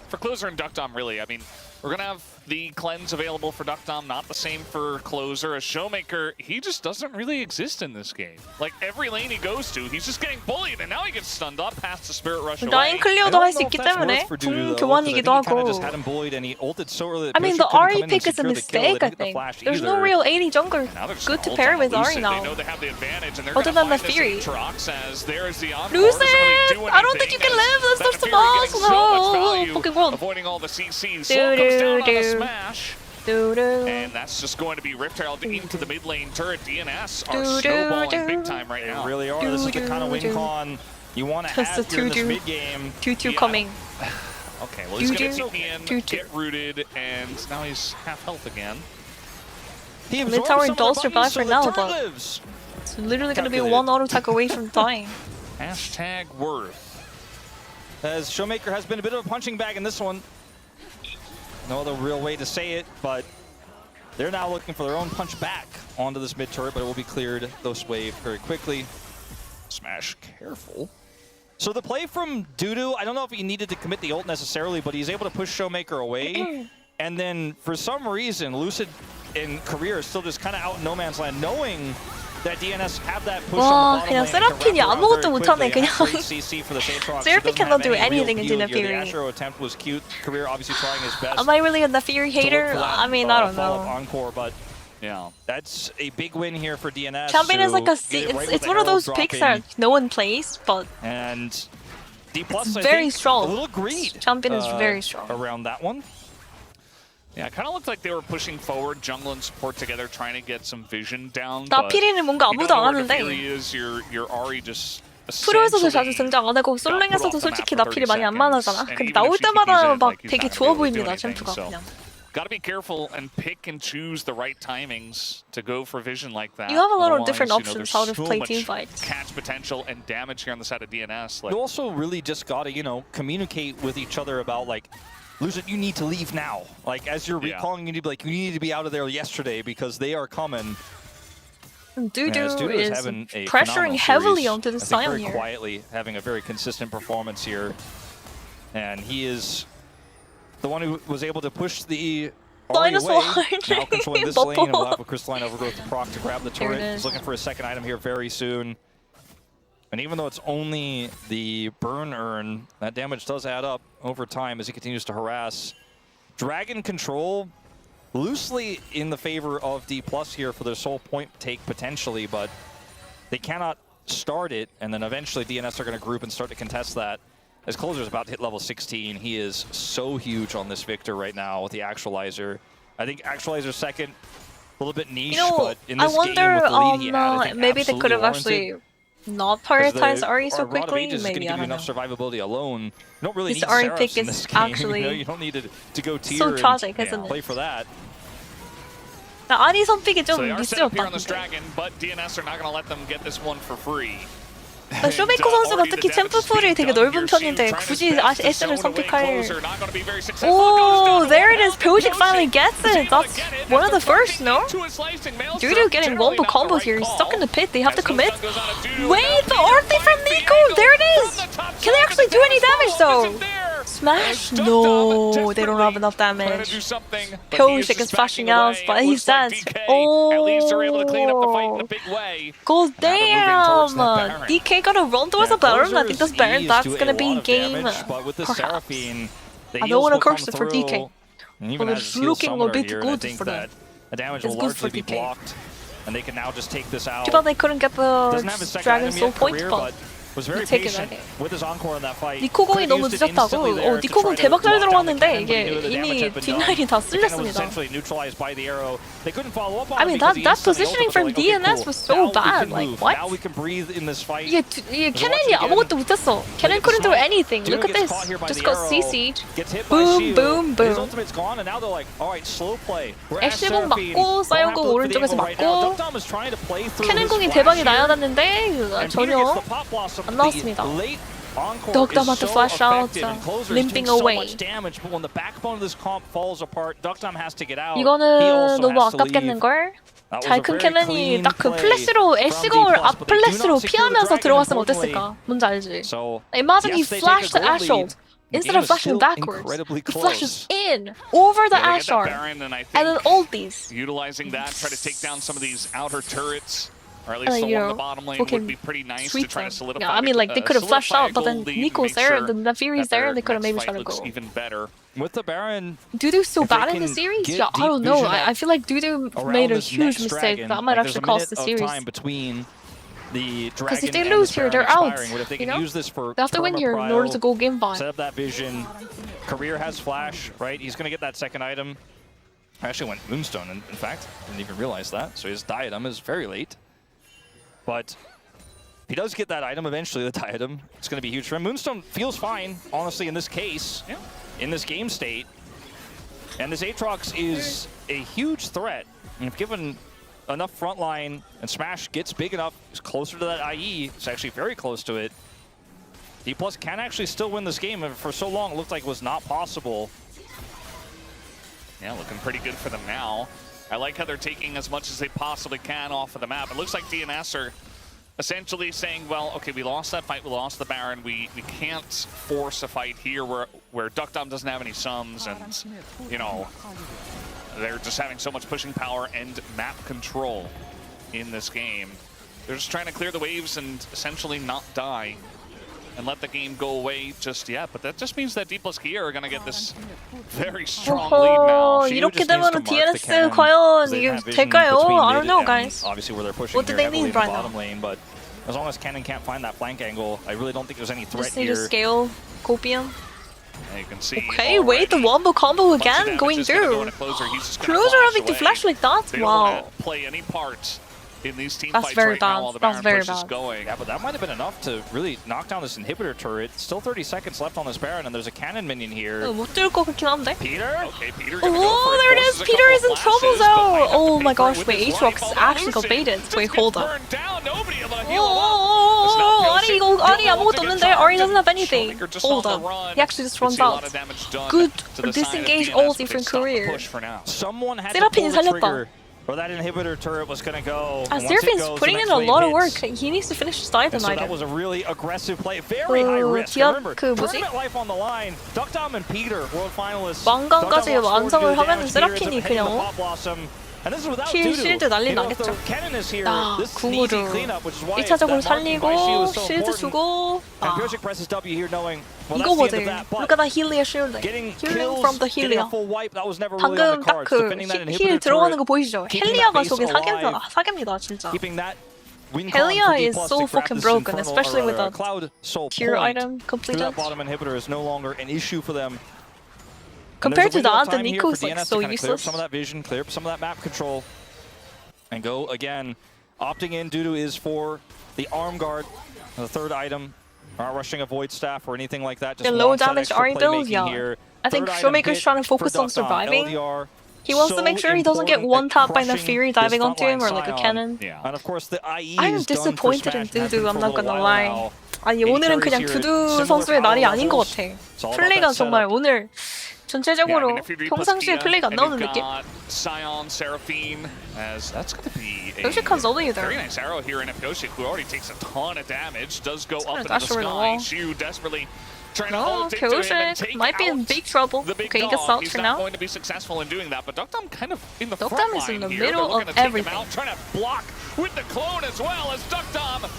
B: For Closer and Duckdom, really. I mean, we're going to have the cleanse available for Duckdom, not the same for Closer. As Showmaker, he just doesn't really exist in this game. Like, every lane he goes to, he's just getting bullied, and now he gets stunned up past the Spirit Rush away.
A: 라인 클리어도 할 수 있기 때문에 공 교환이기도 하고.
C: I
A: I mean, the Ari pick is a mistake, I think. There's no real AD jungler
B: Now they're just
A: good to
B: ult
A: pair
B: on
A: with
B: Lucid.
A: Ari
B: They
A: now.
B: know they have the advantage, and they're
A: Other
B: gonna
A: than the
B: find this
A: Fury.
B: in Trox as there's the encore.
A: Lucid!
B: Doesn't really do
A: I don't think you
B: anything
A: can live.
B: as
A: That's
B: the
A: the
B: Fury getting
A: boss.
B: so much
A: Oh,
B: value,
A: fucking world.
B: avoiding all the CCs. Soul comes down on the smash. And that's just going to be Rift Herald into the mid lane turret. DNS are snowballing big time right now.
C: They really are. This is the kind of win con you want to
A: Just
C: have
A: the
C: here in this
A: 2-2.
C: mid game.
A: 2-2 coming.
B: Okay, well, he's going to
A: Doo-doo.
B: take me in,
A: Doo-doo.
B: get rooted, and now he's half health again.
C: He
A: Mid
C: absorbs
A: tower
C: some of
A: does
C: the
A: survive
C: buttons,
A: for
C: so
A: now,
C: the turret
A: but
C: lives.
A: it's literally going to be
C: Calculated.
A: one auto attack away from dying.
B: Hashtag worth.
C: As Showmaker has been a bit of a punching bag in this one. No other real way to say it, but they're now looking for their own punch back onto this mid turret, but it will be cleared this wave very quickly. Smash careful. So the play from Dudu, I don't know if he needed to commit the ult necessarily, but he's able to push Showmaker away. And then for some reason, Lucid in career is still just kind of out in no man's land, knowing that DNS have that push
A: 와,
C: on the
A: 그냥
C: bottom lane and can
A: 세라핀이
C: wrap around
A: 아무것도
C: very
A: 못하네,
C: quickly.
A: 그냥.
C: Great CC for the Aatrox.
A: Seraphine
C: Doesn't
A: cannot
C: have
A: do
C: any real
A: anything into
C: heal here.
A: Fury.
C: The Astro attempt was cute. Career obviously trying his best.
A: Am I really a Fury hater? I mean, I don't
C: Follow-up
A: know.
C: encore, but yeah, that's a big win here for DNS.
A: Champion is like a it's one of those picks that no one plays, but
C: and D+,
A: it's
C: I
A: very
C: think,
A: strong.
C: a little greed.
A: Champion is very strong.
C: Around that one.
B: Yeah, it kind of looked like they were pushing forward, jungle and support together, trying to get some vision down.
A: 나필이는 뭔가 아무도 안 하는데.
B: Your Ahri just
A: 프로에서도 자주 등장 안 하고 솔랭에서도 솔직히 나필이 많이 안 만하잖아. 근데 나올 때마다 막 되게 좋아 보입니다, 챔프가 그냥.
B: Got to be careful and pick and choose the right timings to go for vision like that.
A: You have a lot of
B: Otherwise,
A: different
B: you know,
A: options
B: there's
A: how to
B: so
A: play
B: much
A: teamfights.
B: Catch potential and damage here on the side of DNS. Like,
C: You also really just got to, communicate with each other about, like, Lucid, you need to leave now. Like, as you're recalling, you need to be like, you need to be out of there yesterday because they are coming.
A: Dudu
C: is
A: is
C: having a
A: pressuring
C: phenomenal
A: heavily
C: series.
A: onto the
C: I think
A: Sion
C: very
A: here.
C: quietly, having a very consistent performance here. And he is the one who was able to push the Ahri
A: Minus
C: away.
A: one.
C: Now controlling this lane and
A: Bubble.
C: will have a crystalline overgrowth to proc to grab the turret.
A: it
C: He's
A: is.
C: looking for a second item here very soon. And even though it's only the burn urn, that damage does add up over time as he continues to harass. Dragon control loosely in the favor of D+ here for their sole point take potentially, but they cannot start it, and then eventually DNS are going to group and start to contest that. As Closer's about to hit level 16, he is so huge on this Victor right now with the Actualizer. I think Actualizer's second, a little bit niche, but in this
A: I wonder
C: game with the lead he had, I think
A: maybe they could have
C: absolutely
A: actually not
C: warranted.
A: prioritized Ahri so
C: Our Rod of
A: quickly.
C: Ages is
A: Maybe,
C: going
A: I
C: to give you
A: don't
C: enough
A: know.
C: survivability alone. You don't really
A: This
C: need
A: Ahri
C: Seraphs
A: pick
C: in
A: is
C: this game.
A: actually
C: You don't need to go tier
A: so
C: and
A: tragic, isn't it?
C: play for that.
A: 나 아리 선픽이
B: so
A: 좀
B: they are set up here
A: 미스였다.
B: on this dragon, but DNS are not going to let them get this one for free.
A: 쇼메이커 선수가 특히 챔프풀이 되게 넓은 편인데 굳이 애쉬를 선픽할. Oh, there it is. Pojik finally gets it. That's one of the first, no? Dudu getting wombo combo here. He's stuck in the pit. They have to commit. Wait, the ulti from Nico. There it is. Can they actually do any damage though? Smash? No, they don't have enough damage. Pojik is flashing out, but he's dead. Oh, god damn! DK gotta run towards the Baron. I think this Baron, that's gonna be game.
C: But with the
A: Perhaps.
C: Seraphine, the
A: I
C: heals
A: don't wanna
C: will come
A: curse it for
C: through,
A: DK.
C: and even
A: But
C: as
A: it's
C: heal
A: looking a
C: summoner
A: bit
C: here, and I
A: good
C: think
A: for them.
C: that the damage
A: It's
C: will
A: good for
C: largely be
A: DK.
C: blocked, and they can now just take this out.
A: Too bad they couldn't get
C: Doesn't have
A: the
C: his second
A: Dragon
C: item
A: Soul
C: yet,
A: point,
C: Career,
A: but
C: was very
A: take it,
C: patient
A: okay.
C: with his encore in that fight.
A: 니코공이 너무
C: Could've used it instantly
A: 늦었다고.
C: there to
A: 니코공
C: try to
A: 대박 잘
C: lock down the
A: 들어갔는데
C: cannon, but he
A: 이게
C: knew that the damage
A: 이미
C: had been done.
A: 뒷라인이 다
C: The cannon was
A: 쓸렸습니다.
C: essentially neutralized by the arrow. They couldn't follow up on
A: I
C: it
A: mean,
C: because he
A: that
C: instantly
A: positioning
C: ulted,
A: from
C: but like, okay,
A: DNS
C: cool.
A: was so
C: Now we
A: bad.
C: can
A: Like,
C: move.
A: what?
C: Now we can breathe in this fight.
A: 이게 캐넨이 아무것도 못했어. 캐넨 couldn't do anything. Look at this. Just got CC'd.
C: Gets hit by
A: Boom,
C: Shield.
A: boom,
C: His
A: boom.
C: ultimate's gone, and now they're like, all right, slow play. We're at
A: 애쉬공
C: Seraphine.
A: 맞고,
C: Don't have to
A: 사이언공
C: look for the
A: 오른쪽에서
C: angle right now.
A: 맞고,
C: Duckdom is trying to play through
A: 캐넨
C: his
A: 공이
C: flash
A: 대박이
C: here,
A: 나야 됐는데
C: and Peter gets
A: 전혀
C: the pop blossom.
A: 안 나왔습니다.
C: The late encore
A: Duckdom
C: is
A: had to
C: so
A: flash out,
C: effective, and Closer is
A: limping
C: doing so
A: away.
C: much damage, but when the backbone of this comp falls apart, Duckdom has to get out. He
A: 이거는
C: also
A: 너무
C: has to leave.
A: 아깝겠는걸?
C: That was
A: 잘
C: a
A: 큰
C: very
A: 캐넨이
C: clean
A: 딱 그
C: play
A: 플래시로
C: from
A: 애쉬공을
C: D+,
A: 앞
C: but they do
A: 플래시로
C: not secure the
A: 피하면서
C: dragon,
A: 들어갔으면
C: unfortunately.
A: 어땠을까? 뭔지 알지?
C: So,
A: Imagine he
C: yes, they take
A: flashed
C: a
A: the
C: gold
A: Ash
C: lead.
A: ult.
C: The
A: Instead
C: game
A: of
C: is
A: flashing
C: still
A: backwards,
C: incredibly
A: he
C: close.
A: flashes in over the
B: Yeah, they
A: Ash
B: get that
A: arm
B: Baron, and I think
A: and then ulties.
B: utilizing that, try to take down some of these outer turrets, or at least
A: And
B: the
A: then,
B: one on the bottom lane would be pretty nice to
A: sweep
B: try to
A: them.
B: solidify.
A: Yeah, I mean, like, they could have flashed
B: solidify
A: out, but
B: a
A: then
B: gold lead,
A: Nico's
B: make
A: there,
B: sure
A: then the Fury's
B: that
A: there,
B: their
A: and they could have
B: next
A: maybe
B: fight
A: tried to
B: looks
A: go.
B: even better.
C: With the Baron,
A: Dudu's so
C: if they
A: bad in the
C: can
A: series?
C: get
A: Yeah, I
C: deep
A: don't know.
C: vision
A: I feel like Dudu
C: around
A: made a
C: this
A: huge
C: next
A: mistake
C: dragon,
A: that might
C: like,
A: actually
C: there's a
A: cost the
C: minute of
A: series.
C: time between the
A: Because if
C: dragon
A: they
C: and
A: lose
C: this
A: here,
C: Baron
A: they're out.
C: expiring, but if they
A: You
C: can
A: know?
C: use this for
A: They have to win here in order to go game by.
C: set up that vision. Career has flash, right? He's going to get that second item. I actually went Moonstone, in fact. Didn't even realize that. So his diadem is very late. But he does get that item eventually, the diadem. It's going to be huge for him. Moonstone feels fine, honestly, in this case, in this game state. And this Aatrox is a huge threat. And if given enough frontline and Smash gets big enough, he's closer to that IE. It's actually very close to it. D+ can actually still win this game. And for so long, it looked like it was not possible.
B: Yeah, looking pretty good for them now. I like how they're taking as much as they possibly can off of the map. It looks like DNS are essentially saying, well, okay, we lost that fight, we lost the Baron, we can't force a fight here where Duckdom doesn't have any sums, and, you know, they're just having so much pushing power and map control in this game. They're just trying to clear the waves and essentially not die and let the game go away just yet. But that just means that D plus Kia are going to get this very strong lead now.
A: 이렇게 되면 DNS 과연 이게 될까요? I don't know, guys.
C: Obviously, where they're pushing
A: What do they
C: heavily
A: need
C: in the
A: right
C: bottom
A: now?
C: lane, but as long as Cannon can't find that flank angle, I really don't think there's any threat
A: Just need
C: here.
A: to scale Copium.
B: And you can see
A: Okay, wait, the wombo combo
B: bunch of
A: again
B: damage
A: going
B: is gonna go
A: through.
B: into Closer. He's just gonna
A: Closer
B: flash
A: having to
B: away.
A: flash like that?
B: They don't
A: Wow.
B: want to play any part in these team
A: That's
B: fights
A: very
B: right now
A: bad.
B: while the
A: That's
B: Baron
A: very
B: push is
A: bad.
B: going.
C: Yeah, but that might have been enough to really knock down this inhibitor turret. Still 30 seconds left on this Baron, and there's a cannon minion here.
A: 못 들 것 같긴 한데.
C: Peter?
B: Okay, Peter gonna go for
A: Oh, there it is.
B: Forces a
A: Peter
B: couple
A: is in
B: flashes,
A: trouble
B: but might
A: though.
B: have to
A: Oh
B: pay
A: my
B: for it
A: gosh,
B: with
A: wait,
B: his
A: Aatrox
B: life.
A: actually got
B: Lucy
A: baited.
B: just
A: Wait,
B: gets
A: hold up.
B: burned down. Nobody able to heal him up. It's not
A: Oh, Ari,
B: Pillsy.
A: 이거 Ari
B: He'll
A: 아무것도
B: take a
A: 없는데.
B: charge,
A: Ari
B: and
A: doesn't have anything.
B: Showmaker just
A: Hold
B: on the
A: up.
B: run.
A: He actually just
B: You
A: runs
B: see a lot
A: out.
B: of damage done
A: Good
B: to the side of
A: disengage
B: DNS,
A: all
B: but they
A: different
B: stop the
A: career.
B: push for now.
C: Someone had
A: Seraphine
C: to pull the
A: 살렸다.
C: trigger, or that inhibitor turret was going to go.
A: Ah,
C: And once it
A: Seraphine's
C: goes,
A: putting
C: the
A: in
C: next
A: a
C: wave
A: lot of
C: hits.
A: work. He needs to finish his dive
C: And so that
A: tonight.
C: was a really aggressive play. Very high risk.
A: 디아-
C: Remember,
A: 그 뭐지?
C: tournament life on the line. Duckdom and Peter, world finalists.
A: 왕관까지
C: Duckdom lost 4
A: 완성을
C: to the
A: 하면은
C: damage. Peter ends
A: 세라핀이
C: up hitting the
A: 그냥
C: Pop Blossom. And this is without
A: 킬,
C: Dudu.
A: 실드 난리
C: You know, if
A: 나겠죠.
C: the Cannon is here,
A: 아,
C: this is an easy
A: 궁으로
C: cleanup, which is why
A: 1차적으로
C: that marking by Shi
A: 살리고
C: was so
A: 실드
C: important.
A: 주고
C: And
A: 아,
C: Piotrek presses W here knowing, well, that's the end
A: 이거거든.
C: of that. But
A: Look at that Helia shield.
C: getting
A: Healing
C: kills,
A: from the
C: getting a
A: Helia.
C: full wipe, that was never really
A: 방금
C: on the
A: 딱
C: cards.
A: 그
C: Defending that
A: 힐
C: inhibitor
A: 들어가는
C: turret,
A: 거 보이시죠?
C: keeping
A: 헬리아가
C: that base
A: 저게
C: alive.
A: 사기입니다 진짜.
C: keeping that win
A: Helia
C: column for D+
A: is so
C: to grab
A: fucking
C: this
A: broken,
C: infernal,
A: especially
C: or
A: with
C: rather,
A: the
C: Cloud Soul
A: pure
C: point
A: item
C: through
A: completed.
C: that bottom inhibitor is no longer an issue for them.
A: Compared to
C: And there's a window of
A: that, the
C: time here
A: Nico's
C: for
A: like
C: DNS
A: so
C: to kinda clear up
A: useless.
C: some of that vision, clear up some of that map control, and go again. Opting in, Dudu is for the arm guard, the third item. Not rushing a void staff or anything like that. Just
A: The low
C: wants that
A: damage
C: extra
A: Ari build,
C: playmaking
A: yeah.
C: here.
A: I think
C: Third item
A: Showmaker's
C: hit
A: trying to focus
C: for
A: on
C: Duckdom.
A: surviving.
C: LDR,
A: He wants to
C: so
A: make sure he doesn't get
C: important
A: one
C: at
A: tap by the
C: crushing
A: Fury
C: this
A: diving onto him or
C: frontline
A: like a
B: Sion.
A: cannon.
B: Yeah.
C: And of course, the IE
A: I'm
C: is done for
A: disappointed in
C: Smash, has
A: Dudu,
C: been
A: I'm
C: for
A: not
C: a little
A: gonna
C: while
A: lie.
C: now.
A: 아니 오늘은 그냥 두두 선수의 날이 아닌 것 같아. 플레이가 정말 오늘 전체적으로 평상시에 플레이가 안 나오는 느낌?
B: Sion, Seraphine, as that's going to be a
A: Yoshi comes over
B: very
A: there.
B: nice arrow here in Piotrek, who already takes a ton of damage, does go up into the
A: dash over the
B: sky.
A: wall.
B: Shu desperately trying to
A: No,
B: hold into him and
A: Piotrek
B: take
A: might be in
B: out
A: big trouble.
B: the big
A: Okay, he gets
B: dog.
A: out
B: He's
A: for
B: not
A: now.
B: going to be successful in doing that, but Duckdom kind of in the
A: Duckdom
B: front
A: is
B: line
A: in the
B: here.
A: middle
B: They're looking
A: of
B: to take
A: everything.
B: him out, trying to block with the clone as well as Duckdom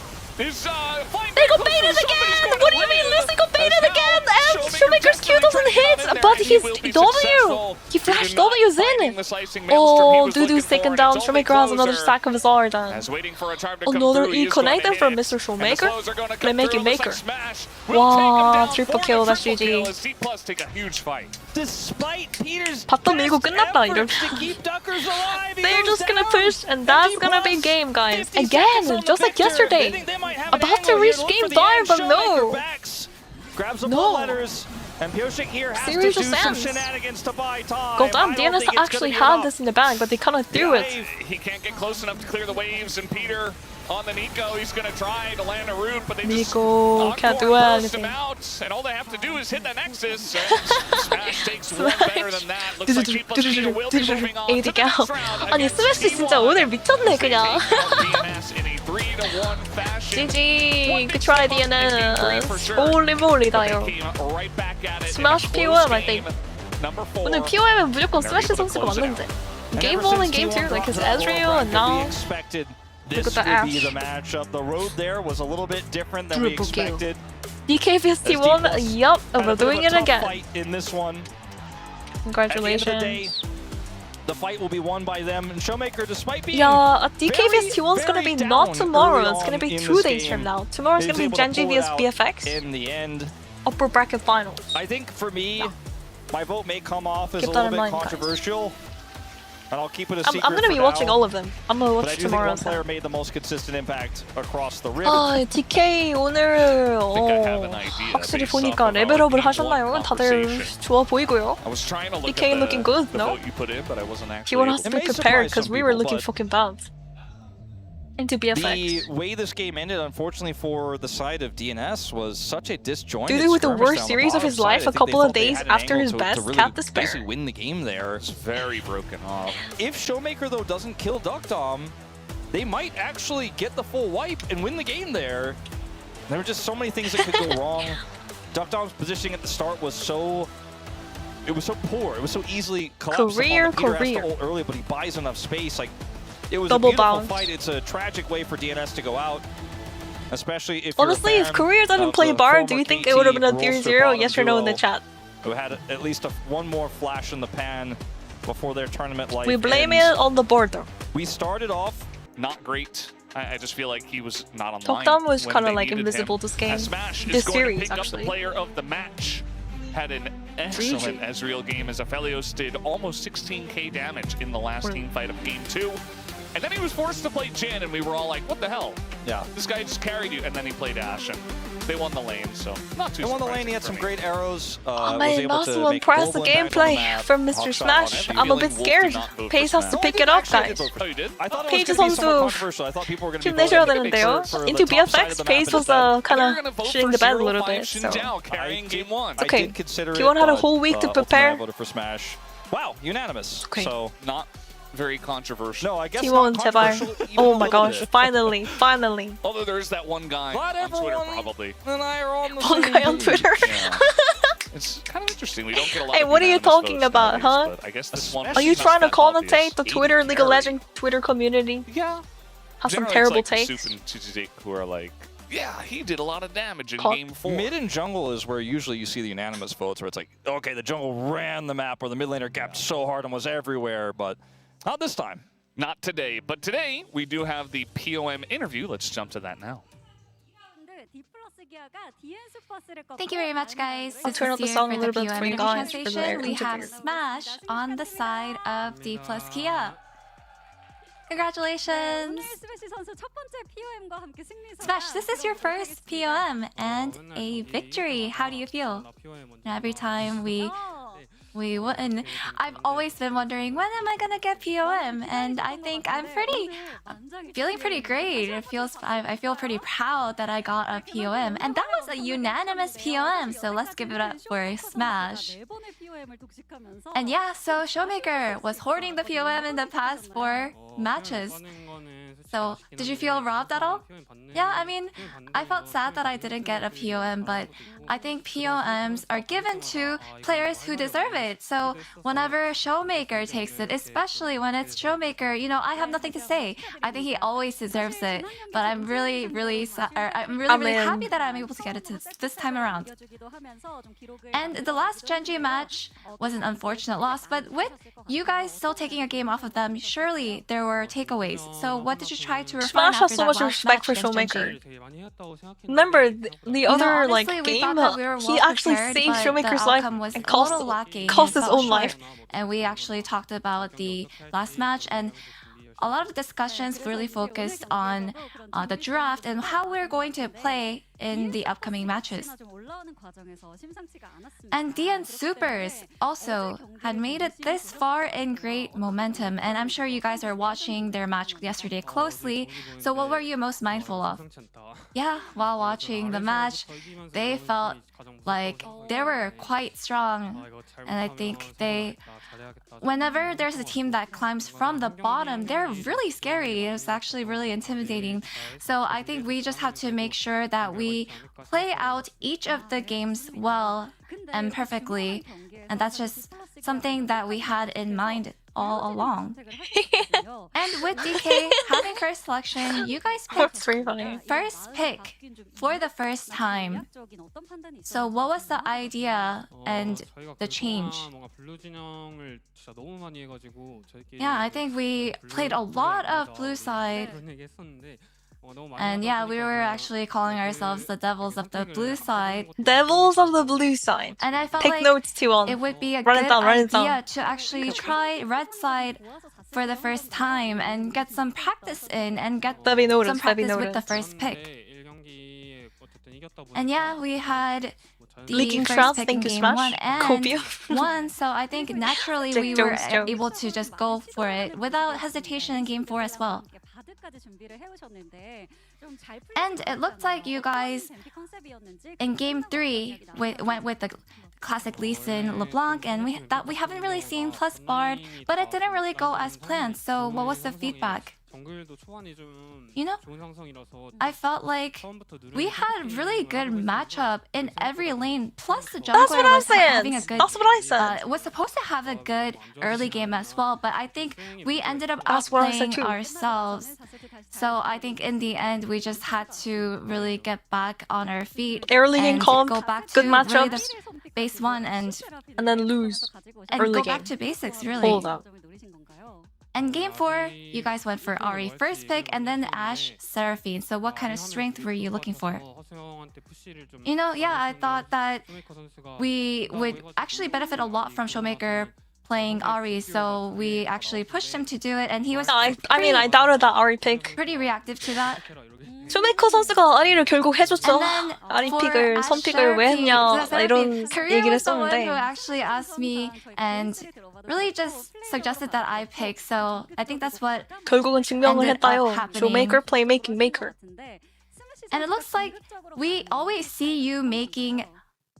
B: is flying
A: They
B: back
A: got
B: closer.
A: baited
B: Somebody's
A: again!
B: going
A: What
B: to
A: do you mean?
B: win.
A: Lucy got baited
B: As now
A: again! And
B: Showmaker
A: Showmaker's Q
B: desperately
A: doesn't
B: trying to
A: hit!
B: come in there,
A: But
B: and he
A: he's
B: will be
A: W!
B: successful.
A: He flashed
B: Not
A: W's
B: finding
A: in!
B: the slicing maelstrom he
A: Oh,
B: was looking
A: Dudu's
B: for,
A: taken
B: and
A: down.
B: it's only
A: Showmaker has another
B: Closer.
A: stack of his R done.
B: As waiting for a time to come
A: Another
B: through, he is going to
A: E-connector
B: hit
A: from
B: it.
A: Mr.
B: And the
A: Showmaker.
B: Closer are gonna come
A: Playmaking
B: through. Looks
A: maker.
B: like Smash will
A: Wow,
B: take him down
A: triple
B: for
A: kill,
B: the
A: that's
B: triple
A: GG.
B: kill as D+ take a huge fight.
C: Despite Peter's
A: 바텀 밀고
C: best
A: 끝났다, 이러면.
C: efforts to keep Duckers alive, he
A: They're
C: goes
A: just gonna
C: down.
A: push, and that's gonna be game, guys.
C: 50 seconds
A: Again,
C: on the
A: just like
C: victor.
A: yesterday.
C: They think they might have an
A: About to
C: angle
A: reach
C: here. Look
A: game
C: for the
A: 5,
C: end.
A: but no.
C: Showmaker backs, grabs the
A: No.
C: blood letters, and Piotrek here has
A: Serious
C: to do some
A: sense.
C: shenanigans to buy time.
A: Go down.
C: I don't
A: DNS
C: think it's
A: actually
C: gonna be
A: had
C: enough.
A: this in the bag, but they kind of threw it.
B: He can't get close enough to clear the waves, and Peter on the Nico, he's going to try to land a root, but they
A: Nico
B: just
A: can't do
B: burst him
A: anything.
B: out, and all they have to do is hit the Nexus, and Smash takes one better than that. Looks like D+ Peter will be moving on to the
A: AD
B: next
A: 가.
B: round
A: 아니
B: against
A: 스매시 진짜
B: T1.
A: 오늘 미쳤네 그냥.
B: DNS in a 3-1 fashion.
A: GG. Good try DNS. Holy moly다 요.
B: Right back at it in a
A: Smash
B: close
A: POM, I
B: game.
A: think.
B: Number 4.
A: 오늘 POM은 무조건 스매시 선수가 맞는데. Game 1 and Game 2, like his Ezreal, and now
C: This
A: Look at the
C: would be
A: Ash.
C: the matchup. The road there was a little bit different than we
A: Triple kill.
C: expected.
A: DKBS T1. Yup,
C: Had a
A: we're
C: bit of
A: doing
C: a
A: it
C: tough
A: again.
C: fight in this one. At the
A: Congratulations.
C: end of the day, the fight will be won by them. And Showmaker, despite being
A: Yeah, DKBS
C: very,
A: T1's gonna
C: very
A: be not
C: down
A: tomorrow.
C: early
A: It's gonna
C: on
A: be
C: in
A: 2
C: this
A: days
C: game,
A: from now. Tomorrow's
C: is
A: gonna be
C: able to
A: Genji
C: pull it
A: vs
C: out
A: BFX.
C: in the end.
A: Upper bracket finals.
C: I think for me, my vote may come off as
A: Keep
C: a
A: that
C: little
A: in
C: bit
A: mind, guys.
C: controversial. And I'll keep it a
A: I'm
C: secret
A: gonna be
C: for
A: watching
C: now.
A: all of them. I'm gonna
C: But I
A: watch
C: do think one
A: tomorrow's.
C: player made the most consistent impact across the river.
A: 아, DK 오늘
B: have an idea
A: 확실히
B: based off
A: 보니까
B: of our
A: 레벨업을
B: D1
A: 하셨나요? 다들
B: conversation.
A: 좋아 보이고요.
B: I was trying to look
A: DK
B: at
A: looking good,
B: the
A: no?
B: vote you put in, but I wasn't actually
A: T1 has
B: able
A: to
C: It
A: be
C: may
A: prepared
C: surprise
A: because
C: some
A: we were
C: people,
A: looking
C: but-
A: fucking bad. Into
C: The
A: BFX.
C: way this game ended, unfortunately, for the side of DNS was such a disjointed
A: Dudu with the
C: skirmish
A: worst
C: down
A: series of
C: bottom
A: his
C: side.
A: life
C: I
A: a
C: think they
A: couple of
C: thought they
A: days
C: had an
A: after
C: angle
A: his
C: to
A: best.
C: really
A: Can't despair.
C: basically win the game there.
B: It's very broken off.
C: If Showmaker, though, doesn't kill Duckdom, they might actually get the full wipe and win the game there. There were just so many things that could go wrong. Duckdom's positioning at the start was so... It was so poor. It was so easily collapsed
A: Career.
C: upon. Peter has to ult early, but he buys enough space. Like, It was
A: double
C: a beautiful
A: bound.
C: fight. It's a tragic way for DNS to go out. Especially if
A: Honestly,
C: you're a
A: if
C: fan
A: Korea didn't
C: of
A: play
C: the
A: Bard, do
C: former
A: you think it would have been a
C: KT
A: 0-0?
C: bottom
A: Yes or no in the
C: duo
A: chat.
C: Who had at least one more flash in the pan before their tournament life
A: We blame
C: ends.
A: it on the board though.
C: We started off
B: Not great. I just feel like he was not online.
A: Tokdam was
B: when
A: kind of
B: they
A: like
B: needed
A: invisible
B: him.
A: this game.
B: As Smash
A: This
B: is going
A: series,
B: to pick
A: actually.
B: up the player of the match. Had an excellent Ezreal game as Aphelios did almost 16k damage in the last team fight of game 2. And then he was forced to play Jhin, and we were all like, what the hell?
C: yeah.
B: This guy just carried you. And then he played Ashe, and they won the lane, so not too
C: They won the
B: surprising
C: lane, he had
B: for
C: some
B: me.
C: great arrows.
A: Oh
C: was
A: man,
C: able
A: I'm
C: to
A: so
C: make
A: impressed the
C: global impact on the
A: gameplay
C: map.
A: from Mr.
C: Hawkshot
A: Smash.
C: on
A: I'm a
C: every
A: bit
B: Wolf
A: scared.
B: did not vote for
A: Pace has to
B: Smash.
A: pick it up,
C: Actually, I did
A: guys.
C: vote for
B: Oh, you did?
C: I thought it was
A: Paige
C: going to be
A: 선수
C: somewhat controversial. I thought people were going to be
A: 힘내셔야
C: voting
A: 되는데요.
C: for
A: Into
C: the top side of
A: BFX,
C: the map
A: Pace was
C: instead.
A: kind
B: They're
A: of
B: gonna vote
A: shitting
B: for
A: the bed a
B: 0-5
A: little bit. So.
B: Xinjiao carrying game 1.
A: Okay.
C: I did consider
A: Do you want to have a
C: but,
A: whole week to
C: ultimately
A: prepare?
C: I voted for Smash. Wow, unanimous.
A: Okay.
C: So,
B: Not very controversial.
C: no, I guess
A: T1,
C: not
A: 제발.
C: controversial even
A: Oh
C: a
A: my
C: little
A: gosh,
C: bit.
A: finally, finally.
B: Although there is that one guy
C: Not
B: on Twitter,
C: everyone
B: probably.
C: and I are on the
A: One
C: same
A: guy on
C: page.
A: Twitter.
B: Yeah. It's kind of interesting. We don't get a lot
A: Hey,
B: of
A: what are you
B: unanimous
A: talking
B: votes
A: about,
B: nowadays,
A: huh?
B: but I guess this one
A: Are you
B: was
A: trying to
B: not that
A: commentate
B: obvious.
A: the Twitter
B: Aiden
A: League of
B: carried.
A: Legends Twitter community?
B: Yeah.
A: Have some
B: Generally,
A: terrible
B: it's like
A: takes.
B: Soup and Chichidik who are like, yeah, he did a lot of damage in
A: Call-
B: game 4.
C: Mid and jungle is where usually you see the unanimous votes, where it's like, okay, the jungle ran the map, or the mid laner gapped so hard and was everywhere, but not this time.
B: Not today, but today we do have the POM interview. Let's jump to that now.
E: Thank you very much, guys.
A: I'll
E: This
A: turn
E: is
A: up the
E: Sia
A: song
E: for
A: a little bit
E: POM
A: for you
E: interview
A: guys for
E: translation.
A: the
E: We have
A: interview.
E: Smash on the side of D plus Kia. Congratulations! Smash, this is your first POM and a victory. How do you feel? Every time we win, I've always been wondering, when am I gonna get POM? And I think I'm feeling pretty great. I feel pretty proud that I got a POM, and that was a unanimous POM. So let's give it up for Smash. And yeah, so Showmaker was hoarding the POM in the past 4 matches. So, did you feel robbed at all? Yeah, I mean, I felt sad that I didn't get a POM, but I think POMs are given to players who deserve it. So, whenever Showmaker takes it, especially when it's Showmaker, you know, I have nothing to say. I think he always deserves it. But I'm really happy that I'm able to get it this time around. And the last Genji match was an unfortunate loss, but with you guys still taking a game off of them, surely there were takeaways. So, what did you try to refine
A: Smash
E: after
A: has so
E: that
A: much
E: last
A: respect
E: match
A: for
E: against
A: Showmaker.
E: Genji?
A: Remember the other
E: honestly,
A: like
E: we
A: game?
E: thought that we were
A: He
E: well
A: actually
E: prepared,
A: saved
E: but
A: Showmaker's
E: the
A: life
E: outcome was
A: and
E: a little lacking
A: cost
E: and
A: his
E: fell
A: own life.
E: short. And we actually talked about the last match, and a lot of the discussions really focused on the draft and how we're going to play in the upcoming matches. And DN Supers also had made it this far in great momentum, and I'm sure you guys are watching their match yesterday closely. So what were you most mindful of? Yeah, while watching the match, they felt like they were quite strong, and I think whenever there's a team that climbs from the bottom, they're really scary. It was actually really intimidating. So I think we just have to make sure that we play out each of the games well and perfectly. And that's just something that we had in mind all along. And with DK having first selection, you guys picked
A: That's very funny.
E: first pick for the first time. So what was the idea and the change? Yeah, I think we played a lot of blue side. And yeah, we were actually calling ourselves the devils of the blue side.
A: Devils of the blue side.
E: And I felt
A: Take
E: like
A: notes too on.
E: it would be a
A: Run it
E: good
A: down, run it down.
E: idea to actually try red side for the first time and get some practice in and get
A: That'd be noted,
E: some
A: that'd be
E: practice with the
A: noted.
E: first pick. And yeah, we had the
A: Leaking
E: first
A: Shrouds,
E: pick
A: thank
E: in
A: you,
E: game
A: Smash.
E: 1 and
A: Copia.
E: 1, so I think naturally we were
A: Jones.
E: able to just go for it without hesitation in game 4 as well. And it looked like you guys in game 3 went with the classic Lee Sin, LeBlanc, and we haven't really seen plus Bard, but it didn't really go as planned. So what was the feedback? You know, I felt like we had really good matchup in every lane. Plus the jungler
A: That's what I
E: was
A: said.
E: having a good.
A: That's what I said.
E: Was supposed to have a good early game as well, but I think we ended up
A: That's what I said
E: outplaying
A: too.
E: ourselves. So I think in the end we just had to really get back on our feet.
A: Early game
E: and
A: comp,
E: go back to
A: good
E: really
A: matchups.
E: the base one and
A: then lose. Early
E: go
A: game.
E: back to basics really.
A: Hold up.
E: And game 4, you guys went for Ahri first pick and then Ashe Seraphine. So what kind of strength were you looking for? You know, yeah, I thought that we would actually benefit a lot from Showmaker playing Ahri, so we actually pushed him to do it, and he was
A: I mean, I doubted that Ahri pick.
E: pretty reactive to that.
A: 쇼메이커 선수가 아리를 결국 해줬죠.
E: And then
A: 아리
E: for
A: 픽을
E: Ashe
A: 선픽을 왜
E: Seraphine,
A: 했냐
E: Seraphine,
A: 이런
E: Korea
A: 얘기를
E: was the one who
A: 했었는데
E: actually asked me and really just suggested that I pick, so I think that's what.
A: 결국은 증명을
E: ended up
A: 했다요.
E: happening.
A: 쇼메이커 playmaking maker.
E: And it looks like we always see you making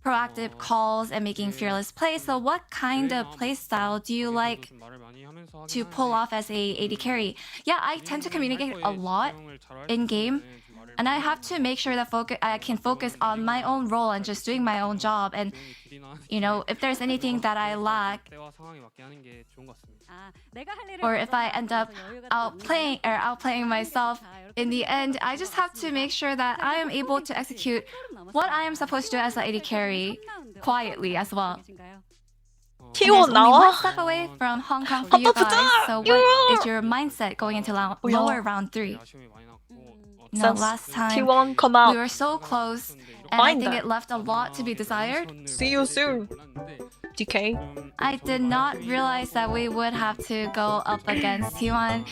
E: proactive calls and making fearless plays. So what kind of play style do you like to pull off as a AD carry? Yeah, I tend to communicate a lot in game. And I have to make sure that I can focus on my own role and just doing my own job. And, you know, if there's anything that I lack, or if I end up outplaying myself, in the end, I just have to make sure that I am able to execute what I am supposed to do as an AD carry quietly as well. And there's
A: T1
E: only
A: 나와?
E: one step away from Hong Kong for you guys. So what is your mindset going into lower round 3? You know, last time
A: T1 come out.
E: we were so close, and I think it left a lot to be desired.
A: See you soon. DK.
E: I did not realize that we would have to go up against T1.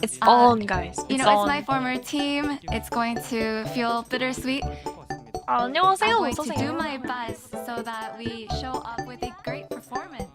A: It's on, guys.
E: You
A: It's
E: know, it's
A: on.
E: my former team. It's going to feel bittersweet.
A: 안녕하세요.
E: I'm going to do
A: 어서오세요.
E: my best so that we show up with a great performance.